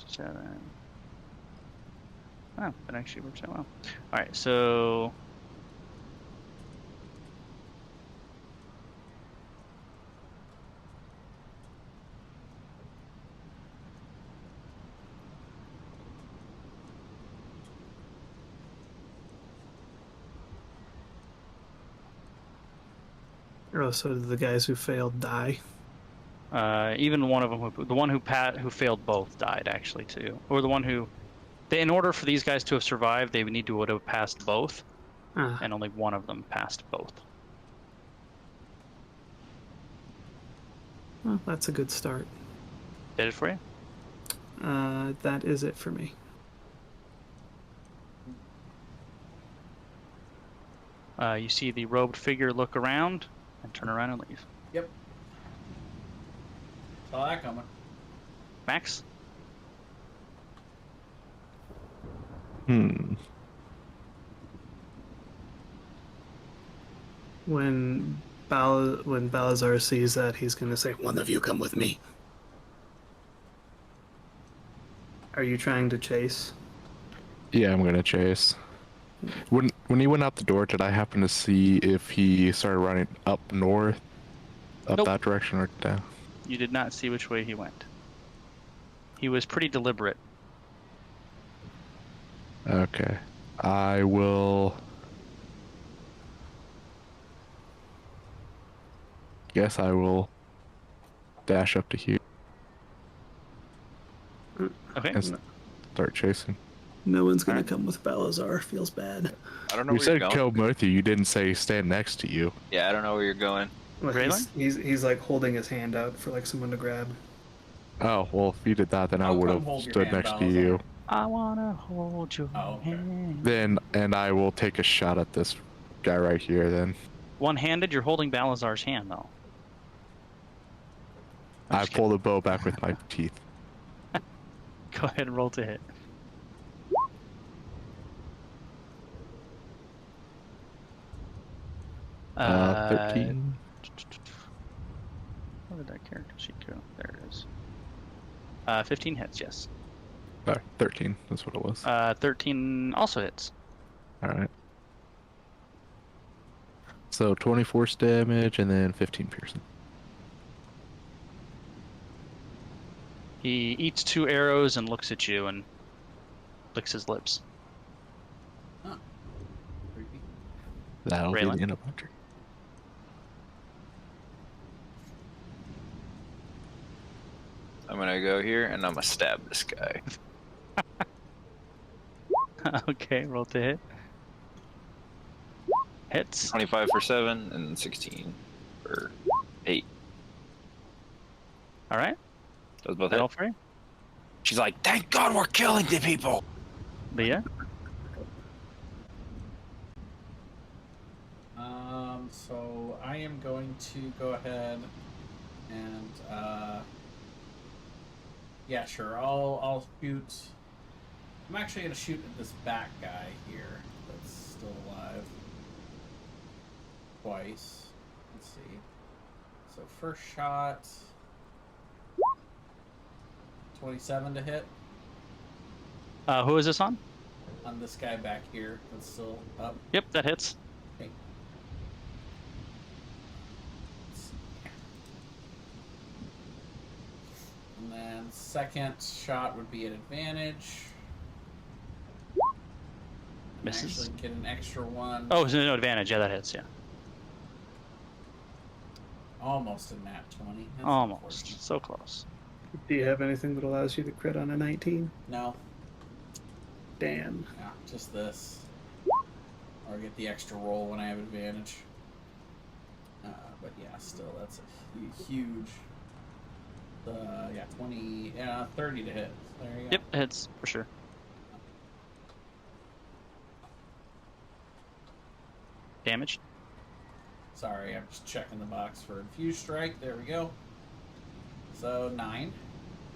7. Oh, that actually works out well. All right, so. Or so did the guys who failed die? Even one of them, the one who failed both died actually too, or the one who. In order for these guys to have survived, they would have passed both, Ah, and only one of them passed both. well, that's a good start. Did it for you? That is it for me. You see the robed figure look around and turn around and leave. Yep. Saw that coming. Max? Hmm. When Balazar sees that, he's gonna say, One of you come with me. "Are you trying to chase?" Yeah, I'm gonna chase. When he went out the door, did I happen to see if he started running up north, up Nope. that direction, or down? You did not see which way he went. He was pretty deliberate. Okay. I will. Guess I will dash up to here Okay. and start chasing. No one's gonna Alright. come with Balazar. Feels bad. I don't know You where you're said going. kill both of you. You didn't say stand next to you. Yeah, I don't know where you're going. Well, Braylon? he's like holding his hand out for like someone to grab. Oh, well, if you did that, then I I'll would come have hold your stood hand, next to Balazar. you. I wanna hold your Oh, okay. hand. And I will take a shot at this guy right here then. One-handed, you're holding Balazar's hand though. I'm I just pull the bow back with my teeth. Go ahead and roll to hit. Uh, 13. Where did that character sheet go? There it is. 15 hits, yes. 13. That's what it was. 13 also hits. Alright. So 20 force damage and then 15 piercing. He eats 2 arrows and looks at you and licks his lips. Creepy. That'll Braylon? be the end of my turn. I'm gonna go here and I'm gonna stab this guy. Okay, roll to hit. Hits. 25 for 7 and 16 for 8. All right. Those both That hit. all for you? She's like, thank God we're killing the people. Leah? So I am going to go ahead and yeah, sure. I'll shoot. I'm actually gonna shoot at this back guy here that's still alive. Twice. Let's see. So first shot. 27 to hit Who is this on? on this guy back here that's still up. Yep, that hits. Okay. Let's see. And then second shot would be an advantage. And Misses. actually get an extra one. Oh, so no advantage. Yeah, that hits. Yeah, Almost a nat 20. That's almost. unfortunate. So close. Do you have anything that allows you to crit on a 19? No. Damn. Yeah, just this. Or get the extra roll when I have advantage. But yeah, still, that's a huge. Yeah, 20, 30 to hit. There you go. Yep, it hits for sure. Damage. Sorry, I'm just checking the box for infused strike. There we go. So 9.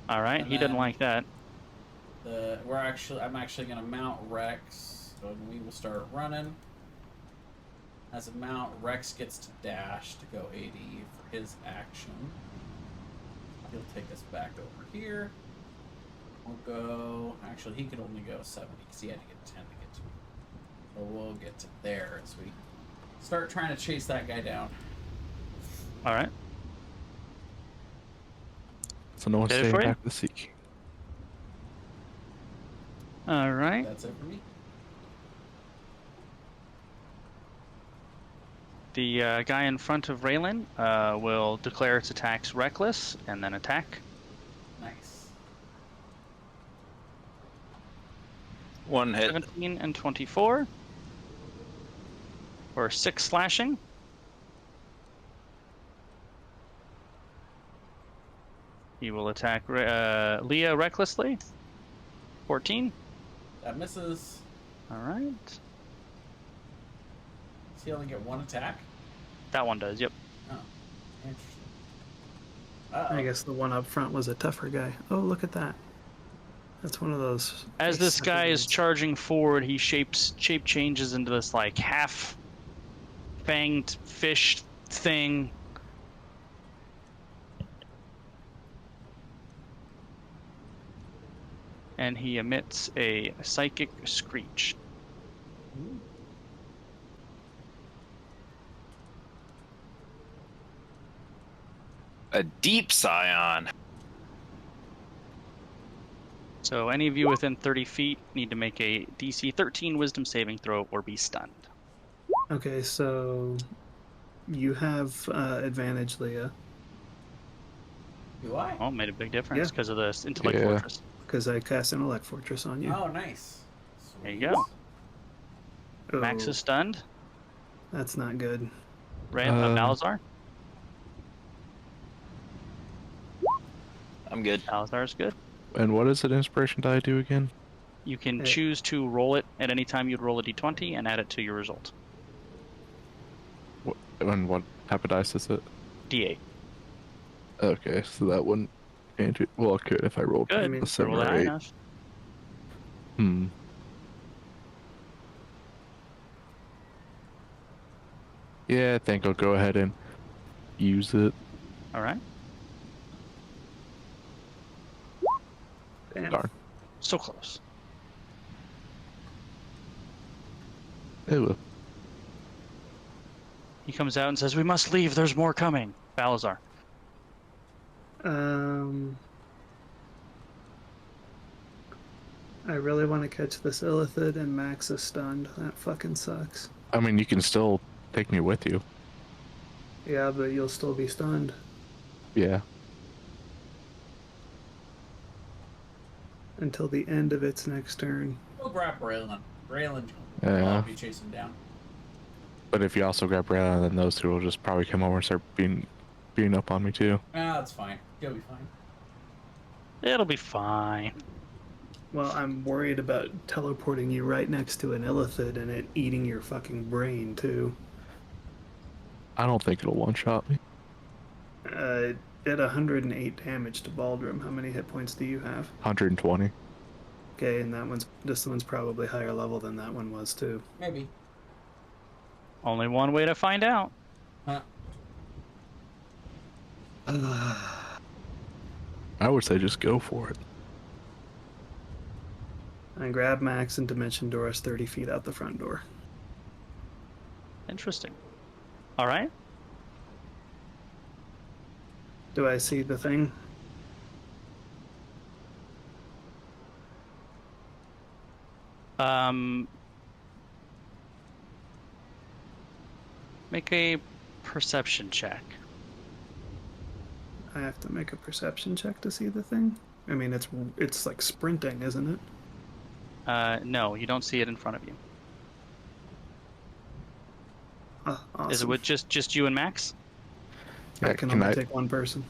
All right, And he doesn't then- like that. I'm actually gonna mount Rex, and we will start running. As a mount, Rex gets to dash to go 80 for his action. He'll take us back over here. We'll go. Actually, he could only go 70 because he had to get 10 to get to me. So we'll get to there as we start trying to chase that guy down. All right. So no one's Did it staying for you? back to seek. All right. That's it for me. The guy in front of Raylan will declare its attacks reckless and then attack. Nice. 1 hit. 17 and 24 for 6 slashing. He will attack Leah recklessly. 14. That misses. All right. Does he only get 1 attack? That one does, yep. Oh, interesting. Uh-oh. I guess the one up front was a tougher guy. Oh, look at that. That's one of those. As face this guy is suckers. charging forward, he shape changes into this like half fanged fish thing. And he emits a psychic screech. A deep scion. So any of you within 30 feet need to make a DC 13 Wisdom saving throw or be stunned. Okay, so you have advantage, Leah, Do I? Oh, made a big difference Yeah. because of the Intellect Yeah. Fortress. because I cast Intellect Fortress on you. Oh, nice. There you Sweet. go. Oh, Max is stunned. That's not good. Balazar. I'm good. Balazar is good. And what does an inspiration die do again? You can Eh. choose to roll it at any time you'd roll a d20 and add it to your result. And what type of dice is it? D8. Okay, so that wouldn't change it. Well, it could if I rolled Good. I mean, a 7 Roll it or high 8. enough. Yeah, I think I'll go ahead and use it. All right. Damn. Darn. So close. Ew. He comes out and says, "We must leave. There's more coming." Balazar. I really want to catch this Illithid, and Max is stunned. That fucking sucks. I mean, you can still take me with you. Yeah, but you'll still be stunned. Yeah. Until the end of its next turn. We'll grab Raylan. Raylan Yeah. will be chasing down. But if you also grab Brad, then those two will just probably come over and start beating up on me too. Ah, that's fine. You'll be fine. It'll be fine. Well, I'm worried about teleporting you right next to an Illithid and it eating your fucking brain, too. I don't think it'll one-shot me. Did 108 damage to Baldrum. How many hit points do you have? 120. Okay, and this one's probably higher level than that one was, too. Maybe. Only one way to find out. Huh. I would say just go for it. I grab Max and Dimension Door is 30 feet out the front door. Interesting. All right. Do I see the thing? Make a perception check. I have to make a perception check to see the thing? I mean, it's like sprinting, isn't it? No, you don't see it in front of you. Awesome. Is it with just you and Max? I can only take one person.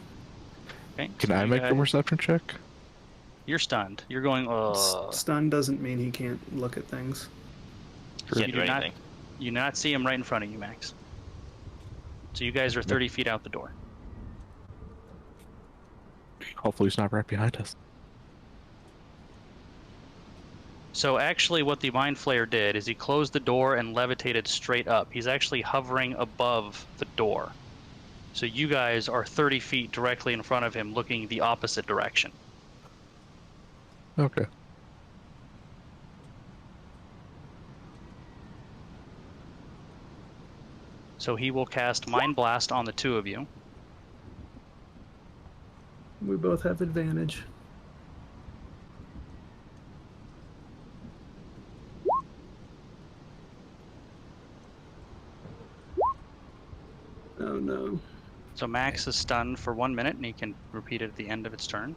Okay. Can so I you make a guys- perception check? You're stunned. You're going. Stun doesn't mean he can't look at things. So Can't you do do not. anything. You do not see him right in front of you, Max. So you guys are 30 feet out the door. Hopefully he's not right behind us. So actually what the Mind Flayer did is he closed the door and levitated straight up. He's actually hovering above the door. So you guys are 30 feet directly in front of him looking the opposite direction. Okay. So he will cast Mind Blast on the two of you. We both have advantage. Oh no. So Max is stunned for 1 minute, and he can repeat it at the end of its turn.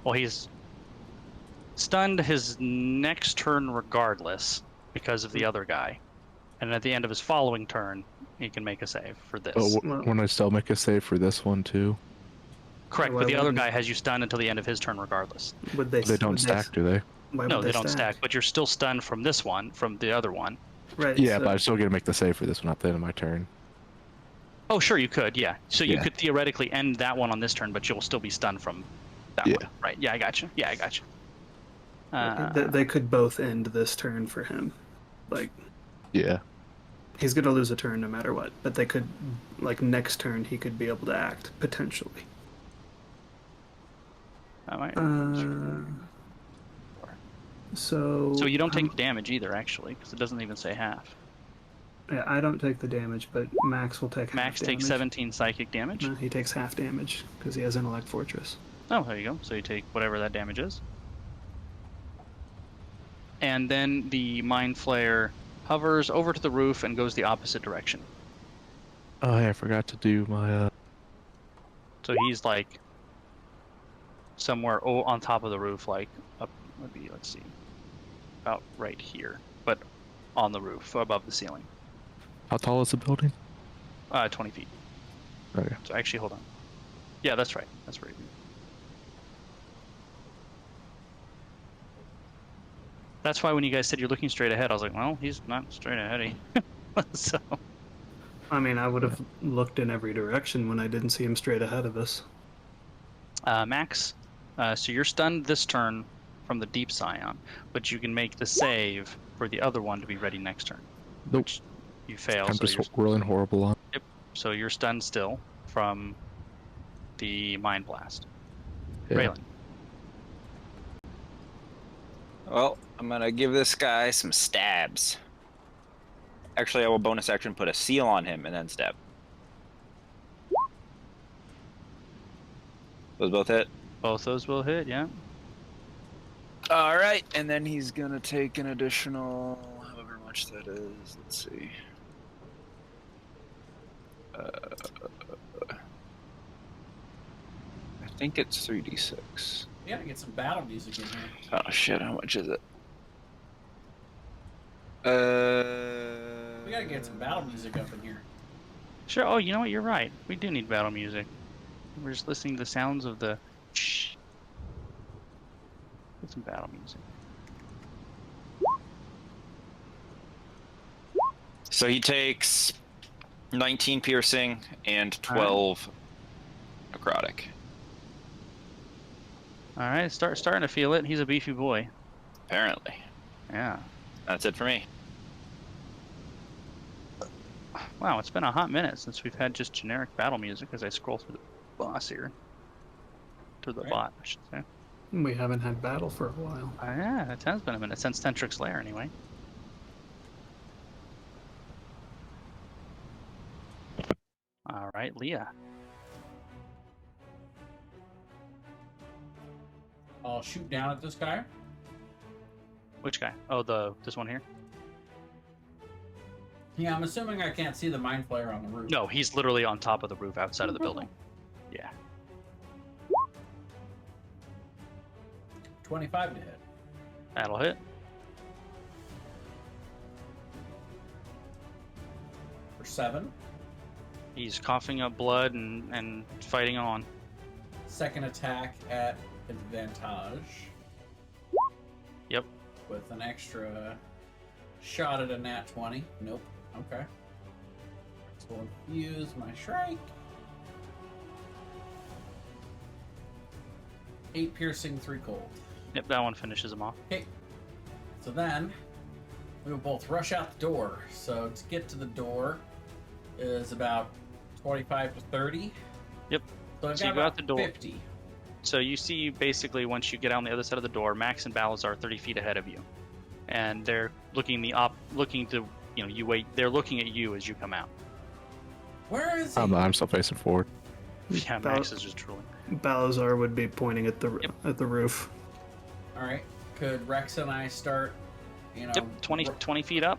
Well, he's stunned his next turn regardless because of the other guy. And at the end of his following turn, he can make a save for this. But Well- when I still make a save for this one too, Correct, Why but the other wouldn't- guy has you stunned until the end of his turn regardless. Would they? they don't would stack, do they? Why No, would they don't stack, but you're still stunned from this one, from the other one. Right. Yeah, so- but I still get to make the save for this one at the end of my turn. Oh, sure, you could, yeah. So you Yeah. could theoretically end that one on this turn, but you'll still be stunned from that Yeah. one. Right, yeah, I got you. Yeah, I got you. they could both end this turn for him. Like, Yeah. he's gonna lose a turn no matter what. But they could, like, next turn he could be able to act potentially. That might- So. So you don't take damage either, actually, because it doesn't even say half. Yeah, I don't take the damage, but Max will take. Max half takes damage. 17 psychic damage. No, he takes half damage because he has Intellect Fortress. Oh, there you go. So you take whatever that damage is. And then the Mind Flayer hovers over to the roof and goes the opposite direction. Oh, yeah, I forgot to do my. So he's like somewhere on top of the roof, like up, maybe, let's see, about right here, but on the roof, above the ceiling. How tall is the building? 20 feet. Okay. So actually, hold on. Yeah, that's right. That's right. That's why when you guys said you're looking straight ahead, I was like, well, he's not straight ahead. So I mean, I would have looked in every direction when I didn't see him straight ahead of us. Max, so you're stunned this turn from the Deep Scion, but you can make the save for the other one to be ready next turn. Nope. Which you fail, I'm so just rolling horrible on. so you're stunned still from the Mind Blast. Yeah. Raylan. Well, I'm gonna give this guy some stabs. Actually, I will bonus action put a seal on him and then stab. Those both hit. Both those will hit, yeah. All right, and then he's gonna take an additional, however much that is. Let's see. I think it's 3d6. We gotta get some battle music in here. Oh shit! How much is it? We gotta get some battle music up in here. Sure. Oh, you know what? You're right. We do need battle music. We're just listening to the sounds of the. Shh. Get some battle music. So he takes 19 piercing and 12 necrotic. All right, starting to feel it. He's a beefy boy. Apparently, Yeah. that's it for me. Wow, it's been a hot minute since we've had just generic battle music as I scroll through the boss here. Through the Right. bot, I should say. We haven't had battle for a while. Yeah, it has been a minute since Tentric's Lair, anyway. All right, Leah. I'll shoot down at this guy. Which guy? Oh, this one here? Yeah, I'm assuming I can't see the Mind Flayer on the roof. No, he's literally on top of the roof outside of the building. Yeah. 25 to hit. That'll hit. For 7. He's coughing up blood and fighting on. Second attack at advantage. Yep. With an extra shot at a nat 20. Nope. Okay. So we'll use my Shrike. 8 piercing, 3 cold. Yep, that one finishes him off. Okay. So then we will both rush out the door. So to get to the door is about 25 to 30. Yep. So I've So got you go out about the door. 50. So you see, basically, once you get on the other side of the door, Max and Balazar are 30 feet ahead of you, and they're looking to, you wait. They're looking at you as you come out. Where is he? I'm still facing forward. Yeah, Max is just drooling. Balazar would be pointing at the roof. All right. Could Rex and I start, Yep, 20 feet up.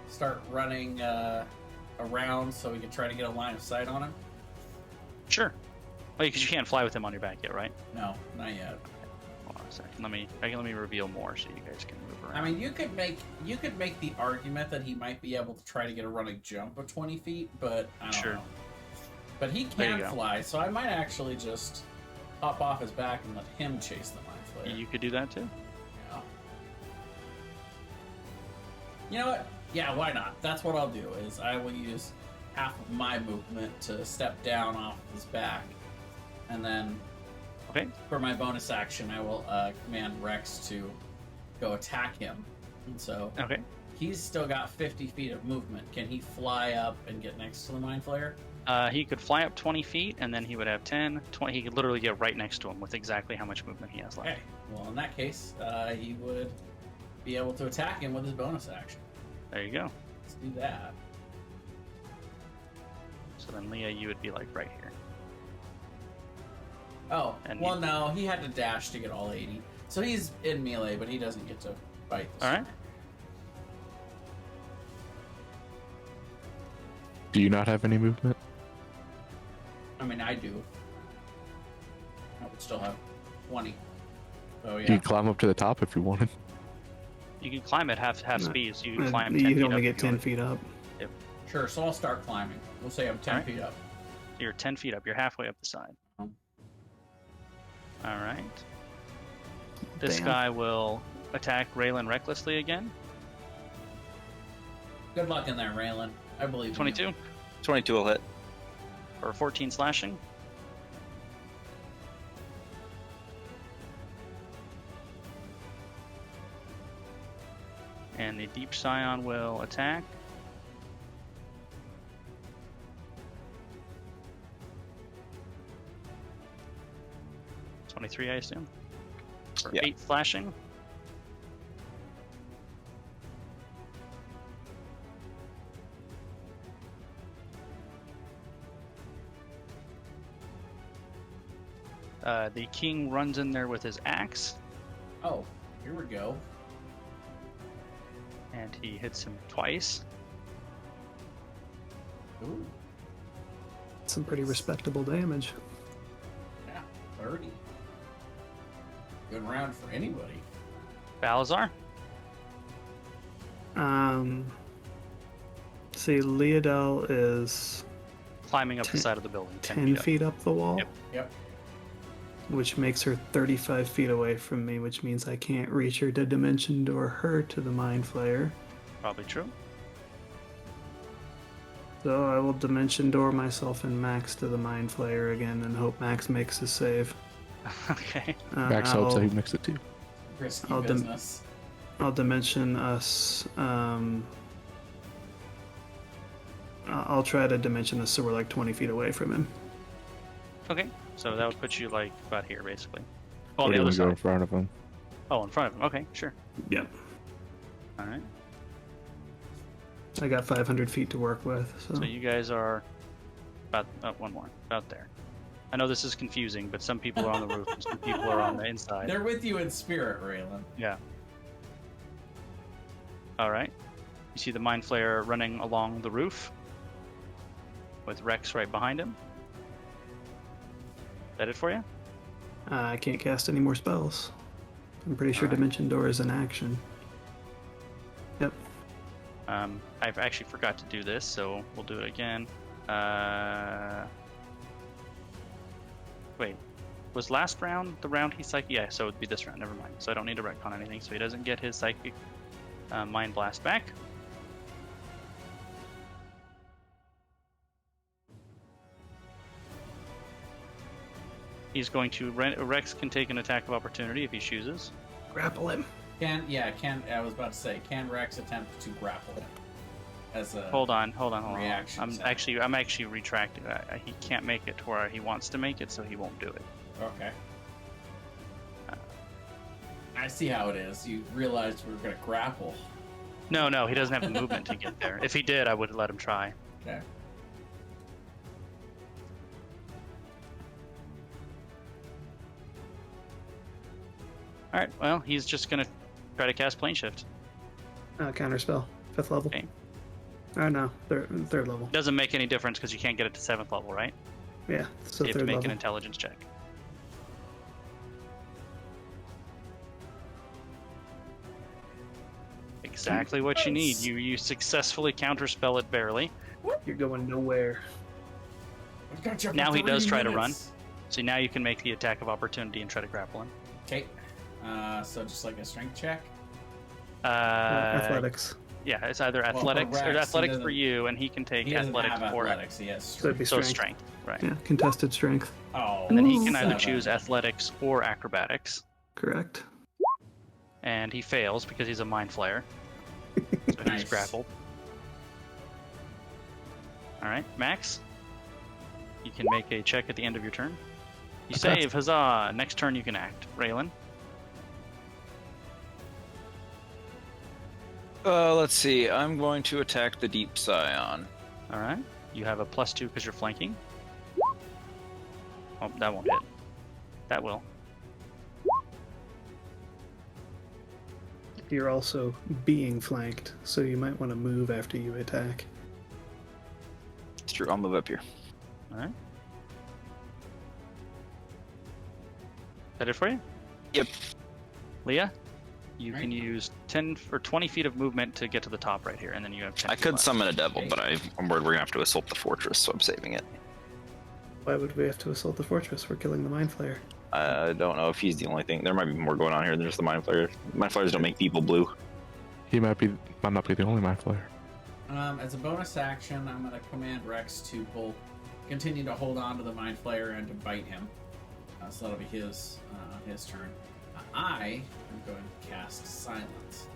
start running around so we can try to get a line of sight on him? Sure. Well, because you can't fly with him on your back yet, right? No, not yet. Hold on a second. Let me reveal more so you guys can move around. I mean, you could make the argument that he might be able to try to get a running jump of 20 feet, but I don't know. But he There you can go. fly, so I might actually just hop off his back and let him chase the mind flayer. You could do that too. Yeah. You know what? Yeah, why not? That's what I'll do. Is I will use half of my movement to step down off his back, and then Okay. for my bonus action, I will command Rex to go attack him. And so Okay. he's still got 50 feet of movement. Can he fly up and get next to the mind flayer? He could fly up 20 feet, and then he would have 10, 20. He could literally get right next to him with exactly how much movement he has left. Okay. Well, in that case, he would be able to attack him with his bonus action. There you go. Let's do that. So then, Leah, you would be like right here. Oh, And well, he- no, he had to dash to get all 80. So he's in melee, but he doesn't get to fight. This All right. turn. Do you not have any movement? I mean, I do. I would still have 20. Oh, You yeah. could climb up to the top if you wanted. You can climb at half No. speed, so you can climb 10 You feet can up only if get you 10 want. feet up. Sure, so I'll start climbing. We'll say I'm 10 Alright. feet up. You're 10 feet up. You're halfway up the side. Um. All right. This Damn. guy will attack Raylan recklessly again. Good luck in there, Raylan. I believe in you. 22 22 will hit. for 14 slashing. And the Deep Scion will attack. I assume. For Yeah. 8 slashing. The king runs in there with his axe, Oh, here we go. and he hits him twice. Ooh, Some pretty respectable damage. yeah, 30. Good round for anybody. Balazar. See, Leodel is Climbing up the 10 side of the building. 10 up. feet up the wall, Yep. Yep. which makes her 35 feet away from me, which means I can't reach her to Dimension Door her to the Mind Flayer. Probably true. So I will Dimension Door myself and Max to the Mind Flayer again and hope Max makes his save. Okay. Max hopes that he makes it too. Risky I'll dim- business. I'll Dimension us. I'll try to Dimension us so we're like 20 feet away from him. Okay. So that would put you like about here, basically. Oh, Or on do the you other wanna go in side. front of him? Oh, in front of him. Okay, sure. Yep. All right. I got 500 feet to work with. So, So you guys are about one more, about there. I know this is confusing, but some people are on the roof and some people are on the inside. They're with you in spirit, Raylan. Yeah. All right. You see the Mind Flayer running along the roof with Rex right behind him. Is that it for you? I can't cast any more spells. I'm pretty sure Alright. Dimension Door is an action. Yep. I've actually forgot to do this, so we'll do it again. Wait, was last round the round he psychic? Yeah, so it would be this round. Never mind. So I don't need to retcon anything. So he doesn't get his psychic mind blast back. He's going to Rex can take an attack of opportunity if he chooses. Grapple him. I was about to say, can Rex attempt to grapple him? As a Hold on. reaction I'm attack. actually retracting. He can't make it to where he wants to make it, so he won't do it. Okay. I see how it is. You realized we were going to grapple. No, he doesn't have the movement to get there. If he did, I would let him try. Okay. All right. Well, he's just gonna try to cast plane shift. Counter spell. 5th level. Okay. No, third level. Doesn't make any difference because you can't get it to 7th level, right? Yeah, so You have to third make level. an intelligence check. Exactly what you need. Nice. You successfully counterspell it barely. You're going nowhere. I've got you for Now he does 3 try to run. minutes. So now you can make the attack of opportunity and try to grapple him. Okay. So just like a strength check. Athletics. Yeah, it's either Well, for athletics or Rex, he athletics for doesn't- you, and he can take He doesn't athletics have or athletics. He has So it'd be strength. so strength. strength, right? Yeah, contested strength. Oh. And then he can Ooh. either 7. choose athletics or acrobatics, Correct. and he fails because he's a mind flayer. So Nice. he's grappled. All right, Max. You can make a check at the end of your turn. You Okay. save, huzzah! Next turn you can act. Raylan. Let's see. I'm going to attack the Deep Scion. All right. You have a +2 because you're flanking. Oh, that won't hit. That will. You're also being flanked, so you might want to move after you attack. It's true. I'll move up here. All right. That it for you? Yep. Leah, you Right. can use 10 or 20 feet of movement to get to the top right here, and then you have 10 I feet could left. summon a devil, Okay. but I'm worried we're gonna have to assault the fortress, so I'm saving it. Why would we have to assault the fortress? We're killing the Mind Flayer. I don't know if he's the only thing. There might be more going on here than just the Mind Flayer. Mind Flayers don't make people blue. He might not be the only mind flayer. As a bonus action, I'm going to command Rex to continue to hold on to the Mind Flayer and to bite him. So that'll be his turn. I am going to cast Silence.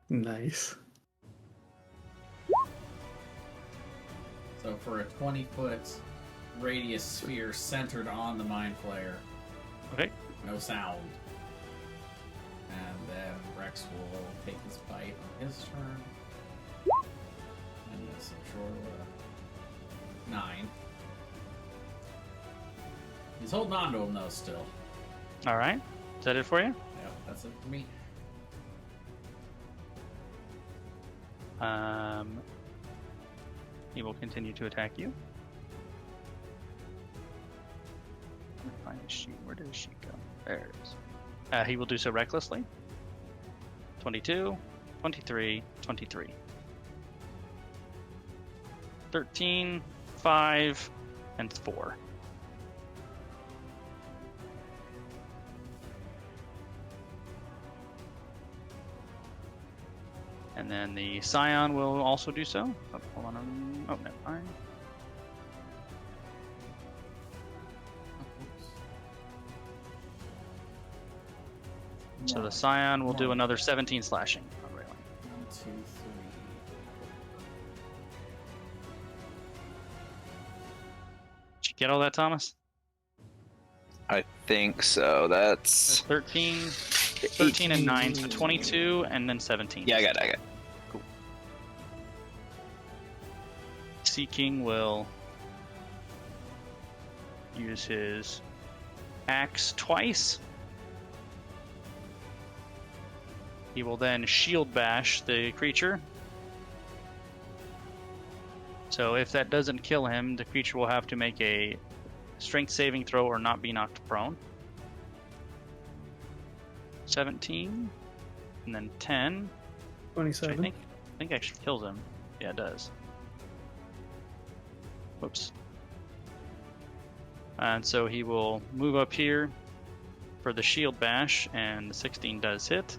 Nice. So for a 20-foot radius sphere centered on the Mind Flayer. Okay. No sound. And then Rex will take his bite on his turn. And this I'm sure 9. He's holding on to him though still. All right. Is that it for you? Yep, that's it for me. He will continue to attack you. Let me find his sheet. Where did his sheet go? There it is. He will do so recklessly. 22, 23, 23. 13, 5, and 4. And then the Scion will also do so. Oh, hold on. Oh, never mind. So the Scion will do another 17 slashing on Raylan. 1, 2, 3. Did you get all that, Thomas? I think so. That's 13 and 9, so 22, and then 17. yeah. I got it. Cool. Sea King will use his axe twice. He will then shield bash the creature. So if that doesn't kill him, the creature will have to make a strength saving throw or not be knocked prone. 17, and then 10, which I 27. think actually kills him. Yeah, it does. Whoops. And so he will move up here for the shield bash, and the 16 does hit.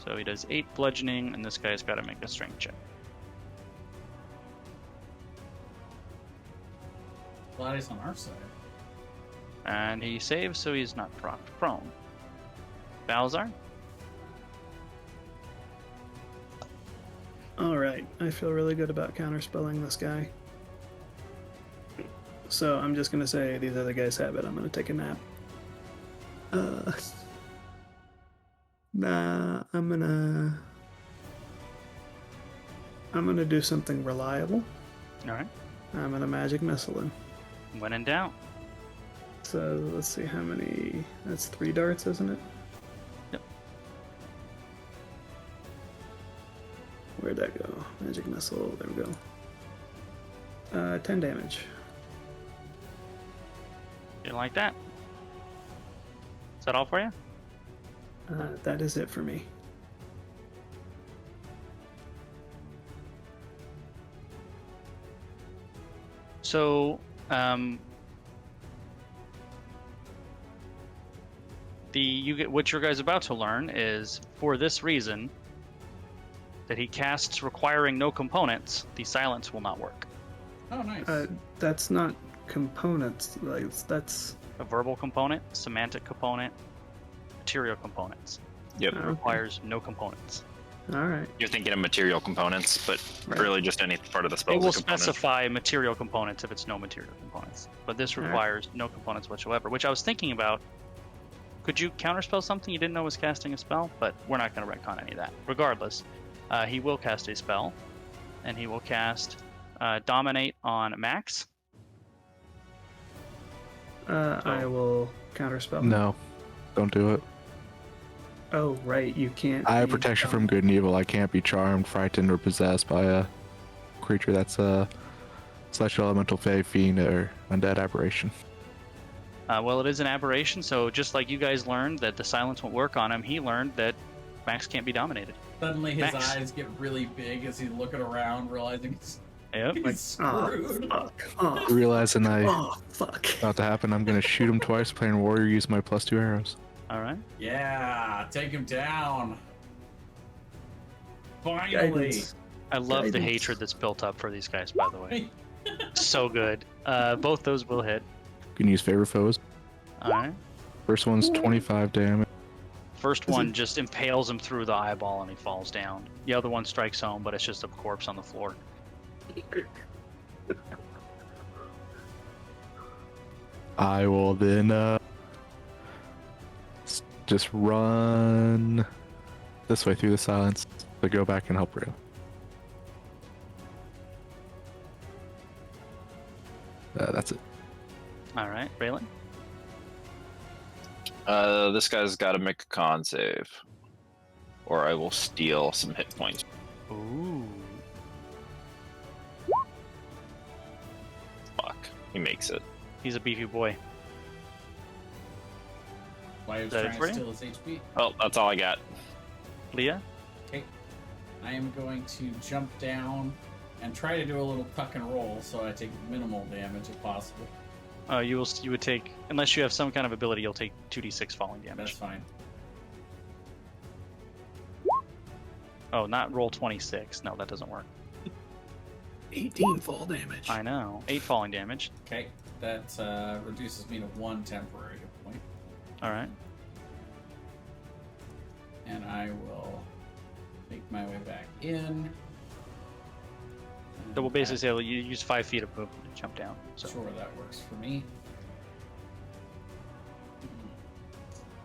So he does 8 bludgeoning, and this guy's got to make a strength check. Glad he's on our side. And he saves, so he's not propped prone. Balzar? Alright, I feel really good about counterspelling this guy. So I'm just gonna say these other guys have it. I'm gonna take a nap. Nah, I'm gonna do something reliable. Alright. I'm gonna magic missile him. When in doubt. So let's see how many. That's 3 darts, isn't it? Yep. magic missile. There we go. 10 damage. Didn't like that. Is that all for you? That is it for me. So, what your guys about to learn is, for this reason, that he casts requiring no components, the silence will not work. Oh, nice. That's not components. Like that's. A verbal component, semantic component, material components. Yep. It requires no components. All right. You're thinking of material components, but Right. really just any part of the spell. It will specify material components if it's no material components. But this Alright. requires no components whatsoever, which I was thinking about. Could you counterspell something you didn't know was casting a spell? But we're not going to retcon any of that. Regardless, he will cast a spell, and he will cast Dominate on Max. I will counterspell. No, don't do it. Oh, right. You can't. I have be protection dumb. from good and evil. I can't be charmed, frightened, or possessed by a creature that's a celestial elemental, fae, fiend, or undead aberration. Well, it is an aberration, so just like you guys learned that the silence won't work on him, he learned that Max can't be dominated. Suddenly his Max. eyes get really big as he's looking around, realizing he's, Yep. he's Oh, screwed. fuck. Oh, Realizing I oh, fuck. about to happen, I'm gonna shoot him twice, playing warrior, use my +2 arrows. All right. Yeah, take him down. Finally. Guidance. I love the Guidance. hatred that's built up for these guys, by the way. So good. Both those will hit. You can use favor foes. All right. First one's 25 damage. First one just impales him through the eyeball and he falls down. The other one strikes home, but it's just a corpse on the floor. I will then just run this way through the silence to go back and help Ray. That's it. All right, Raylan. This guy's got to make a con save, or I will steal some hit points. Ooh. Fuck, he makes it. He's a beefy boy. Why he was That trying it to for you? steal his HP. Well, that's all I got. Leah? Okay. I am going to jump down and try to do a little tuck and roll so I take minimal damage if possible. You would take, unless you have some kind of ability, you'll take 2d6 falling That's damage. fine. Oh, not roll 26. No, that doesn't work. 18 fall damage. I know. 8 falling damage. Okay. That reduces me to 1 temporary hit point. All right. And I will make my way back in. So we'll basically say you use 5 feet of movement to jump down. So Sure, that works for me.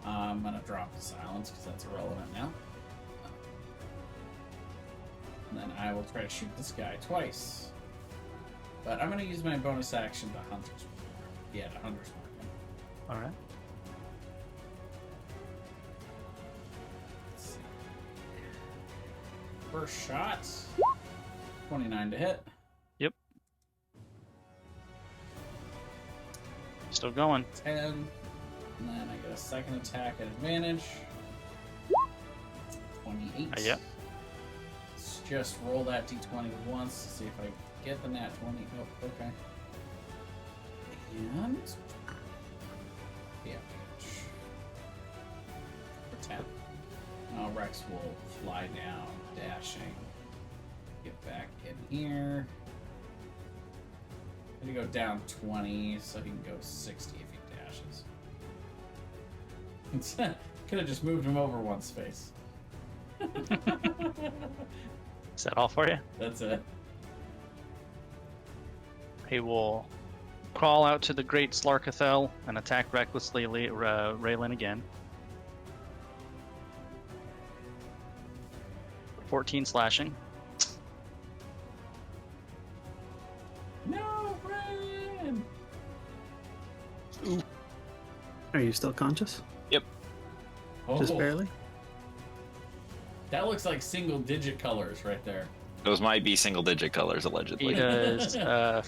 I'm gonna drop the silence because that's irrelevant now. And then I will try to shoot this guy twice. But I'm gonna use my bonus action to Hunter's Mark. Yeah, to Hunter's Mark. all right. Let's see. First shot. 29 to hit. Still going. 10. And then I get a second attack at advantage. 28. Yep. Let's just roll that d20 once to see if I get the nat 20. Oh, okay. And damage. For 10. Now Rex will fly down, dashing. Get back in here. I'm gonna go down 20 so he can go 60 if he dashes. Could have just moved him over one space. Is that all for you? That's it. He will crawl out to the Great Slarkathel and attack recklessly Raylan again. 14 slashing. No, Brian! Are you still conscious? Oh, Just barely? that looks like single digit colors right there. Those might be single-digit colors, He allegedly. does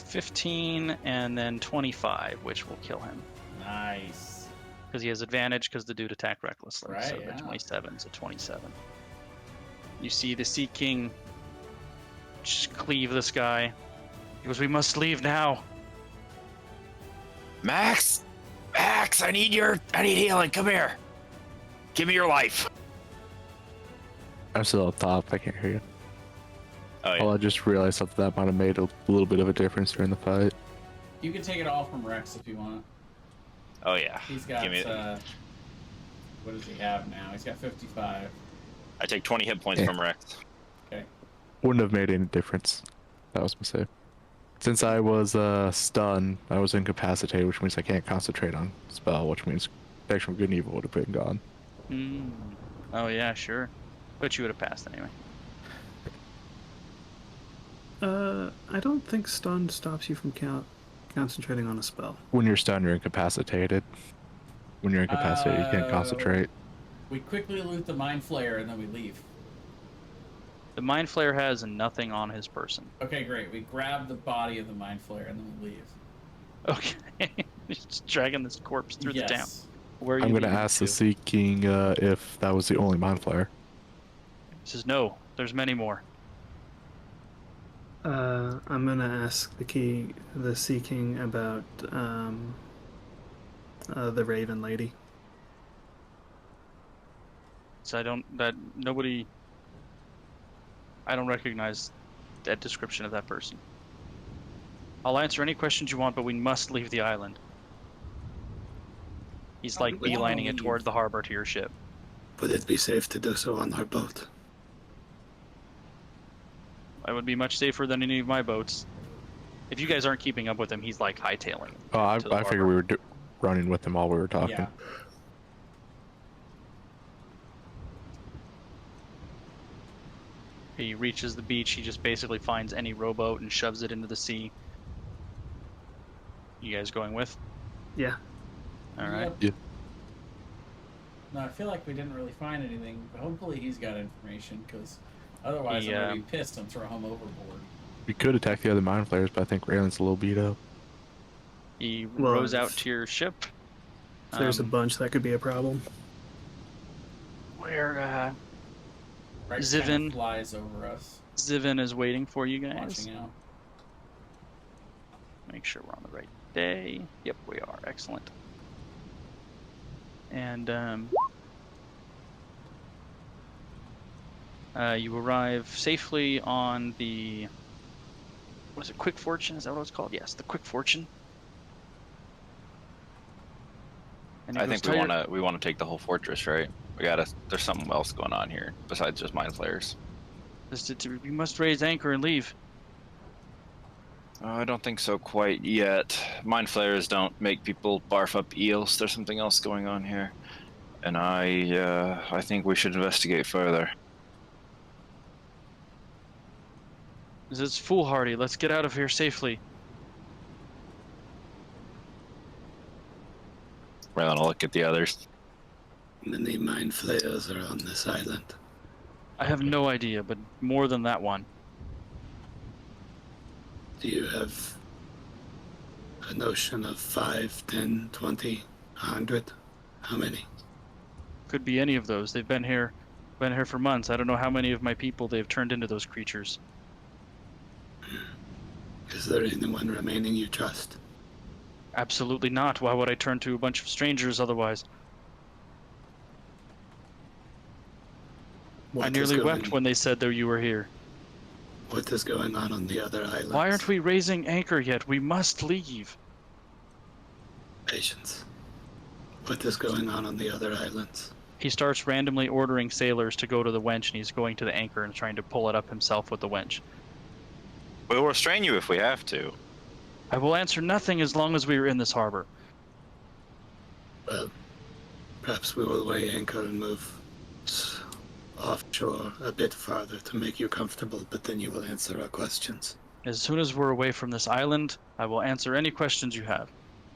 15 and then 25, which will kill him. Nice. Because he has advantage because the dude attacked recklessly. Right, So yeah. the 27 is a 27. You see the Sea King just cleave this guy. He goes, "We must leave now." Max, I need healing. Come here. Give me your life. I'm still up top. I can't hear you. Oh yeah. Well, I just realized that might have made a little bit of a difference during the fight. You can take it all from Rex if you want. Oh yeah. He's got, Give me. what does he have now? He's got 55. I take 20 hit points Yeah. from Rex. Okay. Wouldn't have made any difference. That was my save. Since I was stunned, I was incapacitated, which means I can't concentrate on spell, which means Protection from Good and Evil would have been gone. Oh yeah, sure. But you would have passed anyway. I don't think stun stops you from concentrating on a spell. When you're stunned, you're incapacitated. When you're incapacitated, you can't concentrate. We quickly loot the Mind Flayer and then we leave. The Mind Flayer has nothing on his person. Okay, great. We grab the body of the Mind Flayer and then we leave. Okay. Just dragging this corpse through the town. Where are you I'm going to leading ask to? the Sea King if that was the only Mind Flayer. He says, "No, there's many more." I'm gonna ask the Sea King about the Raven Lady. So I don't recognize that description of that person. I'll answer any questions you want, but we must leave the island. He's like We wanna beelining it leave. toward the harbor to your ship. Would it be safe to do so on our boat? I would be much safer than any of my boats. If you guys aren't keeping up with him, he's like hightailing. Oh, I to the figured harbor. we were running with him while we were talking. Yeah. He reaches the beach. He just basically finds any rowboat and shoves it into the sea. You guys going with? Yeah. All right. Yep. Yeah. No, I feel like we didn't really find anything, but hopefully he's got information, because otherwise He, I'm going to be pissed and throw him overboard. We could attack the other Mind Flayers, but I think Raylan's a little beat up. He Well, rows out if- to your ship. If there's a Um, bunch, that could be a problem. Where Rex Zivin. kind of flies over us, Zivin is waiting for you guys. watching out. Make sure we're on the right day. Yep, we are. Excellent. And you arrive safely on the. Was it Quick Fortune? Is that what it's called? Yes, the Quick Fortune. And he I goes, think "Tell your- we want to take the whole fortress, right? There's something else going on here besides just Mind Flayers. We must raise anchor and leave." I don't think so quite yet. Mind Flayers don't make people barf up eels. There's something else going on here, and I think we should investigate further. This is foolhardy. Let's get out of here safely. Raylan will look at the others. Many mind flayers are on this island. I have no idea, but more than that one. Do you have a notion of 5, 10, 20, 100? How many? Could be any of those. They've been here for months. I don't know how many of my people they've turned into those creatures. Is there anyone remaining you trust? Absolutely not. Why would I turn to a bunch of strangers otherwise? I What is nearly going- wept when they said that you were here. What is going on the other islands? Why aren't we raising anchor yet? We must leave. Patience. What is going on the other islands? He starts randomly ordering sailors to go to the wench, and he's going to the anchor and trying to pull it up himself with the wench. We'll restrain you if we have to. I will answer nothing as long as we are in this harbor. Well, perhaps we will weigh anchor and move offshore a bit farther to make you comfortable, but then you will answer our questions. As soon as we're away from this island, I will answer any questions you have.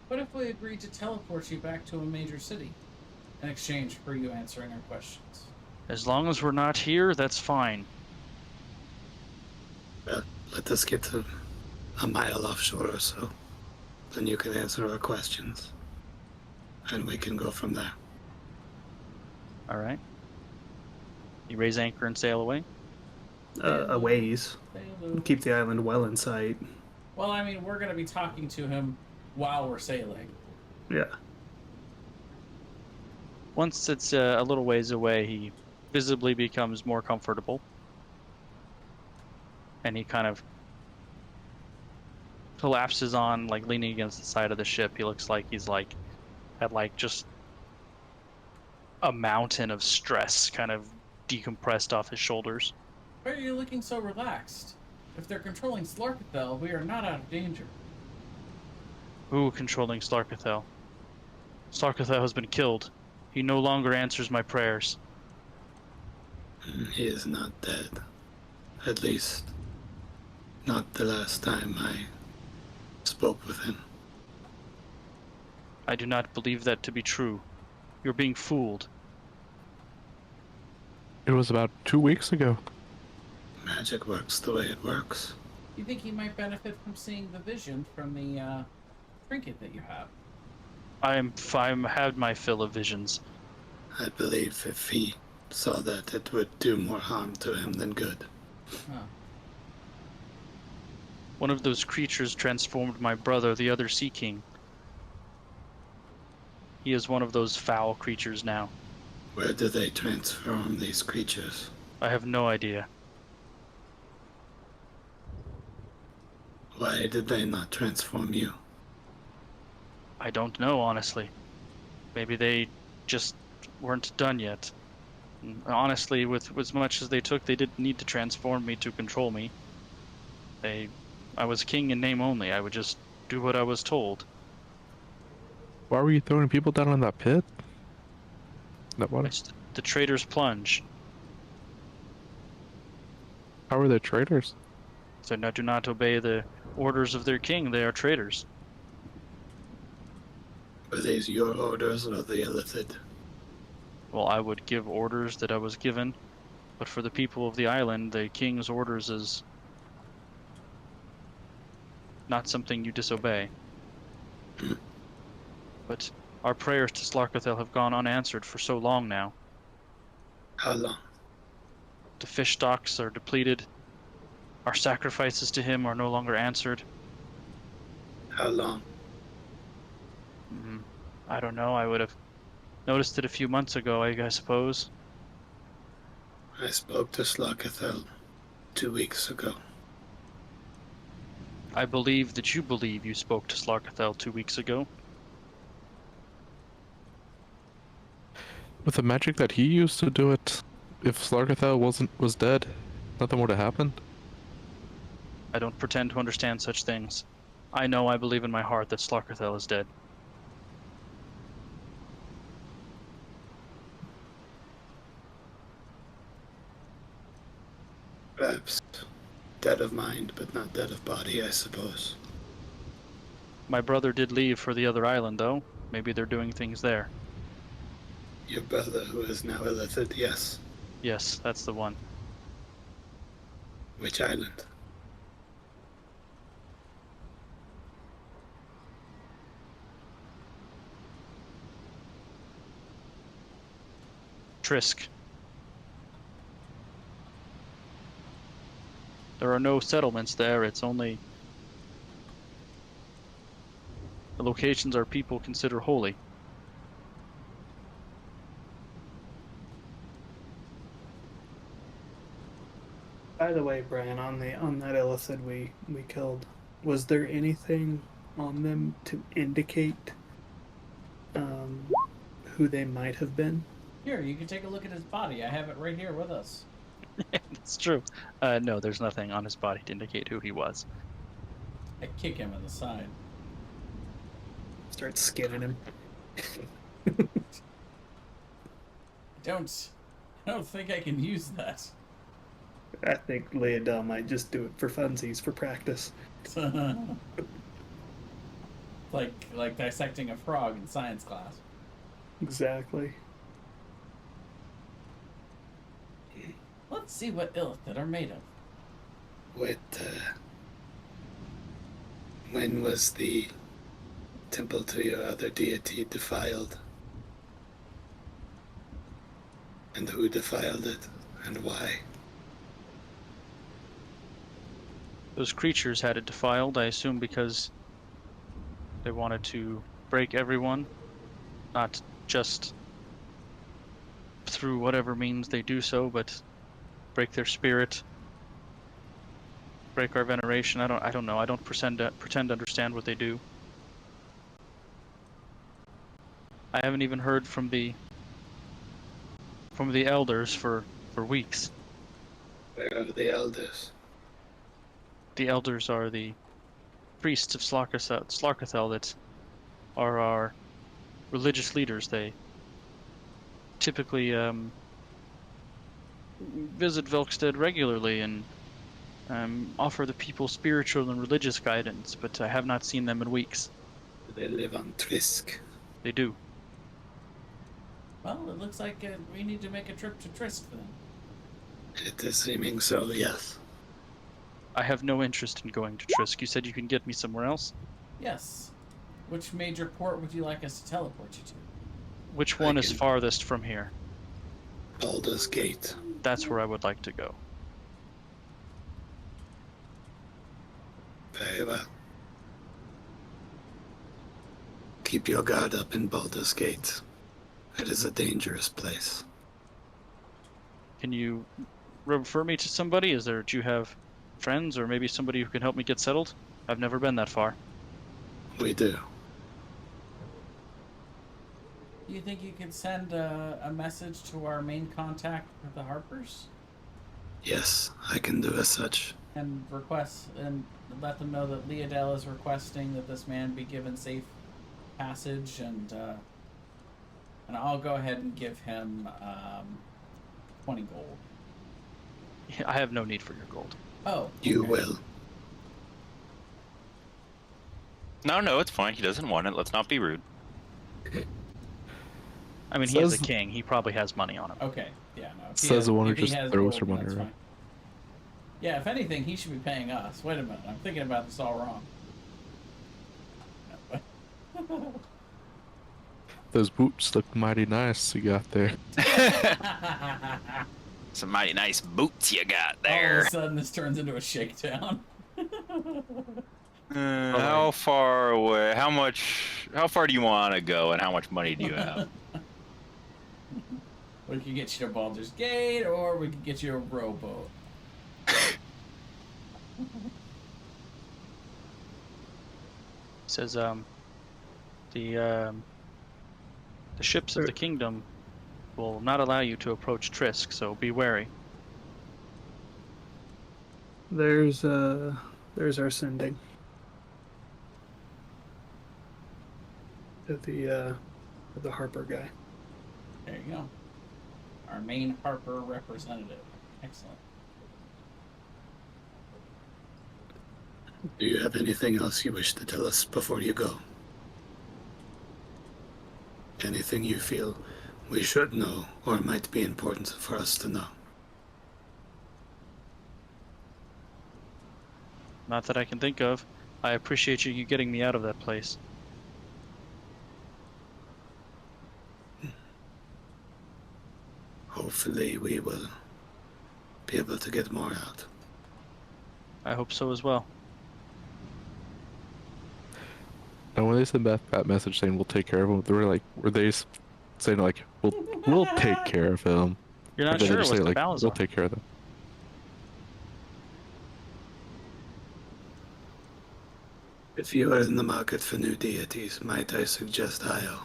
What if we agreed to teleport you back to a major city in exchange for you answering our questions? As long as we're not here, that's fine. Well, let us get to a mile offshore or so. Then you can answer our questions. And we can go from there. All right. You raise anchor and sail away. A ways. Sailor. Keep the island well in sight. Well, I mean, we're going to be talking to him while we're sailing. Yeah. Once it's a little ways away, he visibly becomes more comfortable. And he kind of collapses on, like, leaning against the side of the ship. He looks like he's, like, had, like, just a mountain of stress kind of decompressed off his shoulders. Why are you looking so relaxed? If they're controlling Slarkathel, we are not out of danger. Who controlling Slarkathel? Slarkathel has been killed. He no longer answers my prayers. He is not dead. At least, not the last time I spoke with him. I do not believe that to be true. You're being fooled. It was about 2 weeks ago. Magic works the way it works. You think he might benefit from seeing the vision from the trinket that you have? I'm had my fill of visions. I believe if he saw that, it would do more harm to him than good. Huh. One of those creatures transformed my brother, the other Sea King. He is one of those foul creatures now. Where do they transform these creatures? I have no idea. Why did they not transform you? I don't know, honestly. Maybe they just weren't done yet. Honestly, with as much as they took, they didn't need to transform me to control me. I was king in name only. I would just do what I was told. Why were you throwing people down in that pit? That water? It's the traitor's plunge. How are they traitors? If they do not obey the orders of their king, they are traitors. Were these your orders or the Illithid? Well, I would give orders that I was given, but for the people of the island, the king's orders is not something you disobey. But our prayers to Slarkathel have gone unanswered for so long now. How long? The fish stocks are depleted. Our sacrifices to him are no longer answered. How long? I don't know. I would have noticed it a few months ago, I suppose. I spoke to Slakathel 2 weeks ago. I believe that you believe you spoke to Slarkathel 2 weeks ago. With the magic that he used to do it, if Slarkathel was dead, nothing would have happened. I don't pretend to understand such things. I know I believe in my heart that Slarkathel is dead. Perhaps dead of mind, but not dead of body, I suppose. My brother did leave for the other island, though. Maybe they're doing things there. Your brother, who is now Illithid, yes. Yes, that's the one. Which island? Trisk. There are no settlements there. It's only the locations our people consider holy. By the way, Brian, on that Illithid we killed, was there anything on them to indicate who they might have been? Here, you can take a look at his body. I have it right here with us. That's true. No, there's nothing on his body to indicate who he was. I kick him in the side. Start skinning him. I don't think I can use that. I think Leodell might just do it for funsies, for practice. like dissecting a frog in science class. Exactly. Let's see what Illithid are made of. What, when was the temple to your other deity defiled? And who defiled it, and why? Those creatures had it defiled, I assume because they wanted to break everyone, not just through whatever means they do so, but break their spirit, break our veneration. I don't know. I don't pretend to understand what they do. I haven't even heard from the elders for weeks. Where are the elders? The elders are the priests of Slarkathel that are our religious leaders. They typically visit Velkstead regularly and offer the people spiritual and religious guidance, but I have not seen them in weeks. Do they live on Trisk? They do. Well, it looks like we need to make a trip to Trisk then. It is seeming so, yes. I have no interest in going to Trisk. You said you can get me somewhere else. Yes. Which major port would you like us to teleport you to? Which one is farthest from here? Baldur's Gate. That's where I would like to go. Very well. Keep your guard up in Baldur's Gate. It is a dangerous place. Can you refer me to somebody? Do you have friends or maybe somebody who can help me get settled? I've never been that far. We do. Do you think you could send a message to our main contact with the Harpers? Yes, I can do as such. And request and let them know that Leodel is requesting that this man be given safe passage, and I'll go ahead and give him 20 gold. I have no need for your gold. Oh, You okay. will. No, it's fine. He doesn't want it. Let's not be rude. I mean, he is a Says- king. He probably has money on him. Okay, yeah, no. if he Says the one who if he just has throws gold, her money that's around. fine. Yeah, if anything, he should be paying us. Wait a minute, I'm thinking about this all wrong. Those boots look mighty nice you got there. Some mighty nice boots you got All of there. a sudden, this turns into a shakedown. How far away? How far do you want to go, and how much money do you have? We could get you to Baldur's Gate, or we could get you a rowboat. Says the ships of the kingdom will not allow you to approach Trisk, so be wary. There's our sending. The Harper guy. There you go. Our main Harper representative. Excellent. Do you have anything else you wish to tell us before you go? Anything you feel we should know or might be important for us to know? Not that I can think of. I appreciate you getting me out of that place. Hopefully we will be able to get more out. I hope so as well. And when they sent that message saying we'll take care of him, were they saying like we'll take care of him? You're Or not did they sure just what's say, the like, balance we'll on? take care of them? If you are in the market for new deities, might I suggest Io?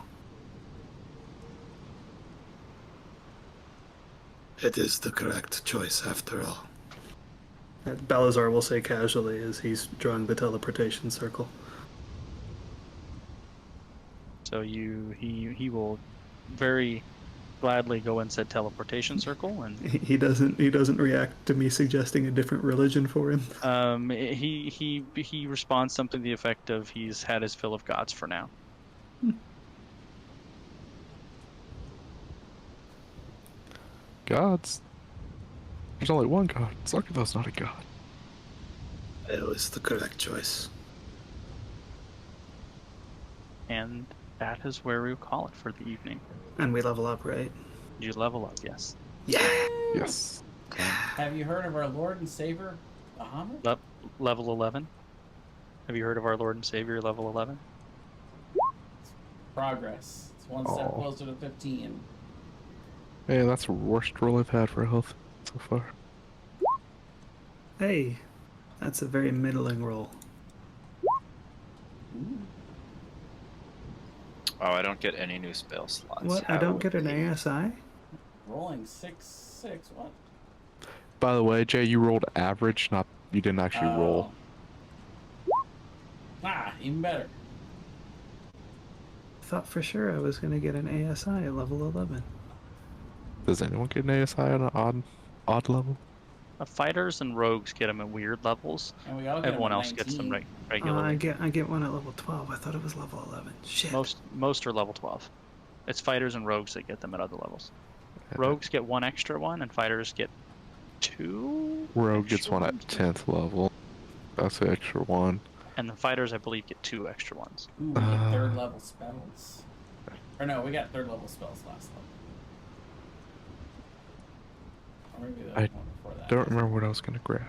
It is the correct choice after all. Balazar will say casually as he's drawing the teleportation circle. So he will very gladly go in said teleportation circle, and He doesn't react to me suggesting a different religion for him. he responds something to the effect of he's had his fill of gods for now. Gods. There's only one god. Sarkathel's not a god. It was the correct choice. And that is where we call it for the evening. And we level up, right? You level up, yes. Yeah. Yes. Have you heard of our Lord and Savior, Muhammad? Level 11. Have you heard of our Lord and Savior, level 11? Progress. It's one step Oh. closer to 15. Hey, that's the worst roll I've had for health so far. Hey, that's a very middling roll. Oh, I don't get any new spell slots. What? I don't get an How- ASI? Rolling 6-6. What? By the way, Jay, you rolled average, not you didn't actually roll. Ah, even better. Thought for sure I was gonna get an ASI at level 11. Does anyone get an ASI on an odd level? Fighters and rogues get them at weird levels. And we all get Everyone them at else gets them 19. regularly. I get one at level 12. I thought it was level 11. Shit. Most are level 12. It's fighters and rogues that get them at other levels. Rogues get one extra one, and fighters get two. Rogue gets extra one at ones? 10th level. That's the extra one. And the fighters, I believe, get two extra ones. Ooh, we get third level spells. Or no, we got third level spells last level. Or maybe the I one before that. Don't remember what I was gonna grab.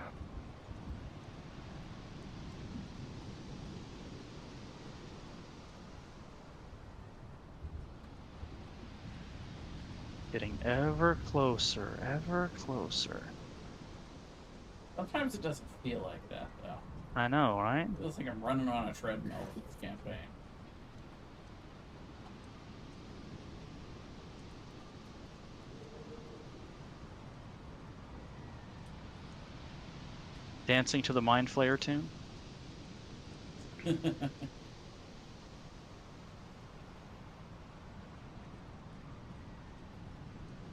Getting ever closer, ever closer. Sometimes it doesn't feel like that, though. I know, right? It feels like I'm running on a treadmill with this campaign. Dancing to the Mind Flayer tune.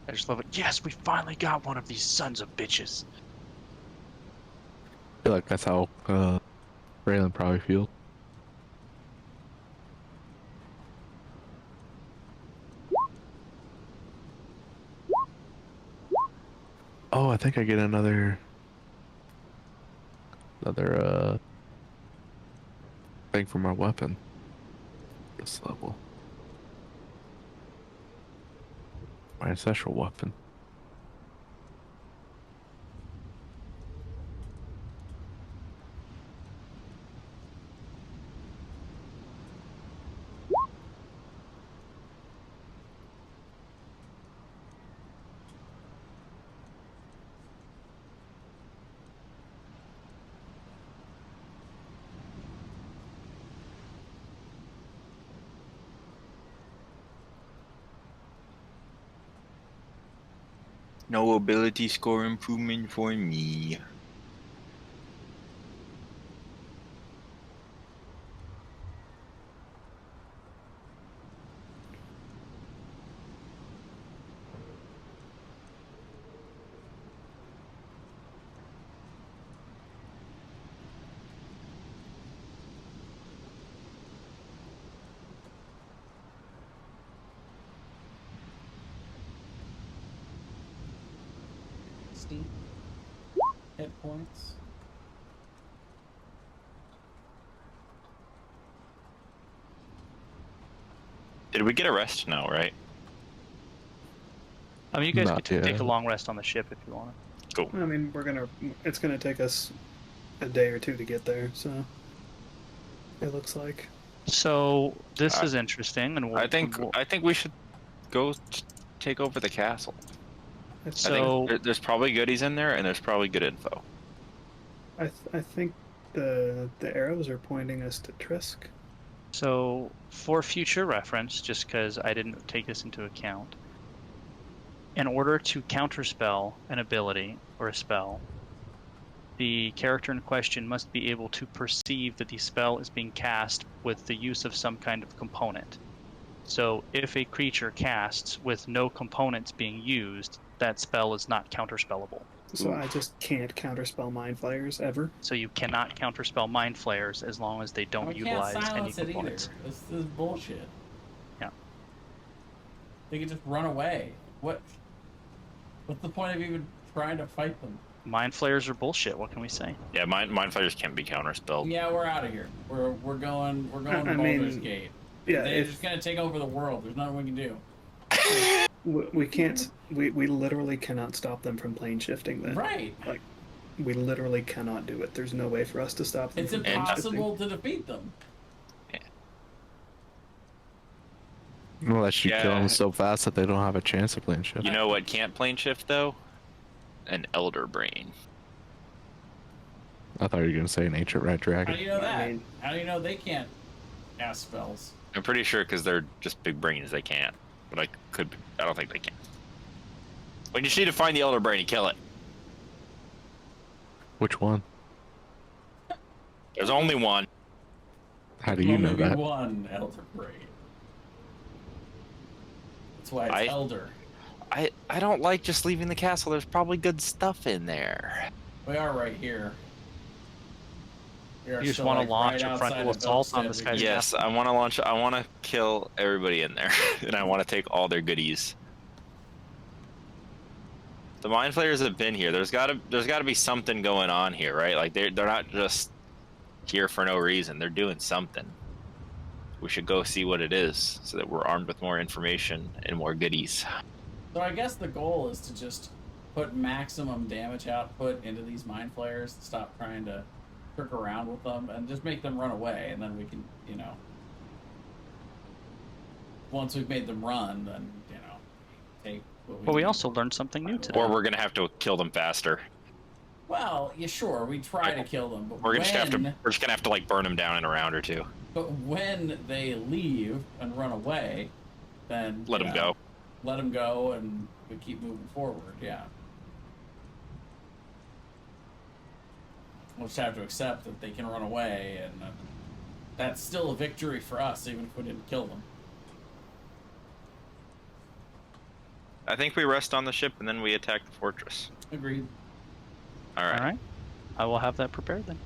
I just love it. Yes, we finally got one of these sons of bitches. I feel like that's how Raylan probably feels. Oh, I think I get another thing for my weapon. This level. My ancestral weapon. No ability score improvement for me. Hit points. Did we get a rest? No, right? I mean, you guys Not could take a yet. long rest on the ship if you want. Cool. I mean, it's gonna take us a day or two to get there, so it looks like. So this is interesting, and I think we should go take over the castle. I So- think there's probably goodies in there, and there's probably good info. I think the arrows are pointing us to Trisk. So, for future reference, just because I didn't take this into account, in order to counterspell an ability or a spell, the character in question must be able to perceive that the spell is being cast with the use of some kind of component. So, if a creature casts with no components being used, that spell is not counterspellable. So I just can't counterspell Mind Flayers ever. So you cannot counterspell Mind Flayers as long as they don't We can't utilize any silence it components. either. This is bullshit. Yeah. They can just run away. What's the point of even trying to fight them? Mind flayers are bullshit. What can we say? Yeah, mind flayers can't be counterspelled. Yeah, we're out of here. We're going to Baldur's Gate. Yeah, They're just gonna take over the world. There's nothing we can do. we can't. We literally cannot stop them from plane shifting. Then, Right. Like, we literally cannot do it. There's no way for us to stop them. It's from plane impossible to defeat them. Unless you kill Yeah. them so fast that they don't have a chance of playing shift. You know what can't plane shift though? An elder brain. I thought you were gonna say an ancient red How dragon. do you know I that? mean- How do you know they can't cast spells? I'm pretty sure because they're just big brains, they can't. But I don't think they can. We just need to find the elder brain and kill it. Which one? There's only one. How do you know Only that? one elder brain. That's why it's elder. I don't like just leaving the castle. There's probably good stuff in there. We are right here. We are You just still, want to like, launch right a frontal outside of assault on Oakstead. this We guy's can- Yes, I want to launch. I want to kill everybody in there, and I want to take all their goodies. The mind flayers have been here. There's gotta be something going on here, right? Like they're not just here for no reason. They're doing something. We should go see what it is, so that we're armed with more information and more goodies. So I guess the goal is to just put maximum damage output into these mind flayers, stop trying to trick around with them, and just make them run away, and then we can, once we've made them run, then, take what we But we need. also learned something new today. Or we're gonna have to kill them faster. Well, yeah, sure, we try to kill them, but We're just when, gonna have to like burn them down in a round or two. but when they leave and run away, then Let them go. Let them go, and we keep moving forward. Yeah. We'll just have to accept that they can run away, and that's still a victory for us, even if we didn't kill them. I think we rest on the ship and then we attack the fortress. Agreed. All right. All right. I will have that prepared then.